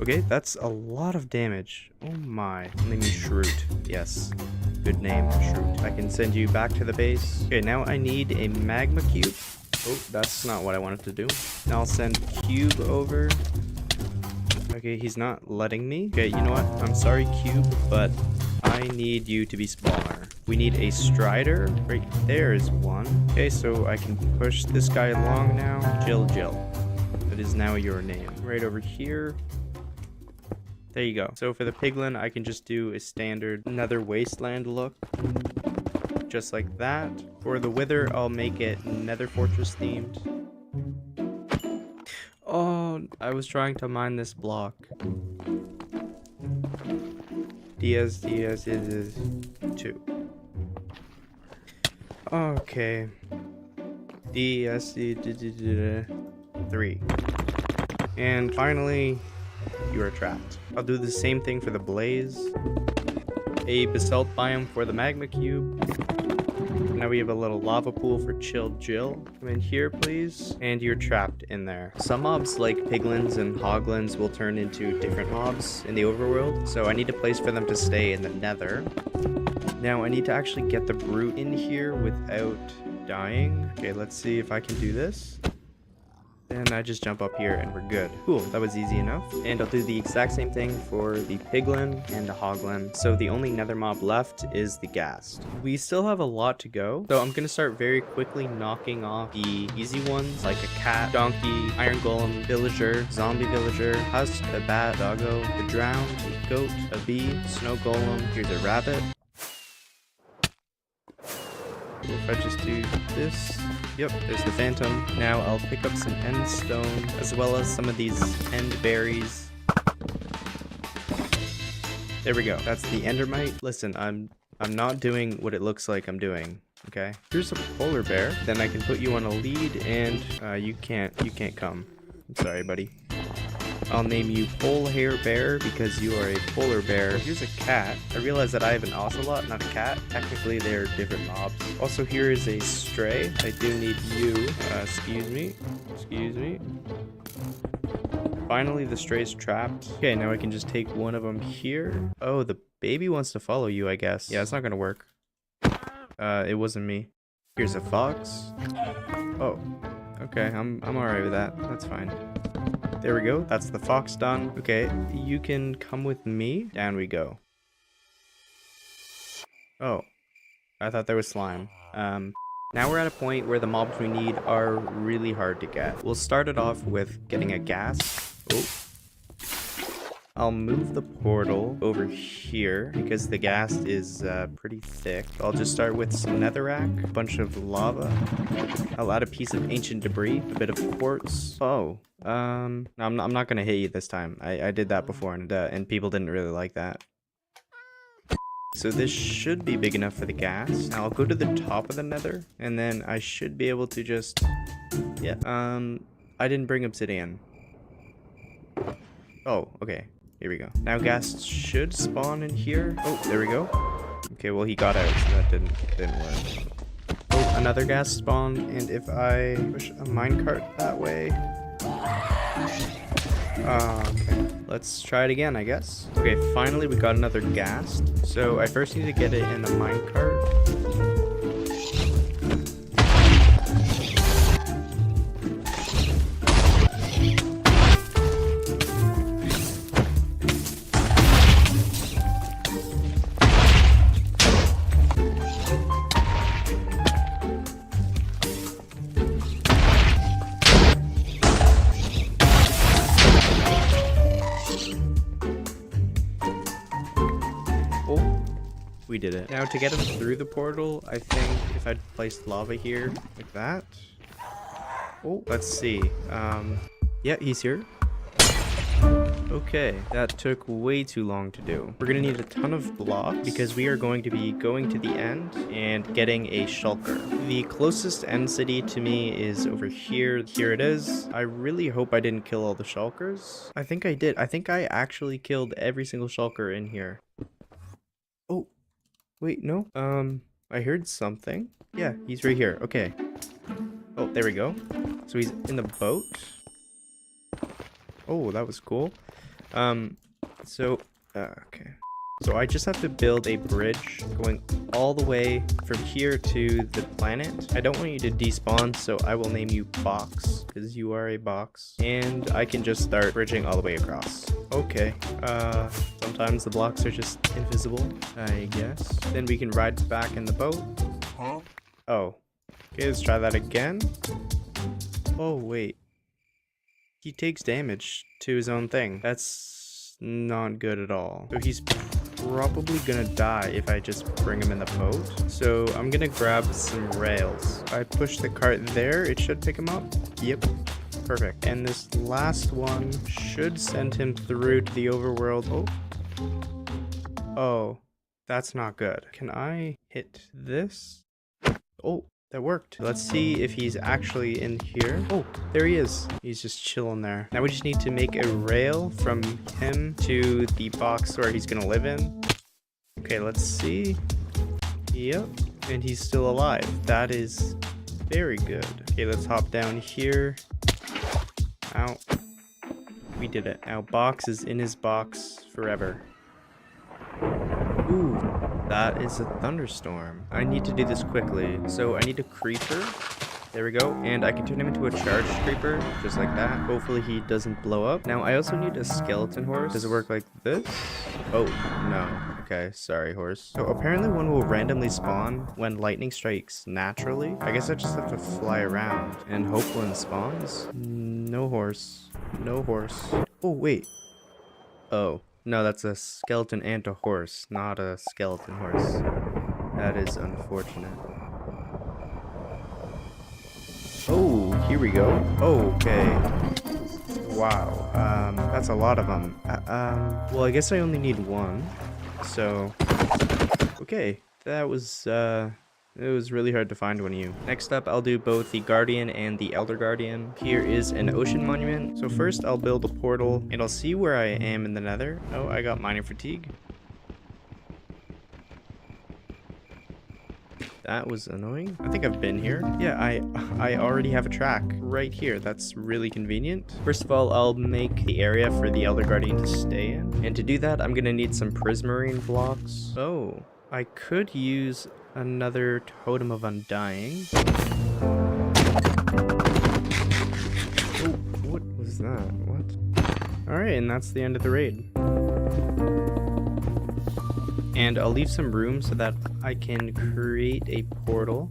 Speaker 16: Okay, that's a lot of damage. Oh my. Name you Shroot. Yes. Good name, Shroot. I can send you back to the base. Okay, now I need a magma cube. Oh, that's not what I wanted to do. Now I'll send Cube over. Okay, he's not letting me. Okay, you know what? I'm sorry, Cube, but I need you to be smaller. We need a Strider. Right there is one. Okay, so I can push this guy along now. Jill. That is now your name. Right over here. There you go. So for the piglin, I can just do a standard Nether Wasteland look. Just like that. For the wither, I'll make it Nether Fortress themed. Oh, I was trying to mine this block. DS is 2. Okay. DS 3. And finally, you are trapped. I'll do the same thing for the blaze. A basalt biome for the magma cube. Now we have a little lava pool for Chill Jill. Come in here, please. And you're trapped in there. Some mobs, like piglins and hoglins, will turn into different mobs in the overworld. So I need a place for them to stay in the nether. Now I need to actually get the brute in here without dying. Okay, let's see if I can do this. And I just jump up here and we're good. Cool, that was easy enough. And I'll do the exact same thing for the piglin and the hoglin. So the only nether mob left is the ghast. We still have a lot to go. So I'm gonna start very quickly knocking off the easy ones, like a cat, donkey, iron golem, villager, zombie villager, husk, a bat, doggo, the drowned, a goat, a bee, snow golem, here's a rabbit. If I just do this, yep, there's the phantom. Now I'll pick up some end stone as well as some of these end berries. There we go. That's the endermite. Listen, I'm not doing what it looks like I'm doing. Okay. Here's a polar bear. Then I can put you on a lead, and you can't come. I'm sorry, buddy. I'll name you Pole Hair Bear because you are a polar bear. Here's a cat. I realize that I have an ocelot, not a cat. Technically, they're different mobs. Also, here is a stray. I do need you. Excuse me. Finally, the stray's trapped. Okay, now I can just take one of them here. Oh, the baby wants to follow you, I guess. Yeah, it's not gonna work. It wasn't me. Here's a fox. Oh, okay, I'm alright with that. That's fine. There we go. That's the fox done. Okay, you can come with me. Down we go. Oh, I thought there was slime. Now we're at a point where the mobs we need are really hard to get. We'll start it off with getting a ghast. Oh. I'll move the portal over here because the ghast is pretty thick. I'll just start with some netherrack, a bunch of lava. I'll add a piece of ancient debris, a bit of quartz. Oh, no, I'm not gonna hit you this time. I did that before and people didn't really like that. So this should be big enough for the ghast. Now I'll go to the top of the nether, and then I should be able to just... Yeah, I didn't bring obsidian. Oh, okay. Here we go. Now ghast should spawn in here. Oh, there we go. Okay, well he got out, so that didn't work. Oh, another ghast spawn, and if I push a minecart that way... okay, let's try it again, I guess. Okay, finally we got another ghast. So I first need to get it in a minecart. We did it. Now to get him through the portal, I think if I'd placed lava here like that. Oh, let's see. Yeah, he's here. Okay, that took way too long to do. We're gonna need a ton of blocks because we are going to be going to the end and getting a shulker. The closest end city to me is over here. Here it is. I really hope I didn't kill all the shulkers. I think I did. I think I actually killed every single shulker in here. Oh. Wait, no. I heard something. Yeah, he's right here. Okay. Oh, there we go. So he's in the boat. Oh, that was cool. Okay. So I just have to build a bridge going all the way from here to the planet. I don't want you to despawn, so I will name you Box, because you are a box. And I can just start bridging all the way across. Okay. Sometimes the blocks are just invisible, I guess. Then we can ride back in the boat. Huh? Oh. Okay, let's try that again. Oh, wait. He takes damage to his own thing. That's not good at all. So he's probably gonna die if I just bring him in the boat. So I'm gonna grab some rails. I push the cart there, it should pick him up. Yep. Perfect. And this last one should send him through to the overworld. Oh, that's not good. Can I hit this? Oh, that worked. Let's see if he's actually in here. Oh, there he is. He's just chilling there. Now we just need to make a rail from him to the box where he's gonna live in. Okay, let's see. Yep, and he's still alive. That is very good. Okay, let's hop down here. Ow. We did it. Now Box is in his box forever. Ooh, that is a thunderstorm. I need to do this quickly. So I need a creeper. There we go. And I can turn him into a charged creeper, just like that. Hopefully he doesn't blow up. Now I also need a skeleton horse. Does it work like this? Oh, no. Okay, sorry, horse. So apparently one will randomly spawn when lightning strikes naturally. I guess I just have to fly around and hope one spawns. No horse. No horse. Oh, wait. Oh. No, that's a skeleton and a horse, not a skeleton horse. That is unfortunate. Oh, here we go. Okay. Wow. That's a lot of them. Well, I guess I only need one. So, okay. That was, it was really hard to find one of you. Next up, I'll do both the Guardian and the Elder Guardian. Here is an ocean monument. So first, I'll build a portal, and I'll see where I am in the nether. Oh, I got mining fatigue. That was annoying. I think I've been here. Yeah, I already have a track right here. That's really convenient. First of all, I'll make the area for the Elder Guardian to stay in. And to do that, I'm gonna need some prismarine blocks. Oh, I could use another Totem of Undying. Oh, what was that? What? Alright, and that's the end of the raid. And I'll leave some room so that I can create a portal.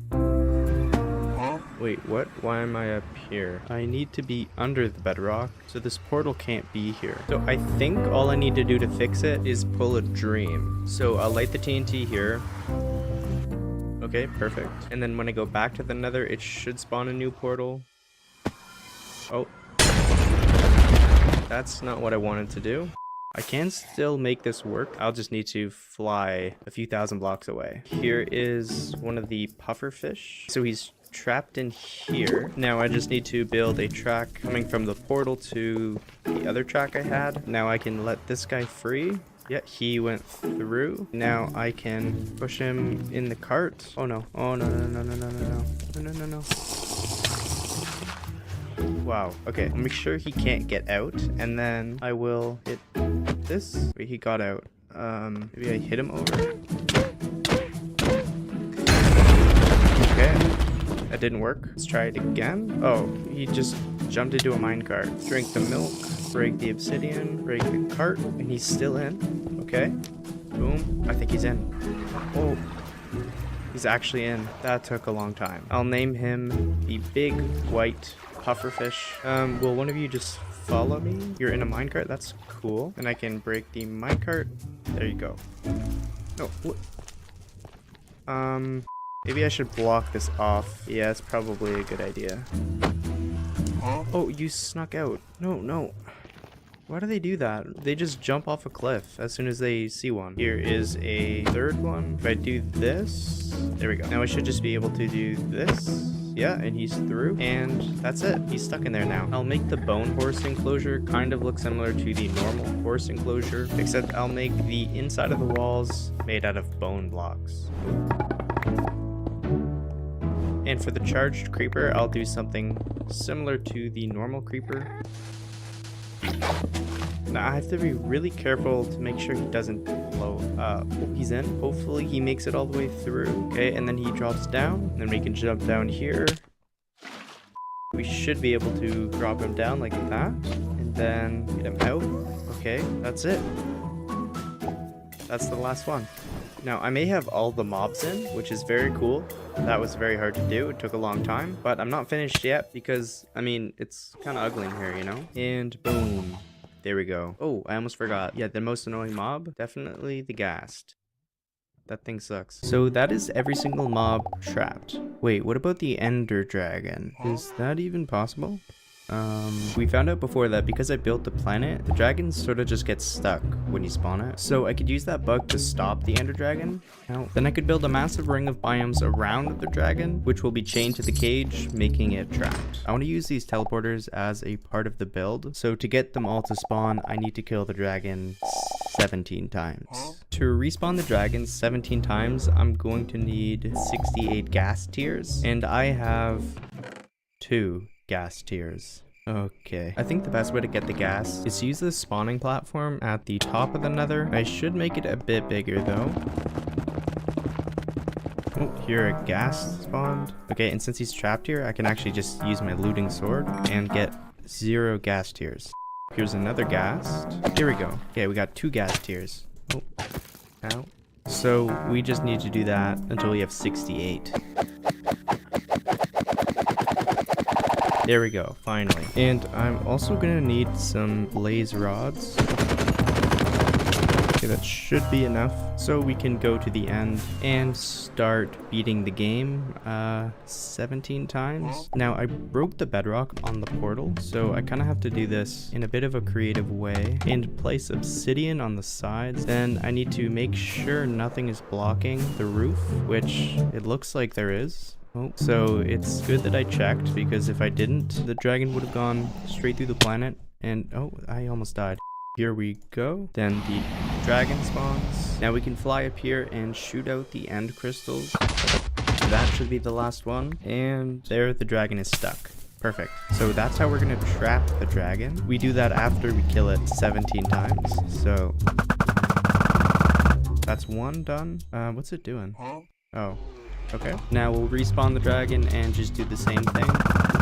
Speaker 16: Wait, what? Why am I up here? I need to be under the bedrock, so this portal can't be here. So I think all I need to do to fix it is pull a dream. So I'll light the TNT here. Okay, perfect. And then when I go back to the Nether, it should spawn a new portal. Oh. That's not what I wanted to do. I can still make this work. I'll just need to fly a few thousand blocks away. Here is one of the puffer fish. So he's trapped in here. Now I just need to build a track coming from the portal to the other track I had. Now I can let this guy free. Yeah, he went through. Now I can push him in the cart. Oh no. Oh no, no, no, no, no, no, no, no, no, no. Wow. Okay, I'll make sure he can't get out, and then I will hit this. Wait, he got out. Maybe I hit him over. Okay, that didn't work. Let's try it again. Oh, he just jumped into a minecart. Drink the milk, break the obsidian, break the cart, and he's still in. Okay, boom. I think he's in. Oh, he's actually in. That took a long time. I'll name him the Big White Pufferfish. Will one of you just follow me? You're in a minecart? That's cool. And I can break the minecart. There you go. No, what? Maybe I should block this off. Yeah, it's probably a good idea. Oh, you snuck out. No, no. Why do they do that? They just jump off a cliff as soon as they see one. Here is a third one. If I do this, there we go. Now I should just be able to do this. Yeah, and he's through, and that's it. He's stuck in there now. I'll make the bone horse enclosure kind of look similar to the normal horse enclosure, except I'll make the inside of the walls made out of bone blocks. And for the charged creeper, I'll do something similar to the normal creeper. Now I have to be really careful to make sure he doesn't blow up. Oh, he's in. Hopefully he makes it all the way through. Okay, and then he drops down. And then we can jump down here. We should be able to drop him down like that. And then get him out. Okay, that's it. That's the last one. Now, I may have all the mobs in, which is very cool. That was very hard to do. It took a long time, but I'm not finished yet because, I mean, it's kind of ugly in here, you know? And boom. There we go. Oh, I almost forgot. Yeah, the most annoying mob, definitely the ghast. That thing sucks. So that is every single mob trapped. Wait, what about the Ender Dragon? Is that even possible? We found out before that because I built the planet, the dragons sort of just get stuck when you spawn it. So I could use that bug to stop the Ender Dragon. Now, then I could build a massive ring of biomes around the dragon, which will be chained to the cage, making it trapped. I want to use these teleporters as a part of the build. So to get them all to spawn, I need to kill the dragon 17 times. To respawn the dragon 17 times, I'm going to need 68 ghast tears, and I have 2 ghast tears. Okay, I think the best way to get the ghast is to use the spawning platform at the top of the Nether. I should make it a bit bigger though. Oh, here a ghast spawned. Okay, and since he's trapped here, I can actually just use my looting sword and get 0 ghast tears. Here's another ghast. Here we go. Okay, we got 2 ghast tears. Oh, ow. So we just need to do that until we have 68. There we go, finally. And I'm also gonna need some blaze rods. Okay, that should be enough. So we can go to the end and start beating the game 17 times. Now I broke the bedrock on the portal, so I kind of have to do this in a bit of a creative way and place obsidian on the sides. Then I need to make sure nothing is blocking the roof, which it looks like there is. Oh, so it's good that I checked, because if I didn't, the dragon would have gone straight through the planet, and oh, I almost died. Here we go. Then the dragon spawns. Now we can fly up here and shoot out the end crystals. That should be the last one. And there, the dragon is stuck. Perfect. So that's how we're gonna trap the dragon. We do that after we kill it 17 times. So that's one done. What's it doing? Oh, okay. Now we'll respawn the dragon and just do the same thing.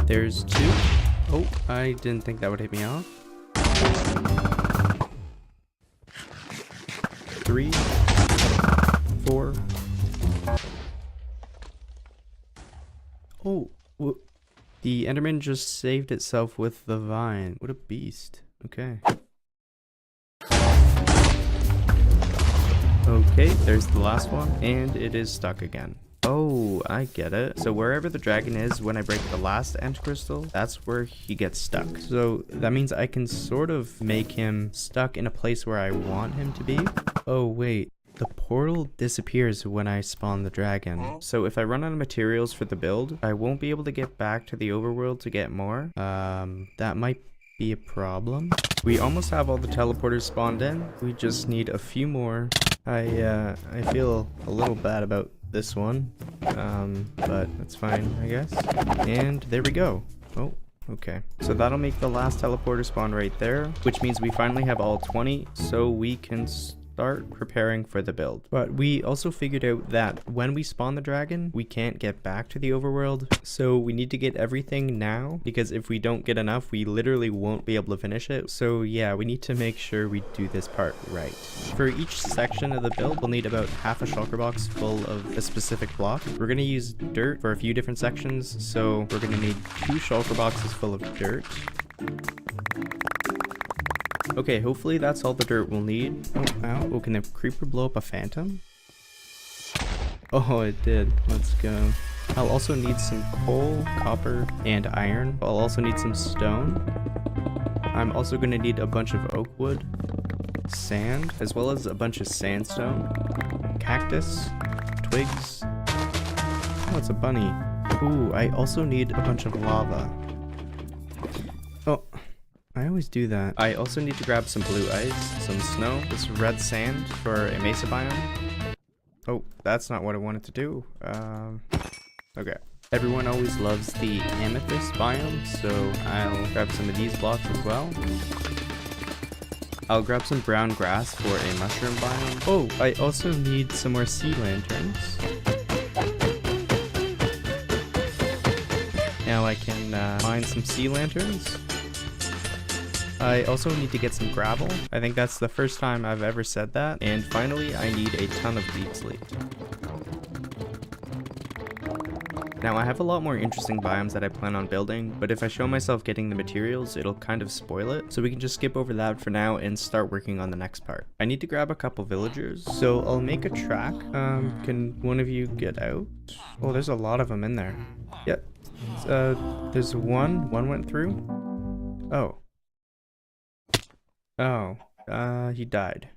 Speaker 16: There's 2. Oh, I didn't think that would hit me off. 3, 4. Oh, the Enderman just saved itself with the vine. What a beast. Okay. Okay, there's the last one, and it is stuck again. Oh, I get it. So wherever the dragon is, when I break the last end crystal, that's where he gets stuck. So that means I can sort of make him stuck in a place where I want him to be. Oh, wait. The portal disappears when I spawn the dragon. So if I run out of materials for the build, I won't be able to get back to the overworld to get more. That might be a problem. We almost have all the teleporters spawned in. We just need a few more. I feel a little bad about this one, but that's fine, I guess. And there we go. Oh, okay. So that'll make the last teleporter spawn right there, which means we finally have all 20, so we can start preparing for the build. But we also figured out that when we spawn the dragon, we can't get back to the overworld, so we need to get everything now, because if we don't get enough, we literally won't be able to finish it. So yeah, we need to make sure we do this part right. For each section of the build, we'll need about half a shulker box full of a specific block. We're going to use dirt for a few different sections, so we're going to need 2 shulker boxes full of dirt. Okay, hopefully that's all the dirt we'll need. Oh, ow. Oh, can the creeper blow up a phantom? Oh, it did. Let's go. I'll also need some coal, copper, and iron. I'll also need some stone. I'm also going to need a bunch of oak wood, sand, as well as a bunch of sandstone, cactus, twigs. Oh, it's a bunny. Ooh, I also need a bunch of lava. Oh. I always do that. I also need to grab some blue ice, some snow, this red sand for a mesa biome. Oh, that's not what I wanted to do. Okay. Everyone always loves the amethyst biome, so I'll grab some of these blocks as well. I'll grab some brown grass for a mushroom biome. Oh, I also need some more sea lanterns. Now I can mine some sea lanterns. I also need to get some gravel. I think that's the first time I've ever said that. And finally, I need a ton of deep slate. Now, I have a lot more interesting biomes that I plan on building, but if I show myself getting the materials, it'll kind of spoil it. So we can just skip over that for now and start working on the next part. I need to grab a couple villagers, so I'll make a track. Can one of you get out? Oh, there's a lot of them in there. Yep. There's one went through. Oh. Oh, he died.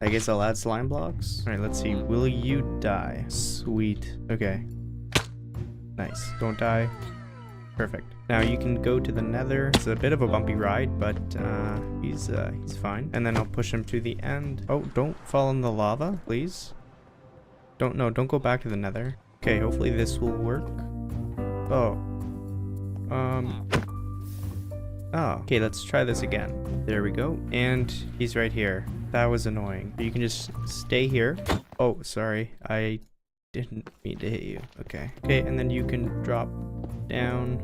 Speaker 16: I guess I'll add slime blocks. All right, let's see. Will you die? Sweet. Okay. Nice. Don't die. Perfect. Now you can go to the nether. It's a bit of a bumpy ride, but he's fine. And then I'll push him to the end. Oh, don't fall in the lava, please. Don't go back to the nether. Okay, hopefully this will work. Oh. Oh, okay, let's try this again. There we go. And he's right here. That was annoying. You can just stay here. Oh, sorry. I didn't mean to hit you. Okay. Okay, and then you can drop down.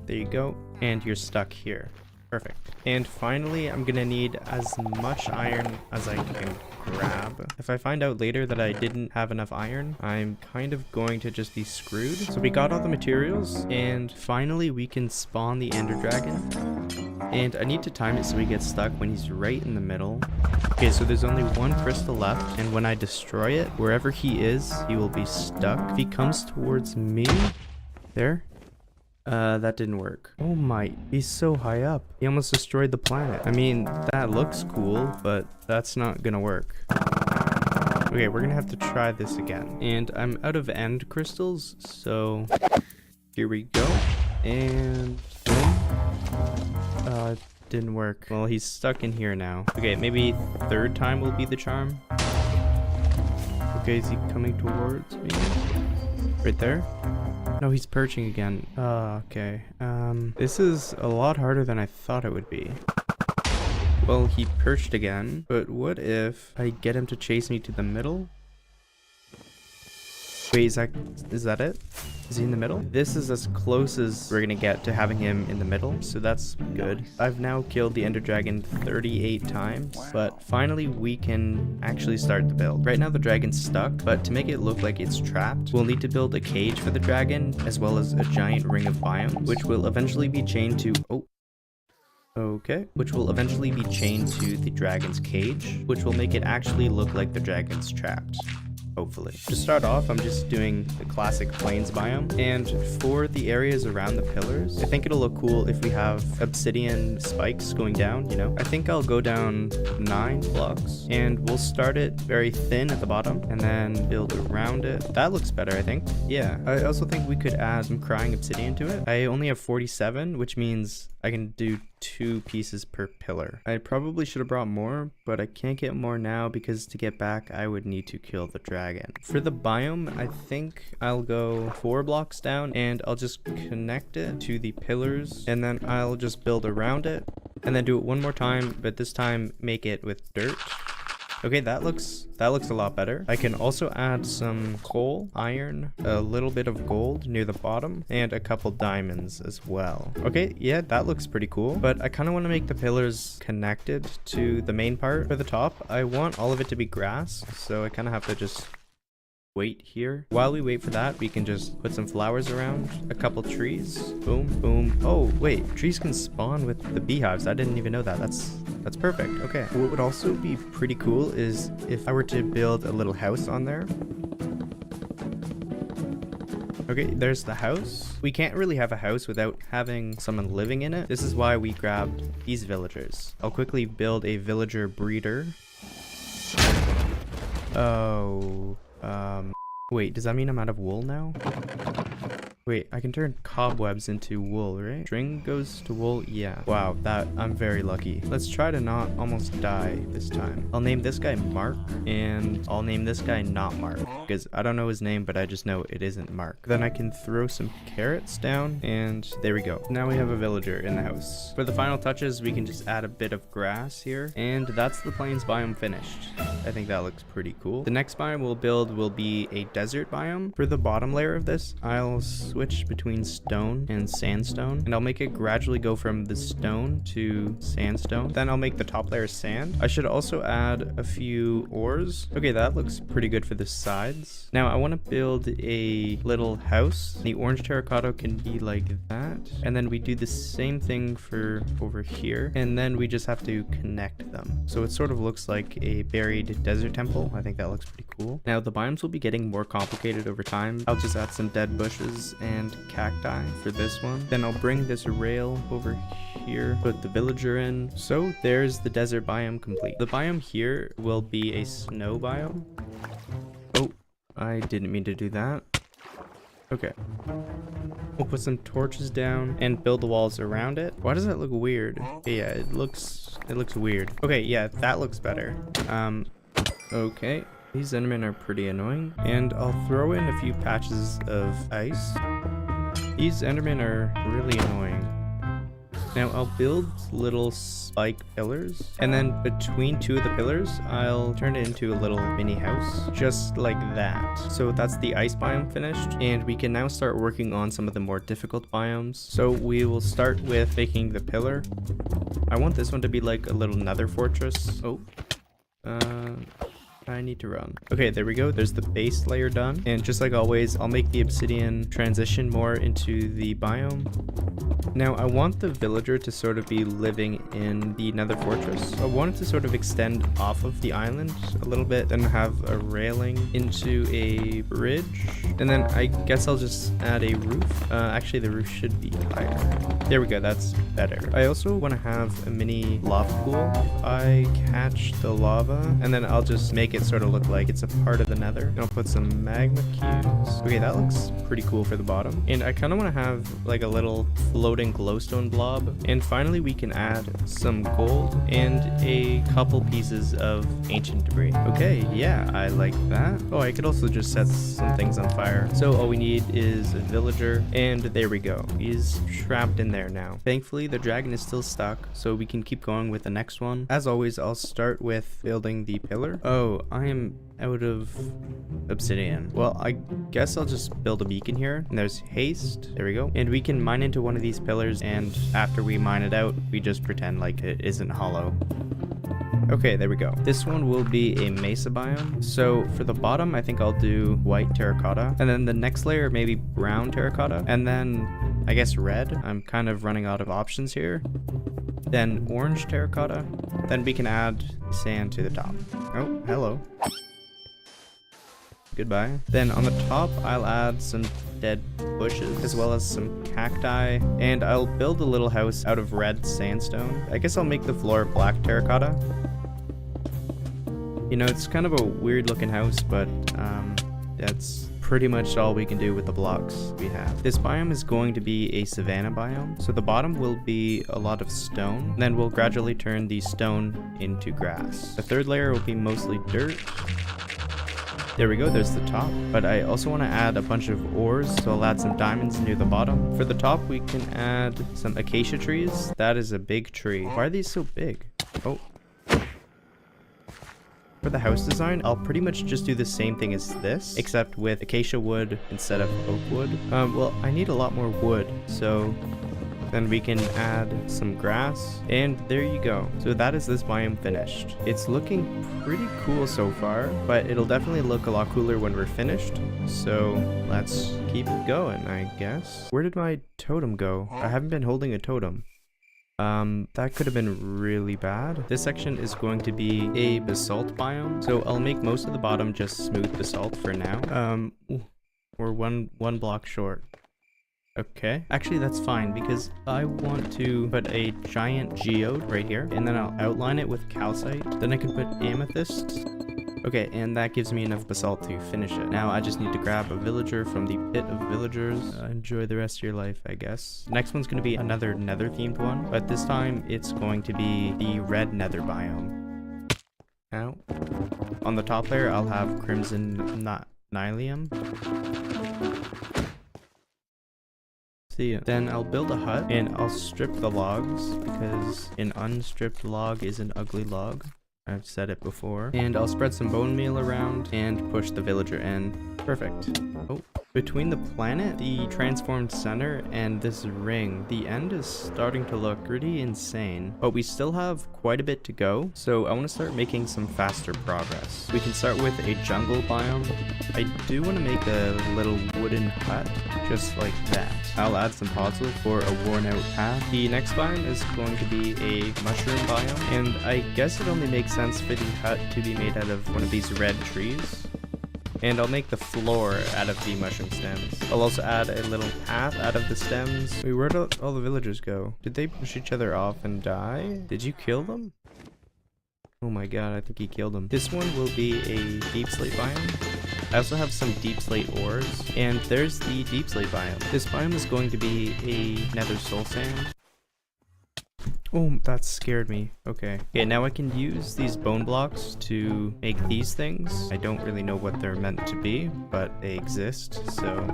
Speaker 16: There you go. And you're stuck here. Perfect. And finally, I'm gonna need as much iron as I can grab. If I find out later that I didn't have enough iron, I'm kind of going to just be screwed. So we got all the materials, and finally we can spawn the Ender Dragon. And I need to time it so he gets stuck when he's right in the middle. Okay, so there's only one crystal left, and when I destroy it, wherever he is, he will be stuck. If he comes towards me, there. That didn't work. Oh my, he's so high up. He almost destroyed the planet. I mean, that looks cool, but that's not gonna work. Okay, we're gonna have to try this again. And I'm out of end crystals, so here we go. And boom. Didn't work. Well, he's stuck in here now. Okay, maybe third time will be the charm. Okay, is he coming towards me? Right there? No, he's perching again. Okay. This is a lot harder than I thought it would be. Well, he perched again, but what if I get him to chase me to the middle? Wait, is that it? Is he in the middle? This is as close as we're gonna get to having him in the middle, so that's good. I've now killed the Ender Dragon 38 times, but finally we can actually start the build. Right now the dragon's stuck, but to make it look like it's trapped, we'll need to build a cage for the dragon, as well as a giant ring of biomes, which will eventually be chained to... which will eventually be chained to the dragon's cage, which will make it actually look like the dragon's trapped. Hopefully. To start off, I'm just doing the classic plains biome, and for the areas around the pillars, I think it'll look cool if we have obsidian spikes going down, you know? I think I'll go down 9 blocks, and we'll start it very thin at the bottom, and then build around it. That looks better, I think. Yeah, I also think we could add some crying obsidian to it. I only have 47, which means I can do 2 pieces per pillar. I probably should have brought more, but I can't get more now because to get back, I would need to kill the dragon. For the biome, I think I'll go 4 blocks down and I'll just connect it to the pillars, and then I'll just build around it and then do it one more time, but this time make it with dirt. Okay, that looks a lot better. I can also add some coal, iron, a little bit of gold near the bottom, and a couple diamonds as well. Okay, yeah, that looks pretty cool, but I kind of want to make the pillars connected to the main part. For the top, I want all of it to be grass, so I kind of have to just wait here. While we wait for that, we can just put some flowers around, a couple trees, boom, boom. Oh, wait, trees can spawn with the beehives. I didn't even know that. That's perfect. Okay. What would also be pretty cool is if I were to build a little house on there. Okay, there's the house. We can't really have a house without having someone living in it. This is why we grabbed these villagers. I'll quickly build a villager breeder. Oh, wait, does that mean I'm out of wool now? Wait, I can turn cobwebs into wool, right? String goes to wool, yeah. Wow, I'm very lucky. Let's try to not almost die this time. I'll name this guy Mark, and I'll name this guy not Mark, because I don't know his name, but I just know it isn't Mark. Then I can throw some carrots down, and there we go. Now we have a villager in the house. For the final touches, we can just add a bit of grass here, and that's the plains biome finished. I think that looks pretty cool. The next biome we'll build will be a desert biome. For the bottom layer of this, I'll switch between stone and sandstone, and I'll make it gradually go from the stone to sandstone. Then I'll make the top layer sand. I should also add a few ores. Okay, that looks pretty good for the sides. Now I want to build a little house. The orange terracotta can be like that, and then we do the same thing for over here, and then we just have to connect them. So it sort of looks like a buried desert temple. I think that looks pretty cool. Now the biomes will be getting more complicated over time. I'll just add some dead bushes and cacti for this one. Then I'll bring this rail over here, put the villager in. So there's the desert biome complete. The biome here will be a snow biome. Oh, I didn't mean to do that. Okay. We'll put some torches down and build the walls around it. Why does that look weird? Yeah, it looks weird. Okay, yeah, that looks better. Okay. These Endermen are pretty annoying, and I'll throw in a few patches of ice. These Endermen are really annoying. Now I'll build little spike pillars, and then between 2 of the pillars, I'll turn it into a little mini house, just like that. So that's the ice biome finished, and we can now start working on some of the more difficult biomes. So we will start with making the pillar. I want this one to be like a little nether fortress. Oh, I need to run. Okay, there we go. There's the base layer done. And just like always, I'll make the obsidian transition more into the biome. Now, I want the villager to sort of be living in the nether fortress. I want it to sort of extend off of the island a little bit and have a railing into a bridge. And then I guess I'll just add a roof. Actually, the roof should be higher. There we go. That's better. I also want to have a mini lava pool. If I catch the lava, and then I'll just make it it sort of look like it's a part of the nether. And I'll put some magma cubes. Okay, that looks pretty cool for the bottom. And I kind of want to have like a little floating glowstone blob. And finally we can add some gold and a couple pieces of ancient debris. Okay, yeah, I like that. Oh, I could also just set some things on fire. So all we need is a villager, and there we go. He's trapped in there now. Thankfully, the dragon is still stuck, so we can keep going with the next one. As always, I'll start with building the pillar. Oh, I am out of obsidian. Well, I guess I'll just build a beacon here. And there's haste. There we go. And we can mine into one of these pillars, and after we mine it out, we just pretend like it isn't hollow. Okay, there we go. This one will be a mesa biome. So for the bottom, I think I'll do white terracotta. And then the next layer, maybe brown terracotta. And then I guess red. I'm kind of running out of options here. Then orange terracotta. Then we can add sand to the top. Oh, hello. Goodbye. Then on the top, I'll add some dead bushes as well as some cacti, and I'll build a little house out of red sandstone. I guess I'll make the floor black terracotta. You know, it's kind of a weird looking house, but that's pretty much all we can do with the blocks we have. This biome is going to be a savanna biome, so the bottom will be a lot of stone. Then we'll gradually turn the stone into grass. The third layer will be mostly dirt. There we go, there's the top. But I also want to add a bunch of ores, so I'll add some diamonds near the bottom. For the top, we can add some acacia trees. That is a big tree. Why are these so big? Oh. For the house design, I'll pretty much just do the same thing as this, except with acacia wood instead of oak wood. Well, I need a lot more wood, so then we can add some grass, and there you go. So that is this biome finished. It's looking pretty cool so far, but it'll definitely look a lot cooler when we're finished. So let's keep going, I guess. Where did my totem go? I haven't been holding a totem. That could have been really bad. This section is going to be a basalt biome, so I'll make most of the bottom just smooth basalt for now. We're one block short. Okay, actually that's fine because I want to put a giant geode right here, and then I'll outline it with calcite. Then I can put amethyst. Okay, and that gives me enough basalt to finish it. Now I just need to grab a villager from the pit of villagers. Enjoy the rest of your life, I guess. Next one's going to be another nether themed one, but this time it's going to be the red nether biome. Now, on the top layer I'll have crimson nylium. See ya. Then I'll build a hut and I'll strip the logs because an unstripped log is an ugly log. I've said it before. And I'll spread some bone meal around and push the villager in. Perfect. Oh, between the planet, the transformed center, and this ring, the end is starting to look pretty insane. But we still have quite a bit to go, so I want to start making some faster progress. We can start with a jungle biome. I do want to make a little wooden hut, just like that. I'll add some puzzle for a worn out path. The next biome is going to be a mushroom biome, and I guess it only makes sense for the hut to be made out of one of these red trees. And I'll make the floor out of the mushroom stems. I'll also add a little path out of the stems. Wait, where'd all the villagers go? Did they push each other off and die? Did you kill them? Oh my god, I think he killed them. This one will be a deep slate biome. I also have some deep slate ores. And there's the deep slate biome. This biome is going to be a nether soul sand. Oh, that scared me. Okay. Okay, now I can use these bone blocks to make these things. I don't really know what they're meant to be, but they exist, so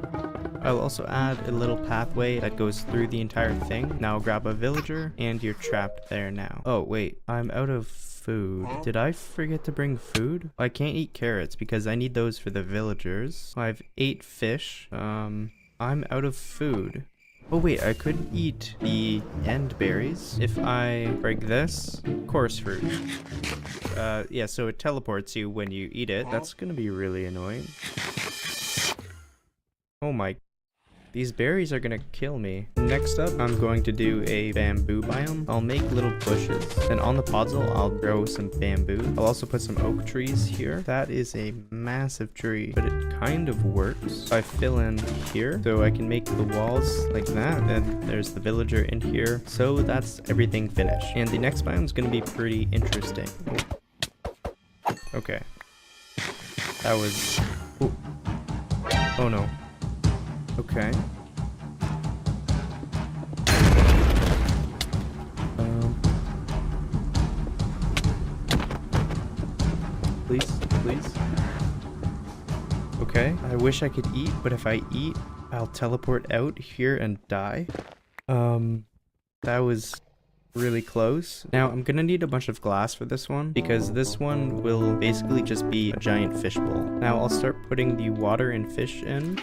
Speaker 16: I'll also add a little pathway that goes through the entire thing. Now grab a villager, and you're trapped there now. Oh, wait. I'm out of food. Did I forget to bring food? I can't eat carrots because I need those for the villagers. I have 8 fish. I'm out of food. Oh wait, I could eat the end berries if I break this. Coarse fruit. Yeah, so it teleports you when you eat it. That's gonna be really annoying. Oh my... These berries are gonna kill me. Next up, I'm going to do a bamboo biome. I'll make little bushes. Then on the podzol, I'll grow some bamboo. I'll also put some oak trees here. That is a massive tree, but it kind of works. I fill in here, so I can make the walls like that. Then there's the villager in here. So that's everything finished. And the next biome is gonna be pretty interesting. Oh. Okay. That was... Ooh. Oh no. Okay. Please, please. Okay, I wish I could eat, but if I eat, I'll teleport out here and die. That was really close. Now, I'm gonna need a bunch of glass for this one, because this one will basically just be a giant fishbowl. Now, I'll start putting the water and fish in.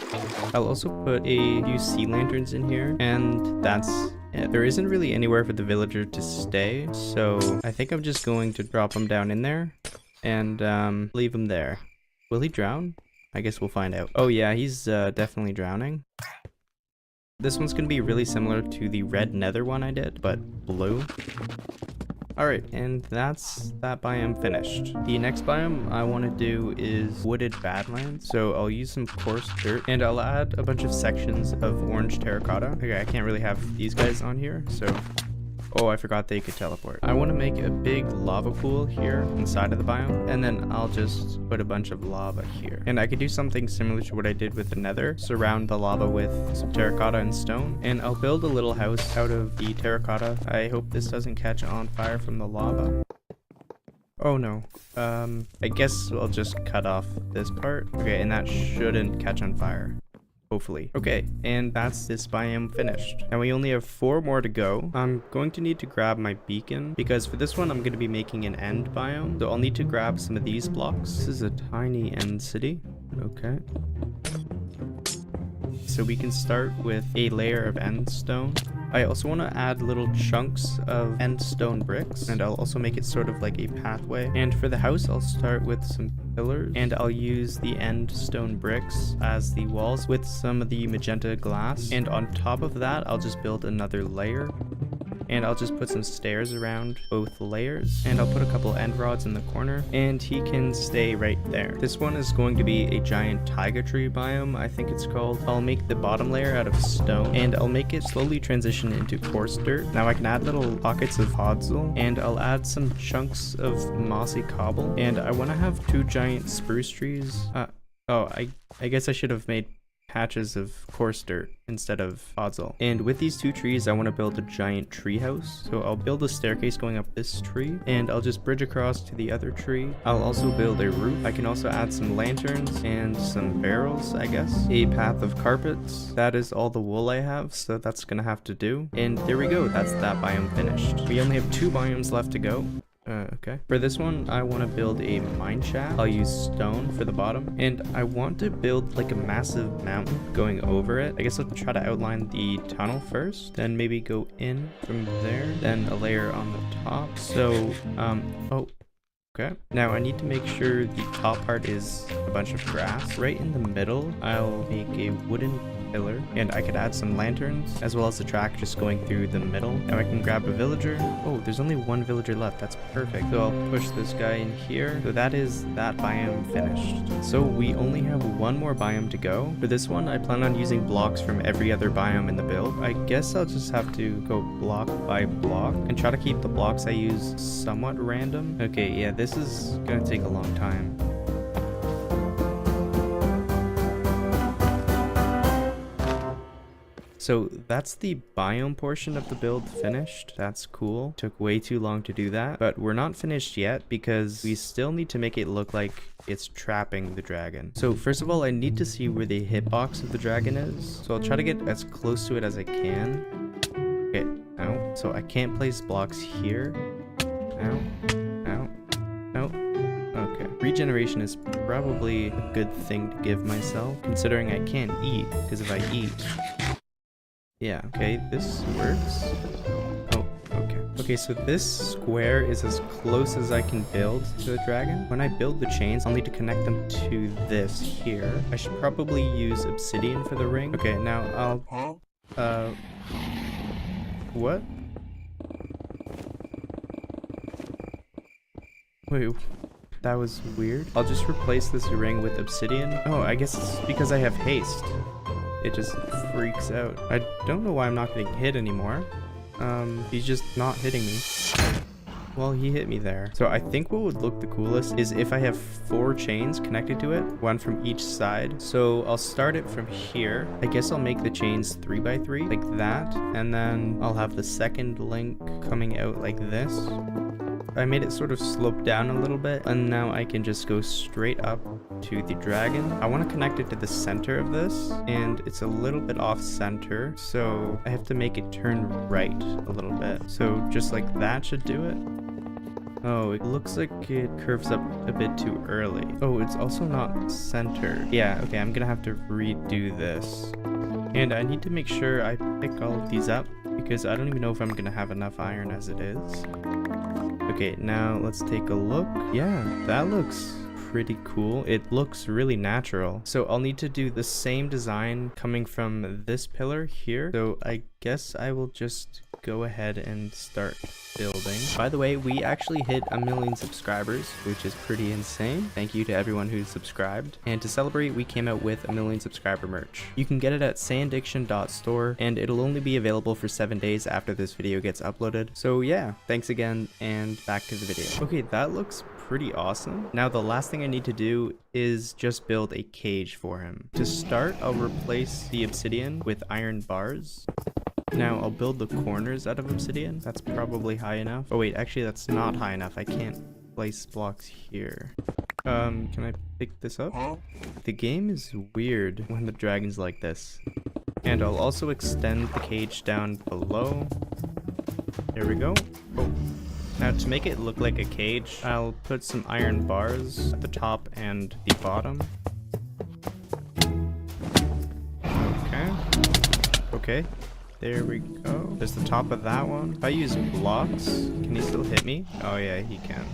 Speaker 16: I'll also put a few sea lanterns in here, and that's it. There isn't really anywhere for the villager to stay, so I think I'm just going to drop him down in there and leave him there. Will he drown? I guess we'll find out. Oh yeah, he's definitely drowning. This one's gonna be really similar to the red nether one I did, but blue. Alright, and that's that biome finished. The next biome I want to do is wooded badlands. So I'll use some coarse dirt and I'll add a bunch of sections of orange terracotta. Okay, I can't really have these guys on here, so... Oh, I forgot they could teleport. I want to make a big lava pool here inside of the biome, and then I'll just put a bunch of lava here. And I could do something similar to what I did with the nether, surround the lava with some terracotta and stone, and I'll build a little house out of the terracotta. I hope this doesn't catch on fire from the lava. Oh no. I guess I'll just cut off this part. Okay, and that shouldn't catch on fire. Hopefully. Okay, and that's this biome finished. Now we only have 4 more to go. I'm going to need to grab my beacon because for this one I'm going to be making an end biome. So I'll need to grab some of these blocks. This is a tiny end city. Okay. So we can start with a layer of end stone. I also want to add little chunks of end stone bricks, and I'll also make it sort of like a pathway. And for the house, I'll start with some pillars, and I'll use the end stone bricks as the walls with some of the magenta glass. And on top of that, I'll just build another layer. And I'll just put some stairs around both layers, and I'll put a couple end rods in the corner, and he can stay right there. This one is going to be a giant taiga tree biome, I think it's called. I'll make the bottom layer out of stone, and I'll make it slowly transition into coarse dirt. Now I can add little pockets of podzol, and I'll add some chunks of mossy cobble, and I want to have 2 giant spruce trees. I guess I should have made patches of coarse dirt instead of podzol. And with these 2 trees, I want to build a giant tree house. So I'll build a staircase going up this tree, and I'll just bridge across to the other tree. I'll also build a roof. I can also add some lanterns and some barrels, I guess. A path of carpets. That is all the wool I have, so that's gonna have to do. And there we go, that's that biome finished. We only have 2 biomes left to go. Okay. For this one, I want to build a mine shaft. I'll use stone for the bottom, and I want to build like a massive mountain going over it. I guess I'll try to outline the tunnel first, then maybe go in from there, then a layer on the top. So, oh, okay. Now I need to make sure the top part is a bunch of grass. Right in the middle, I'll make a wooden pillar, and I could add some lanterns as well as the track just going through the middle. Now I can grab a villager. Oh, there's only 1 villager left. That's perfect. So I'll push this guy in here. So that is that biome finished. So we only have 1 more biome to go. For this one, I plan on using blocks from every other biome in the build. I guess I'll just have to go block by block and try to keep the blocks I use somewhat random. Okay, yeah, this is gonna take a long time. So that's the biome portion of the build finished. That's cool. Took way too long to do that, but we're not finished yet because we still need to make it look like it's trapping the dragon. So first of all, I need to see where the hitbox of the dragon is. So I'll try to get as close to it as I can. Okay, ow. So I can't place blocks here. Ow, ow, ow. Okay. Regeneration is probably a good thing to give myself, considering I can't eat, because if I eat... Yeah, okay, this works. Oh, okay. Okay, so this square is as close as I can build to the dragon. When I build the chains, I'll need to connect them to this here. I should probably use obsidian for the ring. Okay, now I'll... What? Wait, that was weird. I'll just replace this ring with obsidian. Oh, I guess it's because I have haste. It just freaks out. I don't know why I'm not getting hit anymore. He's just not hitting me. Well, he hit me there. So I think what would look the coolest is if I have 4 chains connected to it, one from each side. So I'll start it from here. I guess I'll make the chains 3 by 3 like that. And then I'll have the second link coming out like this. I made it sort of slope down a little bit, and now I can just go straight up to the dragon. I want to connect it to the center of this, and it's a little bit off center, so I have to make it turn right a little bit. So just like that should do it. Oh, it looks like it curves up a bit too early. Oh, it's also not centered. Yeah, okay, I'm gonna have to redo this. And I need to make sure I pick all of these up, because I don't even know if I'm gonna have enough iron as it is. Okay, now let's take a look. Yeah, that looks pretty cool. It looks really natural. So I'll need to do the same design coming from this pillar here. So I guess I will just go ahead and start building. By the way, we actually hit 1 million subscribers, which is pretty insane. Thank you to everyone who's subscribed. And to celebrate, we came out with 1 million subscriber merch. You can get it at sandiction.store, and it'll only be available for 7 days after this video gets uploaded. So yeah, thanks again, and back to the video. Okay, that looks pretty awesome. Now the last thing I need to do is just build a cage for him. To start, I'll replace the obsidian with iron bars. Now I'll build the corners out of obsidian. That's probably high enough. Oh wait, actually that's not high enough. I can't place blocks here. Can I pick this up? The game is weird when the dragon's like this. And I'll also extend the cage down below. There we go. Oh. Now to make it look like a cage, I'll put some iron bars at the top and the bottom. Okay. Okay. There we go. There's the top of that one. If I use blocks, can he still hit me? Oh yeah, he can.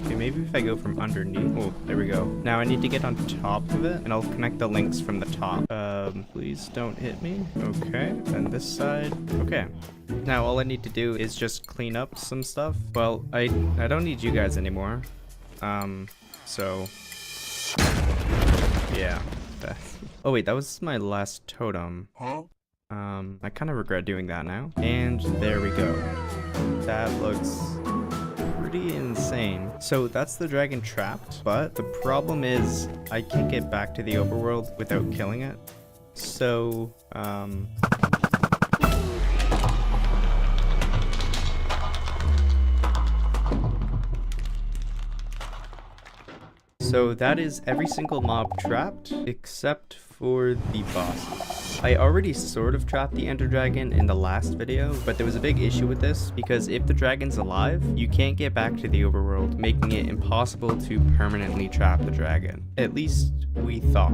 Speaker 16: Okay, maybe if I go from underneath. Oh, there we go. Now I need to get on top of it, and I'll connect the links from the top. Please don't hit me. Okay, then this side. Okay. Now all I need to do is just clean up some stuff. Well, I don't need you guys anymore. So yeah. Oh wait, that was my last totem. I kind of regret doing that now. And there we go. That looks pretty insane. So that's the dragon trapped, but the problem is I can't get back to the overworld without killing it. So, so that is every single mob trapped except for the bosses. I already sort of trapped the Ender Dragon in the last video, but there was a big issue with this because if the dragon's alive, you can't get back to the overworld, making it impossible to permanently trap the dragon. At least we thought.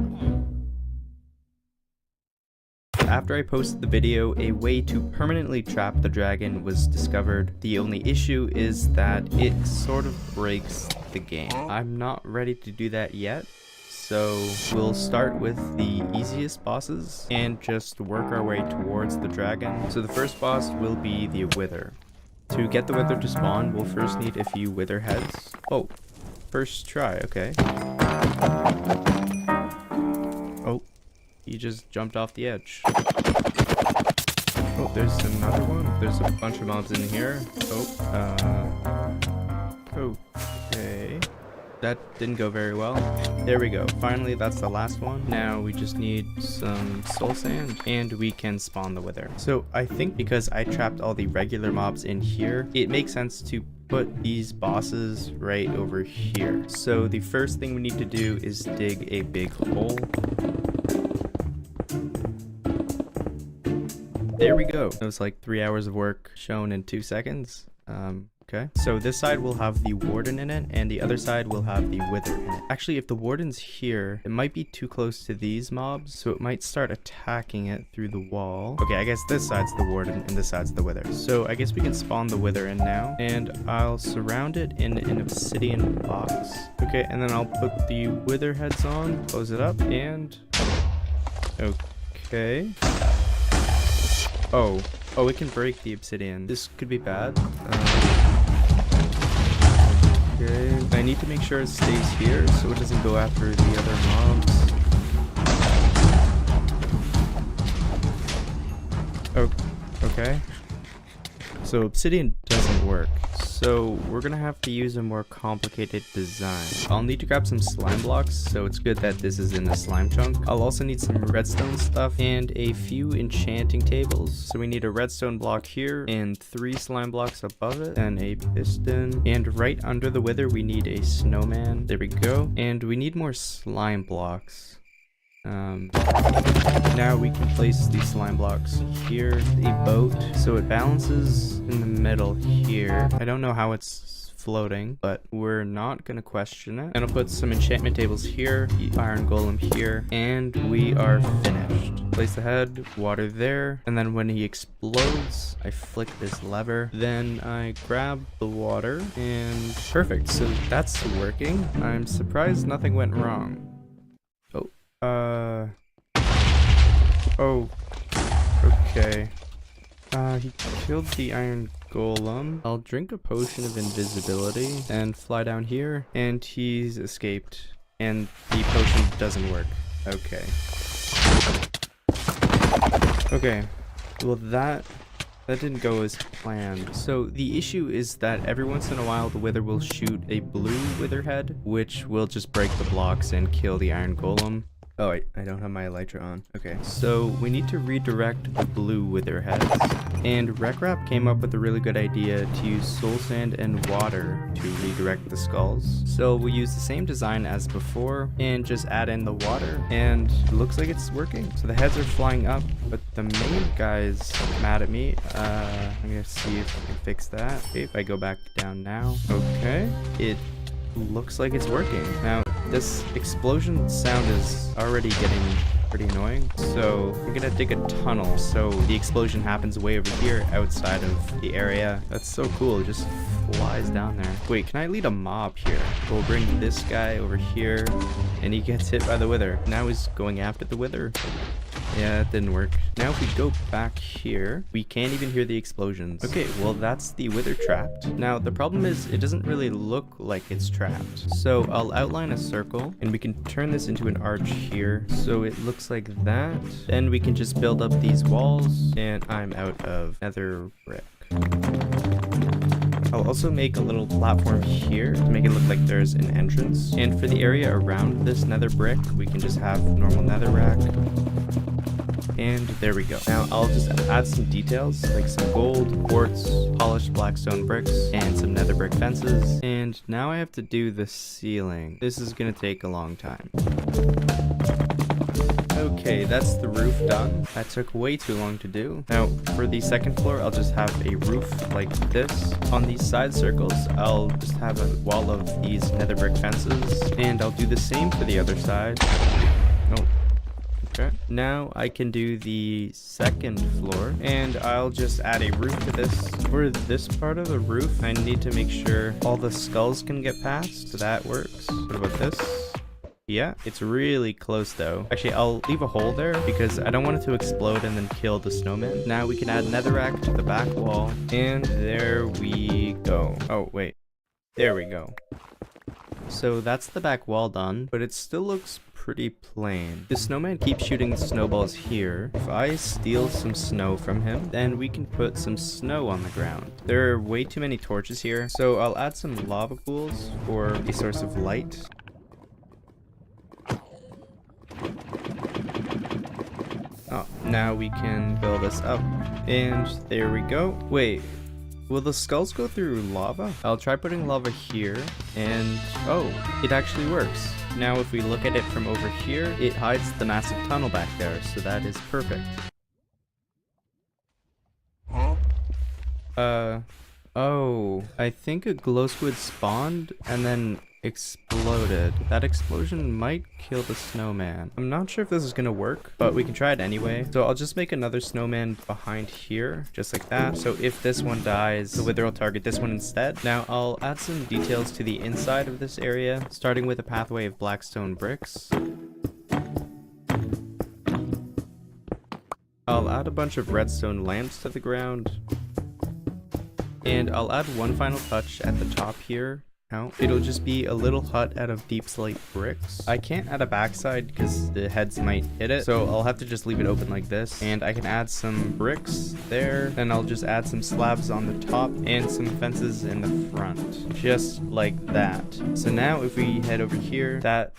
Speaker 16: After I posted the video, a way to permanently trap the dragon was discovered. The only issue is that it sort of breaks the game. I'm not ready to do that yet. So we'll start with the easiest bosses and just work our way towards the dragon. So the first boss will be the Wither. To get the Wither to spawn, we'll first need a few Wither heads. Oh, first try, okay. Oh, he just jumped off the edge. Oh, there's another one. There's a bunch of mobs in here. Oh, okay. That didn't go very well. There we go. Finally, that's the last one. Now we just need some soul sand and we can spawn the Wither. So I think because I trapped all the regular mobs in here, it makes sense to put these bosses right over here. So the first thing we need to do is dig a big hole. There we go. It was like 3 hours of work shown in 2 seconds. Okay, so this side will have the Warden in it, and the other side will have the Wither in it. Actually, if the Warden's here, it might be too close to these mobs, so it might start attacking it through the wall. Okay, I guess this side's the Warden, and this side's the Wither. So I guess we can spawn the Wither in now, and I'll surround it in an obsidian box. Okay, and then I'll put the Wither heads on, close it up, and... Okay. Oh, it can break the obsidian. This could be bad. Okay, I need to make sure it stays here so it doesn't go after the other mobs. Oh, okay. So obsidian doesn't work. So we're gonna have to use a more complicated design. I'll need to grab some slime blocks, so it's good that this is in a slime chunk. I'll also need some redstone stuff and a few enchanting tables. So we need a redstone block here and 3 slime blocks above it, and a piston. And right under the wither we need a snowman. There we go. And we need more slime blocks. Now we can place these slime blocks here. A boat, so it balances in the middle here. I don't know how it's floating, but we're not gonna question it. And I'll put some enchantment tables here, the iron golem here, and we are finished. Place the head, water there, and then when he explodes, I flick this lever, then I grab the water, and perfect. So that's working. I'm surprised nothing went wrong. Oh, okay. He killed the iron golem. I'll drink a potion of invisibility and fly down here, and he's escaped, and the potion doesn't work. Okay. Okay, well that didn't go as planned. So the issue is that every once in a while the wither will shoot a blue wither head, which will just break the blocks and kill the iron golem. Oh, I don't have my elytra on. Okay, so we need to redirect the blue wither heads. And Rekrap came up with a really good idea to use soul sand and water to redirect the skulls. So we use the same design as before and just add in the water, and it looks like it's working. So the heads are flying up, but the main guy's mad at me. I'm gonna see if I can fix that. Okay, if I go back down now. Okay, it looks like it's working. Now, this explosion sound is already getting pretty annoying, so I'm gonna dig a tunnel so the explosion happens way over here outside of the area. That's so cool, it just flies down there. Wait, can I lead a mob here? We'll bring this guy over here, and he gets hit by the wither. Now he's going after the wither. Yeah, that didn't work. Now if we go back here, we can't even hear the explosions. Okay, well that's the wither trapped. Now the problem is it doesn't really look like it's trapped. So I'll outline a circle, and we can turn this into an arch here. So it looks like that. Then we can just build up these walls, and I'm out of nether brick. I'll also make a little platform here to make it look like there's an entrance. And for the area around this nether brick, we can just have normal netherrack. And there we go. Now I'll just add some details like some gold, quartz, polished blackstone bricks, and some nether brick fences. And now I have to do the ceiling. This is gonna take a long time. Okay, that's the roof done. That took way too long to do. Now, for the second floor, I'll just have a roof like this. On these side circles, I'll just have a wall of these nether brick fences. And I'll do the same for the other side. Oh. Okay. Now I can do the second floor, and I'll just add a roof to this. For this part of the roof, I need to make sure all the skulls can get past, so that works. What about this? Yeah, it's really close though. Actually, I'll leave a hole there because I don't want it to explode and then kill the snowman. Now we can add netherrack to the back wall, and there we go. Oh, wait. There we go. So that's the back wall done, but it still looks pretty plain. The snowman keeps shooting snowballs here. If I steal some snow from him, then we can put some snow on the ground. There are way too many torches here, so I'll add some lava pools for a source of light. Oh, now we can fill this up. And there we go. Wait, will the skulls go through lava? I'll try putting lava here, and oh, it actually works. Now if we look at it from over here, it hides the massive tunnel back there, so that is perfect. Oh, I think a glow squid spawned and then exploded. That explosion might kill the snowman. I'm not sure if this is gonna work, but we can try it anyway. So I'll just make another snowman behind here, just like that. So if this one dies, the wither will target this one instead. Now I'll add some details to the inside of this area, starting with a pathway of blackstone bricks. I'll add a bunch of redstone lamps to the ground. And I'll add one final touch at the top here, out. It'll just be a little hut out of deep slate bricks. I can't add a backside because the heads might hit it, so I'll have to just leave it open like this. And I can add some bricks there, then I'll just add some slabs on the top and some fences in the front, just like that. So now if we head over here, that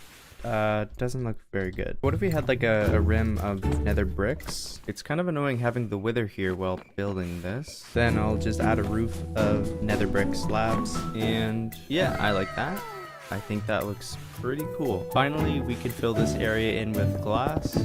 Speaker 16: doesn't look very good. What if we had like a rim of nether bricks? It's kind of annoying having the wither here while building this. Then I'll just add a roof of nether brick slabs, and yeah, I like that. I think that looks pretty cool. Finally, we can fill this area in with glass,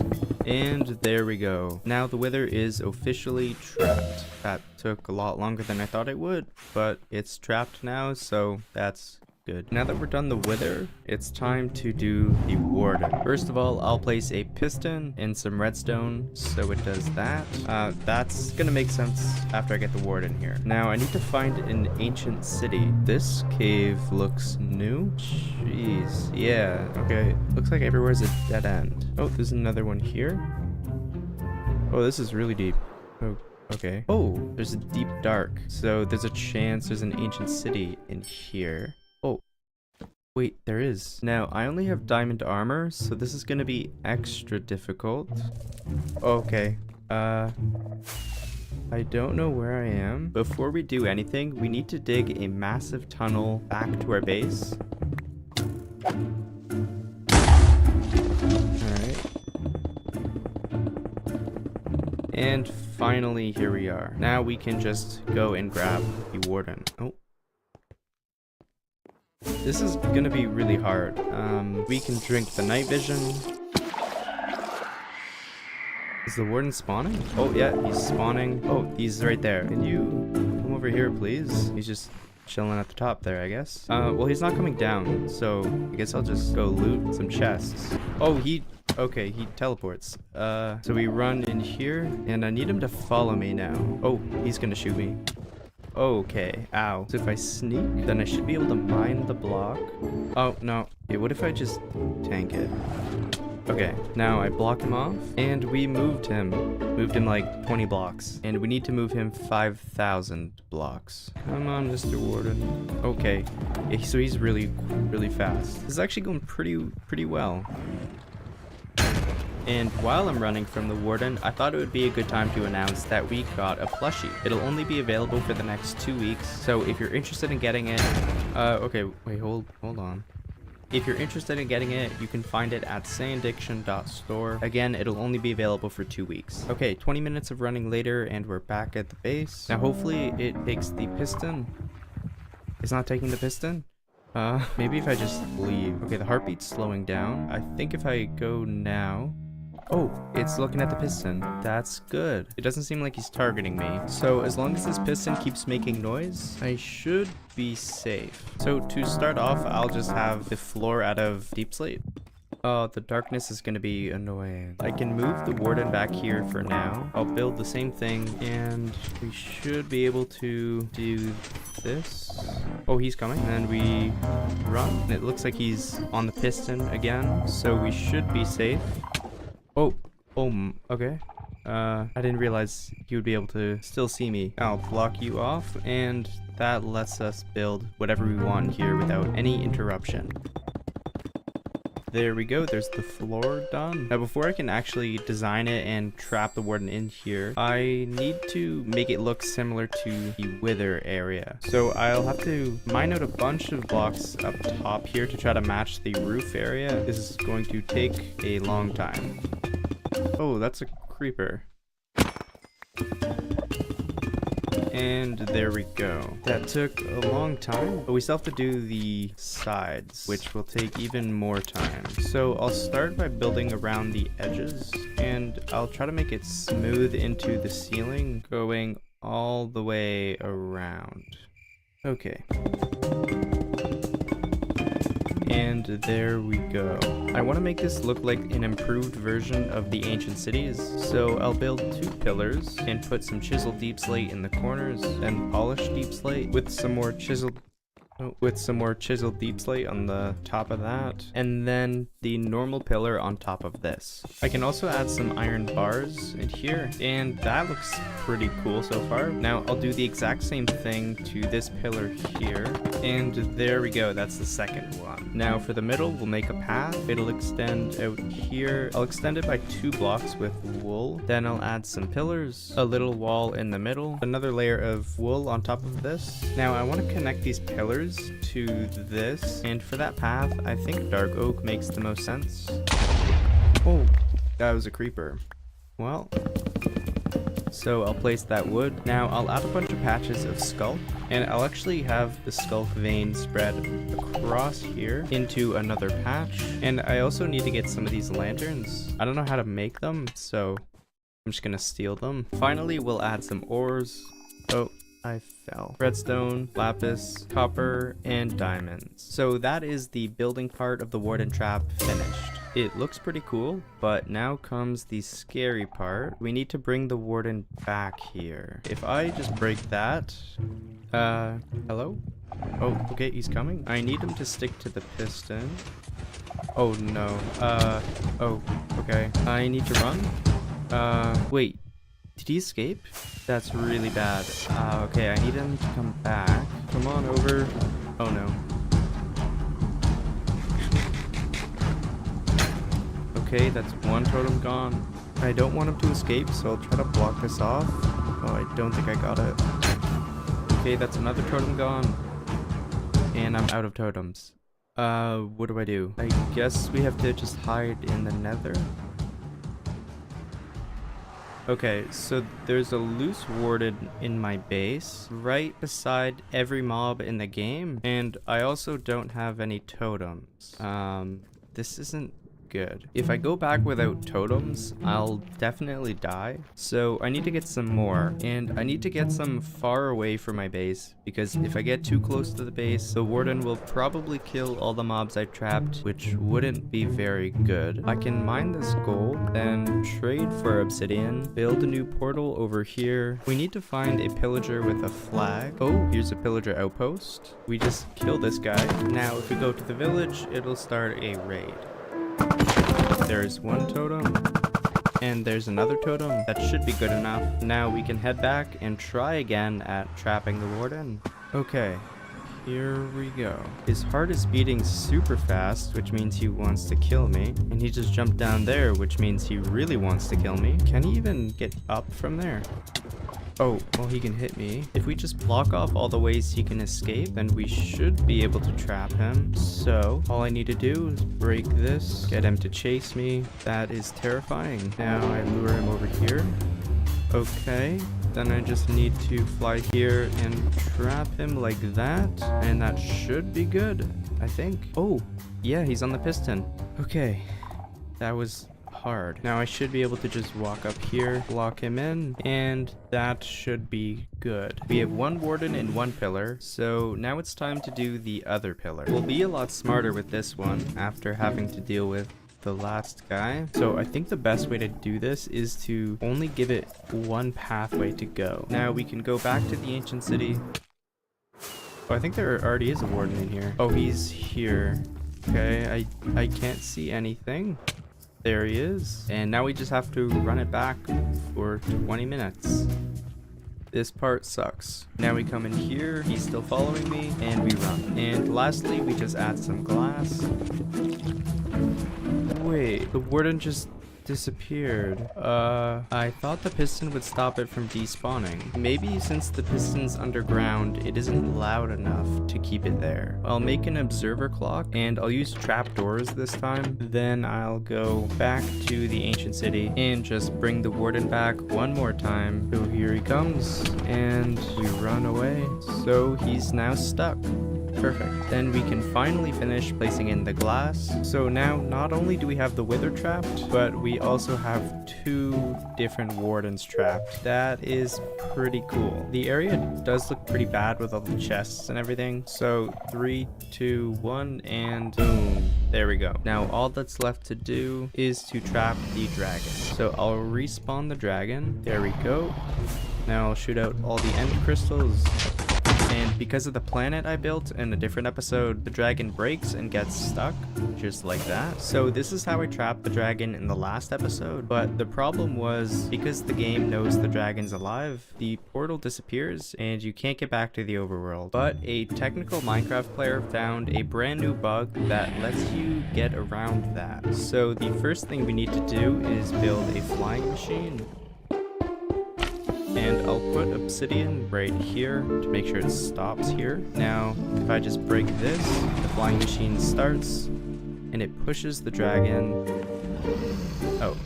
Speaker 16: and there we go. Now the wither is officially trapped. That took a lot longer than I thought it would, but it's trapped now, so that's good. Now that we're done the wither, it's time to do the warden. First of all, I'll place a piston and some redstone so it does that. That's gonna make sense after I get the warden here. Now I need to find an ancient city. This cave looks new. Jeez, yeah, okay. Looks like everywhere's a dead end. Oh, there's another one here. Oh, this is really deep. Oh, okay. Oh, there's a deep dark. So there's a chance there's an ancient city in here. Oh, wait, there is. Now, I only have diamond armor, so this is gonna be extra difficult. Okay, I don't know where I am. Before we do anything, we need to dig a massive tunnel back to our base. Alright. And finally, here we are. Now we can just go and grab the warden. Oh. This is gonna be really hard. We can drink the night vision. Is the warden spawning? Oh yeah, he's spawning. Oh, he's right there. Can you come over here, please? He's just chilling at the top there, I guess. Well, he's not coming down, so I guess I'll just go loot some chests. Oh, okay, he teleports. So we run in here, and I need him to follow me now. Oh, he's gonna shoot me. Okay, ow. So if I sneak, then I should be able to mine the block. Oh, no. Okay, what if I just tank it? Okay, now I block him off, and we moved him. Moved him like 20 blocks. And we need to move him 5,000 blocks. Come on, Mr. Warden. Okay, yeah, so he's really fast. This is actually going pretty well. And while I'm running from the warden, I thought it would be a good time to announce that we got a plushie. It'll only be available for the next 2 weeks, so if you're interested in getting it, okay, wait, hold on. If you're interested in getting it, you can find it at sayaddiction.store. Again, it'll only be available for 2 weeks. Okay, 20 minutes of running later, and we're back at the base. Now, hopefully, it takes the piston. It's not taking the piston? Maybe if I just leave. Okay, the heartbeat's slowing down. I think if I go now... Oh, it's looking at the piston. That's good. It doesn't seem like he's targeting me. So as long as this piston keeps making noise, I should be safe. So to start off, I'll just have the floor out of deep slate. Oh, the darkness is gonna be annoying. I can move the warden back here for now. I'll build the same thing, and we should be able to do this. Oh, he's coming. And then we run. And it looks like he's on the piston again, so we should be safe. Oh, okay. I didn't realize you would be able to still see me. I'll block you off, and that lets us build whatever we want here without any interruption. There we go, there's the floor done. Now before I can actually design it and trap the warden in here, I need to make it look similar to the wither area. So I'll have to mine out a bunch of blocks up top here to try to match the roof area. This is going to take a long time. Oh, that's a creeper. And there we go. That took a long time, but we still have to do the sides, which will take even more time. So I'll start by building around the edges, and I'll try to make it smooth into the ceiling, going all the way around. Okay. And there we go. I want to make this look like an improved version of the ancient cities, so I'll build 2 pillars and put some chiseled deep slate in the corners and polished deep slate with some more chiseled deep slate on the top of that, and then the normal pillar on top of this. I can also add some iron bars in here, and that looks pretty cool so far. Now I'll do the exact same thing to this pillar here, and there we go, that's the second one. Now for the middle, we'll make a path. It'll extend out here. I'll extend it by 2 blocks with wool. Then I'll add some pillars, a little wall in the middle, another layer of wool on top of this. Now I want to connect these pillars to this, and for that path, I think dark oak makes the most sense. Oh, that was a creeper. Well, so I'll place that wood. Now I'll add a bunch of patches of sculk, and I'll actually have the sculk vein spread across here into another patch. And I also need to get some of these lanterns. I don't know how to make them, so I'm just gonna steal them. Finally, we'll add some ores. Oh, I fell. Redstone, lapis, copper, and diamonds. So that is the building part of the warden trap finished. It looks pretty cool, but now comes the scary part. We need to bring the warden back here. If I just break that... hello? Oh, okay, he's coming. I need him to stick to the piston. Oh, no. Oh, okay. I need to run? Wait. Did he escape? That's really bad. Okay, I need him to come back. Come on over. Oh no. Okay, that's one totem gone. I don't want him to escape, so I'll try to block this off. Oh, I don't think I got it. Okay, that's another totem gone. And I'm out of totems. What do I do? I guess we have to just hide in the nether. Okay, so there's a loose warden in my base right beside every mob in the game, and I also don't have any totems. This isn't good. If I go back without totems, I'll definitely die. So I need to get some more, and I need to get some far away from my base, because if I get too close to the base, the warden will probably kill all the mobs I've trapped, which wouldn't be very good. I can mine this gold, then trade for obsidian, build a new portal over here. We need to find a pillager with a flag. Oh, here's a pillager outpost. We just kill this guy. Now if we go to the village, it'll start a raid. There's one totem, and there's another totem. That should be good enough. Now we can head back and try again at trapping the warden. Okay, here we go. His heart is beating super fast, which means he wants to kill me. And he just jumped down there, which means he really wants to kill me. Can he even get up from there? Oh, well, he can hit me. If we just block off all the ways he can escape, then we should be able to trap him. So all I need to do is break this, get him to chase me. That is terrifying. Now I lure him over here. Okay, then I just need to fly here and trap him like that, and that should be good, I think. Oh, yeah, he's on the piston. Okay, that was hard. Now I should be able to just walk up here, lock him in, and that should be good. We have one warden and one pillar, so now it's time to do the other pillar. We'll be a lot smarter with this one after having to deal with the last guy. So I think the best way to do this is to only give it one pathway to go. Now we can go back to the ancient city. Oh, I think there already is a warden in here. Oh, he's here. Okay, I can't see anything. There he is. And now we just have to run it back for 20 minutes. This part sucks. Now we come in here, he's still following me, and we run. And lastly, we just add some glass. Wait, the warden just disappeared. I thought the piston would stop it from despawning. Maybe since the piston's underground, it isn't loud enough to keep it there. I'll make an observer clock, and I'll use trapdoors this time. Then I'll go back to the ancient city and just bring the warden back one more time. So here he comes, and we run away. So he's now stuck. Perfect. Then we can finally finish placing in the glass. So now not only do we have the wither trapped, but we also have 2 different wardens trapped. That is pretty cool. The area does look pretty bad with all the chests and everything. So 3, 2, 1, and boom. There we go. Now all that's left to do is to trap the dragon. So I'll respawn the dragon. There we go. Now I'll shoot out all the end crystals. And because of the planet I built in a different episode, the dragon breaks and gets stuck, just like that. So this is how I trapped the dragon in the last episode. But the problem was, because the game knows the dragon's alive, the portal disappears and you can't get back to the overworld. But a technical Minecraft player found a brand new bug that lets you get around that. So the first thing we need to do is build a flying machine. And I'll put obsidian right here to make sure it stops here. Now, if I just break this, the flying machine starts and it pushes the dragon. Oh,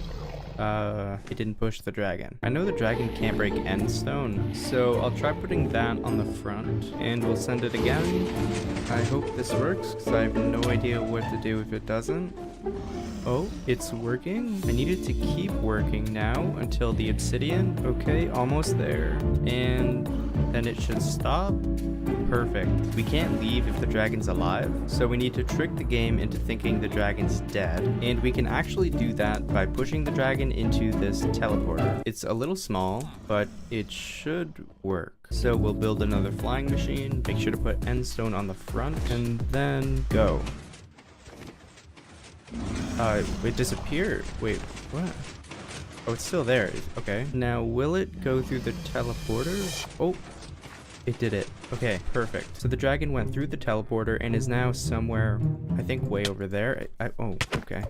Speaker 16: it didn't push the dragon. I know the dragon can't break end stone, so I'll try putting that on the front and we'll send it again. I hope this works because I have no idea what to do if it doesn't. Oh, it's working. I need it to keep working now until the obsidian. Okay, almost there. And then it should stop. Perfect. We can't leave if the dragon's alive, so we need to trick the game into thinking the dragon's dead. And we can actually do that by pushing the dragon into this teleporter. It's a little small, but it should work. So we'll build another flying machine, make sure to put end stone on the front, and then go. It disappeared. Wait, what? Oh, it's still there. Okay. Now, will it go through the teleporter? Oh, it did it. Okay, perfect. So the dragon went through the teleporter and is now somewhere, I think way over there. Oh, okay.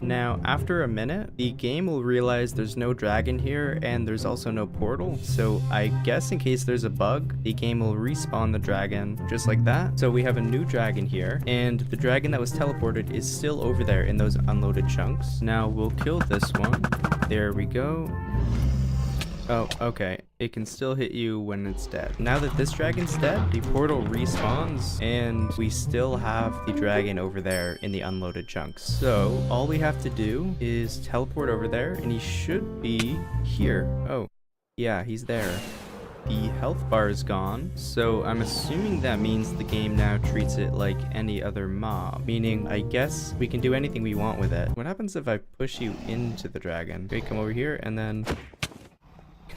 Speaker 16: Now, after a minute, the game will realize there's no dragon here and there's also no portal. So I guess in case there's a bug, the game will respawn the dragon just like that. So we have a new dragon here, and the dragon that was teleported is still over there in those unloaded chunks. Now we'll kill this one. There we go. Oh, okay. It can still hit you when it's dead. Now that this dragon's dead, the portal respawns and we still have the dragon over there in the unloaded chunks. So all we have to do is teleport over there and he should be here. Oh, yeah, he's there. The health bar is gone, so I'm assuming that means the game now treats it like any other mob, meaning I guess we can do anything we want with it. What happens if I push you into the dragon? Okay, come over here and then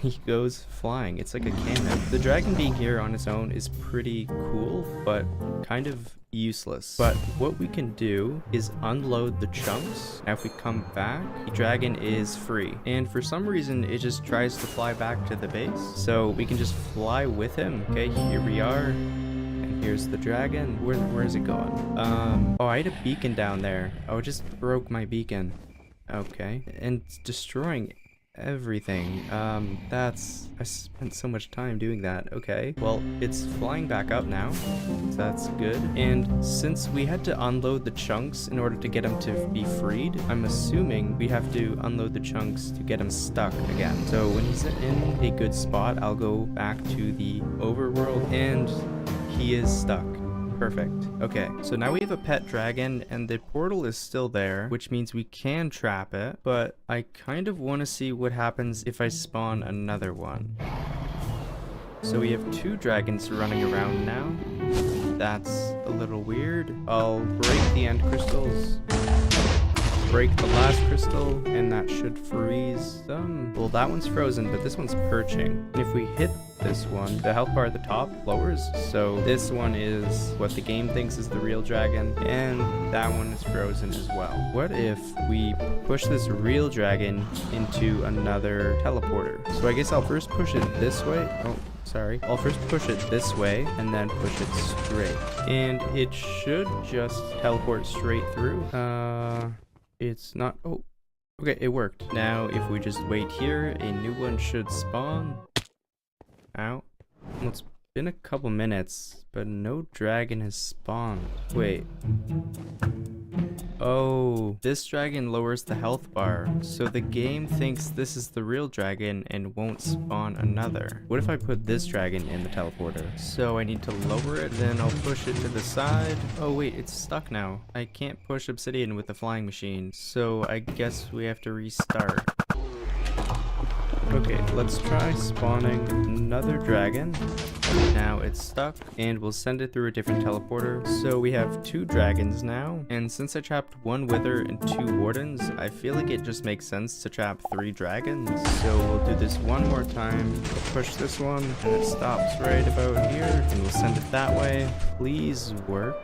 Speaker 16: he goes flying. It's like a cannon. The dragon being here on its own is pretty cool, but kind of useless. But what we can do is unload the chunks. Now if we come back, the dragon is free. And for some reason, it just tries to fly back to the base. So we can just fly with him. Okay, here we are. And here's the dragon. Where is it going? Oh, I had a beacon down there. Oh, it just broke my beacon. Okay. And it's destroying everything. I spent so much time doing that. Okay, well, it's flying back up now, so that's good. And since we had to unload the chunks in order to get him to be freed, I'm assuming we have to unload the chunks to get him stuck again. So when he's in a good spot, I'll go back to the overworld and he is stuck. Perfect. Okay, so now we have a pet dragon and the portal is still there, which means we can trap it, but I kind of want to see what happens if I spawn another one. So we have two dragons running around now. That's a little weird. I'll break the end crystals, break the last crystal, and that should freeze them. Well, that one's frozen, but this one's perching. And if we hit this one, the health bar at the top lowers. So this one is what the game thinks is the real dragon, and that one is frozen as well. What if we push this real dragon into another teleporter? So I guess I'll first push it this way. Oh, sorry. I'll first push it this way and then push it straight. And it should just teleport straight through. It's not. Oh, okay, it worked. Now, if we just wait here, a new one should spawn. Ow. Well, it's been a couple minutes, but no dragon has spawned. Wait. Oh, this dragon lowers the health bar, so the game thinks this is the real dragon and won't spawn another. What if I put this dragon in the teleporter? So I need to lower it, then I'll push it to the side. Oh wait, it's stuck now. I can't push obsidian with the flying machine, so I guess we have to restart. Okay, let's try spawning another dragon. Now it's stuck, and we'll send it through a different teleporter. So we have 2 dragons now, and since I trapped 1 wither and 2 wardens, I feel like it just makes sense to trap 3 dragons. So we'll do this one more time. We'll push this one, and it stops right about here, and we'll send it that way. Please work.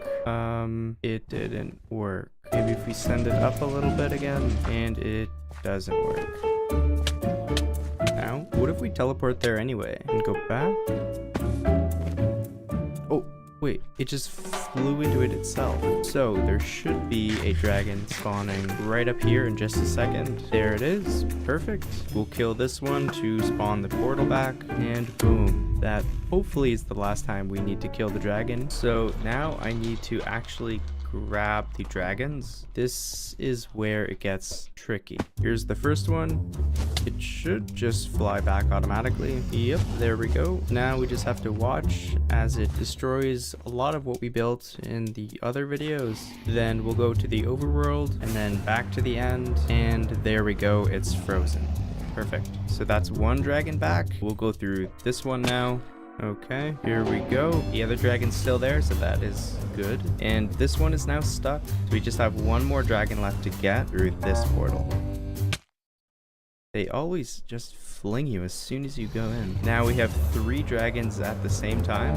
Speaker 16: It didn't work. Maybe if we send it up a little bit again, and it doesn't work. Now, what if we teleport there anyway and go back? Oh, wait, it just flew into it itself. So there should be a dragon spawning right up here in just a second. There it is, perfect. We'll kill this one to spawn the portal back, and boom. That hopefully is the last time we need to kill the dragon. So now I need to actually grab the dragons. This is where it gets tricky. Here's the first one. It should just fly back automatically. Yep, there we go. Now we just have to watch as it destroys a lot of what we built in the other videos. Then we'll go to the overworld and then back to the end, and there we go, it's frozen. Perfect. So that's 1 dragon back. We'll go through this one now. Okay, here we go. The other dragon's still there, so that is good. And this one is now stuck. So we just have 1 more dragon left to get through this portal. They always just fling you as soon as you go in. Now we have 3 dragons at the same time.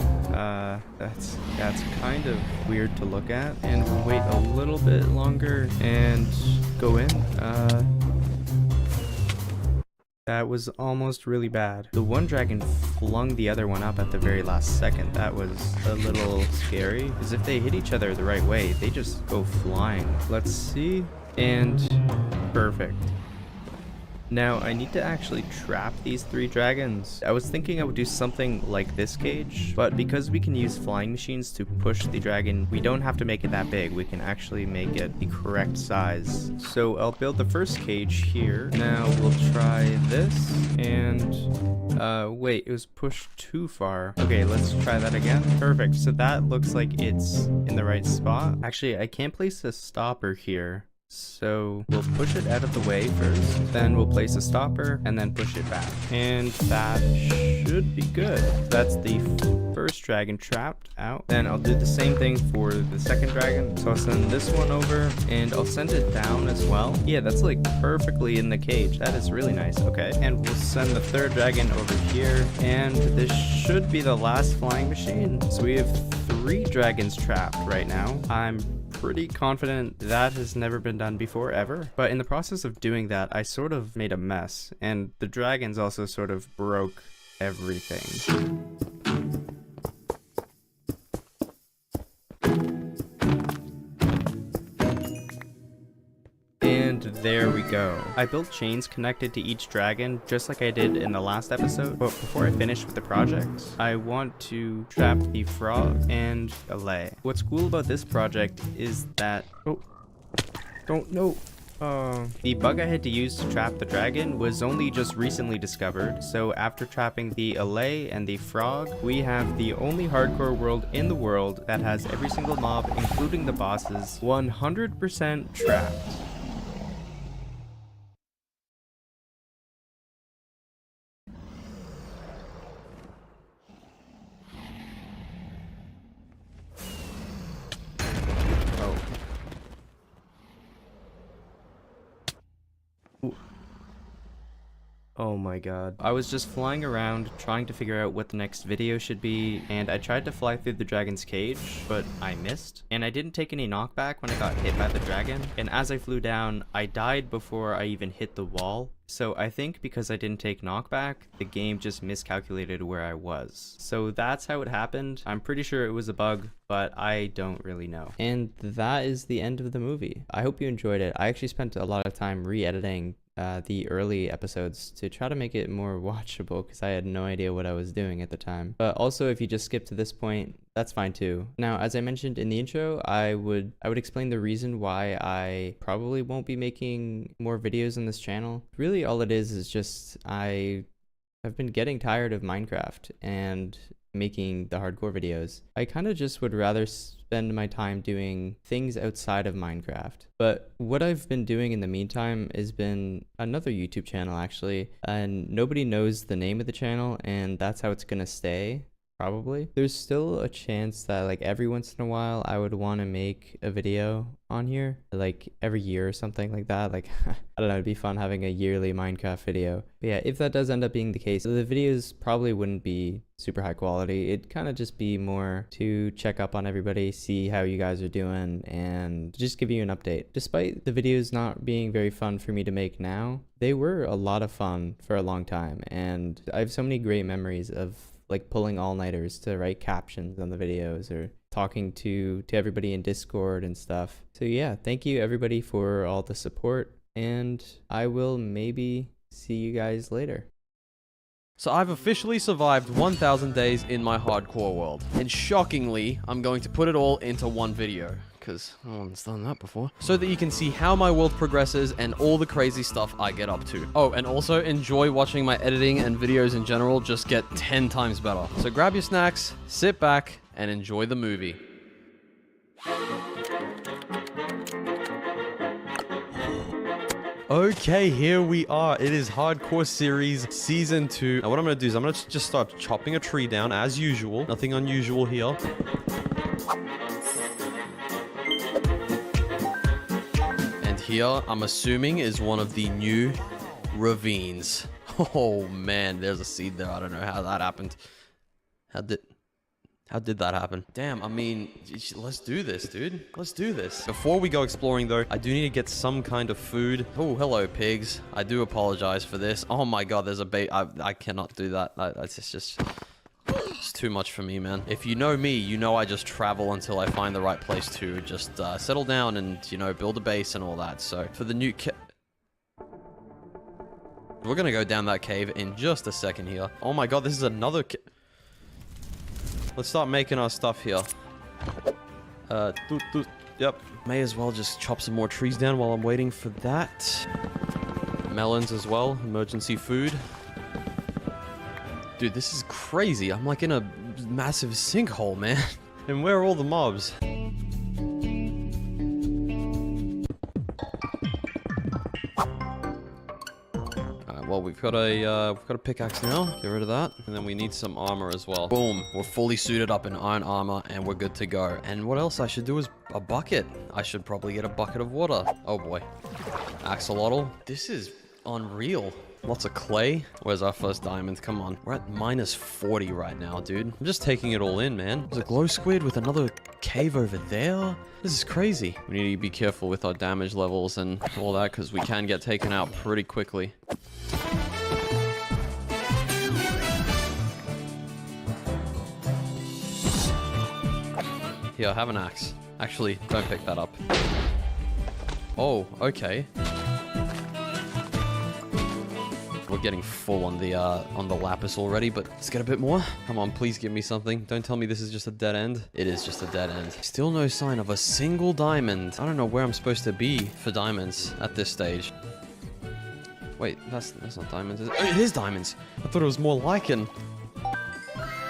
Speaker 16: That's kind of weird to look at. And we'll wait a little bit longer and go in. That was almost really bad. The one dragon flung the other one up at the very last second. That was a little scary, because if they hit each other the right way, they just go flying. Let's see. And perfect. Now, I need to actually trap these 3 dragons. I was thinking I would do something like this cage, but because we can use flying machines to push the dragon, we don't have to make it that big. We can actually make it the correct size. So I'll build the first cage here. Now we'll try this, and wait, it was pushed too far. Okay, let's try that again. Perfect, so that looks like it's in the right spot. Actually, I can't place a stopper here. So we'll push it out of the way first, then we'll place a stopper and then push it back. And that should be good. That's the first dragon trapped out. Then I'll do the same thing for the second dragon. So I'll send this one over and I'll send it down as well. Yeah, that's like perfectly in the cage. That is really nice. Okay, and we'll send the third dragon over here. And this should be the last flying machine. So we have 3 dragons trapped right now. I'm pretty confident that has never been done before ever, but in the process of doing that I sort of made a mess, and the dragons also sort of broke everything. And there we go. I built chains connected to each dragon just like I did in the last episode, but before I finish with the project, I want to trap the frog and allay. What's cool about this project is that... Oh, don't know. The bug I had to use to trap the dragon was only just recently discovered, so after trapping the allay and the frog, we have the only hardcore world in the world that has every single mob, including the bosses, 100% trapped. Oh my god. I was just flying around trying to figure out what the next video should be, and I tried to fly through the dragon's cage, but I missed. And I didn't take any knockback when I got hit by the dragon, and as I flew down, I died before I even hit the wall. So I think because I didn't take knockback, the game just miscalculated where I was. So that's how it happened. I'm pretty sure it was a bug, but I don't really know. And that is the end of the movie. I hope you enjoyed it. I actually spent a lot of time re-editing the early episodes to try to make it more watchable, because I had no idea what I was doing at the time. But also, if you just skip to this point, that's fine too. Now, as I mentioned in the intro, I would explain the reason why I probably won't be making more videos on this channel. Really, all it is just I have been getting tired of Minecraft and making the hardcore videos. I kind of just would rather spend my time doing things outside of Minecraft. But what I've been doing in the meantime has been another YouTube channel actually, and nobody knows the name of the channel, and that's how it's gonna stay. Probably. There's still a chance that like every once in a while I would want to make a video on here, like every year or something like that. Like, I don't know, it'd be fun having a yearly Minecraft video. But yeah, if that does end up being the case, the videos probably wouldn't be super high quality. It'd kind of just be more to check up on everybody, see how you guys are doing, and just give you an update. Despite the videos not being very fun for me to make now, they were a lot of fun for a long time, and I have so many great memories of like pulling all-nighters to write captions on the videos or talking to everybody in Discord and stuff. So yeah, thank you everybody for all the support, and I will maybe see you guys later.
Speaker 10: So I've officially survived 1,000 days in my hardcore world. And shockingly, I'm going to put it all into one video, because no one's done that before. So that you can see how my world progresses and all the crazy stuff I get up to. Oh, and also enjoy watching my editing and videos in general just get 10 times better. So grab your snacks, sit back, and enjoy the movie. Okay, here we are. It is Hardcore Series Season 2. Now what I'm going to do is I'm going to just start chopping a tree down as usual. Nothing unusual here. And here, I'm assuming, is one of the new ravines. Oh man, there's a seed there. I don't know how that happened. How did that happen? Damn, I mean, let's do this, dude. Let's do this. Before we go exploring, though, I do need to get some kind of food. Oh, hello, pigs. I do apologize for this. Oh my god, there's a bait. I cannot do that. It's too much for me, man. If you know me, you know I just travel until I find the right place to just settle down and, you know, build a base and all that. So, for the new we're gonna go down that cave in just a second here. Oh my god, this is another Let's start making our stuff here. Yep. May as well just chop some more trees down while I'm waiting for that. Melons as well. Emergency food. Dude, this is crazy. I'm like in a massive sinkhole, man. And where are all the mobs? Well, we've got a pickaxe now. Get rid of that. And then we need some armor as well. Boom. We're fully suited up in iron armor and we're good to go. And what else I should do is a bucket. I should probably get a bucket of water. Oh boy. Axolotl. This is unreal. Lots of clay. Where's our first diamond? Come on. We're at minus 40 right now, dude. I'm just taking it all in, man. There's a glow squid with another cave over there. This is crazy. We need to be careful with our damage levels and all that because we can get taken out pretty quickly. Here, have an axe. Actually, don't pick that up. Oh, okay. We're getting full on the lapis already, but let's get a bit more. Come on, please give me something. Don't tell me this is just a dead end. It is just a dead end. Still no sign of a single diamond. I don't know where I'm supposed to be for diamonds at this stage. Wait, that's not diamonds, is it? Oh, it is diamonds. I thought it was more lichen.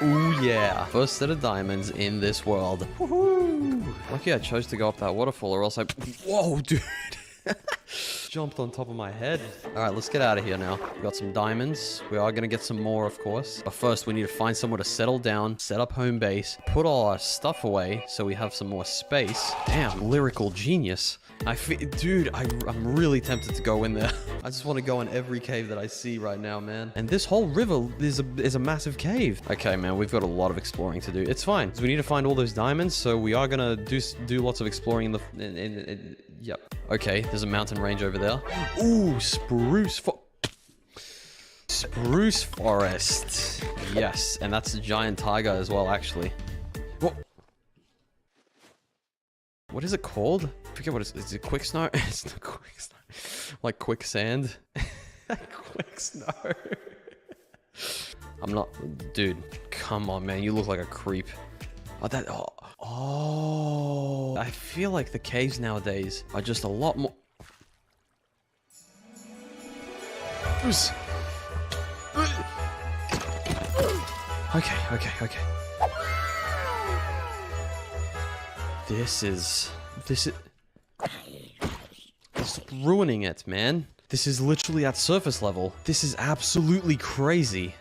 Speaker 10: Ooh, yeah. First set of diamonds in this world. Woohoo! Lucky I chose to go up that waterfall or else I... Whoa, dude. Jumped on top of my head. All right, let's get out of here now. We got some diamonds. We are going to get some more, of course. But first, we need to find somewhere to settle down, set up home base, put all our stuff away so we have some more space. Damn, lyrical genius. Dude, I'm really tempted to go in there. I just want to go in every cave that I see right now, man. And this whole river is a massive cave. Okay, man, we've got a lot of exploring to do. It's fine. We need to find all those diamonds, so we are gonna do lots of exploring in yep. Okay, there's a mountain range over there. Ooh, spruce forest. Yes, and that's a giant tiger as well, actually. Whoa. What is it called? I forget what it is. Is it quick snow? It's not quick snow. Like quicksand. Quick snow. I'm not... Dude, come on, man. You look like a creep. Oh, I feel like the caves nowadays are just a lot more... Okay. This is ruining it, man. This is literally at surface level. This is absolutely crazy.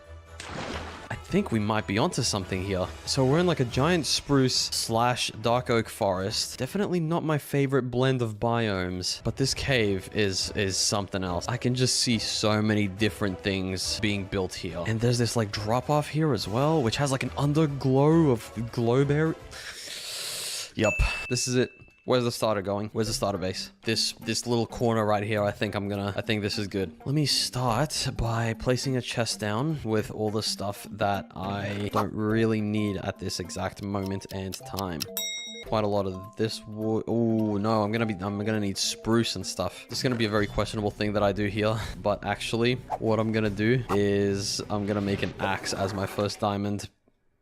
Speaker 10: I think we might be onto something here. So we're in like a giant spruce / dark oak forest. Definitely not my favorite blend of biomes, but this cave is something else. I can just see so many different things being built here. And there's this like drop off here as well, which has like an underglow of glowberry. Yup, this is it. Where's the starter going? Where's the starter base? This little corner right here, I think this is good. Let me start by placing a chest down with all the stuff that I don't really need at this exact moment and time. Quite a lot of this wood. Oh no, I'm gonna need spruce and stuff. This is gonna be a very questionable thing that I do here. But actually, what I'm gonna do is I'm gonna make an axe as my first diamond.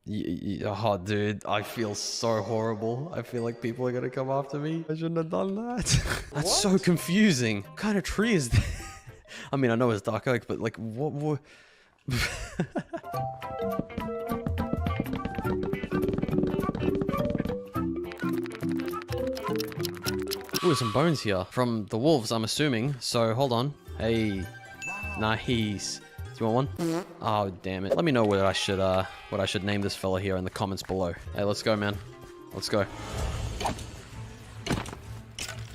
Speaker 10: Oh, dude, I feel so horrible. I feel like people are gonna come after me. I shouldn't have done that. That's so confusing. What kind of tree is this? I mean, I know it's dark oak, but like, what? Ooh, there's some bones here from the wolves, I'm assuming. So hold on. Hey, nice. Do you want one? Oh, damn it. Let me know what I should name this fella here in the comments below. Hey, let's go, man. Let's go.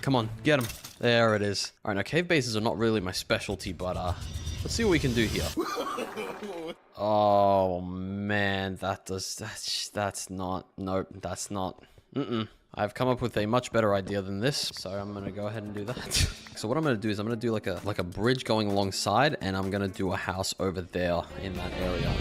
Speaker 10: Come on, get him. There it is. All right, now cave bases are not really my specialty, but let's see what we can do here. Oh man, that's not. Nope, that's not. I've come up with a much better idea than this, so I'm gonna go ahead and do that. So what I'm gonna do is I'm gonna do like a bridge going alongside, and I'm gonna do a house over there in that area.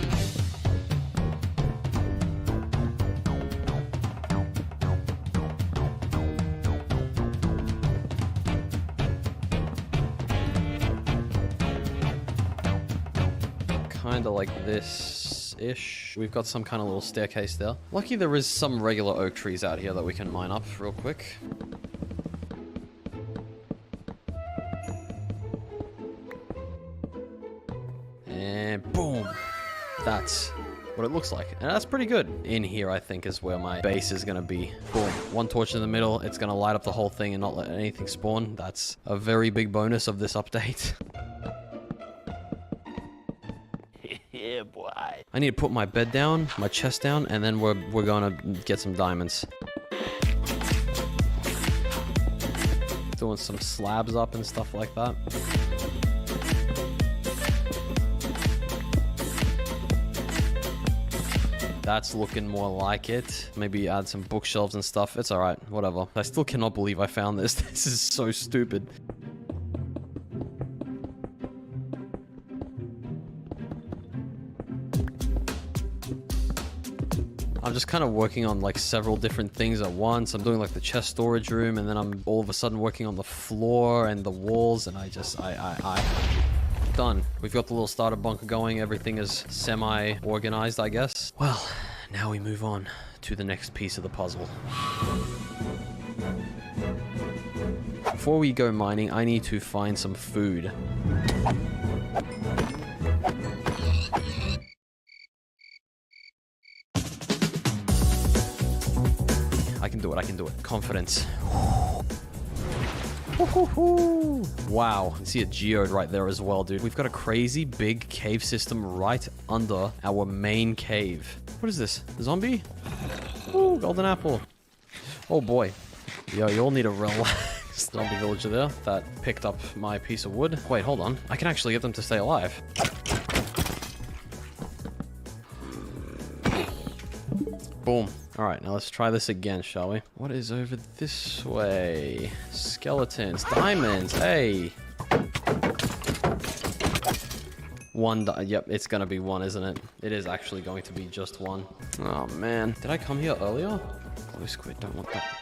Speaker 10: Kinda like this-ish. We've got some kind of little staircase there. Lucky there is some regular oak trees out here that we can mine up real quick. And boom! That's what it looks like. And that's pretty good. In here, I think, is where my base is gonna be. Boom. One torch in the middle. It's gonna light up the whole thing and not let anything spawn. That's a very big bonus of this update. Yeah, boy. I need to put my bed down, my chest down, and then we're gonna get some diamonds. Doing some slabs up and stuff like that. That's looking more like it. Maybe add some bookshelves and stuff. It's alright, whatever. I still cannot believe I found this. This is so stupid. I'm just kind of working on like several different things at once. I'm doing like the chest storage room, and then I'm all of a sudden working on the floor and the walls, and I done. We've got the little starter bunker going. Everything is semi-organized, I guess. Well, now we move on to the next piece of the puzzle. Before we go mining, I need to find some food. I can do it, I can do it. Confidence. Wow, you see a geode right there as well, dude. We've got a crazy big cave system right under our main cave. What is this? A zombie? Ooh, golden apple. Oh boy. Yo, you all need to relax. Zombie villager there that picked up my piece of wood. Wait, hold on. I can actually get them to stay alive. Boom. Alright, now let's try this again, shall we? What is over this way? Skeletons, diamonds, hey! Yep, it's gonna be one, isn't it? It is actually going to be just one. Oh man, did I come here earlier? Glow squid, don't want that.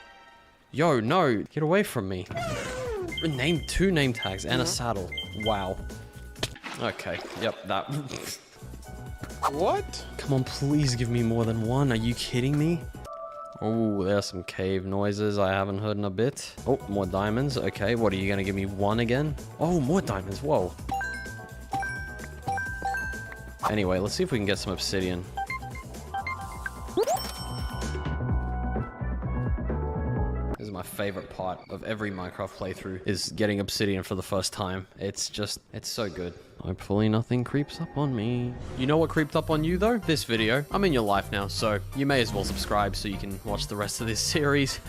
Speaker 10: Yo, no, get away from me. Two name tags and a saddle. Wow. Okay, yep, that... What? Come on, please give me more than one. Are you kidding me? Oh, there's some cave noises I haven't heard in a bit. Oh, more diamonds. Okay, what are you gonna give me? One again? Oh, more diamonds. Whoa. Anyway, let's see if we can get some obsidian. This is my favorite part of every Minecraft playthrough is getting obsidian for the first time. It's so good. Hopefully nothing creeps up on me. You know what creeped up on you though? This video. I'm in your life now, so you may as well subscribe so you can watch the rest of this series.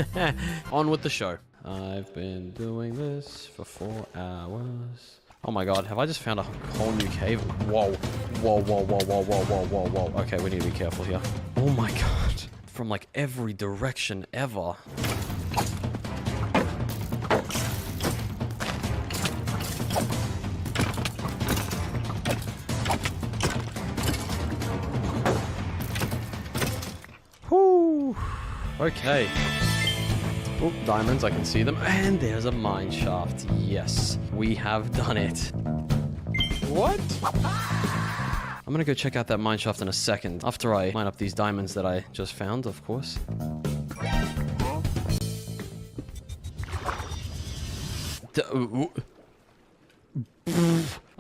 Speaker 10: On with the show. I've been doing this for 4 hours. Oh my god, have I just found a whole new cave? Whoa. Whoa, whoa, whoa, whoa, whoa, whoa, whoa, whoa. Okay, we need to be careful here. Oh my god. From like every direction ever. Whoo. Okay. Oh, diamonds, I can see them. And there's a mine shaft. Yes, we have done it. What? I'm gonna go check out that mine shaft in a second, after I mine up these diamonds that I just found, of course.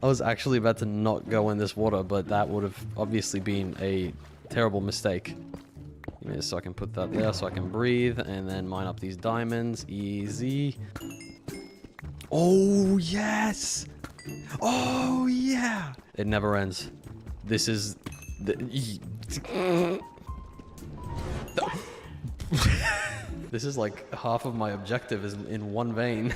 Speaker 10: I was actually about to not go in this water, but that would have obviously been a terrible mistake. Give me a second, put that there so I can breathe, and then mine up these diamonds. Easy. Oh, yes! Oh, yeah! It never ends. This is... This is like half of my objective is in one vein.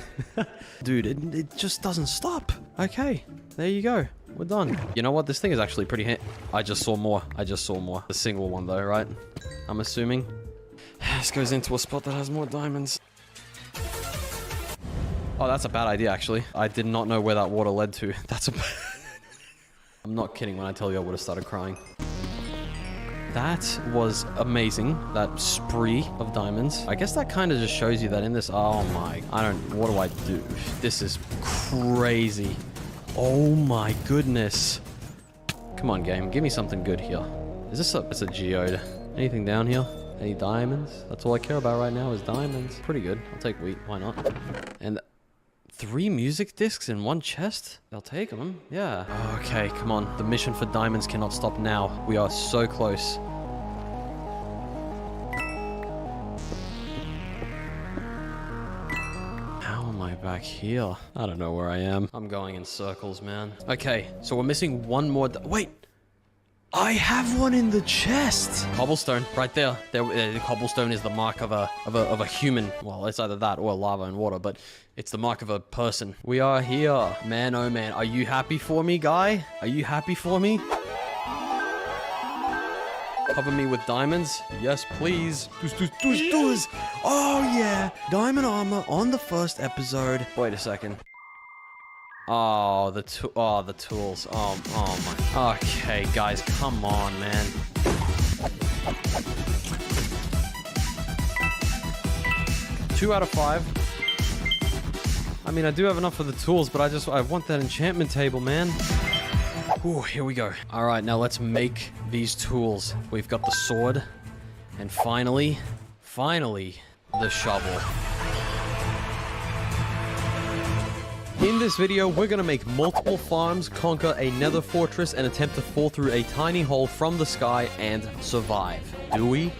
Speaker 10: Dude, it just doesn't stop. Okay, there you go. We're done. You know what? This thing is actually pretty I just saw more. The single one though, right? I'm assuming. This goes into a spot that has more diamonds. Oh, that's a bad idea, actually. I did not know where that water led to. That's a... I'm not kidding when I tell you I would have started crying. That was amazing, that spree of diamonds. I guess that kind of just shows you that in this... Oh my... what do I do? This is crazy. Oh my goodness. Come on, game. Give me something good here. Is this it's a geode. Anything down here? Any diamonds? That's all I care about right now is diamonds. Pretty good. I'll take wheat. Why not? And 3 music discs in 1 chest? I'll take them. Yeah. Okay, come on. The mission for diamonds cannot stop now. We are so close. How am I back here? I don't know where I am. I'm going in circles, man. Okay, so we're missing 1 more. Wait! I have one in the chest. Cobblestone, right there. The cobblestone is the mark of a human. Well, it's either that or lava and water, but it's the mark of a person. We are here, man. Oh man, are you happy for me, guy? Are you happy for me? Cover me with diamonds. Yes, please. Oh yeah, diamond armor on the first episode. Wait a second. Oh, the tools. Oh my. Okay, guys, come on, man. Two out of 5. I mean, I do have enough for the tools, but I want that enchantment table, man. Ooh, here we go. All right, now let's make these tools. We've got the sword, and finally, the shovel. In this video, we're going to make multiple farms, conquer a nether fortress, and attempt to fall through a tiny hole from the sky and survive. Do we?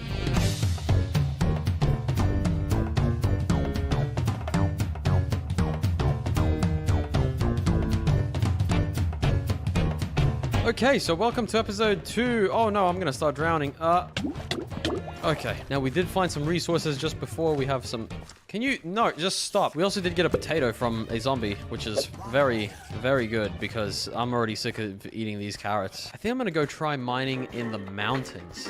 Speaker 10: Okay, so welcome to episode 2. Oh no, I'm going to start drowning. Okay, now we did find some resources just before. We have some... No, just stop. We also did get a potato from a zombie, which is very, very good because I'm already sick of eating these carrots. I think I'm gonna go try mining in the mountains.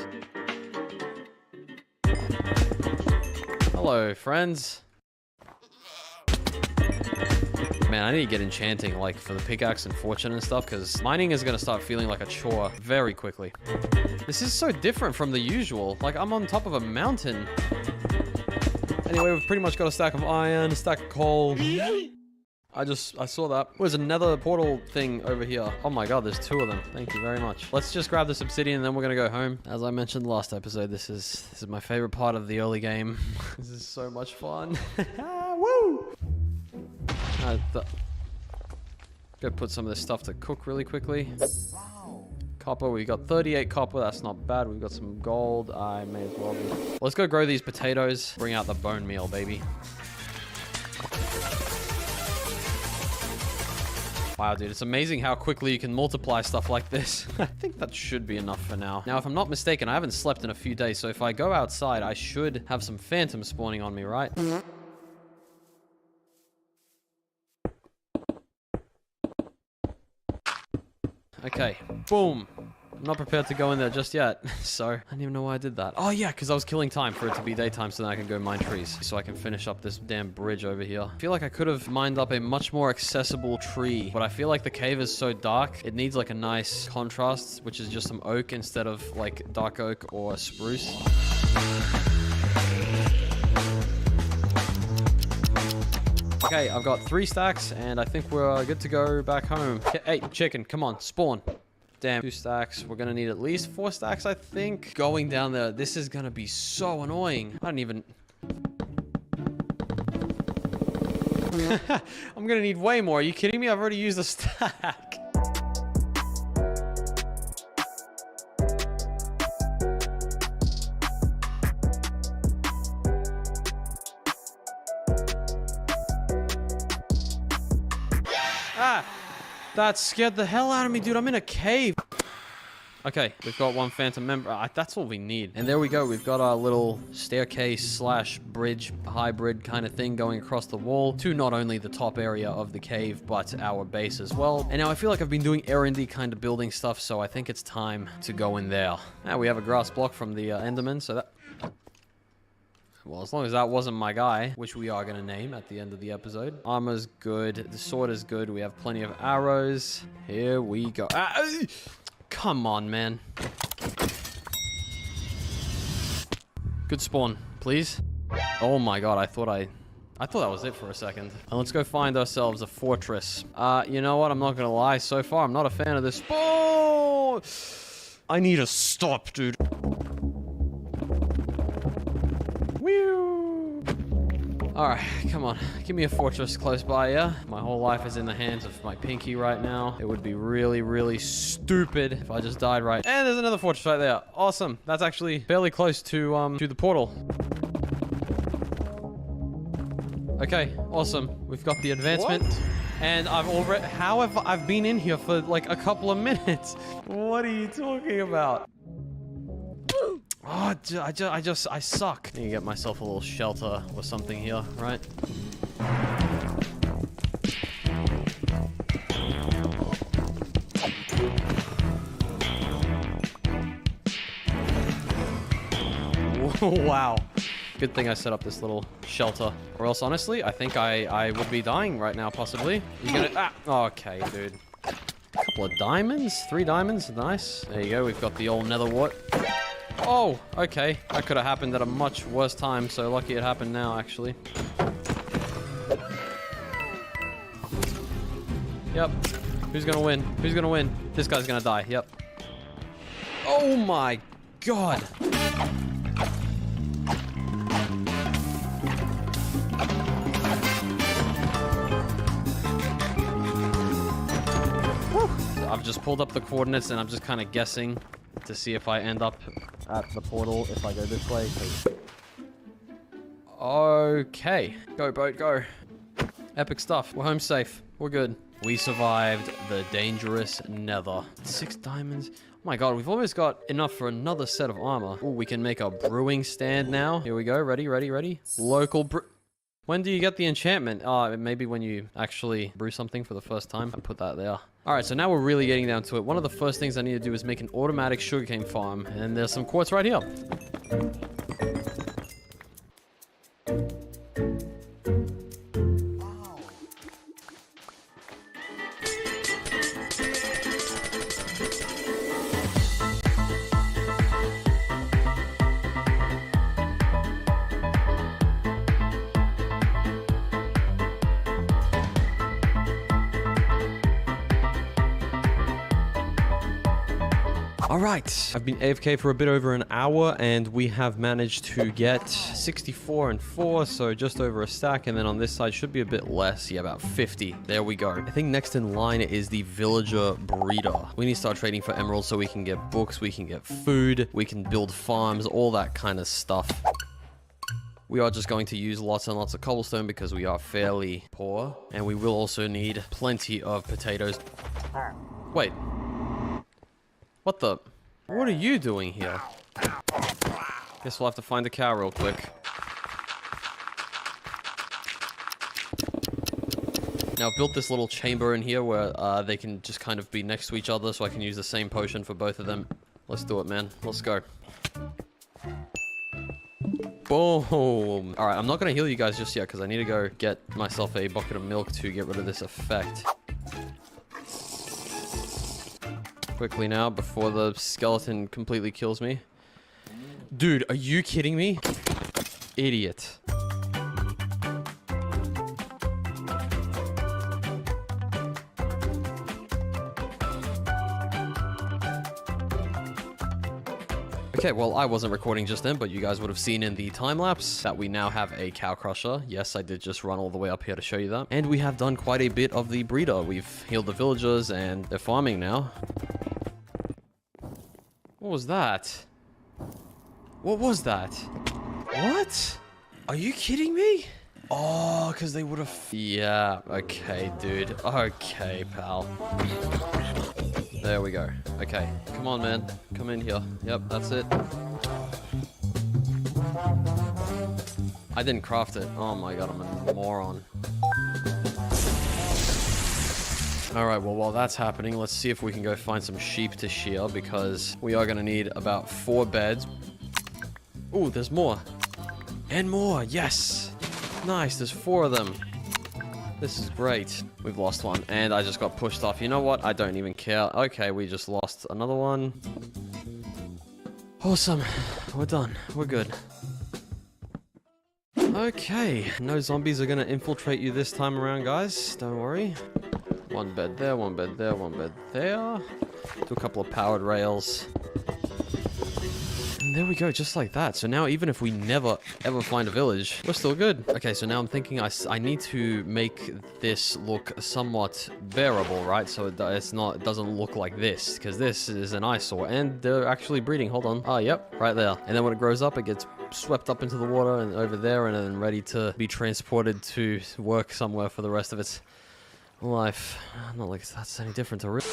Speaker 10: Hello, friends. Man, I need to get enchanting, like, for the pickaxe and fortune and stuff, because mining is gonna start feeling like a chore very quickly. This is so different from the usual. Like, I'm on top of a mountain. Anyway, we've pretty much got a stack of iron, a stack of coal. I saw that. There's another portal thing over here. Oh my god, there's 2 of them. Thank you very much. Let's just grab this obsidian and then we're gonna go home. As I mentioned last episode, this is my favorite part of the early game. This is so much fun. Woo! Go put some of this stuff to cook really quickly. Copper, we got 38 copper, that's not bad. We've got some gold, I may as well be. Let's go grow these potatoes, bring out the bone meal, baby. Wow, dude, it's amazing how quickly you can multiply stuff like this. I think that should be enough for now. Now, if I'm not mistaken, I haven't slept in a few days, so if I go outside, I should have some phantoms spawning on me, right? Okay, boom. I'm not prepared to go in there just yet, so I don't even know why I did that. Oh yeah, because I was killing time for it to be daytime so then I can go mine trees, so I can finish up this damn bridge over here. I feel like I could have mined up a much more accessible tree, but I feel like the cave is so dark, it needs like a nice contrast, which is just some oak instead of like dark oak or spruce. Okay, I've got 3 stacks, and I think we're good to go back home. Hey, chicken, come on, spawn. Damn, 2 stacks. We're gonna need at least 4 stacks, I think. Going down there, this is gonna be so annoying. I don't even... I'm gonna need way more. Are you kidding me? I've already used a stack. Ah! That scared the hell out of me, dude. I'm in a cave. Okay, we've got 1 phantom member. That's all we need. And there we go. We've got our little staircase slash bridge hybrid kind of thing going across the wall to not only the top area of the cave, but our base as well. And now I feel like I've been doing R&D kind of building stuff, so I think it's time to go in there. Now we have a grass block from the Enderman, so that... Well, as long as that wasn't my guy, which we are going to name at the end of the episode. Armor's good. The sword is good. We have plenty of arrows. Here we go. Ah, come on, man. Good spawn, please. Oh my god, I thought that was it for a second. And let's go find ourselves a fortress. You know what? I'm not going to lie. So far, I'm not a fan of this spawn. I need to stop, dude. Alright, come on. Give me a fortress close by, yeah? My whole life is in the hands of my pinky right now. It would be really, really stupid if I just died right. And there's another fortress right there. Awesome. That's actually fairly close to the portal. Okay, awesome. We've got the advancement. What? And I've been in here for like a couple of minutes. What are you talking about? Oh, I suck. I need to get myself a little shelter or something here, right? Wow. Good thing I set up this little shelter. Or else, honestly, I think I would be dying right now, possibly. You gonna... Ah! Okay, dude. A couple of diamonds? 3 diamonds? Nice. There you go. We've got the old nether wart. Oh, okay. That could have happened at a much worse time, so lucky it happened now, actually. Yep. Who's gonna win? Who's gonna win? This guy's gonna die, yep. Oh my god! I've just pulled up the coordinates and I'm just kind of guessing to see if I end up at the portal if I go this way. Okay. Go, boat, go. Epic stuff. We're home safe. We're good. We survived the dangerous nether. 6 diamonds. Oh my god, we've almost got enough for another set of armor. Oh, we can make a brewing stand now. Here we go. Ready, ready, ready. Local brew... When do you get the enchantment? Maybe when you actually brew something for the first time. I put that there. Alright, so now we're really getting down to it. One of the first things I need to do is make an automatic sugarcane farm. And there's some quartz right here. Alright, I've been AFK for a bit over an hour and we have managed to get 64 and 4, so just over a stack, and then on this side should be a bit less, yeah, about 50. There we go. I think next in line is the villager breeder. We need to start trading for emeralds so we can get books, we can get food, we can build farms, all that kind of stuff. We are just going to use lots and lots of cobblestone because we are fairly poor. And we will also need plenty of potatoes. Wait. What the? What are you doing here? Guess we'll have to find a cow real quick. Now I've built this little chamber in here where they can just kind of be next to each other so I can use the same potion for both of them. Let's do it, man. Let's go. Boom. Alright, I'm not going to heal you guys just yet because I need to go get myself a bucket of milk to get rid of this effect. Quickly now before the skeleton completely kills me. Dude, are you kidding me? Idiot. Okay, well, I wasn't recording just then, but you guys would have seen in the time-lapse that we now have a cow crusher. Yes, I did just run all the way up here to show you that. And we have done quite a bit of the breeder. We've healed the villagers, and they're farming now. What was that? What was that? What? Are you kidding me? Oh, because they would have... Yeah, okay, dude. Okay, pal. There we go. Okay, come on, man. Come in here. Yep, that's it. I didn't craft it. Oh my god, I'm a moron. Alright, well, while that's happening, let's see if we can go find some sheep to shear, because we are going to need about 4 beds. Ooh, there's more. And more, yes! Nice, there's 4 of them. This is great. We've lost one, and I just got pushed off. You know what? I don't even care. Okay, we just lost another one. Awesome. We're done. We're good. Okay, no zombies are gonna infiltrate you this time around, guys. Don't worry. 1 bed there, 1 bed there, 1 bed there. Do a couple of powered rails. And there we go, just like that. So now even if we never ever find a village, we're still good. Okay, so now I'm thinking I need to make this look somewhat bearable, right? So it doesn't look like this, because this is an eyesore. And they're actually breeding. Hold on. Oh, yep, right there. And then when it grows up, it gets swept up into the water and over there, and then ready to be transported to work somewhere for the rest of its life. Not like that's any different to real.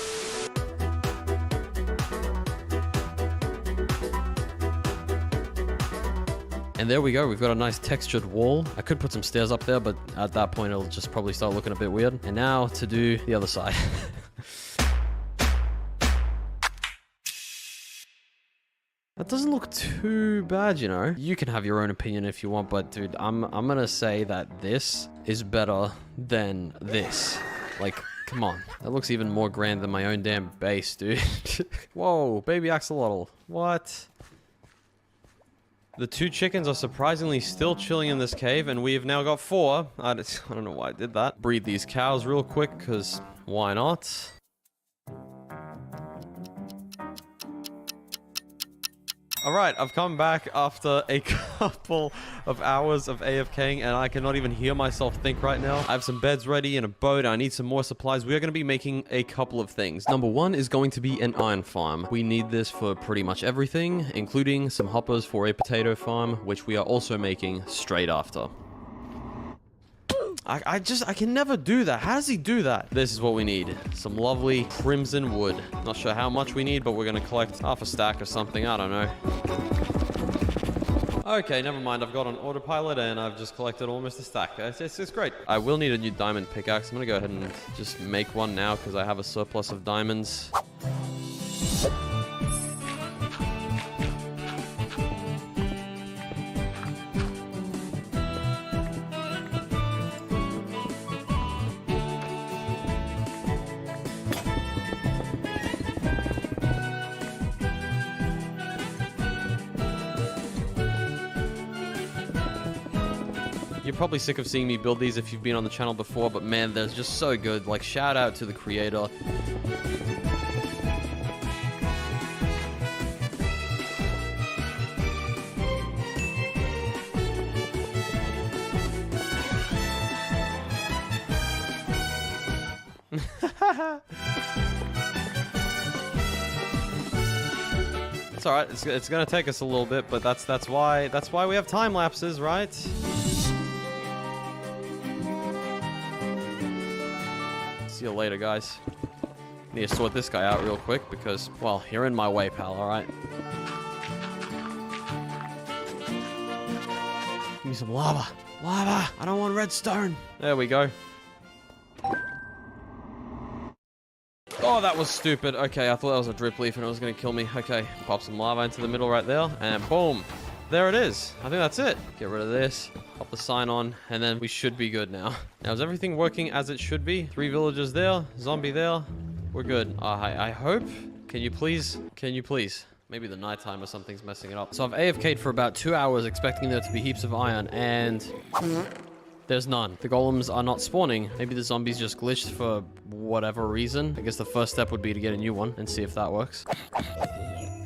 Speaker 10: And there we go, we've got a nice textured wall. I could put some stairs up there, but at that point it'll just probably start looking a bit weird. And now to do the other side. That doesn't look too bad, you know. You can have your own opinion if you want, but dude, I'm gonna say that this is better than this. Like, come on. That looks even more grand than my own damn base, dude. Whoa, baby axolotl. What? The 2 chickens are surprisingly still chilling in this cave, and we've now got 4. I don't know why I did that. Breed these cows real quick, because why not? Alright, I've come back after a couple of hours of AFKing, and I cannot even hear myself think right now. I have some beds ready and a boat. I need some more supplies. We are going to be making a couple of things. Number 1 is going to be an iron farm. We need this for pretty much everything, including some hoppers for a potato farm, which we are also making straight after. I can never do that. How does he do that? This is what we need. Some lovely crimson wood. Not sure how much we need, but we're going to collect half a stack or something. I don't know. Okay, never mind. I've got an autopilot and I've just collected almost a stack. It's great. I will need a new diamond pickaxe. I'm going to go ahead and just make one now because I have a surplus of diamonds. You're probably sick of seeing me build these if you've been on the channel before, but man, they're just so good. Like, shout out to the creator. It's all right. It's gonna take us a little bit, but that's why we have time lapses, right? See you later, guys. Need to sort this guy out real quick because, well, you're in my way, pal. All right. Give me some lava. Lava. I don't want redstone. There we go. Oh, that was stupid. Okay, I thought that was a drip leaf and it was going to kill me. Okay, pop some lava into the middle right there. And boom. There it is. I think that's it. Get rid of this. Pop the sign on. And then we should be good now. Now, is everything working as it should be? 3 villagers there. Zombie there. We're good. I hope. Can you please? Can you please? Maybe the nighttime or something's messing it up. So I've AFK'd for about 2 hours expecting there to be heaps of iron. And there's none. The golems are not spawning. Maybe the zombies just glitched for whatever reason. I guess the first step would be to get a new one and see if that works.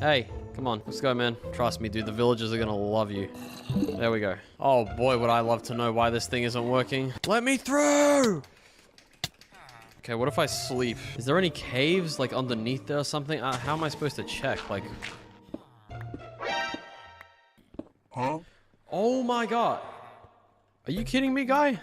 Speaker 10: Hey, come on. Let's go, man. Trust me, dude. The villagers are gonna love you. There we go. Oh, boy, would I love to know why this thing isn't working. Let me through! Okay, what if I sleep? Is there any caves, like, underneath there or something? How am I supposed to check? Like... Huh? Oh, my God. Are you kidding me, guy?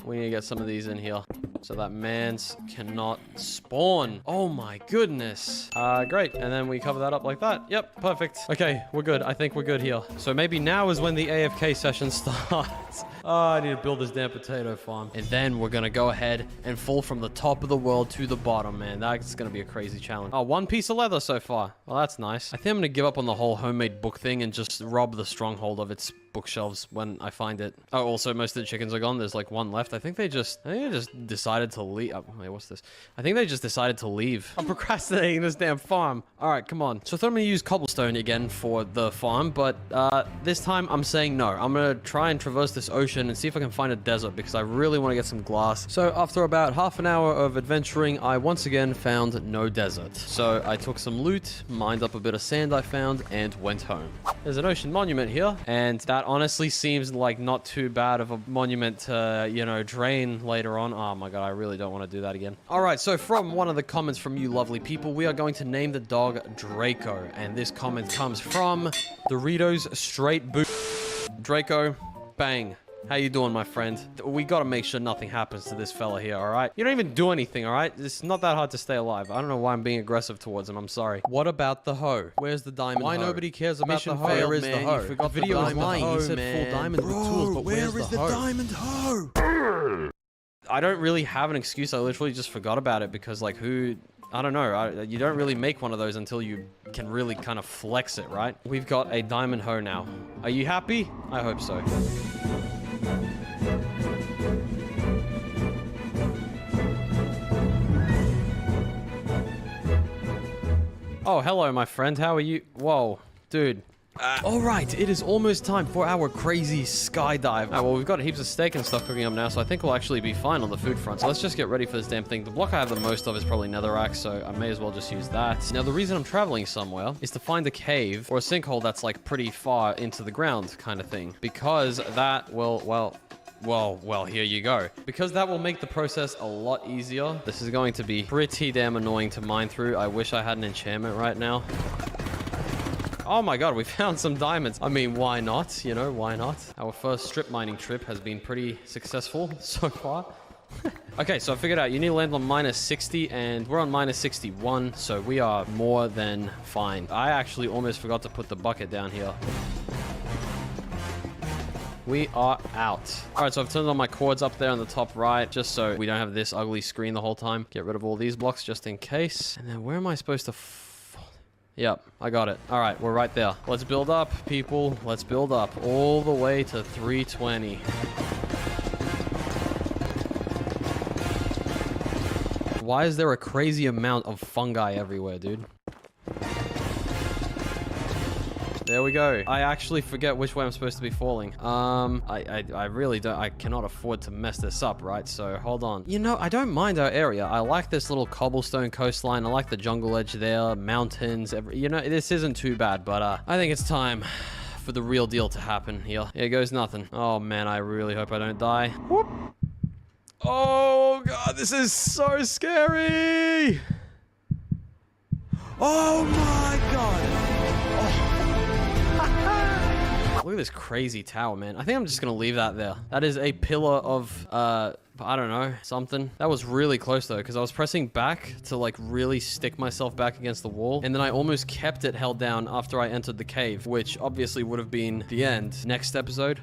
Speaker 10: We need to get some of these in here so that mans cannot spawn. Oh my goodness. Great. And then we cover that up like that. Yep, perfect. Okay, we're good. I think we're good here. So maybe now is when the AFK session starts. Oh, I need to build this damn potato farm. And then we're gonna go ahead and fall from the top of the world to the bottom, man. That's gonna be a crazy challenge. Oh, 1 piece of leather so far. Well, that's nice. I think I'm gonna give up on the whole homemade book thing and just rob the stronghold of its bookshelves when I find it. Oh, also, most of the chickens are gone. There's like 1 left. I think they just decided to leave. Oh, wait, what's this? I think they just decided to leave. I'm procrastinating this damn farm. All right, come on. So I thought I'm gonna use cobblestone again for the farm, but this time I'm saying no. I'm gonna try and traverse this ocean and see if I can find a desert because I really want to get some glass. So after about half an hour of adventuring, I once again found no desert. So I took some loot, mined up a bit of sand I found, and went home. There's an ocean monument here, and that honestly seems like not too bad of a monument to, you know, drain later on. Oh my God, I really don't want to do that again. All right, so from one of the comments from you lovely people, we are going to name the dog Draco, and this comment comes from Doritos Straight Boot. Draco, bang. How you doing, my friend? We gotta make sure nothing happens to this fella here, all right? You don't even do anything, all right? It's not that hard to stay alive. I don't know why I'm being aggressive towards him. I'm sorry. What about the hoe? Where's the diamond hoe? Why nobody cares about the hoe? Where is the hoe? You forgot the video was lying. He said full diamond with tools, but where is the diamond hoe? I don't really have an excuse. I literally just forgot about it because, like, I don't know. You don't really make one of those until you can really kind of flex it, right? We've got a diamond hoe now. Are you happy? I hope so. Oh, hello, my friend. How are you? Whoa, dude. All right, it is almost time for our crazy skydive. Well, we've got heaps of steak and stuff cooking up now, so I think we'll actually be fine on the food front. So let's just get ready for this damn thing. The block I have the most of is probably netherrack, so I may as well just use that. Now, the reason I'm traveling somewhere is to find a cave or a sinkhole that's like pretty far into the ground kind of thing, because that will, well, here you go. Because that will make the process a lot easier. This is going to be pretty damn annoying to mine through. I wish I had an enchantment right now. Oh my God, we found some diamonds. I mean, why not? You know, why not? Our first strip mining trip has been pretty successful so far. Okay, so I figured out you need to land on -60, and we're on -61, so we are more than fine. I actually almost forgot to put the bucket down here. We are out. All right, so I've turned on my cords up there on the top right, just so we don't have this ugly screen the whole time. Get rid of all these blocks just in case. And then where am I supposed to... Yep, I got it. All right, we're right there. Let's build up, people. Let's build up all the way to 320. Why is there a crazy amount of fungi everywhere, dude? There we go. I actually forget which way I'm supposed to be falling. I really don't. I cannot afford to mess this up, right? So hold on. You know, I don't mind our area. I like this little cobblestone coastline. I like the jungle edge there, mountains. You know, this isn't too bad, but I think it's time for the real deal to happen here. Here goes nothing. Oh man, I really hope I don't die. Whoop. Oh God, this is so scary. Oh my god! Oh. Look at this crazy tower, man. I think I'm just gonna leave that there. That is a pillar of, I don't know, something. That was really close though, because I was pressing back to like really stick myself back against the wall, and then I almost kept it held down after I entered the cave, which obviously would have been the end. Next episode.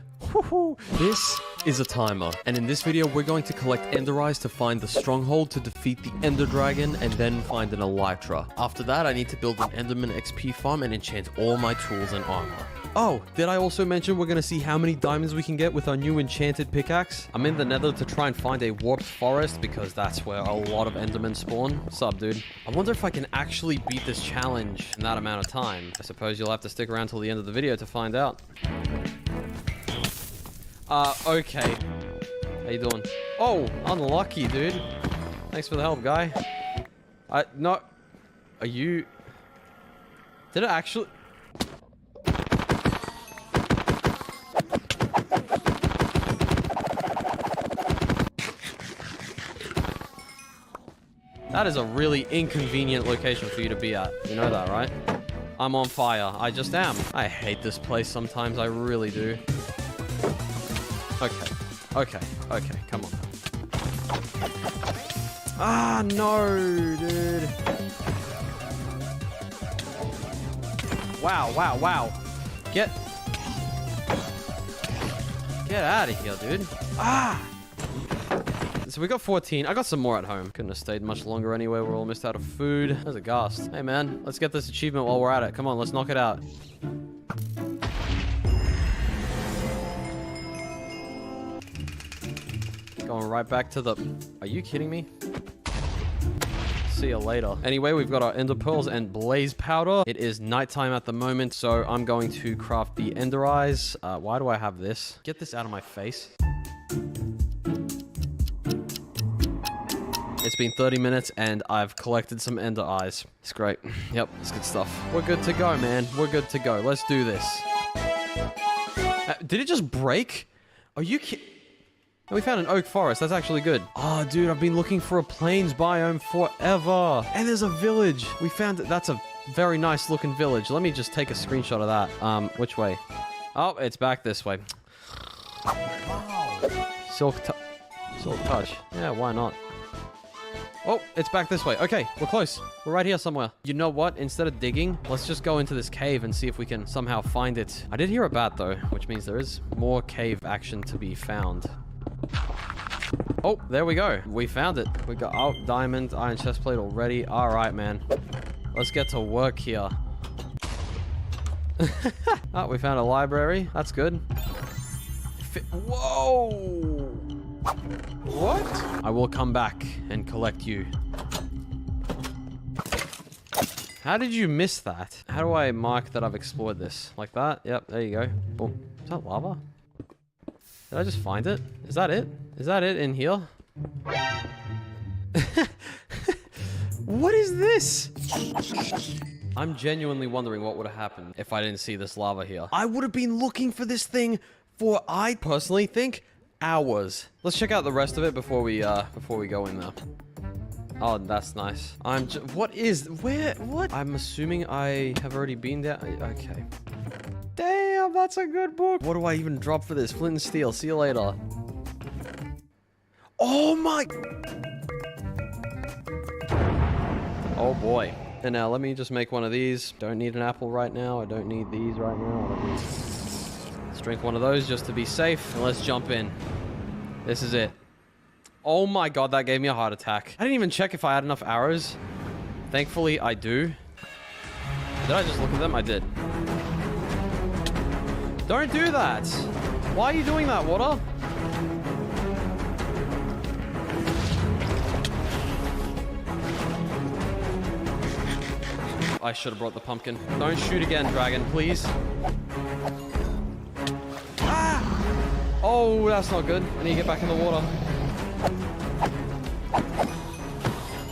Speaker 10: This is a timer, and in this video we're going to collect Ender Eyes to find the stronghold to defeat the Ender Dragon and then find an Elytra. After that I need to build an Enderman XP farm and enchant all my tools and armor. Oh, did I also mention we're going to see how many diamonds we can get with our new enchanted pickaxe? I'm in the nether to try and find a warped forest because that's where a lot of Endermen spawn. What's up, dude? I wonder if I can actually beat this challenge in that amount of time. I suppose you'll have to stick around till the end of the video to find out. Okay. How you doing? Oh, unlucky, dude. Thanks for the help, guy. No. Are you... Did it actually... That is a really inconvenient location for you to be at. You know that, right? I'm on fire. I just am. I hate this place sometimes. I really do. Okay. Okay. Okay. Come on. Ah, no, dude. Wow, wow, wow. Get out of here, dude. Ah! So we got 14. I got some more at home. Couldn't have stayed much longer anyway. We're almost out of food. There's a ghast. Hey, man. Let's get this achievement while we're at it. Come on, let's knock it out. Going right back to the... Are you kidding me? See you later. Anyway, we've got our ender pearls and blaze powder. It is nighttime at the moment, so I'm going to craft the ender eyes. Why do I have this? Get this out of my face. It's been 30 minutes and I've collected some ender eyes. It's great. Yep, it's good stuff. We're good to go, man. We're good to go. Let's do this. Did it just break? Are you kidding? We found an oak forest. That's actually good. Oh, dude, I've been looking for a plains biome forever. And there's a village. We found it. That's a very nice looking village. Let me just take a screenshot of that. Which way? Oh, it's back this way. Silk touch. Yeah, why not? Oh, it's back this way. Okay, we're close. We're right here somewhere. You know what? Instead of digging, let's just go into this cave and see if we can somehow find it. I did hear a bat though, which means there is more cave action to be found. Oh, there we go. We found it. We got, oh, diamond, iron chestplate already. All right, man. Let's get to work here. Oh, we found a library. That's good. Whoa! What? I will come back and collect you. How did you miss that? How do I mark that I've explored this? Like that? Yep, there you go. Boom. Is that lava? Did I just find it? Is that it? Is that it in here? What is this? I'm genuinely wondering what would have happened if I didn't see this lava here. I would have been looking for this thing for, I personally think, hours. Let's check out the rest of it before we go in there. Oh, that's nice. What? I'm assuming I have already been there. Okay. Damn, that's a good book. What do I even drop for this? Flint and steel. See you later. Oh my. Oh boy. And now let me just make one of these. Don't need an apple right now. I don't need these right now. Let's drink one of those just to be safe. And let's jump in. This is it. Oh my god, that gave me a heart attack. I didn't even check if I had enough arrows. Thankfully, I do. Did I just look at them? I did. Don't do that. Why are you doing that, water? I should have brought the pumpkin. Don't shoot again, dragon, please. Ah! Oh, that's not good. I need to get back in the water.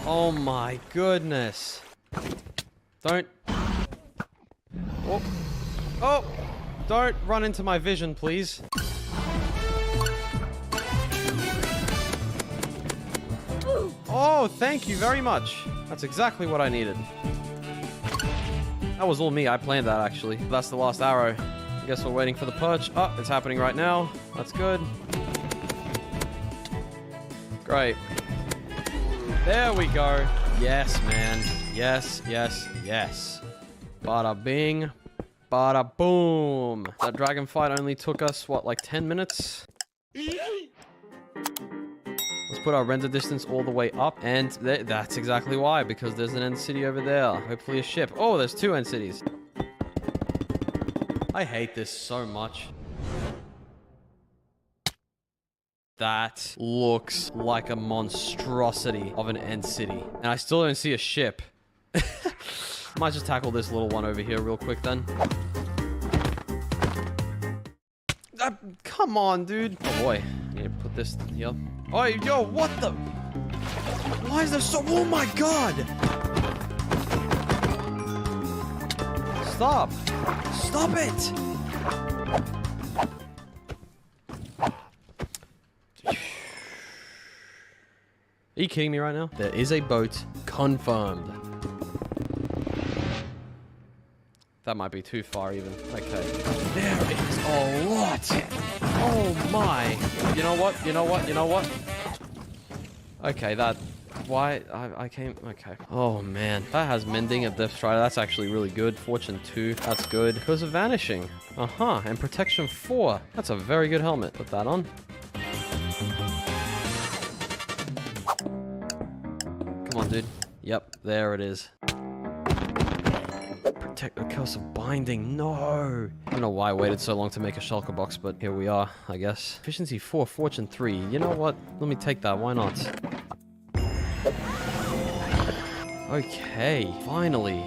Speaker 10: Oh my goodness. Don't. Oh. Oh! Don't run into my vision, please. Oh, thank you very much. That's exactly what I needed. That was all me. I planned that, actually. That's the last arrow. I guess we're waiting for the perch. Oh, it's happening right now. That's good. Great. There we go. Yes, man. Yes, yes, yes. Bada bing. Bada boom. That dragon fight only took us, what, like 10 minutes? Let's put our render distance all the way up, and that's exactly why, because there's an end city over there. Hopefully a ship. Oh, there's 2 end cities. I hate this so much. That looks like a monstrosity of an end city. And I still don't see a ship. Might just tackle this little one over here real quick then. Come on, dude. Oh boy. I need to put this here. Oh, yo, what the? Why is there so... Oh my god! Stop! Stop it! Are you kidding me right now? There is a boat. Confirmed. That might be too far even. Okay. There is a lot! Oh my! You know what? You know what? You know what? Okay, that... Why? I came... Okay. Oh man. That has Mending of Death Strider. That's actually really good. Fortune 2. That's good. Because of Vanishing. And Protection 4. That's a very good helmet. Put that on. Come on, dude. Yep, there it is. Protect the Curse of Binding. No! I don't know why I waited so long to make a shulker box, but here we are, I guess. Efficiency 4, Fortune 3. You know what? Let me take that. Why not? Okay, finally.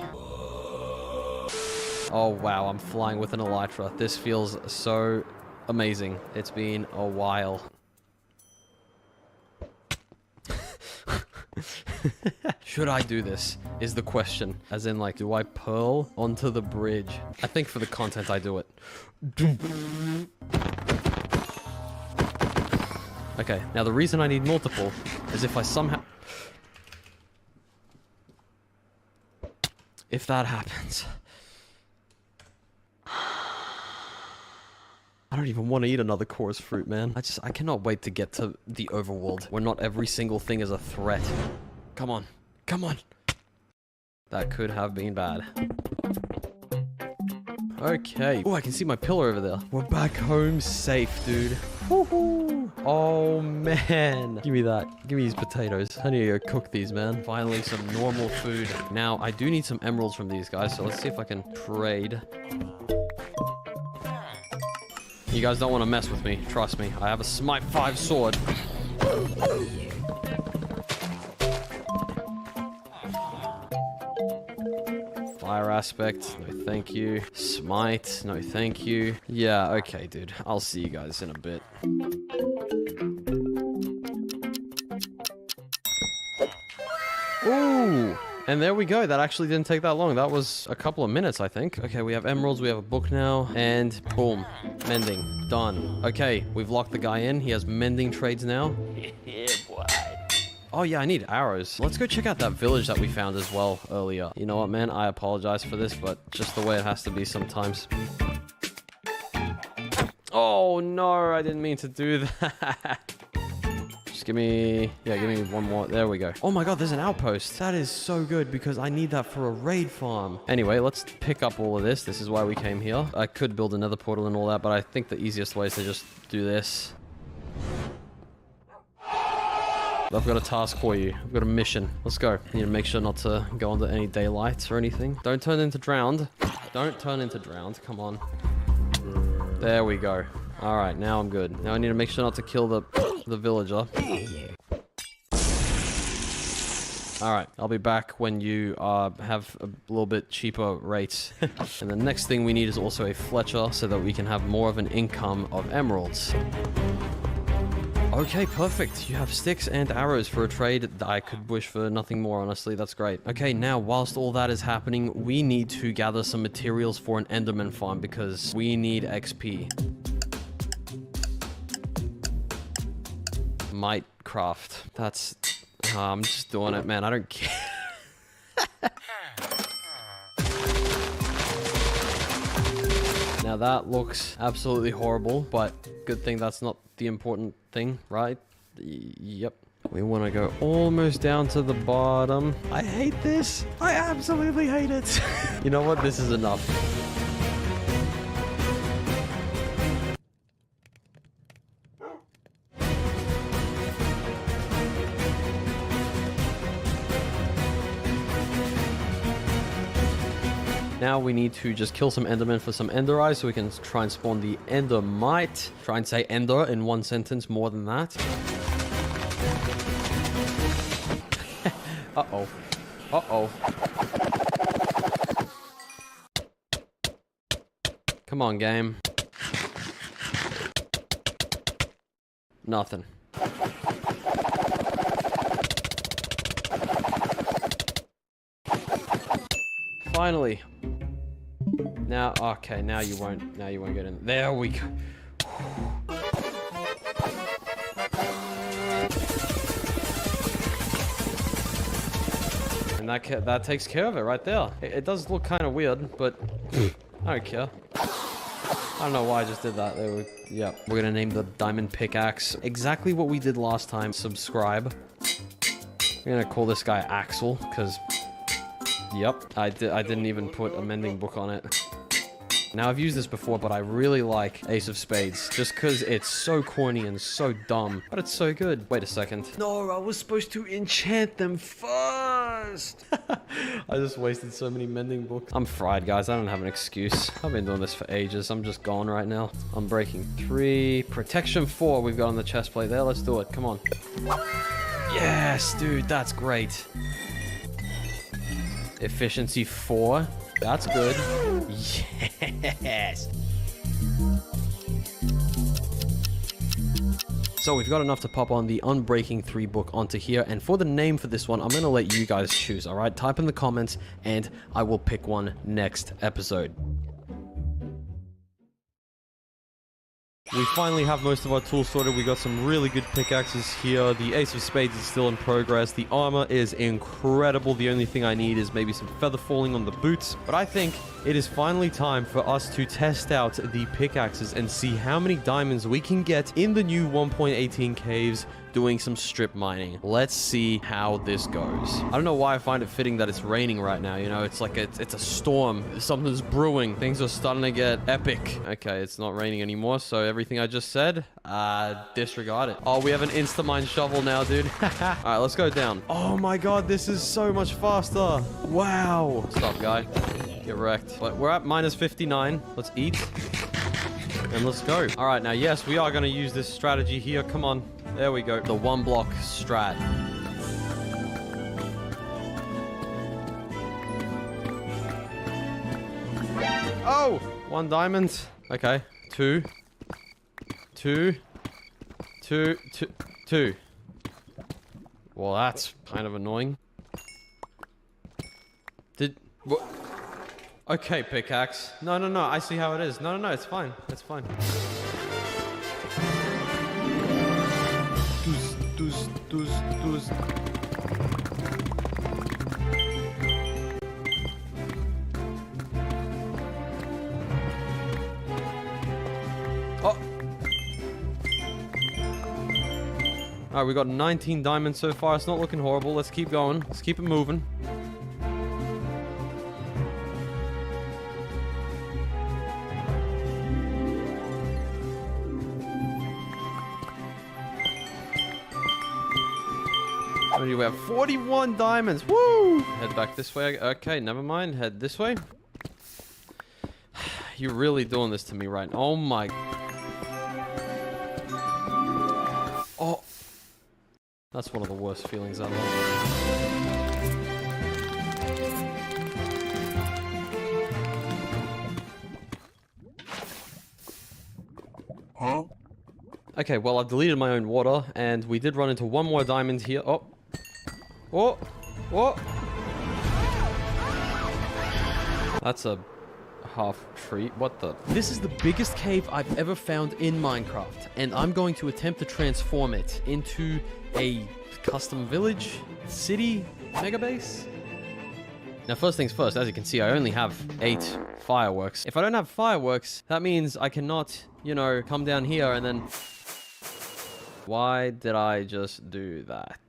Speaker 10: Oh wow, I'm flying with an Elytra. This feels so amazing. It's been a while. Should I do this? Is the question. As in, like, do I pearl onto the bridge? I think for the content I do it. Okay, now the reason I need multiple is if I somehow... If that happens... I don't even want to eat another chorus fruit, man. I cannot wait to get to the overworld, where not every single thing is a threat. Come on. Come on. That could have been bad. Okay. Oh, I can see my pillar over there. We're back home safe, dude. Woohoo! Oh, man. Give me that. Give me these potatoes. I need to go cook these, man. Finally, some normal food. Now, I do need some emeralds from these guys, so let's see if I can trade. You guys don't want to mess with me. Trust me. I have a Smite 5 sword. Fire aspect, no thank you. Smite, no thank you. Yeah, okay, dude. I'll see you guys in a bit. Ooh! And there we go. That actually didn't take that long. That was a couple of minutes, I think. Okay, we have emeralds. We have a book now. And boom. Mending. Done. Okay, we've locked the guy in. He has mending trades now. Yeah, boy. Oh, yeah, I need arrows. Let's go check out that village that we found as well earlier. You know what, man? I apologize for this, but just the way it has to be sometimes. Oh, no. I didn't mean to do that. Just give me... Yeah, give me one more. There we go. Oh my god, there's an outpost. That is so good because I need that for a raid farm. Anyway, let's pick up all of this. This is why we came here. I could build another portal and all that, but I think the easiest way is to just do this. I've got a task for you. I've got a mission. Let's go. I need to make sure not to go under any daylight or anything. Don't turn into drowned. Don't turn into drowned. Come on. There we go. All right, now I'm good. Now I need to make sure not to kill the villager. All right, I'll be back when you have a little bit cheaper rates. And the next thing we need is also a Fletcher so that we can have more of an income of emeralds. Okay, perfect. You have sticks and arrows for a trade. I could wish for nothing more, honestly. That's great. Okay, now, whilst all that is happening, we need to gather some materials for an Enderman farm because we need XP. Might craft. That's... I'm just doing it, man. I don't care. Now that looks absolutely horrible, but good thing that's not the important thing, right? Yep. We want to go almost down to the bottom. I hate this. I absolutely hate it. You know what? This is enough. Now we need to just kill some Endermen for some Ender Eyes so we can try and spawn the Endermite. Try and say Ender in one sentence more than that. Uh-oh. Uh-oh. Come on, game. Nothing. Finally. Now, okay, now you won't get in. There we go. And that takes care of it right there. It does look kind of weird, but I don't care. I don't know why I just did that. Yeah, we're gonna name the diamond pickaxe exactly what we did last time. Subscribe. We're gonna call this guy Axel, because yep, I didn't even put a mending book on it. Now, I've used this before, but I really like Ace of Spades, just because it's so corny and so dumb, but it's so good. Wait a second. No, I was supposed to enchant them first. I just wasted so many mending books. I'm fried, guys. I don't have an excuse. I've been doing this for ages. I'm just gone right now. I'm breaking 3. Protection 4 we've got on the chest plate there. Let's do it. Come on. Yes, dude. That's great. Efficiency 4. That's good. Yes. So we've got enough to pop on the Unbreaking 3 book onto here. And for the name for this one, I'm going to let you guys choose, all right? Type in the comments and I will pick one next episode. We finally have most of our tools sorted. We got some really good pickaxes here. The Ace of Spades is still in progress. The armor is incredible. The only thing I need is maybe some feather falling on the boots. But I think it is finally time for us to test out the pickaxes and see how many diamonds we can get in the new 1.18 caves doing some strip mining. Let's see how this goes. I don't know why I find it fitting that it's raining right now. You know, it's like it's a storm. Something's brewing. Things are starting to get epic. Okay, it's not raining anymore, so everything I just said, disregard it. Oh, we have an Instamine shovel now, dude. All right, let's go down. Oh my god, this is so much faster. Wow. Stop, guy. Get wrecked. But we're at minus 59. Let's eat. And let's go. All right, now, yes, we are going to use this strategy here. Come on. There we go. The 1 block strat. Oh! 1 diamond. Okay. 2. 2. 2. 2. 2. Well, that's kind of annoying. What? Okay, pickaxe. No, I see how it is. No, it's fine. It's fine. Does. Oh! Alright, we got 19 diamonds so far. It's not looking horrible. Let's keep going. Let's keep it moving. We have 41 diamonds. Woo! Head back this way. Okay, never mind. Head this way. You're really doing this to me right now. Oh my. Oh. That's one of the worst feelings ever. Huh? Okay, well, I've deleted my own water, and we did run into 1 more diamond here. Oh. Oh! Oh! That's a half tree. What the? This is the biggest cave I've ever found in Minecraft, and I'm going to attempt to transform it into a custom village, city, mega base. Now, first things first, as you can see, I only have 8 fireworks. If I don't have fireworks, that means I cannot, you know, come down here and then... Why did I just do that?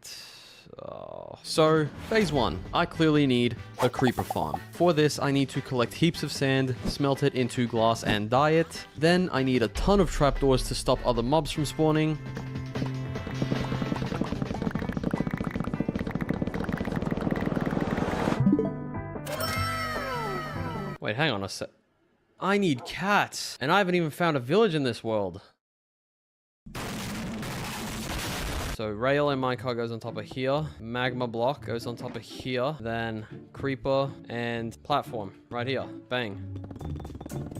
Speaker 10: Oh. So, phase 1. I clearly need a creeper farm. For this, I need to collect heaps of sand, smelt it into glass and dye it. Then I need a ton of trapdoors to stop other mobs from spawning. Wait, hang on a sec. I need cats, and I haven't even found a village in this world. So rail and minecart goes on top of here. Magma block goes on top of here. Then creeper and platform right here. Bang.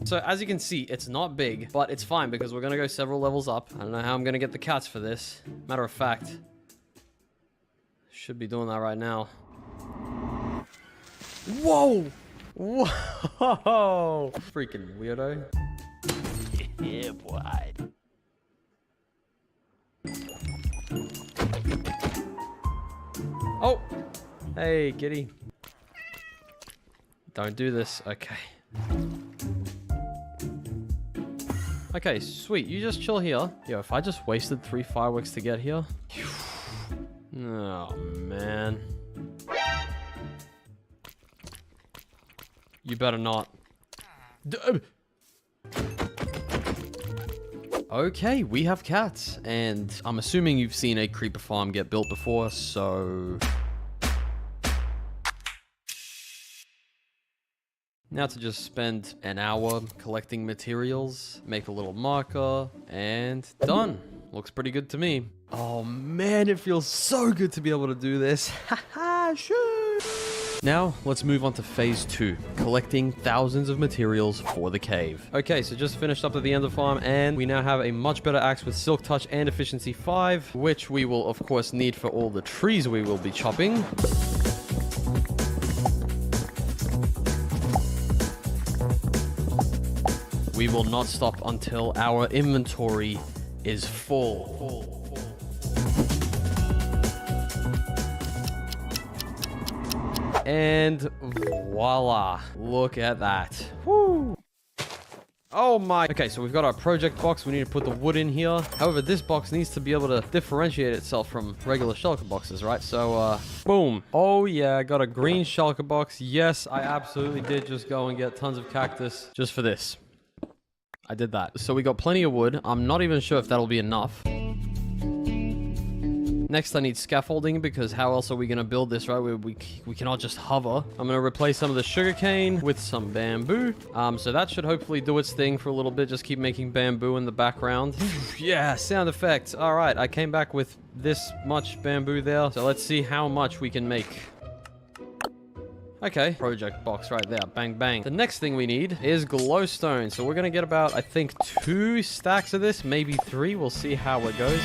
Speaker 10: So as you can see, it's not big, but it's fine because we're gonna go several levels up. I don't know how I'm gonna get the cats for this. Matter of fact, should be doing that right now. Whoa! Whoa! Freaking weirdo. Yeah, boy. Oh! Hey, kitty. Don't do this. Okay. Okay, sweet. You just chill here. Yo, if I just wasted 3 fireworks to get here. Oh, man. You better not. Okay, we have cats, and I'm assuming you've seen a creeper farm get built before, so... Now to just spend an hour collecting materials, make a little marker, and done. Looks pretty good to me. Oh man, it feels so good to be able to do this. Haha, shoot! Now, let's move on to phase 2, collecting thousands of materials for the cave. Okay, so just finished up at the end of the farm, and we now have a much better axe with Silk Touch and Efficiency 5, which we will, of course, need for all the trees we will be chopping. We will not stop until our inventory is full. And voila, look at that. Woo! Oh my. Okay, so we've got our project box. We need to put the wood in here. However, this box needs to be able to differentiate itself from regular shulker boxes, right? So, boom. Oh yeah, I got a green shulker box. Yes, I absolutely did just go and get tons of cactus just for this. I did that. So we got plenty of wood. I'm not even sure if that'll be enough. Next, I need scaffolding because how else are we going to build this, right? We cannot just hover. I'm going to replace some of the sugarcane with some bamboo. So that should hopefully do its thing for a little bit. Just keep making bamboo in the background. Yeah, sound effects. All right, I came back with this much bamboo there. So let's see how much we can make. Okay, project box right there. Bang, bang. The next thing we need is glowstone. So we're going to get about, I think, 2 stacks of this, maybe 3. We'll see how it goes.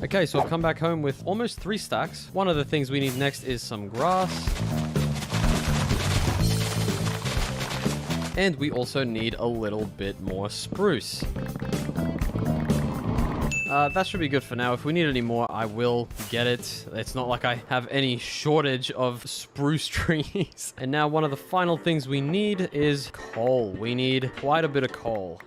Speaker 10: Okay, so I've come back home with almost 3 stacks. One of the things we need next is some grass. And we also need a little bit more spruce. That should be good for now. If we need any more, I will get it. It's not like I have any shortage of spruce trees. And now one of the final things we need is coal. We need quite a bit of coal.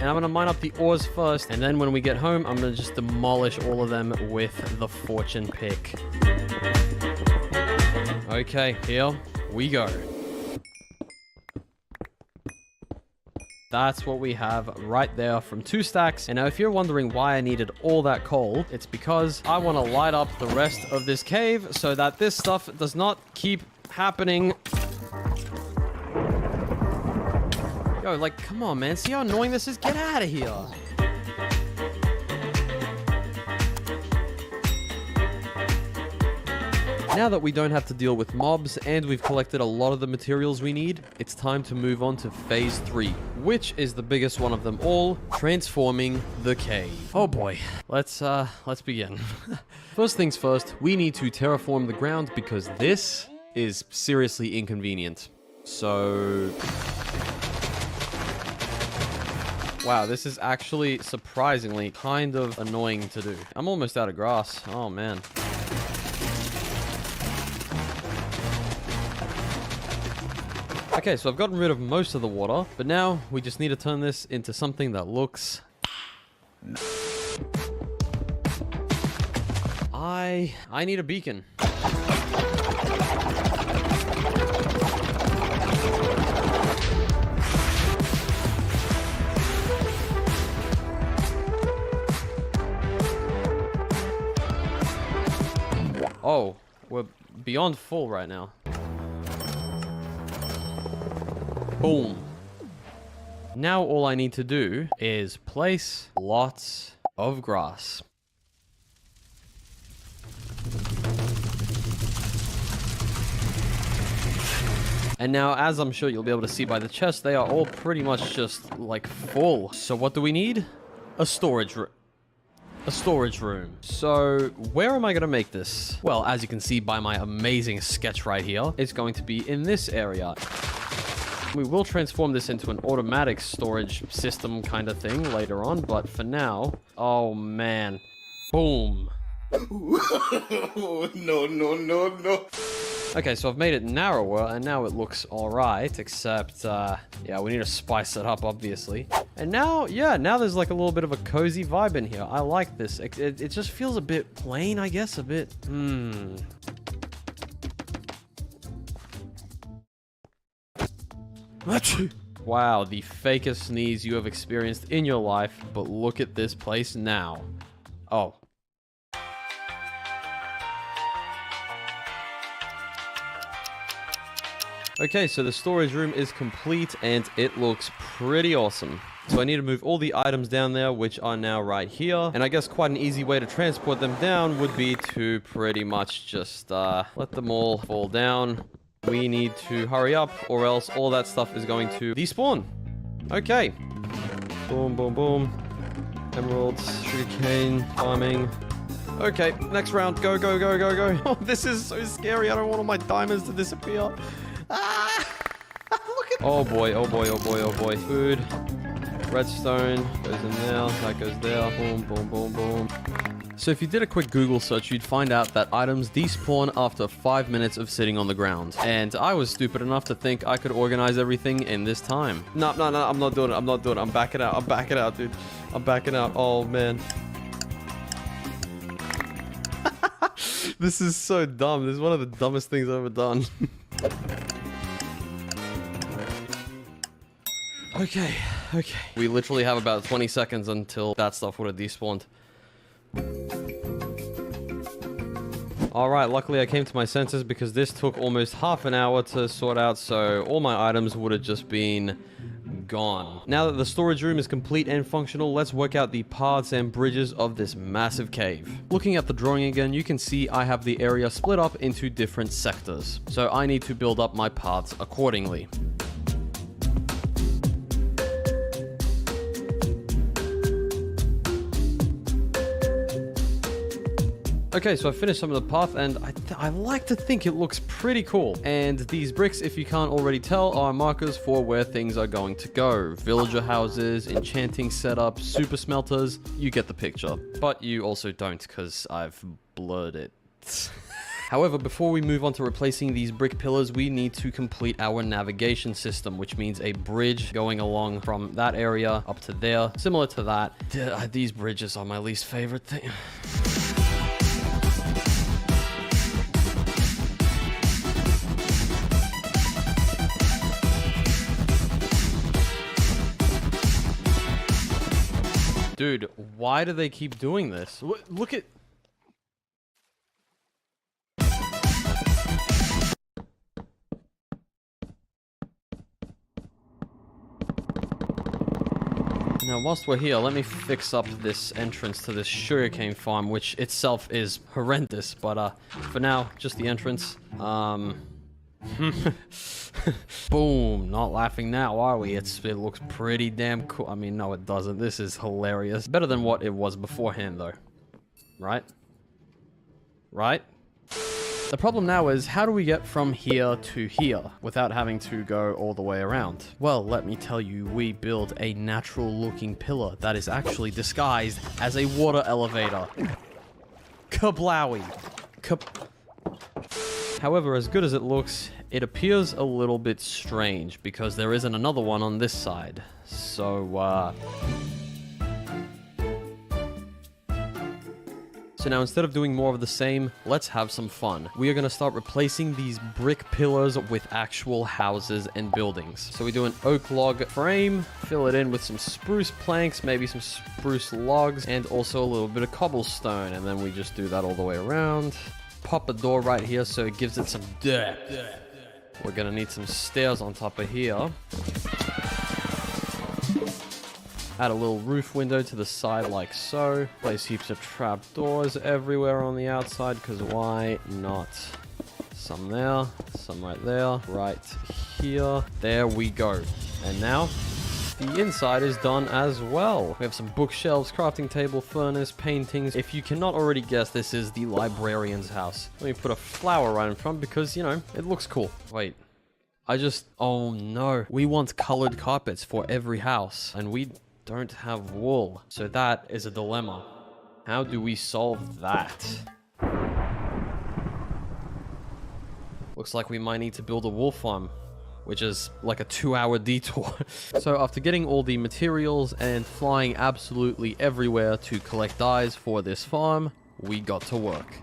Speaker 10: And I'm going to mine up the ores first, and then when we get home, I'm going to just demolish all of them with the fortune pick. Okay, here we go. That's what we have right there from 2 stacks. And now if you're wondering why I needed all that coal, it's because I want to light up the rest of this cave so that this stuff does not keep happening. Yo, like, come on, man. See how annoying this is? Get out of here. Now that we don't have to deal with mobs and we've collected a lot of the materials we need, it's time to move on to phase 3, which is the biggest one of them all, transforming the cave. Oh boy. Let's begin. First things first, we need to terraform the ground because this is seriously inconvenient. So Wow, this is actually surprisingly kind of annoying to do. I'm almost out of grass. Oh, man. Okay, so I've gotten rid of most of the water, but now we just need to turn this into something that looks... I need a beacon. Oh, we're beyond full right now. Boom. Now all I need to do is place lots of grass. And now, as I'm sure you'll be able to see by the chest, they are all pretty much just, like, full. So what do we need? A storage room. A storage room. So, where am I going to make this? Well, as you can see by my amazing sketch right here, it's going to be in this area. We will transform this into an automatic storage system kind of thing later on, but for now... Oh, man. Boom. No. Okay, so I've made it narrower, and now it looks alright, except, yeah, we need to spice it up, obviously. And now, yeah, now there's like a little bit of a cozy vibe in here. I like this. It just feels a bit plain, I guess, a bit, Wow, the fakest sneeze you have experienced in your life, but look at this place now. Oh. Okay, so the storage room is complete and it looks pretty awesome. So I need to move all the items down there, which are now right here. And I guess quite an easy way to transport them down would be to pretty much just let them all fall down. We need to hurry up or else all that stuff is going to despawn. Okay. Boom, boom, boom. Emeralds, sugarcane, farming. Okay, next round. Go, go, go, go, go. Oh, this is so scary. I don't want all my diamonds to disappear. Ah! Look at oh boy, oh boy, oh boy, oh boy. Food. Redstone goes in there. That goes there. Boom, boom, boom, boom. So if you did a quick Google search, you'd find out that items despawn after 5 minutes of sitting on the ground. And I was stupid enough to think I could organize everything in this time. No, I'm not doing it. I'm not doing it. I'm backing out. I'm backing out, dude. I'm backing out. Oh, man. This is so dumb. This is one of the dumbest things I've ever done. Okay. We literally have about 20 seconds until that stuff would have despawned. Alright, luckily I came to my senses because this took almost half an hour to sort out, so all my items would have just been gone. Now that the storage room is complete and functional, let's work out the paths and bridges of this massive cave. Looking at the drawing again, you can see I have the area split up into different sectors, so I need to build up my paths accordingly. Okay, so I finished some of the path, and I like to think it looks pretty cool. And these bricks, if you can't already tell, are markers for where things are going to go. Villager houses, enchanting setup, super smelters, you get the picture. But you also don't, because I've blurred it. However, before we move on to replacing these brick pillars, we need to complete our navigation system, which means a bridge going along from that area up to there. Similar to that. These bridges are my least favorite thing. Dude, why do they keep doing this? Look at... Now, whilst we're here, let me fix up this entrance to this sugarcane farm, which itself is horrendous, but for now, just the entrance. Boom, not laughing now, are we? It looks pretty damn cool. I mean, no, it doesn't. This is hilarious. Better than what it was beforehand, though. Right? Right? The problem now is, how do we get from here to here without having to go all the way around? Well, let me tell you, we build a natural looking pillar that is actually disguised as a water elevator. Kablowie. However, as good as it looks, it appears a little bit strange because there isn't another one on this side. So now instead of doing more of the same, let's have some fun. We are going to start replacing these brick pillars with actual houses and buildings. So we do an oak log frame, fill it in with some spruce planks, maybe some spruce logs, and also a little bit of cobblestone. And then we just do that all the way around. Pop a door right here so it gives it some depth. We're going to need some stairs on top of here. Add a little roof window to the side like so. Place heaps of trapdoors everywhere on the outside, because why not? Some there, some right there, right here. There we go. And now the inside is done as well. We have some bookshelves, crafting table, furnace, paintings. If you cannot already guess, this is the librarian's house. Let me put a flower right in front because, you know, it looks cool. Wait. Oh no. We want colored carpets for every house, and we don't have wool. So that is a dilemma. How do we solve that? Looks like we might need to build a wool farm, which is like a 2-hour detour. So after getting all the materials and flying absolutely everywhere to collect dyes for this farm, we got to work.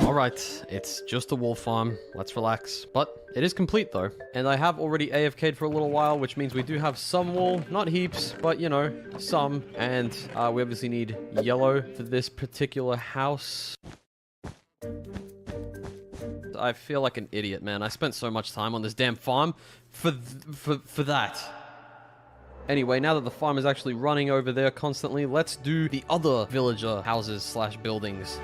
Speaker 10: Alright, it's just a wool farm, let's relax. But it is complete though, and I have already AFK'd for a little while, which means we do have some wool, not heaps, but you know, some. And we obviously need yellow for this particular house. I feel like an idiot, man. I spent so much time on this damn farm for that. Anyway, now that the farm is actually running over there constantly, let's do the other villager houses slash buildings.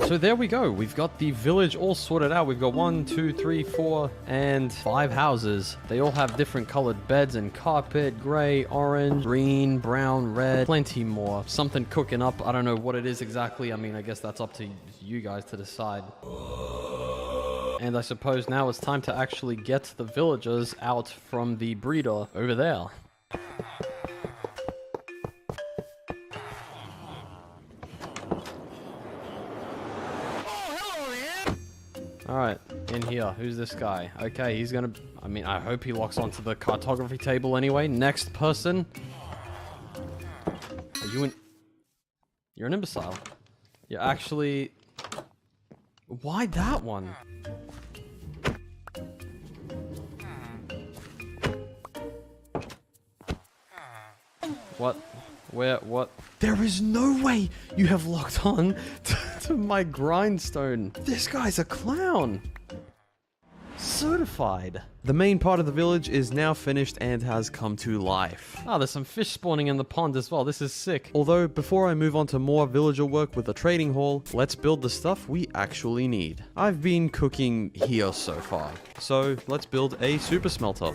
Speaker 10: So there we go. We've got the village all sorted out. We've got 1, 2, 3, 4, and 5 houses. They all have different colored beds and carpet, gray, orange, green, brown, red, plenty more. Something cooking up. I don't know what it is exactly. I mean, I guess that's up to you guys to decide. And I suppose now it's time to actually get the villagers out from the breeder over there. Alright, in here. Who's this guy? Okay, he's gonna... I mean, I hope he locks onto the cartography table anyway. Next person. Are you an... You're an imbecile. You're actually... Why that one? What? Where? What? There is no way you have locked on to my grindstone. This guy's a clown. Certified. The main part of the village is now finished and has come to life. Ah, there's some fish spawning in the pond as well. This is sick. Although, before I move on to more villager work with the trading hall, let's build the stuff we actually need. I've been cooking here so far. So, let's build a super smelter.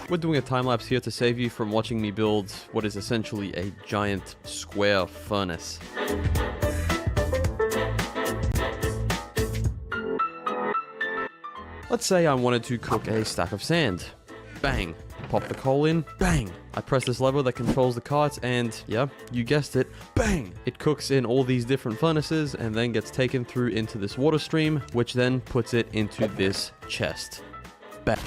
Speaker 10: We're doing a time-lapse here to save you from watching me build what is essentially a giant square furnace. Let's say I wanted to cook a stack of sand. Bang. pop the coal in, bang! I press this lever that controls the carts and, yeah, you guessed it, bang! It cooks in all these different furnaces and then gets taken through into this water stream, which then puts it into this chest. Bang!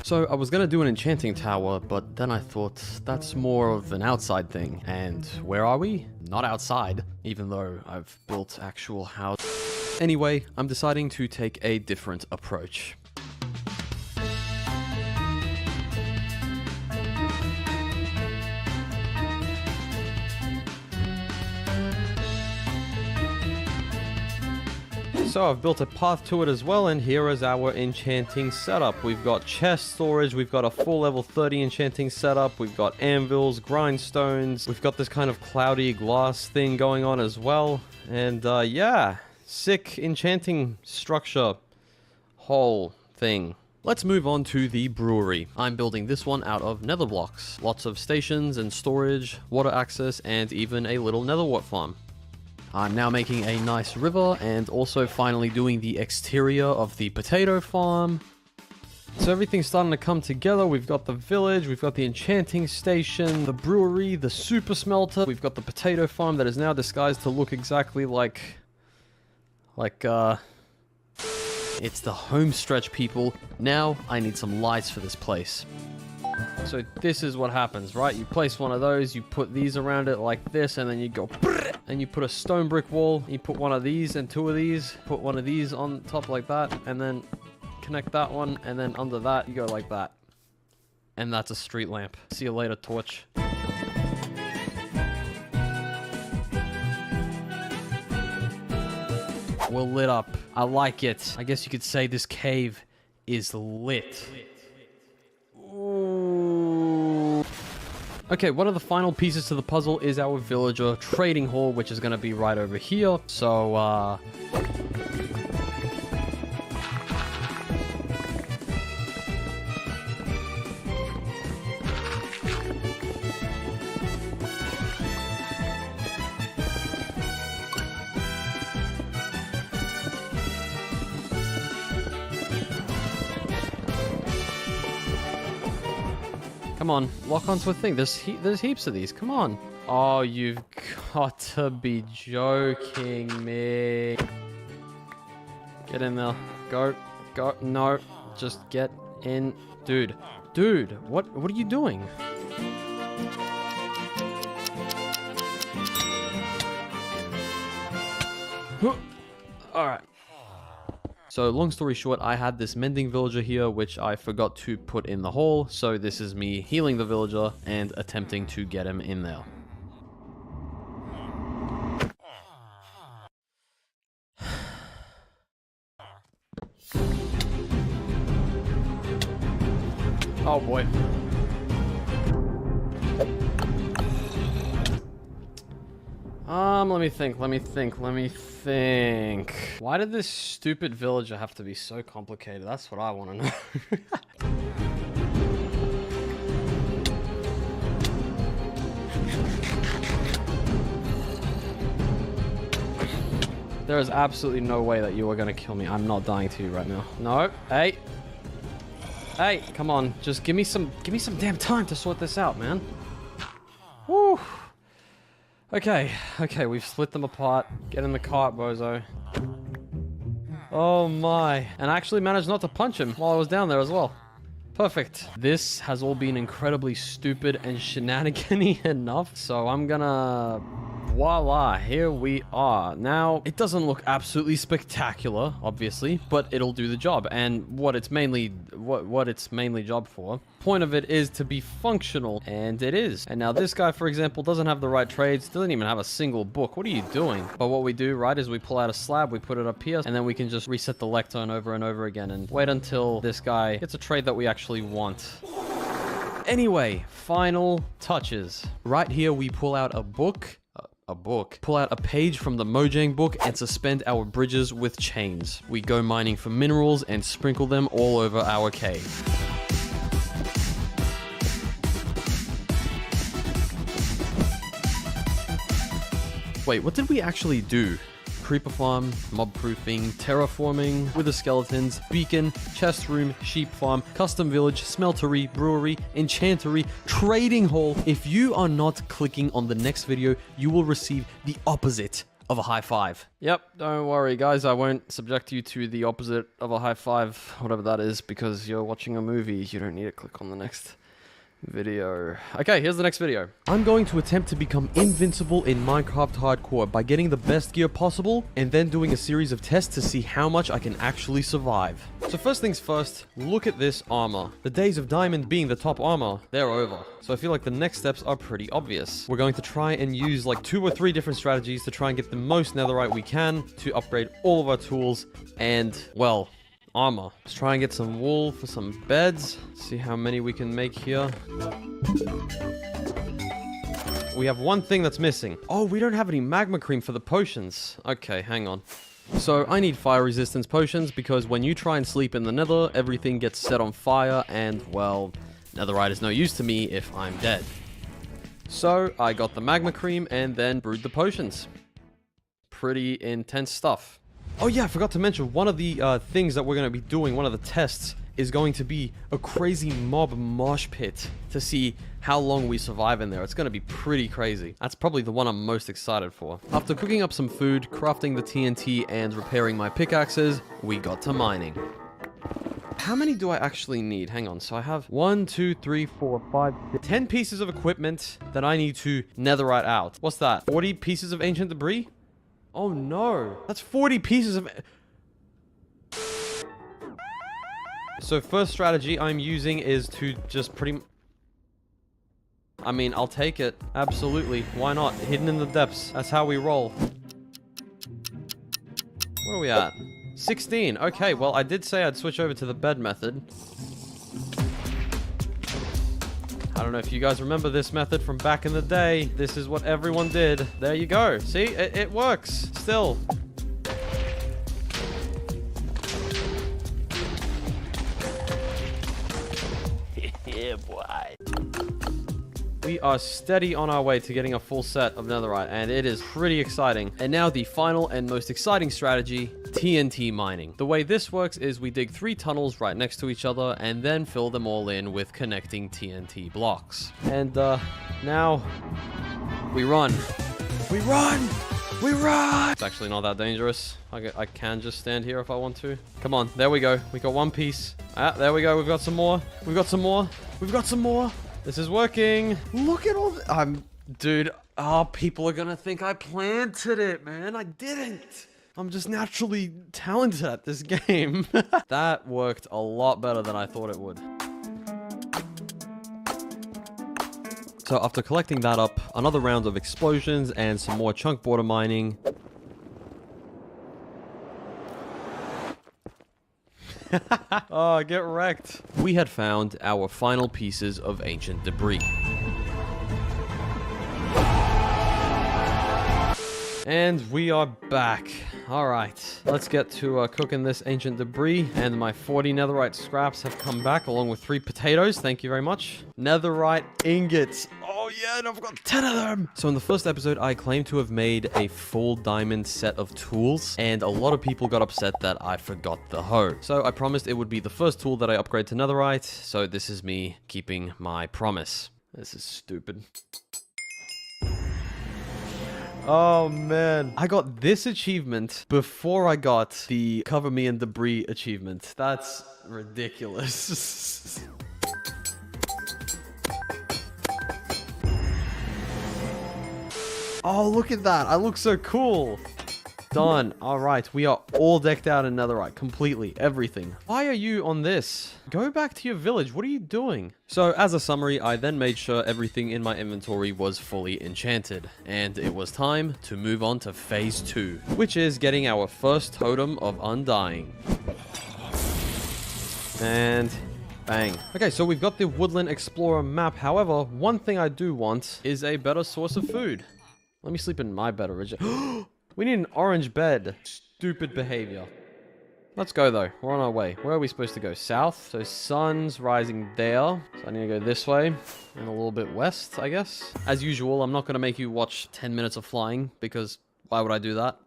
Speaker 10: So I was gonna do an enchanting tower, but then I thought that's more of an outside thing. And where are we? Not outside, even though I've built actual house. Anyway, I'm deciding to take a different approach. So I've built a path to it as well, and here is our enchanting setup. We've got chest storage, we've got a full level 30 enchanting setup, we've got anvils, grindstones, we've got this kind of cloudy glass thing going on as well. And yeah, sick enchanting structure whole thing. Let's move on to the brewery. I'm building this one out of nether blocks. Lots of stations and storage, water access, and even a little netherwort farm. I'm now making a nice river and also finally doing the exterior of the potato farm. So everything's starting to come together. We've got the village, we've got the enchanting station, the brewery, the super smelter. We've got the potato farm that is now disguised to look exactly like it's the home stretch, people. Now I need some lights for this place. So this is what happens, right? You place one of those, you put these around it like this, and then you go and you put a stone brick wall. You put one of these and two of these, put one of these on top like that, and then connect that one, and then under that you go like that. And that's a street lamp. See you later, torch. We're lit up. I like it. I guess you could say this cave is lit. Okay, one of the final pieces to the puzzle is our villager trading hall, which is going to be right over here. So, come on, lock onto a thing. There's heaps of these. Come on. Oh, you've got to be joking me. Get in there. Go. Go. No. Just get in. Dude. Dude, what are you doing? Alright. So long story short, I had this mending villager here, which I forgot to put in the hole. So this is me healing the villager and attempting to get him in there. Oh boy. Let me think. Why did this stupid villager have to be so complicated? That's what I want to know. There is absolutely no way that you are going to kill me. I'm not dying to you right now. No. Hey. Hey, come on. Just give me some damn time to sort this out, man. Woo. Okay, we've split them apart. Get in the cart, bozo. Oh my. And I actually managed not to punch him while I was down there as well. Perfect. This has all been incredibly stupid and shenanigan-y enough, so I'm gonna... Voila, here we are. Now, it doesn't look absolutely spectacular, obviously, but it'll do the job. And what it's mainly job for, point of it is to be functional, and it is. And now this guy, for example, doesn't have the right trades, doesn't even have a single book. What are you doing? But what we do, right, is we pull out a slab, we put it up here, and then we can just reset the lectern over and over again and wait until this guy gets a trade that we actually want. Anyway, final touches. Right here, we pull out a book. Pull out a page from the Mojang book and suspend our bridges with chains. We go mining for minerals and sprinkle them all over our cave. Wait, what did we actually do? creeper farm, mob proofing, terraforming, wither skeletons, beacon, chest room, sheep farm, custom village, smeltery, brewery, enchantery, trading hall. If you are not clicking on the next video, you will receive the opposite of a high five. Yep, don't worry guys, I won't subject you to the opposite of a high five, whatever that is, because you're watching a movie. You don't need to click on the next video. Okay, here's the next video. I'm going to attempt to become invincible in Minecraft Hardcore by getting the best gear possible and then doing a series of tests to see how much I can actually survive. So first things first, look at this armor. The days of diamond being the top armor, they're over. So I feel like the next steps are pretty obvious. We're going to try and use like 2 or 3 different strategies to try and get the most netherite we can to upgrade all of our tools and, well, armor. Let's try and get some wool for some beds. See how many we can make here. We have one thing that's missing. Oh, we don't have any magma cream for the potions. Okay, hang on. So I need fire resistance potions because when you try and sleep in the nether, everything gets set on fire and, well, netherite is no use to me if I'm dead. So I got the magma cream and then brewed the potions. Pretty intense stuff. Oh yeah, I forgot to mention, one of the things that we're going to be doing, one of the tests, is going to be a crazy mob mosh pit to see how long we survive in there. It's going to be pretty crazy. That's probably the one I'm most excited for. After cooking up some food, crafting the TNT, and repairing my pickaxes, we got to mining. How many do I actually need? Hang on. So I have 1, 2, 3, 4, 5, 6, 10 pieces of equipment that I need to netherite out. What's that? 40 pieces of ancient debris? Oh no, that's 40 pieces of... So first strategy I'm using is to just I mean, I'll take it. Absolutely. Why not? Hidden in the depths. That's how we roll. What are we at? 16. Okay, well, I did say I'd switch over to the bed method. I don't know if you guys remember this method from back in the day. This is what everyone did. There you go. See? It works. Still. Yeah, boy. We are steady on our way to getting a full set of netherite, and it is pretty exciting. And now the final and most exciting strategy, TNT mining. The way this works is we dig 3 tunnels right next to each other and then fill them all in with connecting TNT blocks. And now we run. We run! We run! It's actually not that dangerous. I can just stand here if I want to. Come on, there we go. We got 1 piece. Ah, there we go. We've got some more. We've got some more. We've got some more. This is working. Look at all dude, people are gonna think I planted it, man. I didn't. I'm just naturally talented at this game. That worked a lot better than I thought it would. So after collecting that up, another round of explosions and some more chunk border mining. Oh, get wrecked. We had found our final pieces of ancient debris. And we are back. All right, let's get to cooking this ancient debris. And my 40 netherite scraps have come back along with 3 potatoes. Thank you very much. Netherite ingots. Oh yeah, and I've got 10 of them. So in the first episode, I claimed to have made a full diamond set of tools. And a lot of people got upset that I forgot the hoe. So I promised it would be the first tool that I upgrade to netherite. So this is me keeping my promise. This is stupid. Oh man, I got this achievement before I got the cover me in debris achievement. That's ridiculous. Oh, look at that. I look so cool. Done. All right, we are all decked out in netherite, completely, everything. Why are you on this? Go back to your village. What are you doing? So as a summary, I then made sure everything in my inventory was fully enchanted, and it was time to move on to phase 2, which is getting our first totem of undying. And bang. Okay, so we've got the Woodland Explorer map. However, one thing I do want is a better source of food. Let me sleep in my bed originally. We need an orange bed. Stupid behavior. Let's go though. We're on our way. Where are we supposed to go? South. So sun's rising there. So I need to go this way and a little bit west, I guess. As usual, I'm not going to make you watch 10 minutes of flying because why would I do that?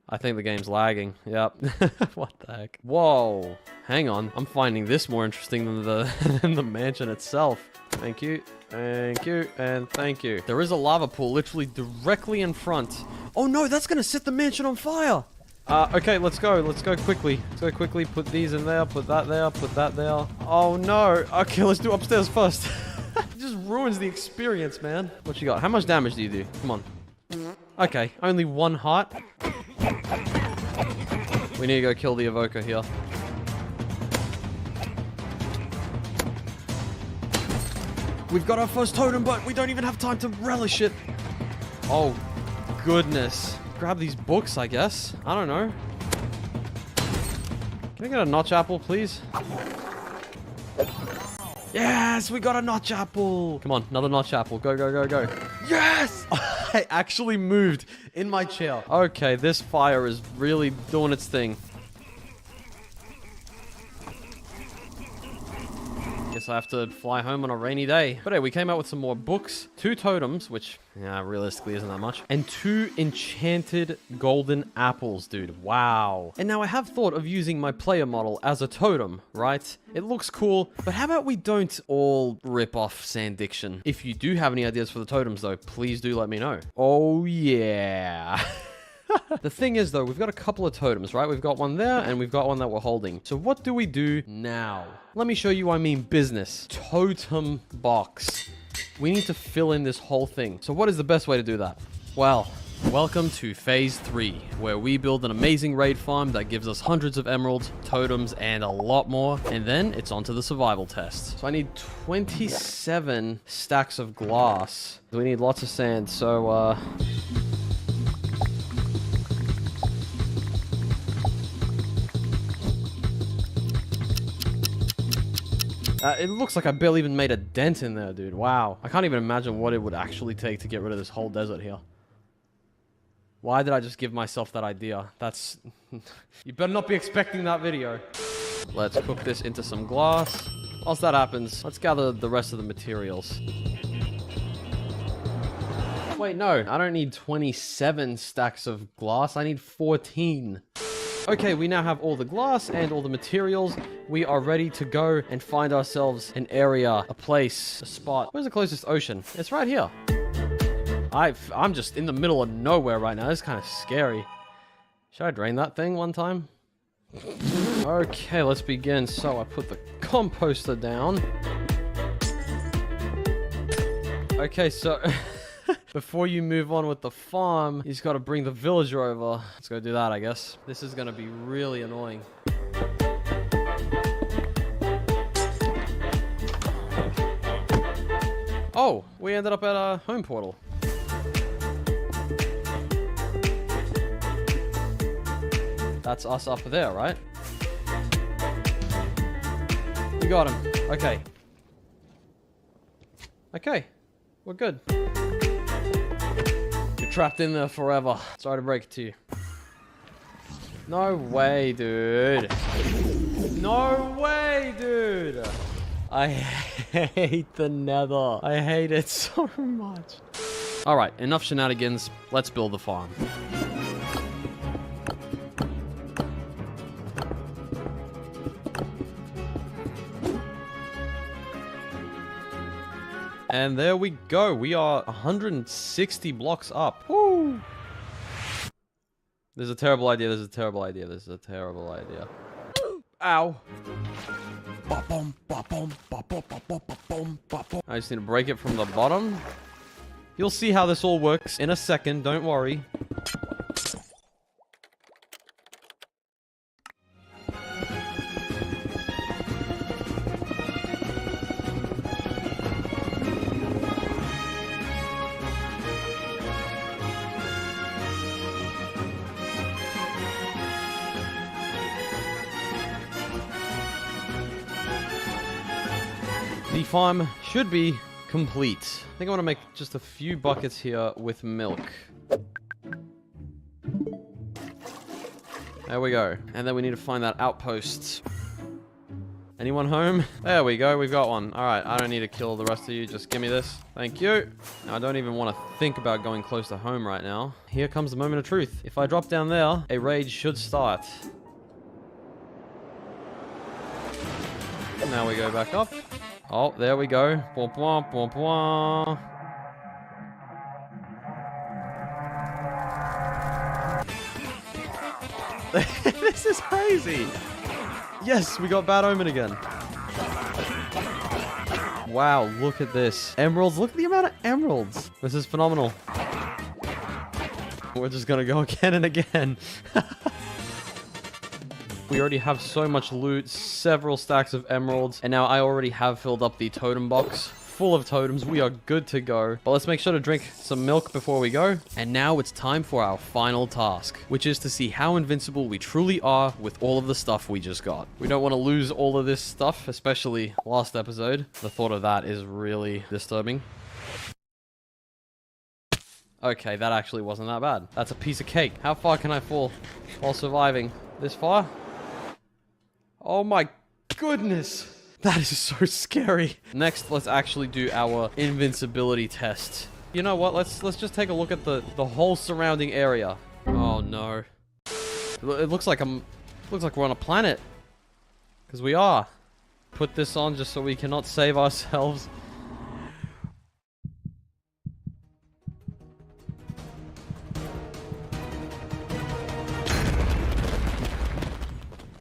Speaker 10: I think the game's lagging. Yep. What the heck? Whoa. Hang on. I'm finding this more interesting than the mansion itself. Thank you. Thank you. And thank you. There is a lava pool literally directly in front. Oh no, that's gonna set the mansion on fire. Okay, let's go. Let's go quickly. Let's go quickly. Put these in there. Put that there. Put that there. Oh no. Okay, let's do upstairs first. It just ruins the experience, man. What you got? How much damage do you do? Come on. Okay, only 1 heart. We need to go kill the evoker here. We've got our first totem, but we don't even have time to relish it. Oh, goodness. Grab these books, I guess. I don't know. Can I get a notch apple, please? Yes, we got a notch apple. Come on, another notch apple. Go, go, go, go. Yes! I actually moved in my chair. Okay, this fire is really doing its thing. Guess I have to fly home on a rainy day. But hey, we came out with some more books, 2 totems, which, yeah, realistically isn't that much, and 2 enchanted golden apples, dude. Wow. And now I have thought of using my player model as a totem, right? It looks cool, but how about we don't all rip off Sandiction? If you do have any ideas for the totems, though, please do let me know. Oh, yeah. The thing is, though, we've got a couple of totems, right? We've got one there, and we've got one that we're holding. So what do we do now? Let me show you I mean business. Totem box. We need to fill in this whole thing. So what is the best way to do that? Well, welcome to Phase 3, where we build an amazing raid farm that gives us hundreds of emeralds, totems, and a lot more. And then it's on to the survival test. So I need 27 stacks of glass. We need lots of sand, so, it looks like I barely even made a dent in there, dude. Wow. I can't even imagine what it would actually take to get rid of this whole desert here. Why did I just give myself that idea? That's... You better not be expecting that video. Let's cook this into some glass. Whilst that happens, let's gather the rest of the materials. Wait, no. I don't need 27 stacks of glass. I need 14. Okay, we now have all the glass and all the materials. We are ready to go and find ourselves an area, a place, a spot. Where's the closest ocean? It's right here. I'm just in the middle of nowhere right now. It's kind of scary. Should I drain that thing one time? Okay, let's begin. So I put the composter down. Okay, so... Before you move on with the farm, you just got to bring the villager over. Let's go do that, I guess. This is going to be really annoying. Oh, we ended up at a home portal. That's us up there, right? You got him. Okay. Okay. We're good. Trapped in there forever. Sorry to break it to you. No way, dude. No way, dude. I hate the nether. I hate it so much. All right, enough shenanigans. Let's build the farm. And there we go. We are 160 blocks up. Woo! There's a terrible idea. There's a terrible idea. There's a terrible idea. Ow. I just need to break it from the bottom. You'll see how this all works in a second. Don't worry. The farm should be complete. I think I want to make just a few buckets here with milk. There we go. And then we need to find that outpost. Anyone home? There we go, we've got one. All right, I don't need to kill the rest of you. Just give me this. Thank you. Now, I don't even want to think about going close to home right now. Here comes the moment of truth. If I drop down there, a raid should start. Now we go back up. Oh, there we go. Bwah, bwah, bwah, bwah. This is crazy. Yes, we got Bad Omen again. Wow, look at this. Emeralds. Look at the amount of emeralds. This is phenomenal. We're just gonna go again and again. We already have so much loot, several stacks of emeralds, and now I already have filled up the totem box full of totems. We are good to go. But let's make sure to drink some milk before we go. And now it's time for our final task, which is to see how invincible we truly are with all of the stuff we just got. We don't want to lose all of this stuff, especially last episode. The thought of that is really disturbing. Okay, that actually wasn't that bad. That's a piece of cake. How far can I fall while surviving? This far? Oh my goodness. That is so scary. Next, let's actually do our invincibility test. You know what? Let's just take a look at the whole surrounding area. Oh no. It looks like we're on a planet. Because we are. Put this on just so we cannot save ourselves.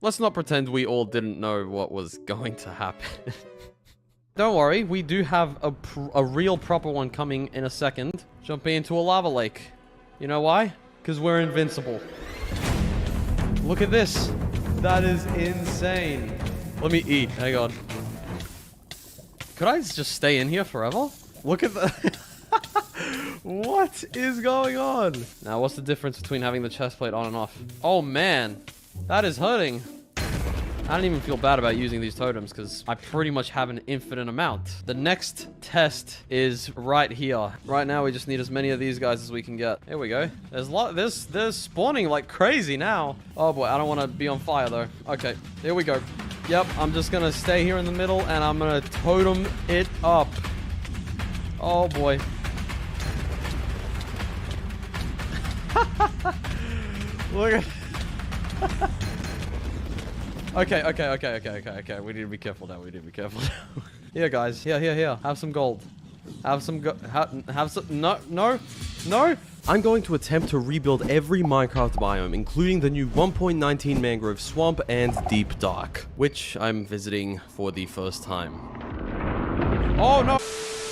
Speaker 10: Let's not pretend we all didn't know what was going to happen. Don't worry, we do have a real proper one coming in a second. Jumping into a lava lake. You know why? Because we're invincible. Look at this. That is insane. Let me eat. Hang on. Could I just stay in here forever? Look at the... What is going on? Now, what's the difference between having the chest plate on and off? Oh, man. That is hurting. I don't even feel bad about using these totems because I pretty much have an infinite amount. The next test is right here. Right now, we just need as many of these guys as we can get. Here we go. There's spawning like crazy now. Oh boy, I don't want to be on fire though. Okay, here we go. Yep, I'm just gonna stay here in the middle and I'm gonna totem it up. Oh boy. Look at... Okay. We need to be careful now. Here, guys. Here. Have some gold. Have some No. I'm going to attempt to rebuild every Minecraft biome, including the new 1.19 mangrove swamp and deep dark, which I'm visiting for the first time. Oh, no!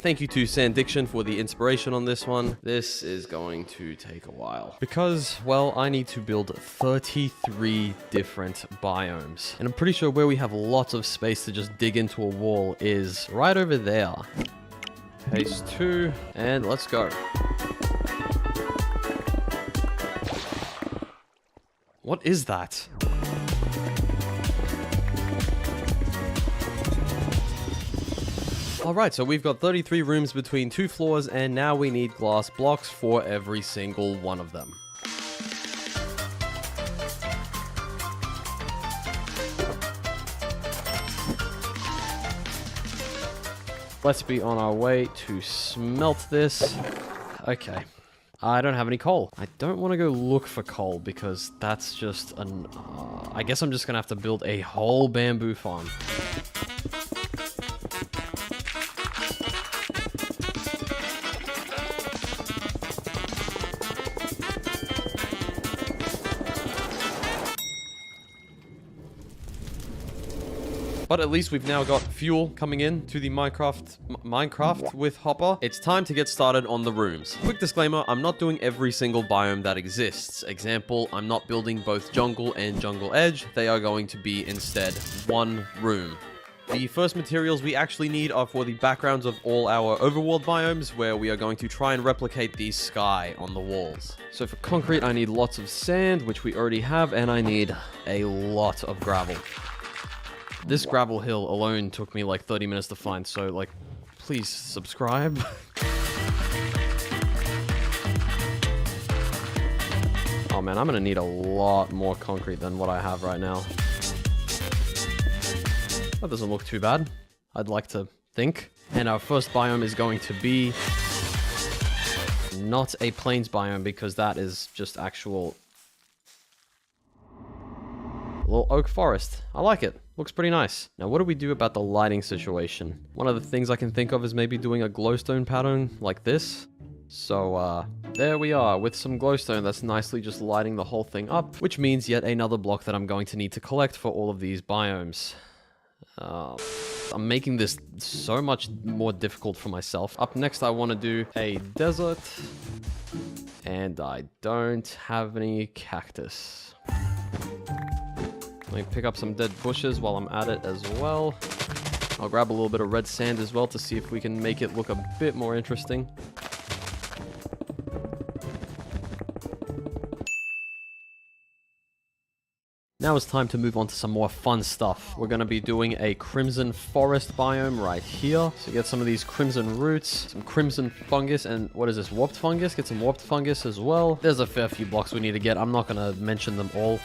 Speaker 10: Thank you to Sandiction for the inspiration on this one. This is going to take a while because, well, I need to build 33 different biomes. And I'm pretty sure where we have lots of space to just dig into a wall is right over there. Phase 2, and let's go. What is that? Alright, so we've got 33 rooms between 2 floors, and now we need glass blocks for every single one of them. Let's be on our way to smelt this. Okay. I don't have any coal. I don't want to go look for coal because that's just an... I guess I'm just going to have to build a whole bamboo farm. But at least we've now got fuel coming in to the Minecraft with Hopper. It's time to get started on the rooms. Quick disclaimer, I'm not doing every single biome that exists. Example, I'm not building both jungle and jungle edge. They are going to be instead one room. The first materials we actually need are for the backgrounds of all our overworld biomes, where we are going to try and replicate the sky on the walls. So for concrete, I need lots of sand, which we already have, and I need a lot of gravel. This gravel hill alone took me like 30 minutes to find, so like, please subscribe. Oh man, I'm gonna need a lot more concrete than what I have right now. That doesn't look too bad, I'd like to think. And our first biome is going to be not a plains biome, because that is just actual little oak forest. I like it. Looks pretty nice. Now, what do we do about the lighting situation? One of the things I can think of is maybe doing a glowstone pattern like this. So, there we are with some glowstone that's nicely just lighting the whole thing up, which means yet another block that I'm going to need to collect for all of these biomes. I'm making this so much more difficult for myself. Up next, I want to do a desert, and I don't have any cactus. Let me pick up some dead bushes while I'm at it as well. I'll grab a little bit of red sand as well to see if we can make it look a bit more interesting. Now it's time to move on to some more fun stuff. We're going to be doing a crimson forest biome right here. So get some of these crimson roots, some crimson fungus, and what is this, warped fungus? Get some warped fungus as well. There's a fair few blocks we need to get. I'm not going to mention them all.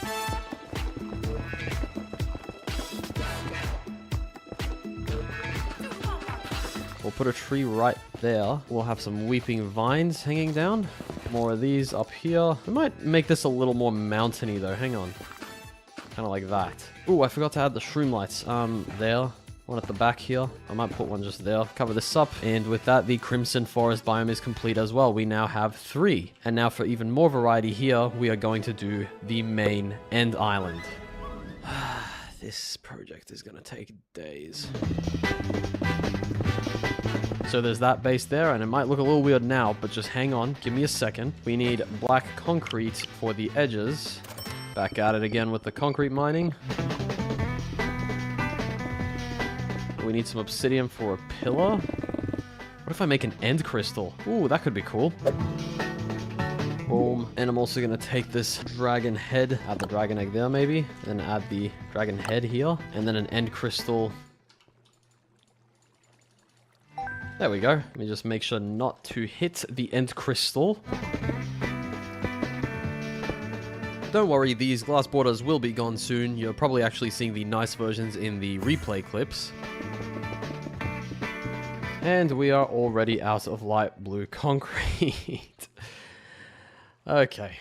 Speaker 10: We'll put a tree right there. We'll have some weeping vines hanging down. More of these up here. We might make this a little more mountainy though. Hang on. Kind of like that. Ooh, I forgot to add the shroom lights. There. One at the back here. I might put one just there. Cover this up. And with that, the Crimson Forest biome is complete as well. We now have 3. And now for even more variety here, we are going to do the main end island. This project is going to take days. So there's that base there, and it might look a little weird now, but just hang on. Give me a second. We need black concrete for the edges. Back at it again with the concrete mining. We need some obsidian for a pillar. What if I make an end crystal? Ooh, that could be cool. Boom. And I'm also going to take this dragon head, add the dragon egg there maybe, then add the dragon head here, and then an end crystal. There we go. Let me just make sure not to hit the end crystal. Don't worry, these glass borders will be gone soon. You're probably actually seeing the nice versions in the replay clips. And we are already out of light blue concrete. Okay.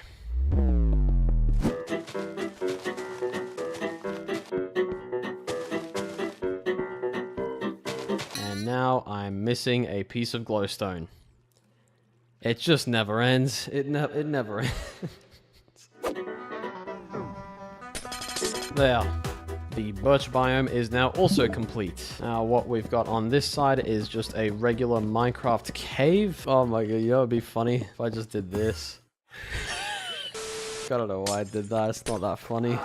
Speaker 10: And now I'm missing a piece of glowstone. It just never ends. It never ends. There. The birch biome is now also complete. Now what we've got on this side is just a regular Minecraft cave. Oh my god, you know, it'd be funny if I just did this. I don't know why I did that, it's not that funny.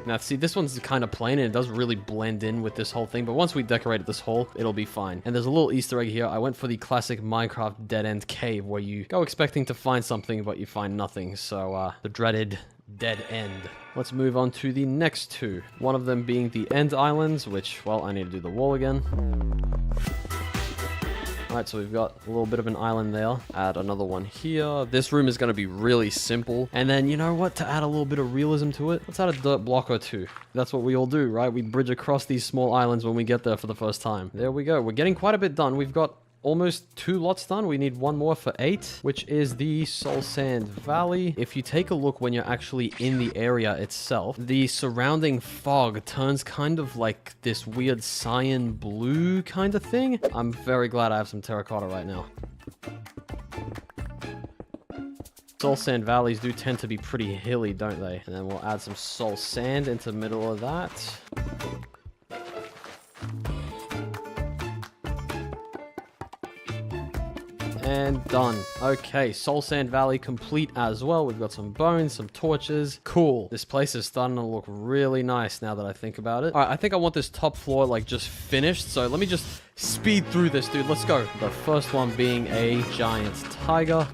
Speaker 10: Now, see, this one's kind of plain and it does really blend in with this whole thing, but once we decorate this hole, it'll be fine. And there's a little Easter egg here. I went for the classic Minecraft dead-end cave where you go expecting to find something, but you find nothing. So, the dreaded dead end. Let's move on to the next 2. One of them being the end islands, which, well, I need to do the wall again. Alright, so we've got a little bit of an island there. Add another one here. This room is going to be really simple. And then, you know what? To add a little bit of realism to it, let's add a dirt block or 2. That's what we all do, right? We bridge across these small islands when we get there for the first time. There we go. We're getting quite a bit done. We've got almost 2 lots done. We need 1 more for 8, which is the Soul Sand Valley. If you take a look when you're actually in the area itself, the surrounding fog turns kind of like this weird cyan blue kind of thing. I'm very glad I have some terracotta right now. Soul Sand Valleys do tend to be pretty hilly, don't they? And then we'll add some soul sand into the middle of that. And done. Okay, Soul Sand Valley complete as well. We've got some bones, some torches. Cool. This place is starting to look really nice now that I think about it. All right, I think I want this top floor like just finished. So let me just speed through this, dude. Let's go. The first one being a giant tiger.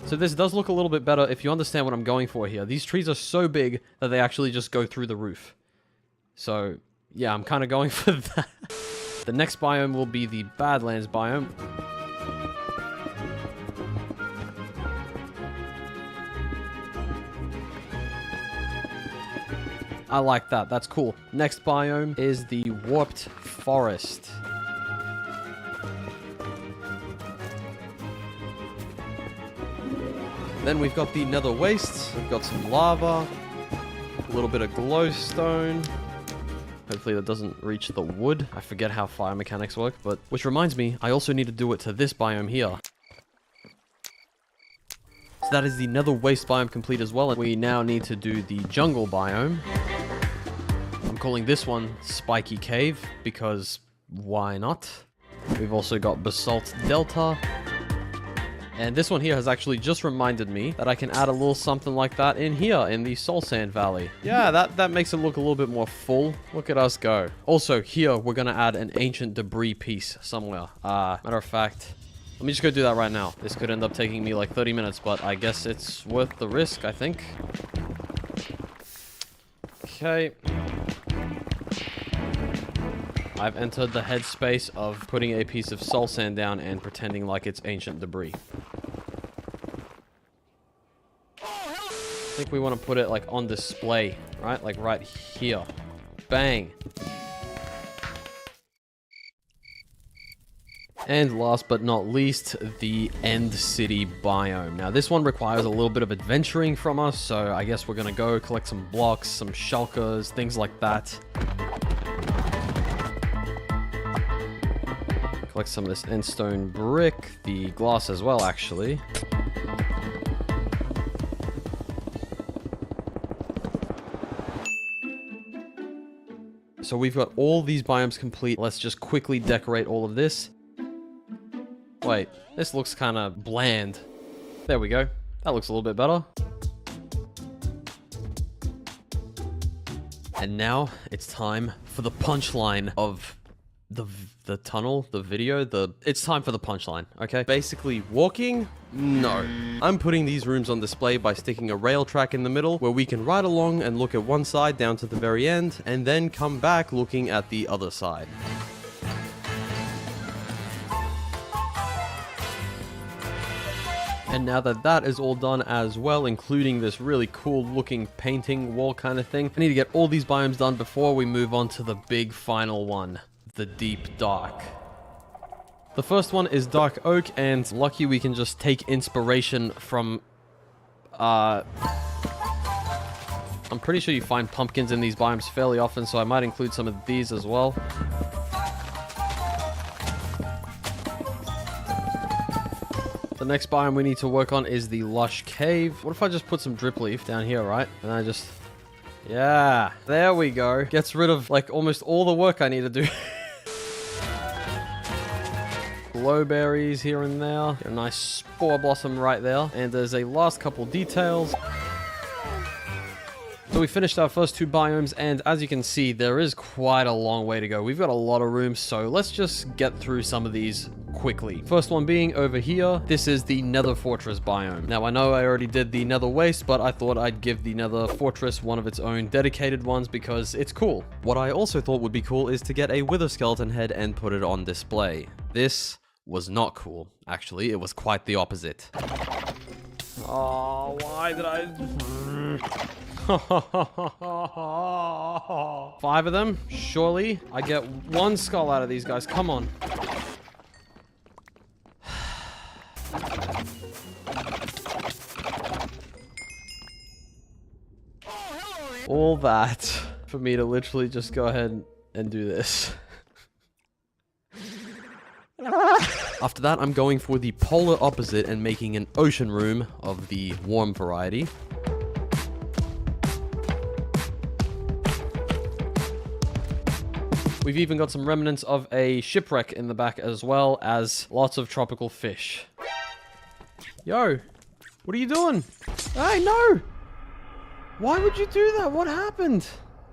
Speaker 10: So this does look a little bit better if you understand what I'm going for here. These trees are so big that they actually just go through the roof. So yeah, I'm kind of going for that. The next biome will be the Badlands biome. I like that. That's cool. Next biome is the Warped Forest. Then we've got the Nether Wastes. We've got some lava, a little bit of glowstone. Hopefully that doesn't reach the wood. I forget how fire mechanics work, but which reminds me, I also need to do it to this biome here. So that is the Nether Waste biome complete as well. And we now need to do the jungle biome. I'm calling this one Spiky Cave because why not? We've also got Basalt Delta. And this one here has actually just reminded me that I can add a little something like that in here in the Soul Sand Valley. Yeah, that makes it look a little bit more full. Look at us go. Also here, we're gonna add an ancient debris piece somewhere. Matter of fact, let me just go do that right now. This could end up taking me like 30 minutes, but I guess it's worth the risk, I think. Okay. I've entered the headspace of putting a piece of soul sand down and pretending like it's ancient debris. I think we want to put it like on display, right? Like right here. Bang. And last but not least, the End City biome. Now this one requires a little bit of adventuring from us, so I guess we're gonna go collect some blocks, some shulkers, things like that. Collect some of this endstone brick, the glass as well actually. So we've got all these biomes complete. Let's just quickly decorate all of this. Wait, this looks kind of bland. There we go. That looks a little bit better. And now it's time for the punchline of the tunnel, the video, it's time for the punchline, okay? Basically, walking? No. I'm putting these rooms on display by sticking a rail track in the middle where we can ride along and look at one side down to the very end, and then come back looking at the other side. And now that that is all done as well, including this really cool looking painting wall kind of thing, I need to get all these biomes done before we move on to the big final one, the Deep Dark. The first one is Dark Oak, and lucky we can just take inspiration from, I'm pretty sure you find pumpkins in these biomes fairly often, so I might include some of these as well. The next biome we need to work on is the Lush Cave. What if I just put some drip leaf down here, right? And I just... yeah, there we go. Gets rid of, like, almost all the work I need to do. Glowberries here and there. A nice spore blossom right there. And there's a last couple details. So we finished our first two biomes, and as you can see, there is quite a long way to go. We've got a lot of room, so let's just get through some of these quickly. First one being over here. This is the Nether Fortress biome. Now, I know I already did the Nether Waste, but I thought I'd give the Nether Fortress one of its own dedicated ones because it's cool. What I also thought would be cool is to get a Wither Skeleton head and put it on display. This was not cool. Actually, it was quite the opposite. Oh, why did I... 5 of them? Surely I get one skull out of these guys. Come on. All that for me to literally just go ahead and do this. After that, I'm going for the polar opposite and making an ocean room of the warm variety. We've even got some remnants of a shipwreck in the back, as well as lots of tropical fish. Yo, what are you doing? Hey, no! Why would you do that? What happened?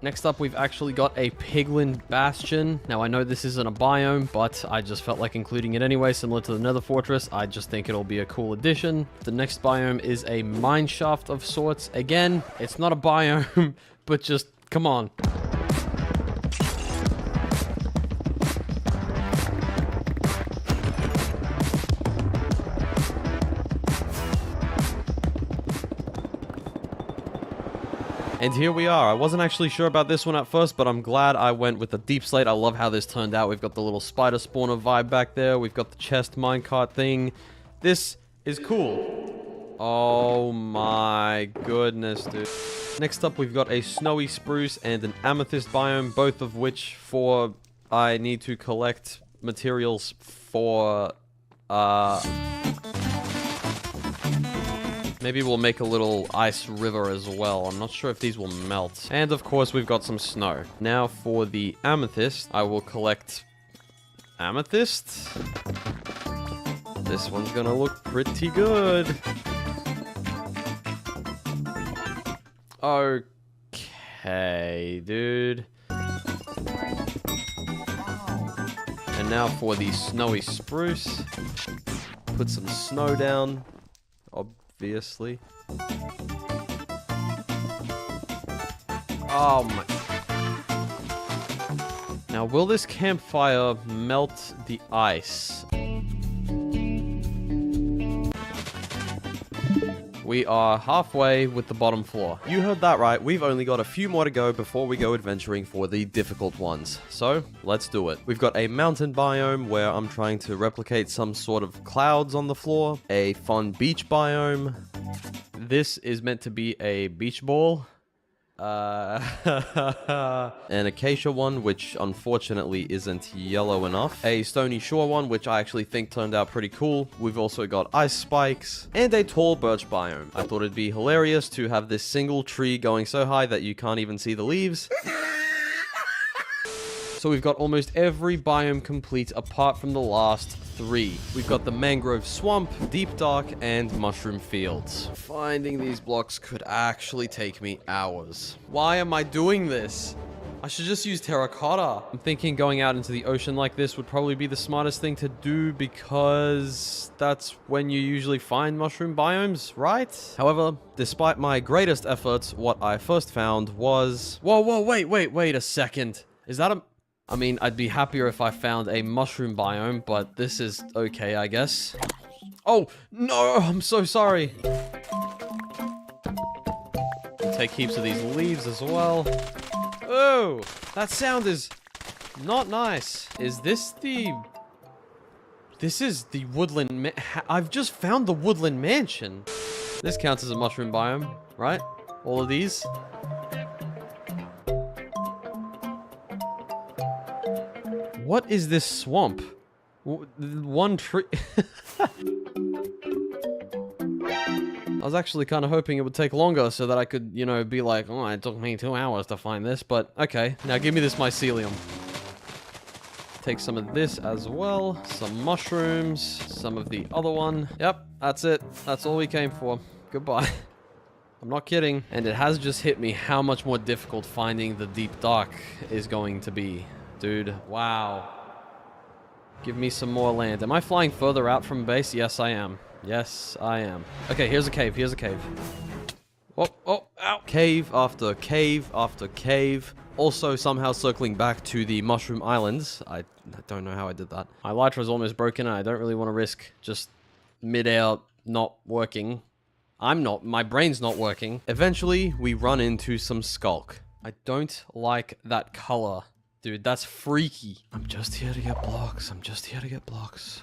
Speaker 10: Next up, we've actually got a Piglin Bastion. Now, I know this isn't a biome, but I just felt like including it anyway, similar to the Nether Fortress. I just think it'll be a cool addition. The next biome is a mine shaft of sorts. Again, it's not a biome, but just, come on. And here we are. I wasn't actually sure about this one at first, but I'm glad I went with the deep slate. I love how this turned out. We've got the little spider spawner vibe back there. We've got the chest minecart thing. This is cool. Oh my goodness, dude. Next up, we've got a snowy spruce and an amethyst biome, both of which I need to collect materials for, maybe we'll make a little ice river as well. I'm not sure if these will melt. And of course, we've got some snow. Now for the amethyst, I will collect amethyst. This one's gonna look pretty good. Okay, dude. And now for the snowy spruce. Put some snow down. Obviously. Oh my. Now, will this campfire melt the ice? We are halfway with the bottom floor. You heard that right. We've only got a few more to go before we go adventuring for the difficult ones. So, let's do it. We've got a mountain biome where I'm trying to replicate some sort of clouds on the floor. A fun beach biome. This is meant to be a beach ball. An acacia one, which unfortunately isn't yellow enough. A stony shore one, which I actually think turned out pretty cool. We've also got ice spikes and a tall birch biome. I thought it'd be hilarious to have this single tree going so high that you can't even see the leaves. So we've got almost every biome complete apart from the last 3. We've got the mangrove swamp, deep dark, and mushroom fields. Finding these blocks could actually take me hours. Why am I doing this? I should just use terracotta. I'm thinking going out into the ocean like this would probably be the smartest thing to do because that's when you usually find mushroom biomes, right? However, despite my greatest efforts, what I first found was... Whoa, wait a second. Is that a... I mean, I'd be happier if I found a mushroom biome, but this is okay, I guess. Oh, no, I'm so sorry. Take heaps of these leaves as well. Oh, that sound is not nice. Is this the... This is the woodland... I've just found the woodland mansion. This counts as a mushroom biome, right? All of these. What is this swamp? One tree... I was actually kind of hoping it would take longer so that I could, you know, be like, oh, it took me 2 hours to find this, but okay. Now give me this mycelium. Take some of this as well. Some mushrooms. Some of the other one. Yep, that's it. That's all we came for. Goodbye. I'm not kidding. And it has just hit me how much more difficult finding the deep dark is going to be. Dude, wow. Give me some more land. Am I flying further out from base? Yes, I am. Yes, I am. Okay, here's a cave. Here's a cave. Oh, ow. Cave after cave after cave. Also, somehow circling back to the Mushroom Islands. I don't know how I did that. My Elytra's almost broken, and I don't really want to risk just mid-air not working. My brain's not working. Eventually, we run into some Skulk. I don't like that color. Dude, that's freaky. I'm just here to get blocks. I'm just here to get blocks.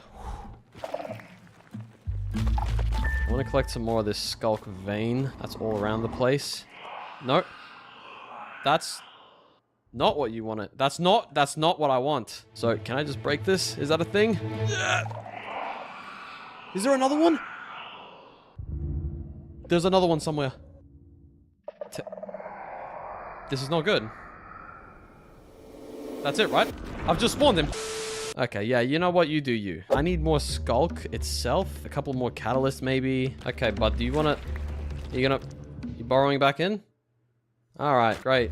Speaker 10: I want to collect some more of this Skulk vein. That's all around the place. Nope. That's not what you want to... That's not what I want. So, can I just break this? Is that a thing? Is there another one? There's another one somewhere. This is not good. That's it, right? I've just spawned him. Okay, yeah, you know what? You do you. I need more Skulk itself. A couple more catalysts, maybe. Okay, bud, do you want to... You borrowing back in? Alright, great.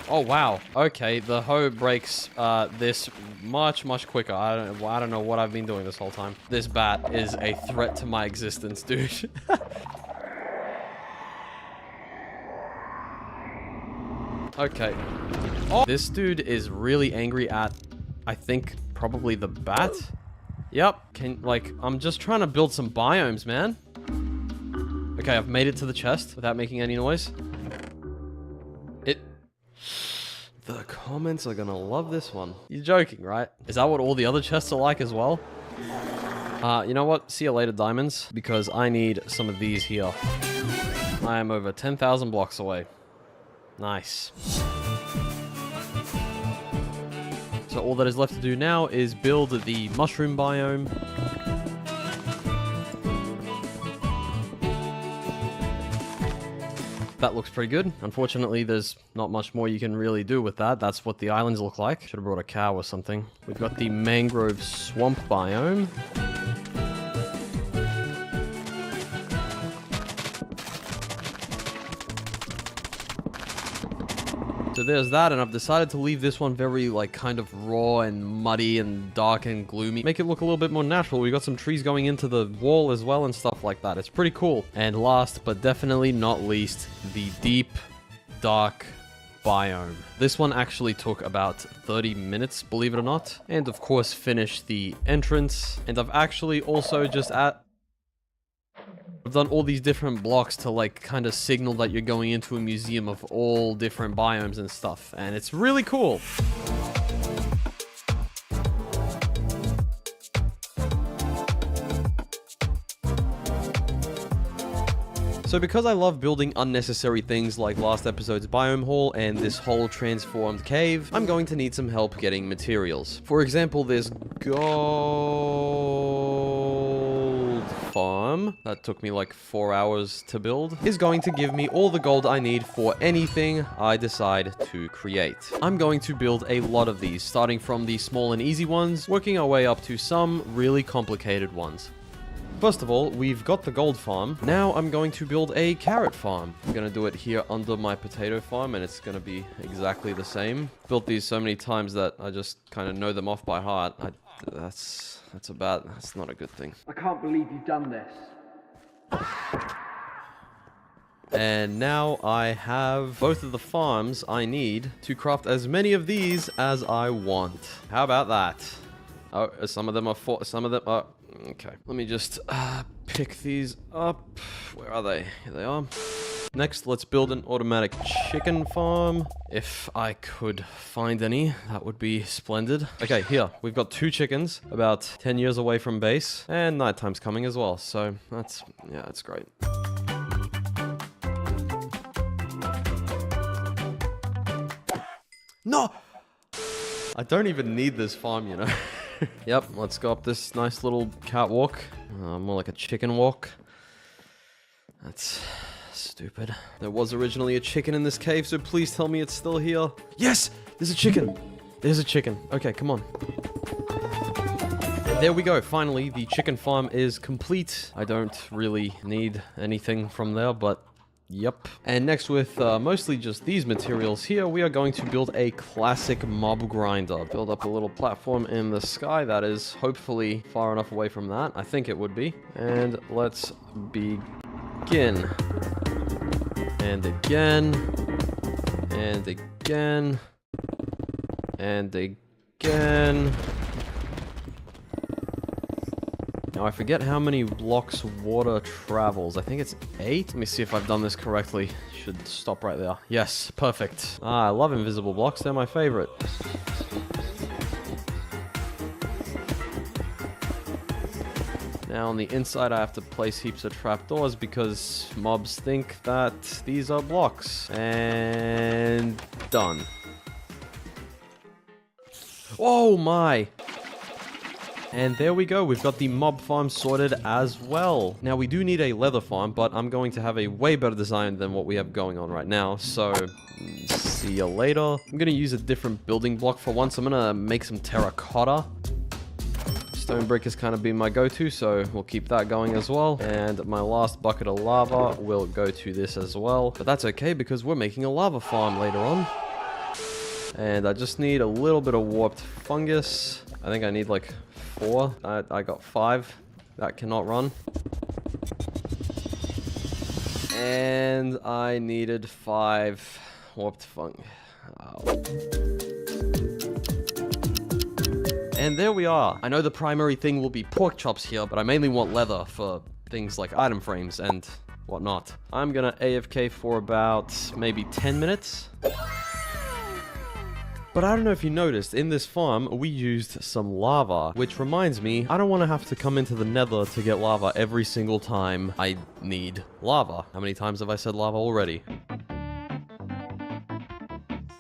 Speaker 10: Oh, wow. Okay, the hoe breaks this much quicker. I don't know what I've been doing this whole time. This bat is a threat to my existence, dude. Okay. Oh, this dude is really angry at, I think, probably the bat. Yep. I'm just trying to build some biomes, man. Okay, I've made it to the chest without making any noise. The comments are gonna love this one. You're joking, right? Is that what all the other chests are like as well? You know what? See you later, diamonds, because I need some of these here. I am over 10,000 blocks away. Nice. So all that is left to do now is build the mushroom biome. That looks pretty good. Unfortunately, there's not much more you can really do with that. That's what the islands look like. Should have brought a cow or something. We've got the mangrove swamp biome. So there's that, and I've decided to leave this one very, like, kind of raw and muddy and dark and gloomy. Make it look a little bit more natural. We got some trees going into the wall as well and stuff like that. It's pretty cool. And last, but definitely not least, the deep, dark biome. This one actually took about 30 minutes, believe it or not. And of course, finished the entrance. And I've actually also just I've done all these different blocks to like kind of signal that you're going into a museum of all different biomes and stuff, and it's really cool. So because I love building unnecessary things like last episode's biome hall and this whole transformed cave, I'm going to need some help getting materials. For example, this gold farm that took me like 4 hours to build is going to give me all the gold I need for anything I decide to create. I'm going to build a lot of these, starting from the small and easy ones, working our way up to some really complicated ones. First of all, we've got the gold farm. Now I'm going to build a carrot farm. I'm going to do it here under my potato farm, and it's going to be exactly the same. Built these so many times that I just kind of know them off by heart. That's not a good thing.
Speaker 13: I can't believe you've done this.
Speaker 10: And now I have both of the farms I need to craft as many of these as I want. How about that? Oh, some of them are some of them are... Okay, let me just pick these up. Where are they? Here they are. Next, let's build an automatic chicken farm. If I could find any, that would be splendid. Okay, here, we've got 2 chickens, about 10 years away from base, and nighttime's coming as well, so that's great. No! I don't even need this farm, you know. Yep, let's go up this nice little catwalk. More like a chicken walk. That's stupid. There was originally a chicken in this cave, so please tell me it's still here. Yes! There's a chicken! There's a chicken. Okay, come on. There we go. Finally, the chicken farm is complete. I don't really need anything from there, but... Yep. And next, with mostly just these materials here, we are going to build a classic mob grinder. Build up a little platform in the sky that is hopefully far enough away from that. I think it would be. And let's begin. And again. And again. And again. Now, I forget how many blocks water travels. I think it's 8. Let me see if I've done this correctly. Should stop right there. Yes, perfect. I love invisible blocks. They're my favorite. Now, on the inside, I have to place heaps of trapdoors because mobs think that these are blocks. And done. Oh my! And there we go, we've got the mob farm sorted as well. Now we do need a leather farm, but I'm going to have a way better design than what we have going on right now. So, see you later. I'm going to use a different building block for once. I'm going to make some terracotta. Stone brick has kind of been my go-to, so we'll keep that going as well. And my last bucket of lava will go to this as well. But that's okay because we're making a lava farm later on. And I just need a little bit of warped fungus. I think I need like 4. I got 5. That cannot run. And I needed 5 warped fungus. Oh. And there we are. I know the primary thing will be pork chops here, but I mainly want leather for things like item frames and, whatnot. I'm gonna AFK for about maybe 10 minutes. But I don't know if you noticed, in this farm, we used some lava, which reminds me, I don't want to have to come into the nether to get lava every single time I need lava. How many times have I said lava already?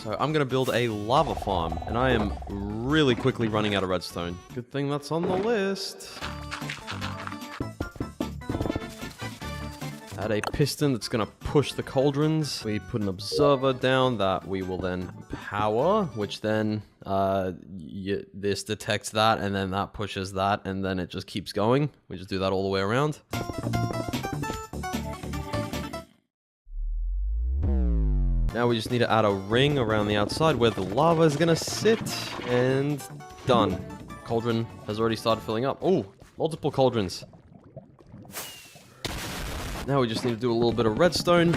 Speaker 10: So I'm gonna build a lava farm, and I am really quickly running out of redstone. Good thing that's on the list. Add a piston that's gonna push the cauldrons. We put an observer down that we will then power, which then this detects that, and then that pushes that, and then it just keeps going. We just do that all the way around. Now we just need to add a ring around the outside where the lava is gonna sit, and done. Cauldron has already started filling up. Oh, multiple cauldrons. Now we just need to do a little bit of redstone.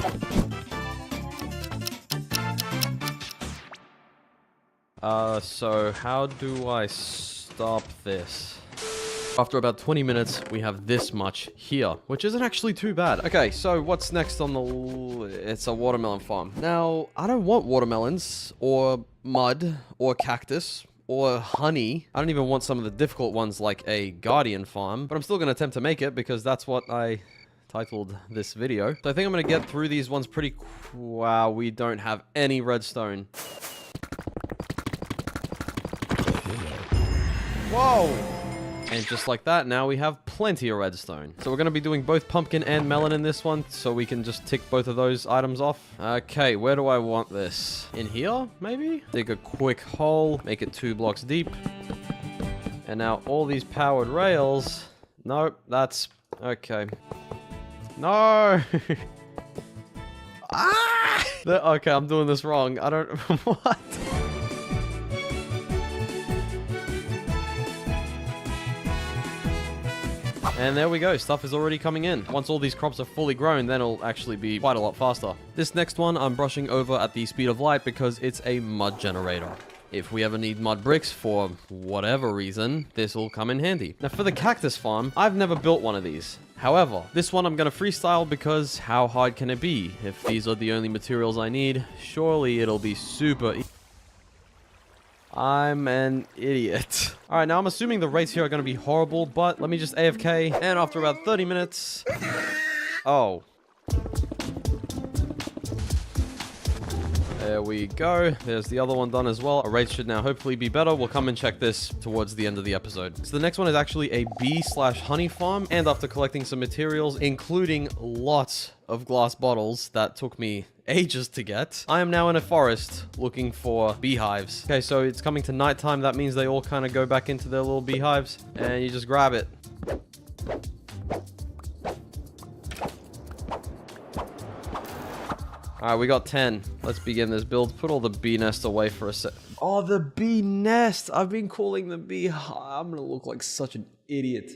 Speaker 10: So how do I stop this? After about 20 minutes, we have this much here, which isn't actually too bad. Okay, so what's next on the... It's a watermelon farm. Now, I don't want watermelons, or mud, or cactus, or honey. I don't even want some of the difficult ones like a guardian farm, but I'm still going to attempt to make it because that's what I titled this video. So I think I'm going to get through these ones pretty... Wow, we don't have any redstone. Whoa! And just like that, now we have plenty of redstone. So we're going to be doing both pumpkin and melon in this one, so we can just tick both of those items off. Okay, where do I want this? In here, maybe? Dig a quick hole, make it 2 blocks deep. And now all these powered rails... Nope, that's... Okay. No! Ah! Okay, I'm doing this wrong. I don't... What? And there we go, stuff is already coming in. Once all these crops are fully grown, then it'll actually be quite a lot faster. This next one I'm brushing over at the speed of light because it's a mud generator. If we ever need mud bricks for whatever reason, this will come in handy. Now for the cactus farm, I've never built one of these. However, this one I'm going to freestyle because how hard can it be? If these are the only materials I need, surely it'll be super easy. I'm an idiot. Alright, now I'm assuming the rates here are going to be horrible, but let me just AFK, and after about 30 minutes... Oh. There we go. There's the other one done as well. Our rates should now hopefully be better. We'll come and check this towards the end of the episode. So the next one is actually a bee/honey farm, and after collecting some materials, including lots of glass bottles that took me ages to get, I am now in a forest looking for beehives. Okay, so it's coming to nighttime. That means they all kind of go back into their little beehives, and you just grab it. Alright, we got 10. Let's begin this build. Put all the bee nest away for a sec. Oh, the bee nest! I've been calling them bee... I'm gonna look like such an idiot.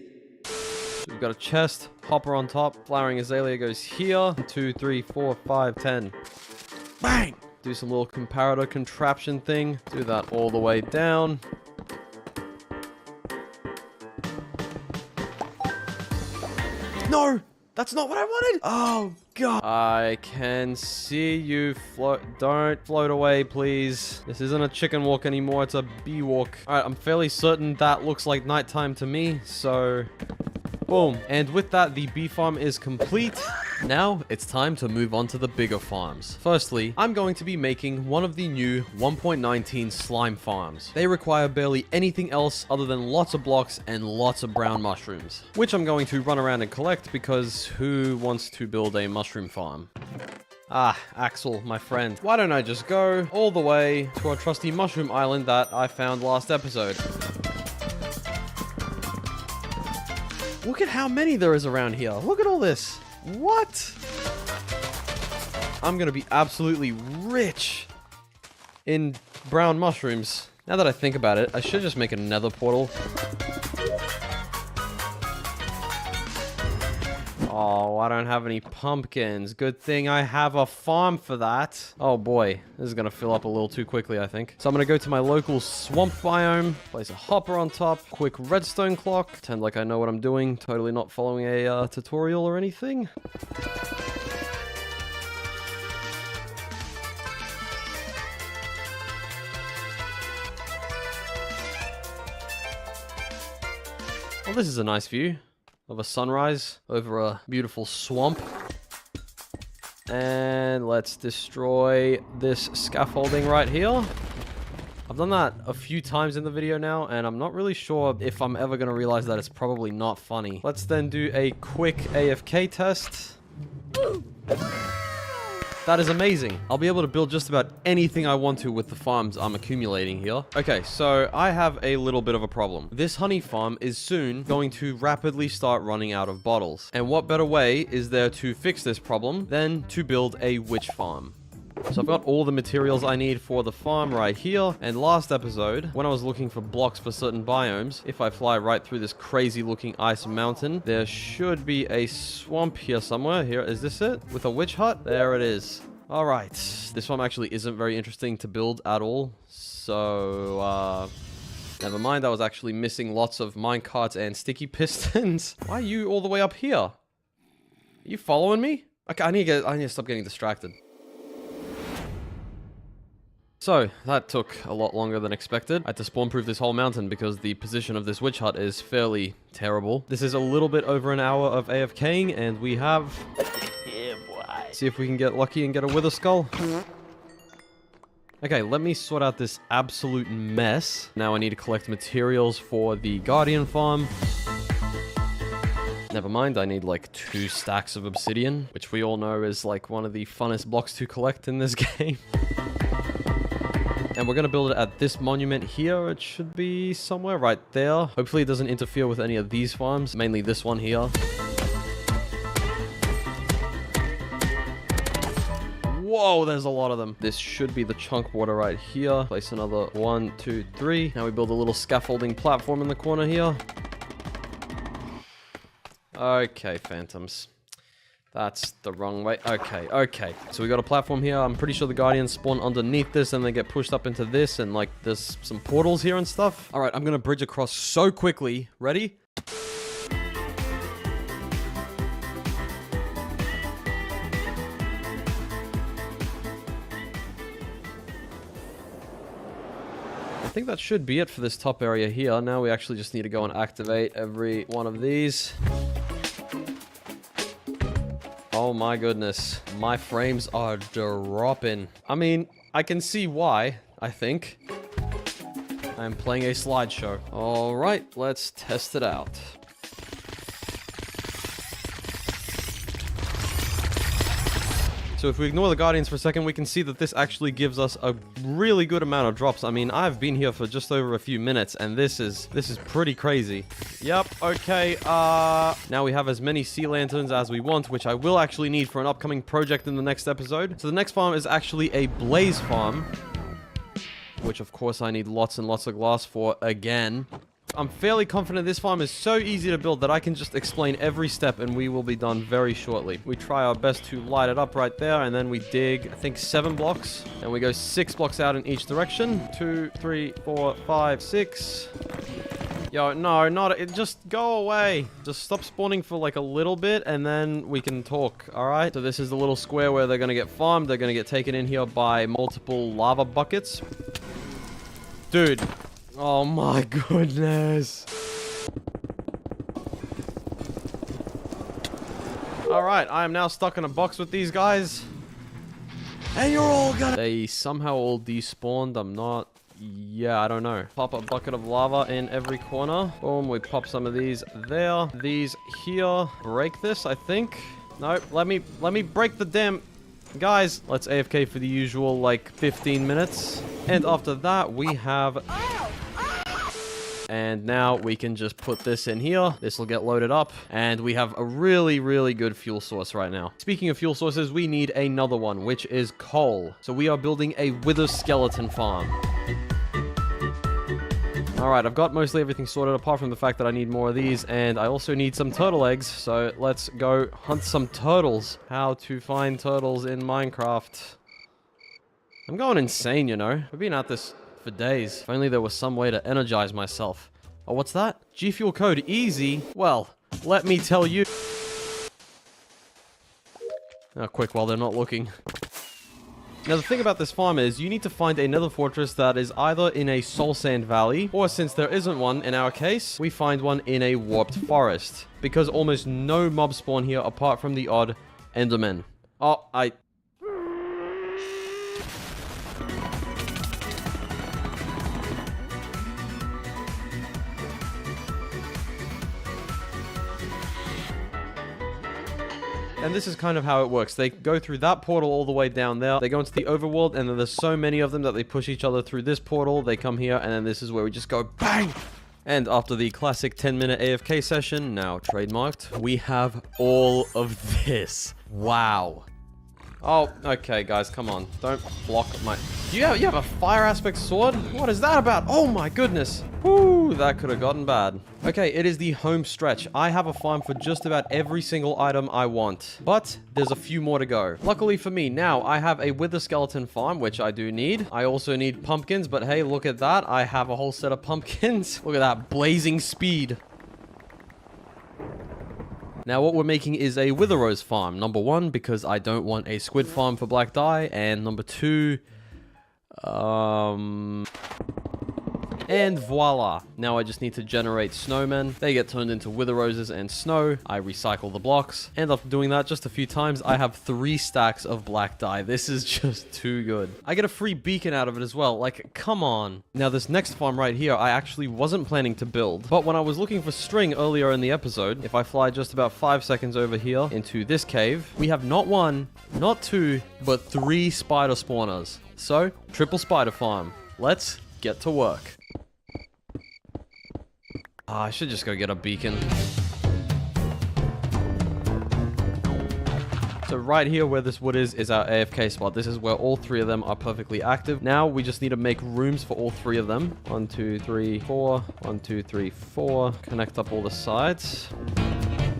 Speaker 10: We've got a chest, hopper on top, flowering azalea goes here. 1, 2, 3, 4, 5, 10. Bang! Do some little comparator contraption thing. Do that all the way down. No! That's not what I wanted! Oh, God. I can see you float. Don't float away, please. This isn't a chicken walk anymore. It's a bee walk. Alright, I'm fairly certain that looks like nighttime to me, so... Boom. And with that, the bee farm is complete. Now, it's time to move on to the bigger farms. Firstly, I'm going to be making one of the new 1.19 slime farms. They require barely anything else other than lots of blocks and lots of brown mushrooms, which I'm going to run around and collect because who wants to build a mushroom farm? Ah, Axel, my friend. Why don't I just go all the way to our trusty mushroom island that I found last episode? Look at how many there is around here. Look at all this. What? I'm gonna be absolutely rich in brown mushrooms. Now that I think about it, I should just make a nether portal. Oh, I don't have any pumpkins. Good thing I have a farm for that. Oh boy, this is gonna fill up a little too quickly, I think. So I'm gonna go to my local swamp biome, place a hopper on top, quick redstone clock, pretend like I know what I'm doing, totally not following a tutorial or anything. Well, this is a nice view of a sunrise over a beautiful swamp. And let's destroy this scaffolding right here. I've done that a few times in the video now, and I'm not really sure if I'm ever going to realize that it's probably not funny. Let's then do a quick AFK test. That is amazing. I'll be able to build just about anything I want to with the farms I'm accumulating here. Okay, so I have a little bit of a problem. This honey farm is soon going to rapidly start running out of bottles. And what better way is there to fix this problem than to build a witch farm? So I've got all the materials I need for the farm right here. And last episode, when I was looking for blocks for certain biomes, if I fly right through this crazy looking ice mountain, there should be a swamp here somewhere. Here, is this it? With a witch hut? There it is. All right. This farm actually isn't very interesting to build at all. So, never mind. I was actually missing lots of minecarts and sticky pistons. Why are you all the way up here? Are you following me? Okay, I need to stop getting distracted. So, that took a lot longer than expected. I had to spawn-proof this whole mountain because the position of this witch hut is fairly terrible. This is a little bit over an hour of AFKing, and we have... Yeah, boy. See if we can get lucky and get a wither skull. Okay, let me sort out this absolute mess. Now I need to collect materials for the Guardian farm. Never mind, I need like 2 stacks of obsidian, which we all know is like one of the funnest blocks to collect in this game. And we're going to build it at this monument here. It should be somewhere right there. Hopefully it doesn't interfere with any of these farms, mainly this one here. Whoa, there's a lot of them. This should be the chunk water right here. Place another 1, 2, 3. Now we build a little scaffolding platform in the corner here. Okay, phantoms. That's the wrong way. Okay. So we got a platform here. I'm pretty sure the Guardians spawn underneath this and they get pushed up into this, and like there's some portals here and stuff. All right, I'm gonna bridge across so quickly. Ready? I think that should be it for this top area here. Now we actually just need to go and activate every one of these. Oh my goodness, my frames are dropping. I mean, I can see why, I think. I'm playing a slideshow. All right, let's test it out. So if we ignore the Guardians for a second, we can see that this actually gives us a really good amount of drops. I mean, I've been here for just over a few minutes, and this is pretty crazy. Yep, okay, now we have as many sea lanterns as we want, which I will actually need for an upcoming project in the next episode. So the next farm is actually a blaze farm, which of course I need lots and lots of glass for again. I'm fairly confident this farm is so easy to build that I can just explain every step and we will be done very shortly. We try our best to light it up right there, and then we dig, I think, 7 blocks. And we go 6 blocks out in each direction. 2, 3, 4, 5, 6. Yo, no, not it. Just go away. Just stop spawning for like a little bit and then we can talk, alright? So this is the little square where they're going to get farmed. They're going to get taken in here by multiple lava buckets. Dude. Oh my goodness. Alright, I am now stuck in a box with these guys. And you're all gonna... They somehow all despawned. I'm not... Yeah, I don't know. Pop a bucket of lava in every corner. Boom, we pop some of these there. These here. Break this, I think. No, let me break the damn... Guys, let's AFK for the usual, like, 15 minutes. And after that, we have... And now we can just put this in here. This will get loaded up. And we have a really, really good fuel source right now. Speaking of fuel sources, we need another one, which is coal. So we are building a wither skeleton farm. All right, I've got mostly everything sorted apart from the fact that I need more of these, and I also need some turtle eggs, so let's go hunt some turtles. How to find turtles in Minecraft. I'm going insane, you know. I've been at this for days. If only there was some way to energize myself. Oh, what's that? G Fuel code easy. Well, let me tell you. Oh, quick while they're not looking. Now, the thing about this farm is you need to find a nether fortress that is either in a soul sand valley, or since there isn't one in our case, we find one in a warped forest. Because almost no mobs spawn here apart from the odd enderman. Oh, And this is kind of how it works. They go through that portal all the way down there. They go into the overworld, and then there's so many of them that they push each other through this portal. They come here, and then this is where we just go bang! And after the classic 10-minute AFK session, now trademarked, we have all of this. Wow. Oh, okay, guys, come on. Don't block my... You have a fire aspect sword? What is that about? Oh my goodness. Whoo, that could have gotten bad. Okay, it is the home stretch. I have a farm for just about every single item I want. But there's a few more to go. Luckily for me, now I have a wither skeleton farm, which I do need. I also need pumpkins, but hey, look at that. I have a whole set of pumpkins. Look at that blazing speed. Now what we're making is a wither rose farm. Number one, because I don't want a squid farm for black dye. And number two, and voila. Now I just need to generate snowmen. They get turned into wither roses and snow. I recycle the blocks. And after doing that just a few times, I have 3 stacks of black dye. This is just too good. I get a free beacon out of it as well. Like, come on. Now this next farm right here, I actually wasn't planning to build. But when I was looking for string earlier in the episode, if I fly just about 5 seconds over here into this cave, we have not 1, not 2, but 3 spider spawners. So, triple spider farm. Let's get to work. I should just go get a beacon. So right here where this wood is our AFK spot. This is where all 3 of them are perfectly active. Now we just need to make rooms for all 3 of them. 1, 2, 3, 4. 1, 2, 3, 4. Connect up all the sides.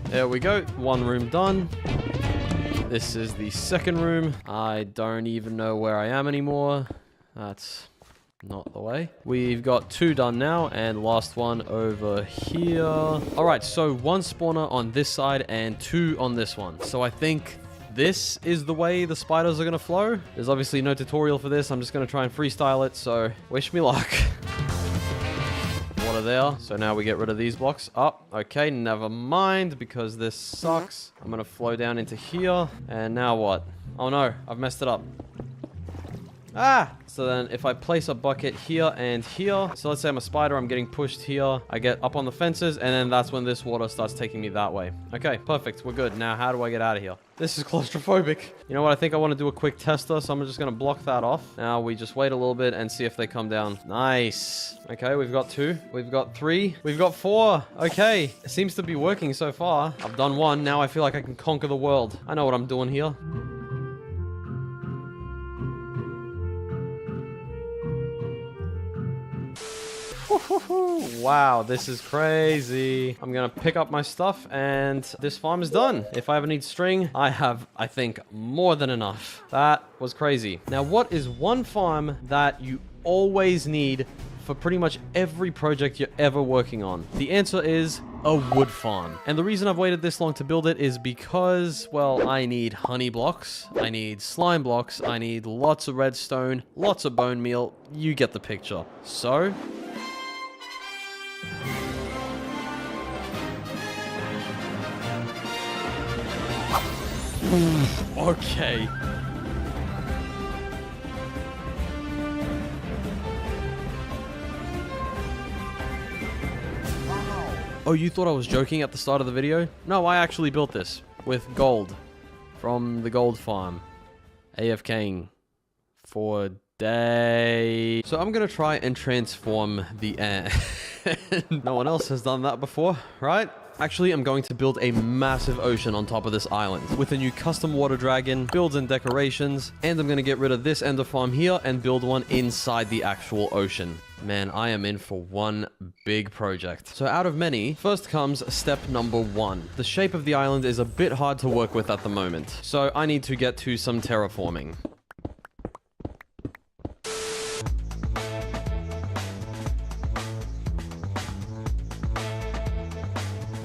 Speaker 10: There we go. 1 room done. This is the second room. I don't even know where I am anymore. That's not the way. We've got 2 done now, and last one over here. All right, so 1 spawner on this side and 2 on this one. So I think this is the way the spiders are gonna flow. There's obviously no tutorial for this. I'm just gonna try and freestyle it, so wish me luck. Water there. So now we get rid of these blocks. Oh, okay, never mind, because this sucks. I'm gonna flow down into here, and now what? Oh no, I've messed it up. Ah! So then if I place a bucket here and here, so let's say I'm a spider, I'm getting pushed here, I get up on the fences, and then that's when this water starts taking me that way. Okay, perfect, we're good. Now how do I get out of here? This is claustrophobic. You know what, I think I want to do a quick tester, so I'm just going to block that off. Now we just wait a little bit and see if they come down. Nice. Okay, we've got 2, we've got 3, we've got 4. Okay, it seems to be working so far. I've done 1, now I feel like I can conquer the world. I know what I'm doing here. Wow, this is crazy. I'm gonna pick up my stuff and this farm is done. If I ever need string, I have, I think, more than enough. That was crazy. Now, what is one farm that you always need for pretty much every project you're ever working on? The answer is a wood farm. And the reason I've waited this long to build it is because, well, I need honey blocks, I need slime blocks, I need lots of redstone, lots of bone meal. You get the picture. So okay. Oh, you thought I was joking at the start of the video? No, I actually built this with gold from the gold farm. AFKing for days. So I'm gonna try and transform the air. No one else has done that before, right? Actually, I'm going to build a massive ocean on top of this island with a new custom water dragon, builds and decorations, and I'm going to get rid of this ender farm here and build one inside the actual ocean. Man, I am in for one big project. So out of many, first comes step number 1. The shape of the island is a bit hard to work with at the moment, so I need to get to some terraforming.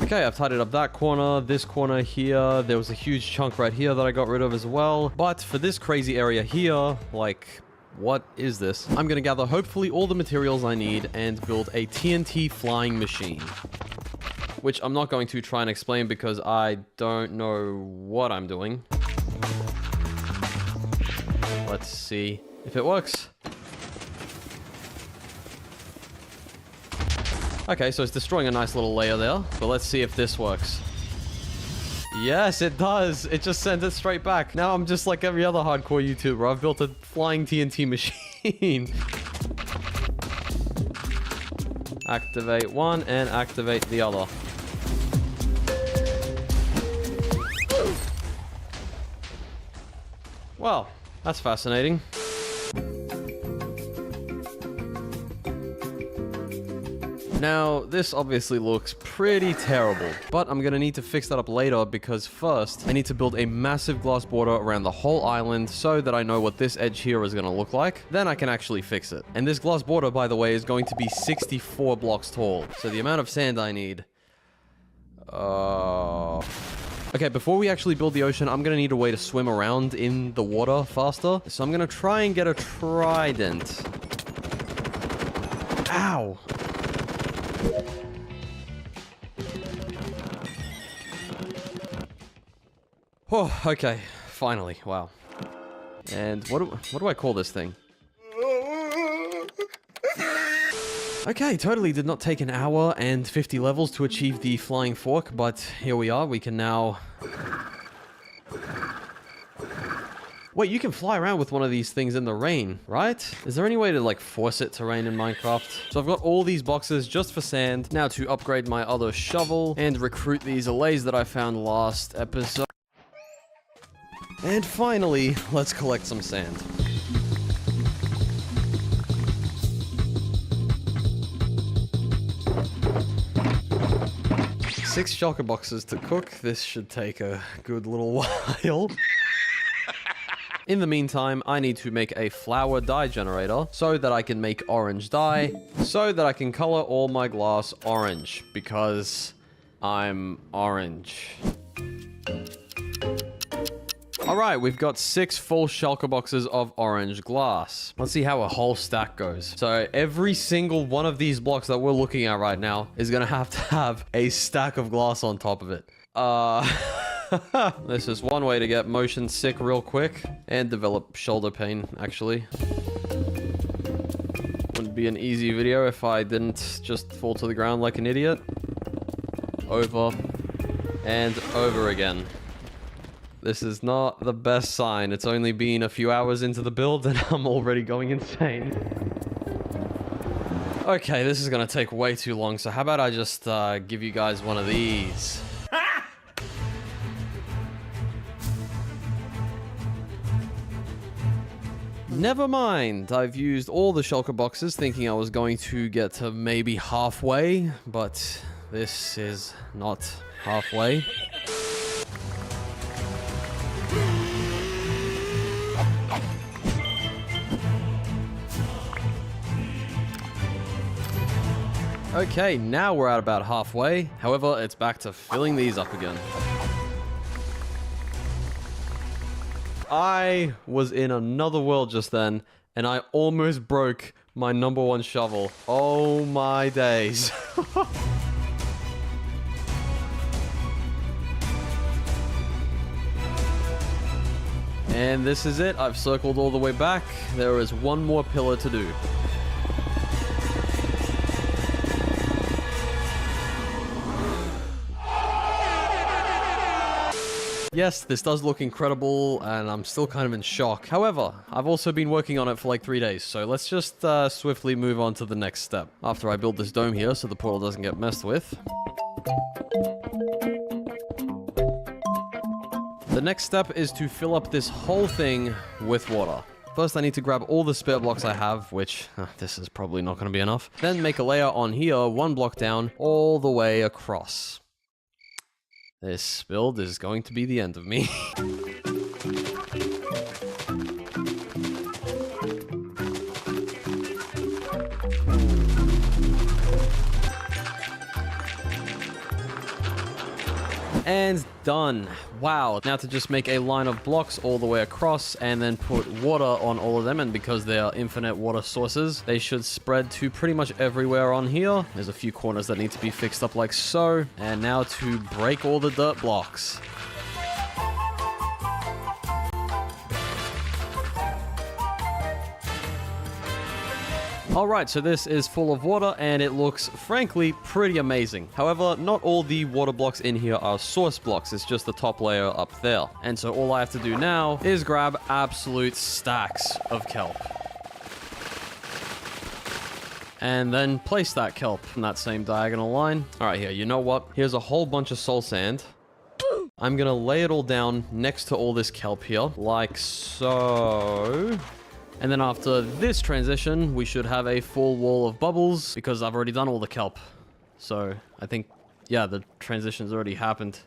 Speaker 10: Okay, I've tidied up that corner, this corner here. There was a huge chunk right here that I got rid of as well. But for this crazy area here, like, what is this? I'm gonna gather hopefully all the materials I need and build a TNT flying machine. Which I'm not going to try and explain because I don't know what I'm doing. Let's see if it works. Okay, so it's destroying a nice little layer there, but let's see if this works. Yes, it does. It just sent it straight back. Now I'm just like every other hardcore YouTuber. I've built a flying TNT machine. Activate one and activate the other. Well, that's fascinating. Now, this obviously looks pretty terrible, but I'm gonna need to fix that up later because first, I need to build a massive glass border around the whole island so that I know what this edge here is gonna look like. Then I can actually fix it. And this glass border, by the way, is going to be 64 blocks tall. So the amount of sand I need... Okay, before we actually build the ocean, I'm gonna need a way to swim around in the water faster. So I'm gonna try and get a trident. Ow! Oh, okay. Finally. Wow. And what do I call this thing? Okay, totally did not take an hour and 50 levels to achieve the flying fork, but here we are. We can now... Wait, you can fly around with one of these things in the rain, right? Is there any way to, like, force it to rain in Minecraft? So I've got all these boxes just for sand. Now to upgrade my other shovel and recruit these allays that I found last episode. And finally, let's collect some sand. Six shulker boxes to cook. This should take a good little while. In the meantime, I need to make a flower dye generator so that I can make orange dye, so that I can color all my glass orange, because I'm orange. Alright, we've got 6 full shulker boxes of orange glass. Let's see how a whole stack goes. So every single one of these blocks that we're looking at right now is gonna have to have a stack of glass on top of it. This is one way to get motion sick real quick and develop shoulder pain, actually. Wouldn't be an easy video if I didn't just fall to the ground like an idiot. Over and over again. This is not the best sign. It's only been a few hours into the build and I'm already going insane. Okay, this is gonna take way too long, so how about I just give you guys one of these? Never mind, I've used all the shulker boxes thinking I was going to get to maybe halfway, but this is not halfway. Okay, now we're at about halfway. However, it's back to filling these up again. I was in another world just then, and I almost broke my #1 shovel. Oh my days. And this is it. I've circled all the way back. There is one more pillar to do. Yes, this does look incredible, and I'm still kind of in shock. However, I've also been working on it for like 3 days, so let's just swiftly move on to the next step. After I build this dome here so the portal doesn't get messed with. The next step is to fill up this whole thing with water. First, I need to grab all the spare blocks I have, which this is probably not going to be enough. Then make a layer on here, 1 block down, all the way across. This build is going to be the end of me. And done. Wow. Now to just make a line of blocks all the way across and then put water on all of them. And because they are infinite water sources, they should spread to pretty much everywhere on here. There's a few corners that need to be fixed up like so. And now to break all the dirt blocks. Alright, so this is full of water and it looks, frankly, pretty amazing. However, not all the water blocks in here are source blocks, it's just the top layer up there. And so all I have to do now is grab absolute stacks of kelp. And then place that kelp in that same diagonal line. Alright, here, you know what? Here's a whole bunch of soul sand. I'm gonna lay it all down next to all this kelp here, like so. And then after this transition, we should have a full wall of bubbles because I've already done all the kelp. So I think, yeah, the transition's already happened.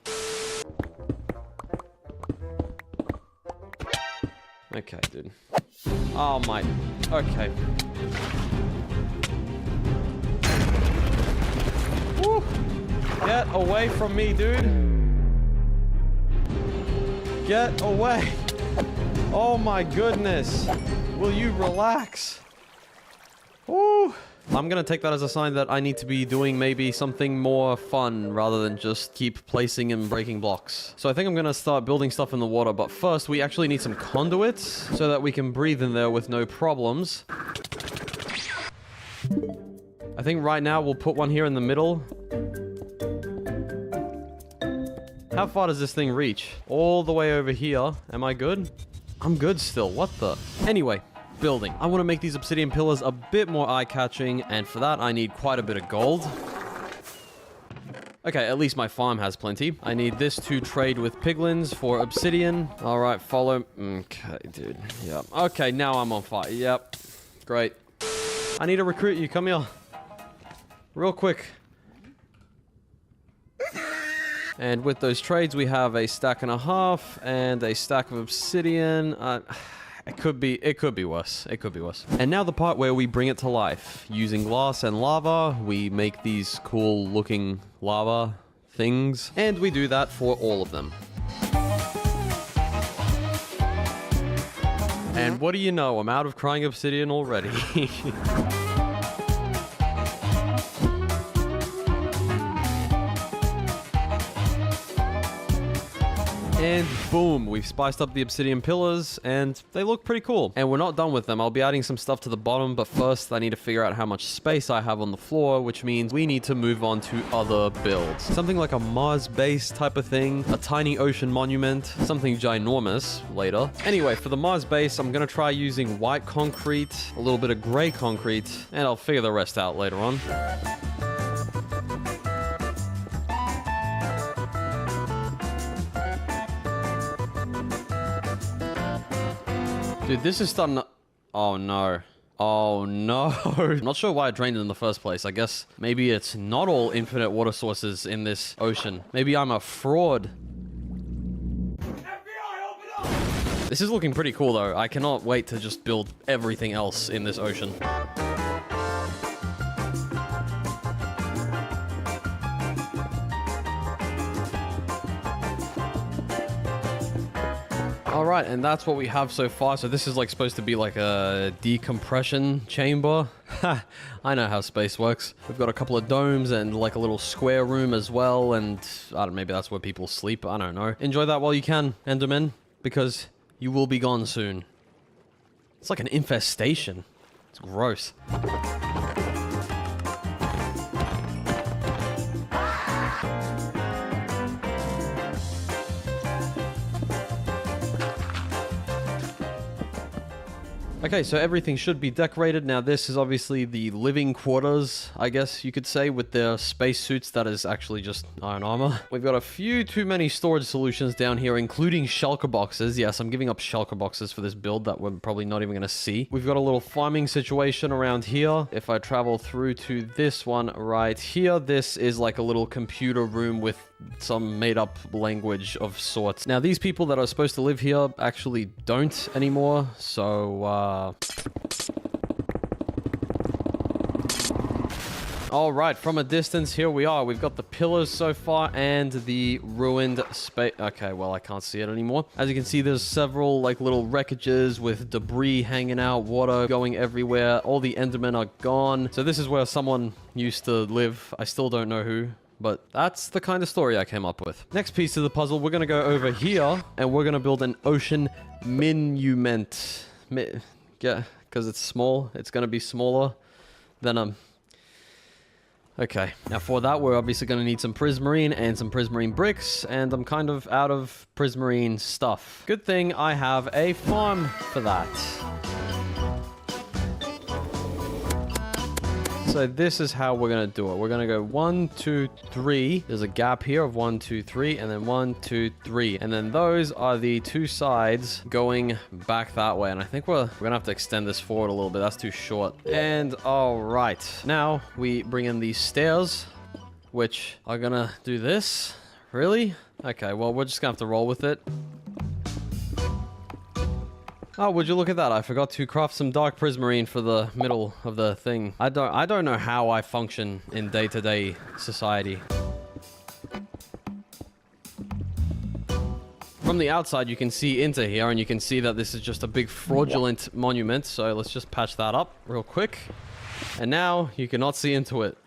Speaker 10: Okay, dude. Oh my, okay. Woo. Get away from me, dude. Get away. Oh my goodness. Will you relax? Ooh. I'm gonna take that as a sign that I need to be doing maybe something more fun rather than just keep placing and breaking blocks. So I think I'm gonna start building stuff in the water, but first we actually need some conduits so that we can breathe in there with no problems. I think right now we'll put one here in the middle. How far does this thing reach? All the way over here. Am I good? I'm good still. What the? Anyway, building. I want to make these obsidian pillars a bit more eye-catching, and for that I need quite a bit of gold. Okay, at least my farm has plenty. I need this to trade with piglins for obsidian. All right, follow. Okay, dude. Yep. Okay, now I'm on fire. Yep. Great. I need to recruit you. Come here. Real quick. And with those trades, we have a stack and a half and a stack of obsidian. It could be worse. It could be worse. And now the part where we bring it to life. Using glass and lava, we make these cool looking lava things. And we do that for all of them. And what do you know? I'm out of crying obsidian already. And boom, we've spiced up the obsidian pillars and they look pretty cool. And we're not done with them. I'll be adding some stuff to the bottom, but first I need to figure out how much space I have on the floor, which means we need to move on to other builds. Something like a Mars base type of thing, a tiny ocean monument, something ginormous later. Anyway, for the Mars base, I'm gonna try using white concrete, a little bit of gray concrete, and I'll figure the rest out later on. Dude, this is starting to... Oh, no. Oh, no. I'm not sure why I drained it in the first place. I guess maybe it's not all infinite water sources in this ocean. Maybe I'm a fraud. This is looking pretty cool, though. I cannot wait to just build everything else in this ocean. Alright, and that's what we have so far. So this is like supposed to be like a decompression chamber. Ha! I know how space works. We've got a couple of domes and like a little square room as well. And I don't know, maybe that's where people sleep. I don't know. Enjoy that while you can, Enderman, because you will be gone soon. It's like an infestation. It's gross. Okay, so everything should be decorated. Now this is obviously the living quarters, I guess you could say, with their space suits. That is actually just iron armor. We've got a few too many storage solutions down here, including shulker boxes. Yes, I'm giving up shulker boxes for this build that we're probably not even going to see. We've got a little farming situation around here. If I travel through to this one right here, this is like a little computer room with some made-up language of sorts. Now, these people that are supposed to live here actually don't anymore, so, all right, from a distance, here we are. We've got the pillars so far and the ruined space. Okay, well, I can't see it anymore. As you can see, there's several, like, little wreckages with debris hanging out, water going everywhere. All the Endermen are gone. So this is where someone used to live. I still don't know who. But that's the kind of story I came up with. Next piece of the puzzle, we're going to go over here and we're going to build an ocean monument. Yeah, because it's small. It's going to be smaller than Okay, now for that, we're obviously going to need some prismarine and some prismarine bricks, and I'm kind of out of prismarine stuff. Good thing I have a farm for that. So this is how we're going to do it. We're going to go 1, 2, 3. There's a gap here of 1, 2, 3, and then 1, 2, 3. And then those are the two sides going back that way. And I think we're going to have to extend this forward a little bit. That's too short. And all right. Now we bring in these stairs, which are going to do this. Really? Okay, well, we're just going to have to roll with it. Oh, would you look at that? I forgot to craft some dark prismarine for the middle of the thing. I don't know how I function in day-to-day society. From the outside, you can see into here, and you can see that this is just a big fraudulent monument. So let's just patch that up real quick. And now you cannot see into it.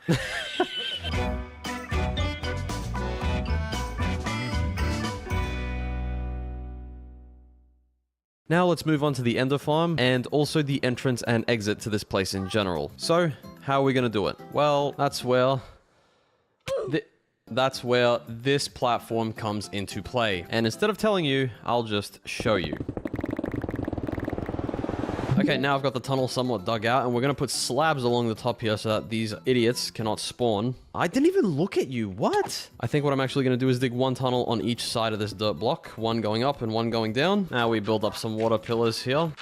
Speaker 10: Now let's move on to the Ender Farm and also the entrance and exit to this place in general. So, how are we going to do it? Well, that's where this platform comes into play. And instead of telling you, I'll just show you. Okay, now I've got the tunnel somewhat dug out, and we're going to put slabs along the top here so that these idiots cannot spawn. I didn't even look at you. What? I think what I'm actually going to do is dig one tunnel on each side of this dirt block. One going up and one going down. Now we build up some water pillars here.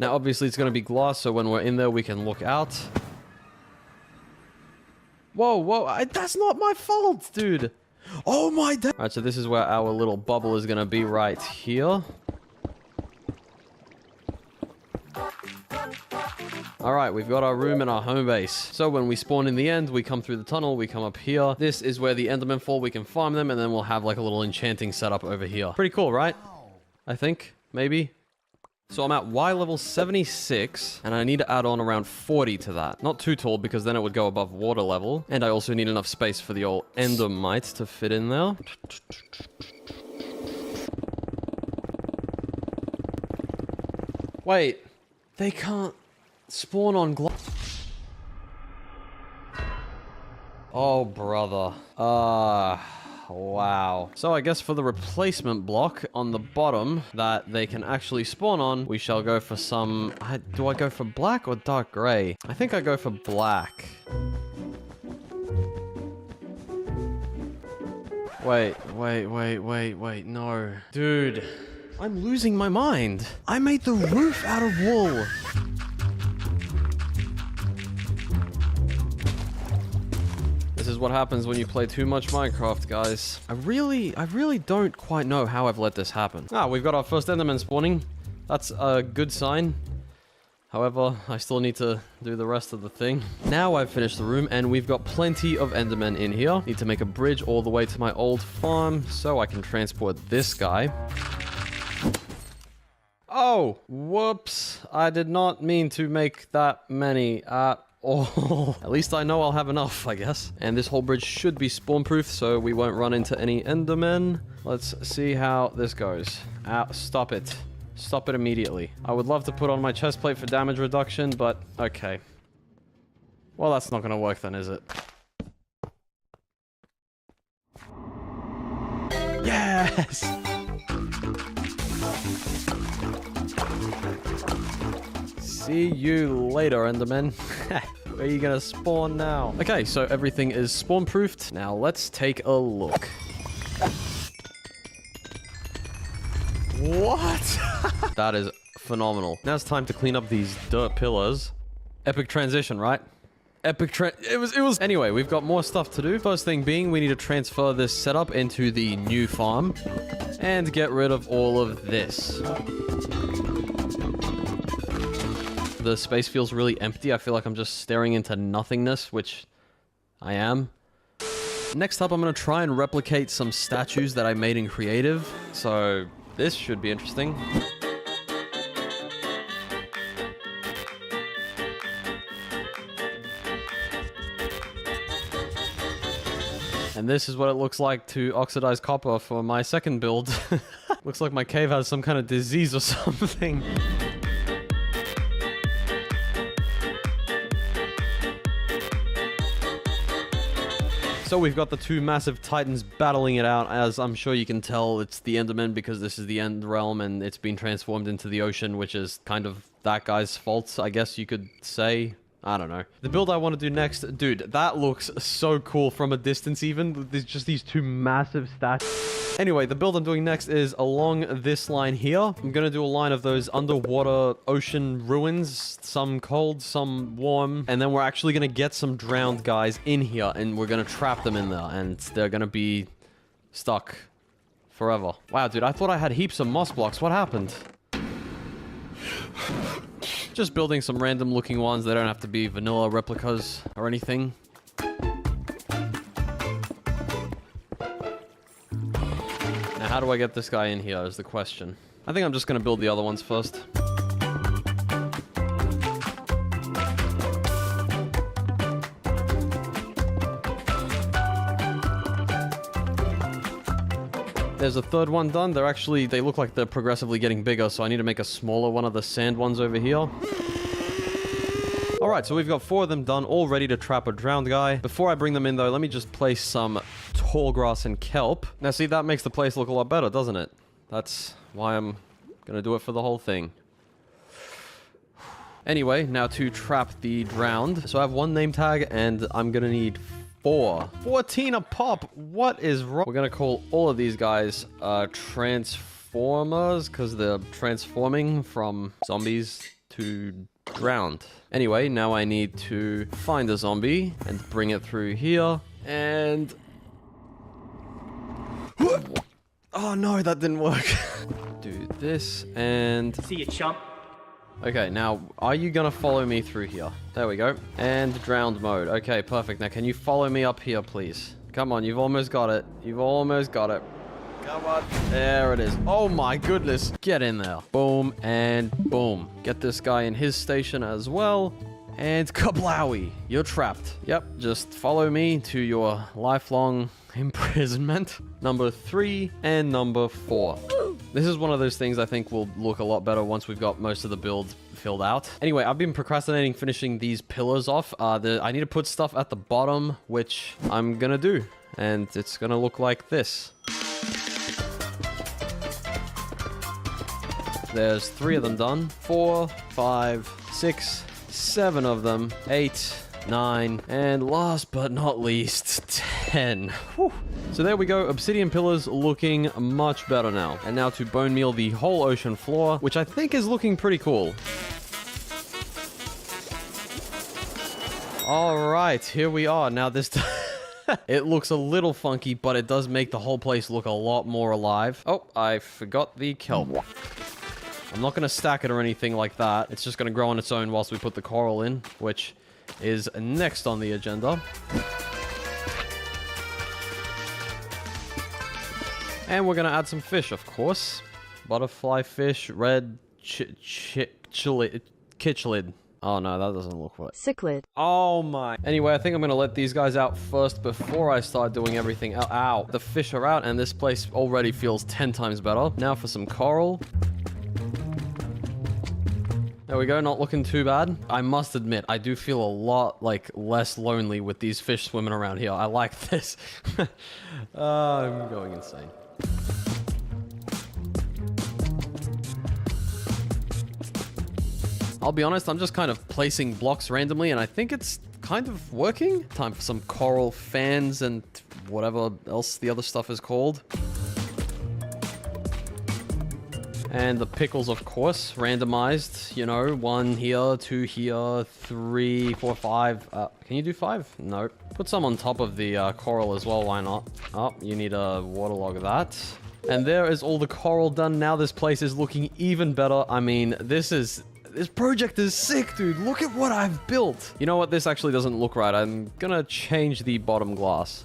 Speaker 10: Now, obviously, it's going to be glass, so when we're in there, we can look out. Whoa, whoa. That's not my fault, dude. Oh, my God. All right, so this is where our little bubble is going to be right here. Alright, we've got our room and our home base. So when we spawn in the end, we come through the tunnel, we come up here. This is where the Endermen fall, we can farm them, and then we'll have like a little enchanting setup over here. Pretty cool, right? I think, maybe. So I'm at Y level 76, and I need to add on around 40 to that. Not too tall, because then it would go above water level. And I also need enough space for the old Endermite to fit in there. Wait, they can't spawn on glass. Oh, brother. Wow. So I guess for the replacement block on the bottom that they can actually spawn on, we shall go for some... do I go for black or dark gray? I think I go for black. Wait, no. Dude, I'm losing my mind. I made the roof out of wool. This is what happens when you play too much Minecraft, guys. I really don't quite know how I've let this happen. Ah, we've got our first Enderman spawning. That's a good sign. However, I still need to do the rest of the thing. Now I've finished the room, and we've got plenty of Endermen in here. Need to make a bridge all the way to my old farm so I can transport this guy. Oh, whoops. I did not mean to make that many Oh, at least I know I'll have enough, I guess. And this whole bridge should be spawn-proof, so we won't run into any Endermen. Let's see how this goes. Stop it. Stop it immediately. I would love to put on my chest plate for damage reduction, but okay. Well, that's not gonna work then, is it? Yes! See you later, Enderman. Where are you gonna spawn now? Okay, so everything is spawn-proofed. Now let's take a look. What? That is phenomenal. Now it's time to clean up these dirt pillars. Epic transition, right? It was. Anyway, we've got more stuff to do. First thing being, we need to transfer this setup into the new farm and get rid of all of this. The space feels really empty. I feel like I'm just staring into nothingness, which I am. Next up, I'm going to try and replicate some statues that I made in Creative. So this should be interesting. And this is what it looks like to oxidize copper for my second build. Looks like my cave has some kind of disease or something. So we've got the two massive titans battling it out. As I'm sure you can tell, it's the Enderman because this is the End Realm and it's been transformed into the ocean, which is kind of that guy's fault, I guess you could say. I don't know. The build I want to do next, dude, that looks so cool from a distance even. There's just these two massive statues. Anyway, the build I'm doing next is along this line here. I'm going to do a line of those underwater ocean ruins. Some cold, some warm. And then we're actually going to get some drowned guys in here and we're going to trap them in there. And they're going to be stuck forever. Wow, dude, I thought I had heaps of moss blocks. What happened? Just building some random looking ones. They don't have to be vanilla replicas or anything. Now, how do I get this guy in here is the question. I think I'm just going to build the other ones first. There's a third one done. They look like they're progressively getting bigger, so I need to make a smaller one of the sand ones over here. Alright, so we've got 4 of them done, all ready to trap a drowned guy. Before I bring them in though, let me just place some tall grass and kelp. Now see, that makes the place look a lot better, doesn't it? That's why I'm gonna do it for the whole thing. Anyway, now to trap the drowned. So I have 1 name tag and I'm gonna need 4. 14 a pop! What is wrong? We're gonna call all of these guys Transformers, because they're transforming from zombies to drowned. Anyway, now I need to find a zombie and bring it through here. And... oh no, that didn't work. Do this and...
Speaker 13: see you, chump.
Speaker 10: Okay, now, are you gonna follow me through here? There we go. And drowned mode. Okay, perfect. Now, can you follow me up here, please? Come on, you've almost got it. You've almost got it. Come on. There it is. Oh my goodness. Get in there. Boom and boom. Get this guy in his station as well. And kablowie. You're trapped. Yep, just follow me to your lifelong imprisonment. Number 3 and number 4. This is one of those things I think will look a lot better once we've got most of the build filled out. Anyway, I've been procrastinating finishing these pillars off. I need to put stuff at the bottom, which I'm gonna do. And it's gonna look like this. There's 3 of them done. 4, 5, 6, 7 of them. 8, 9, and last but not least, 10. Whew. So there we go, obsidian pillars looking much better now. And now to bone meal the whole ocean floor, which I think is looking pretty cool. All right, here we are. Now this it looks a little funky, but it does make the whole place look a lot more alive. Oh, I forgot the kelp. I'm not going to stack it or anything like that. It's just going to grow on its own whilst we put the coral in, which is next on the agenda. And we're going to add some fish, of course. Butterfly fish, red kitchlid. Oh no, that doesn't look right. Cichlid. Oh my. Anyway, I think I'm going to let these guys out first before I start doing everything. Ow. The fish are out and this place already feels 10 times better. Now for some coral. There we go, not looking too bad. I must admit, I do feel a lot, less lonely with these fish swimming around here. I like this. I'm going insane. I'll be honest, I'm just kind of placing blocks randomly, and I think it's kind of working. Time for some coral fans and whatever else the other stuff is called. And the pickles, of course, randomized, you know, 1 here, 2 here, 3, 4, 5. Can you do 5? No. Put some on top of the coral as well, why not? Oh, you need to waterlog that. And there is all the coral done. Now this place is looking even better. I mean, this project is sick, dude. Look at what I've built. You know what? This actually doesn't look right. I'm gonna change the bottom glass.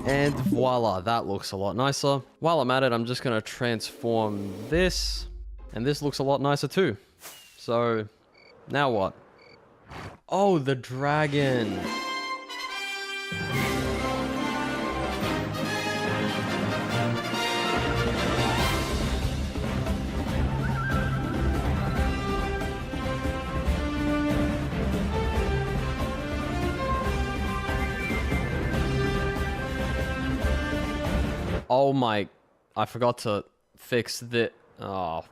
Speaker 10: And voila, that looks a lot nicer. While I'm at it, I'm just gonna transform this. And this looks a lot nicer too. So, now what? Oh, the dragon. Oh my, I forgot to fix the, oh.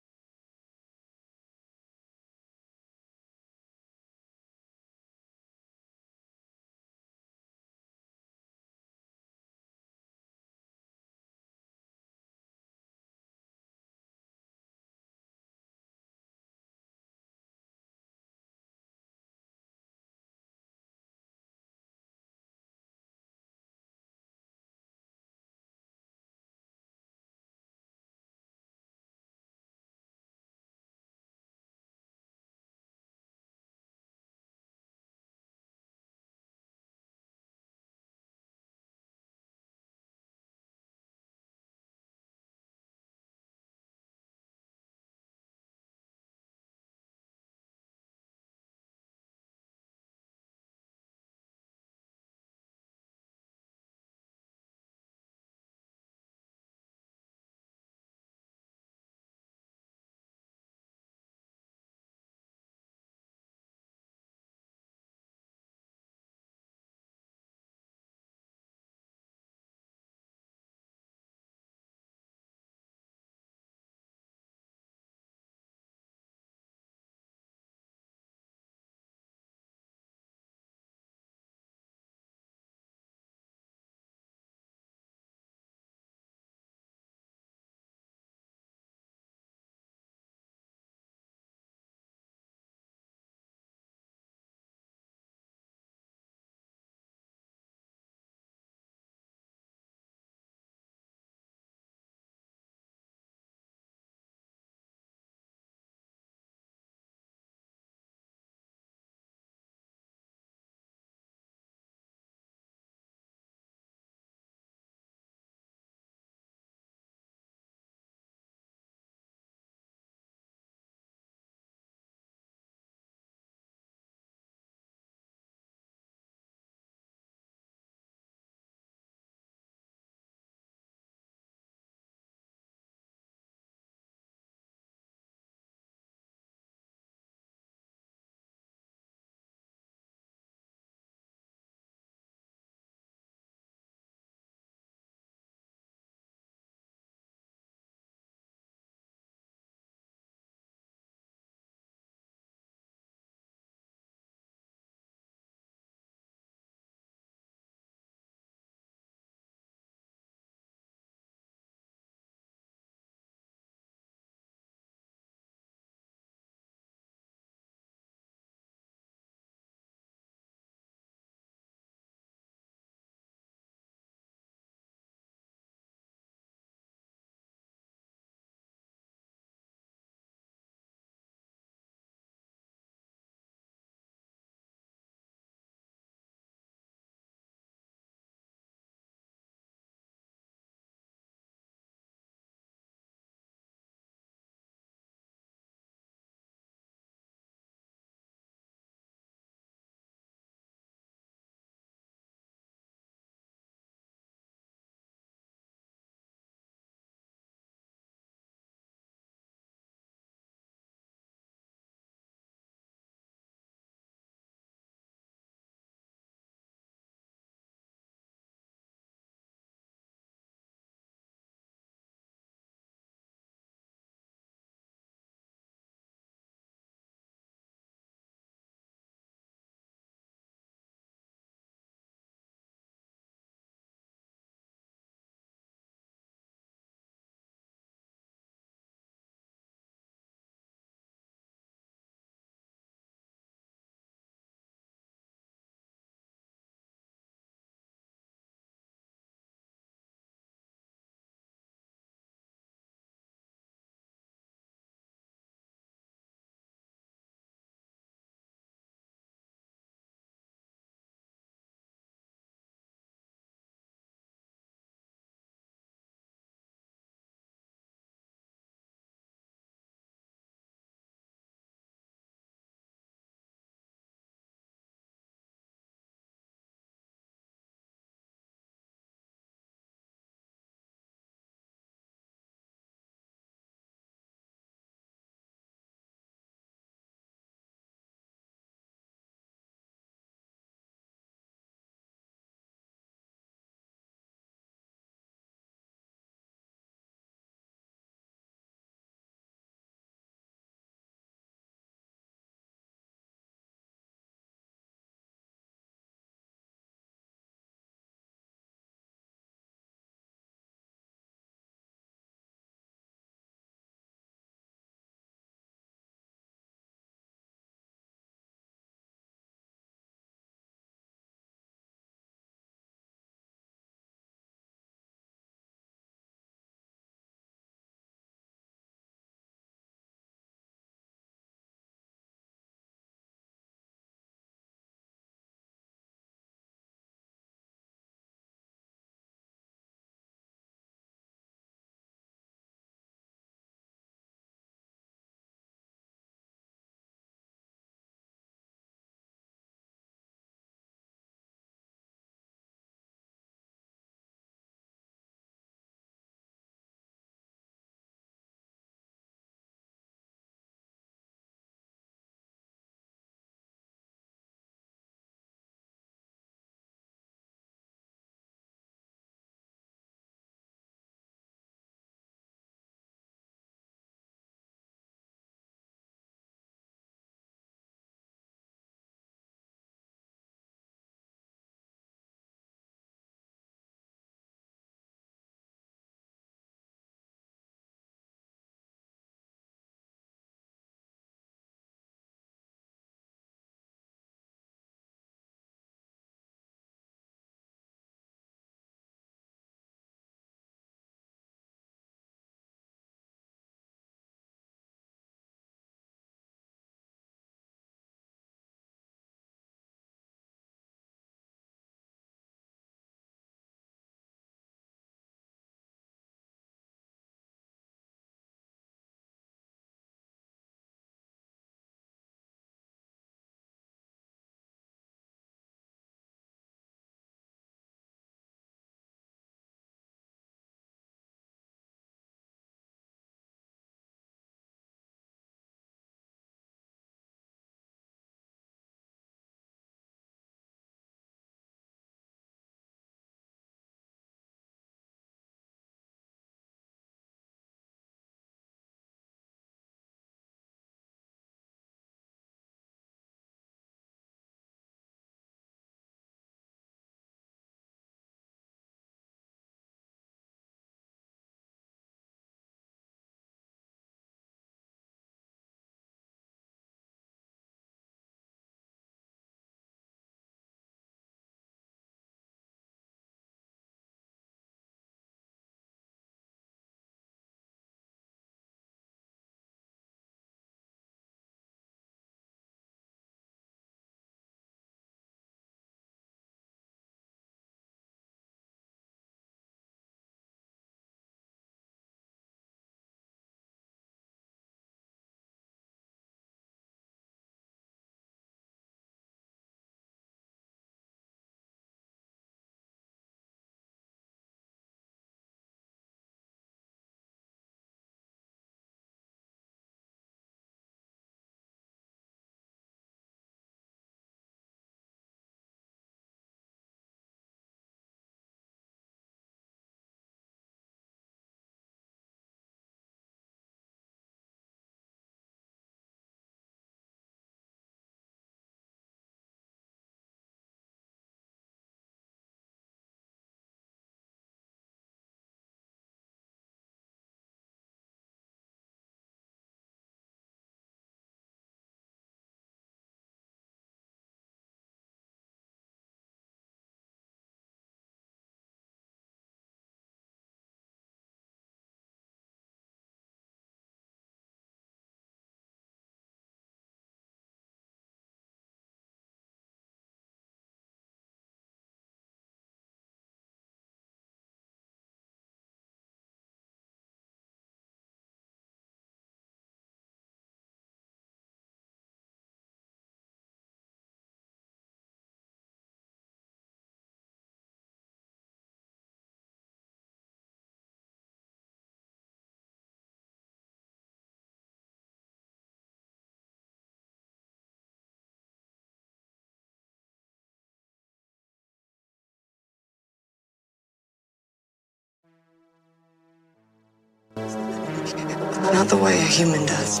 Speaker 13: not the way a human does.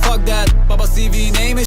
Speaker 19: Fuck that, baba CV name is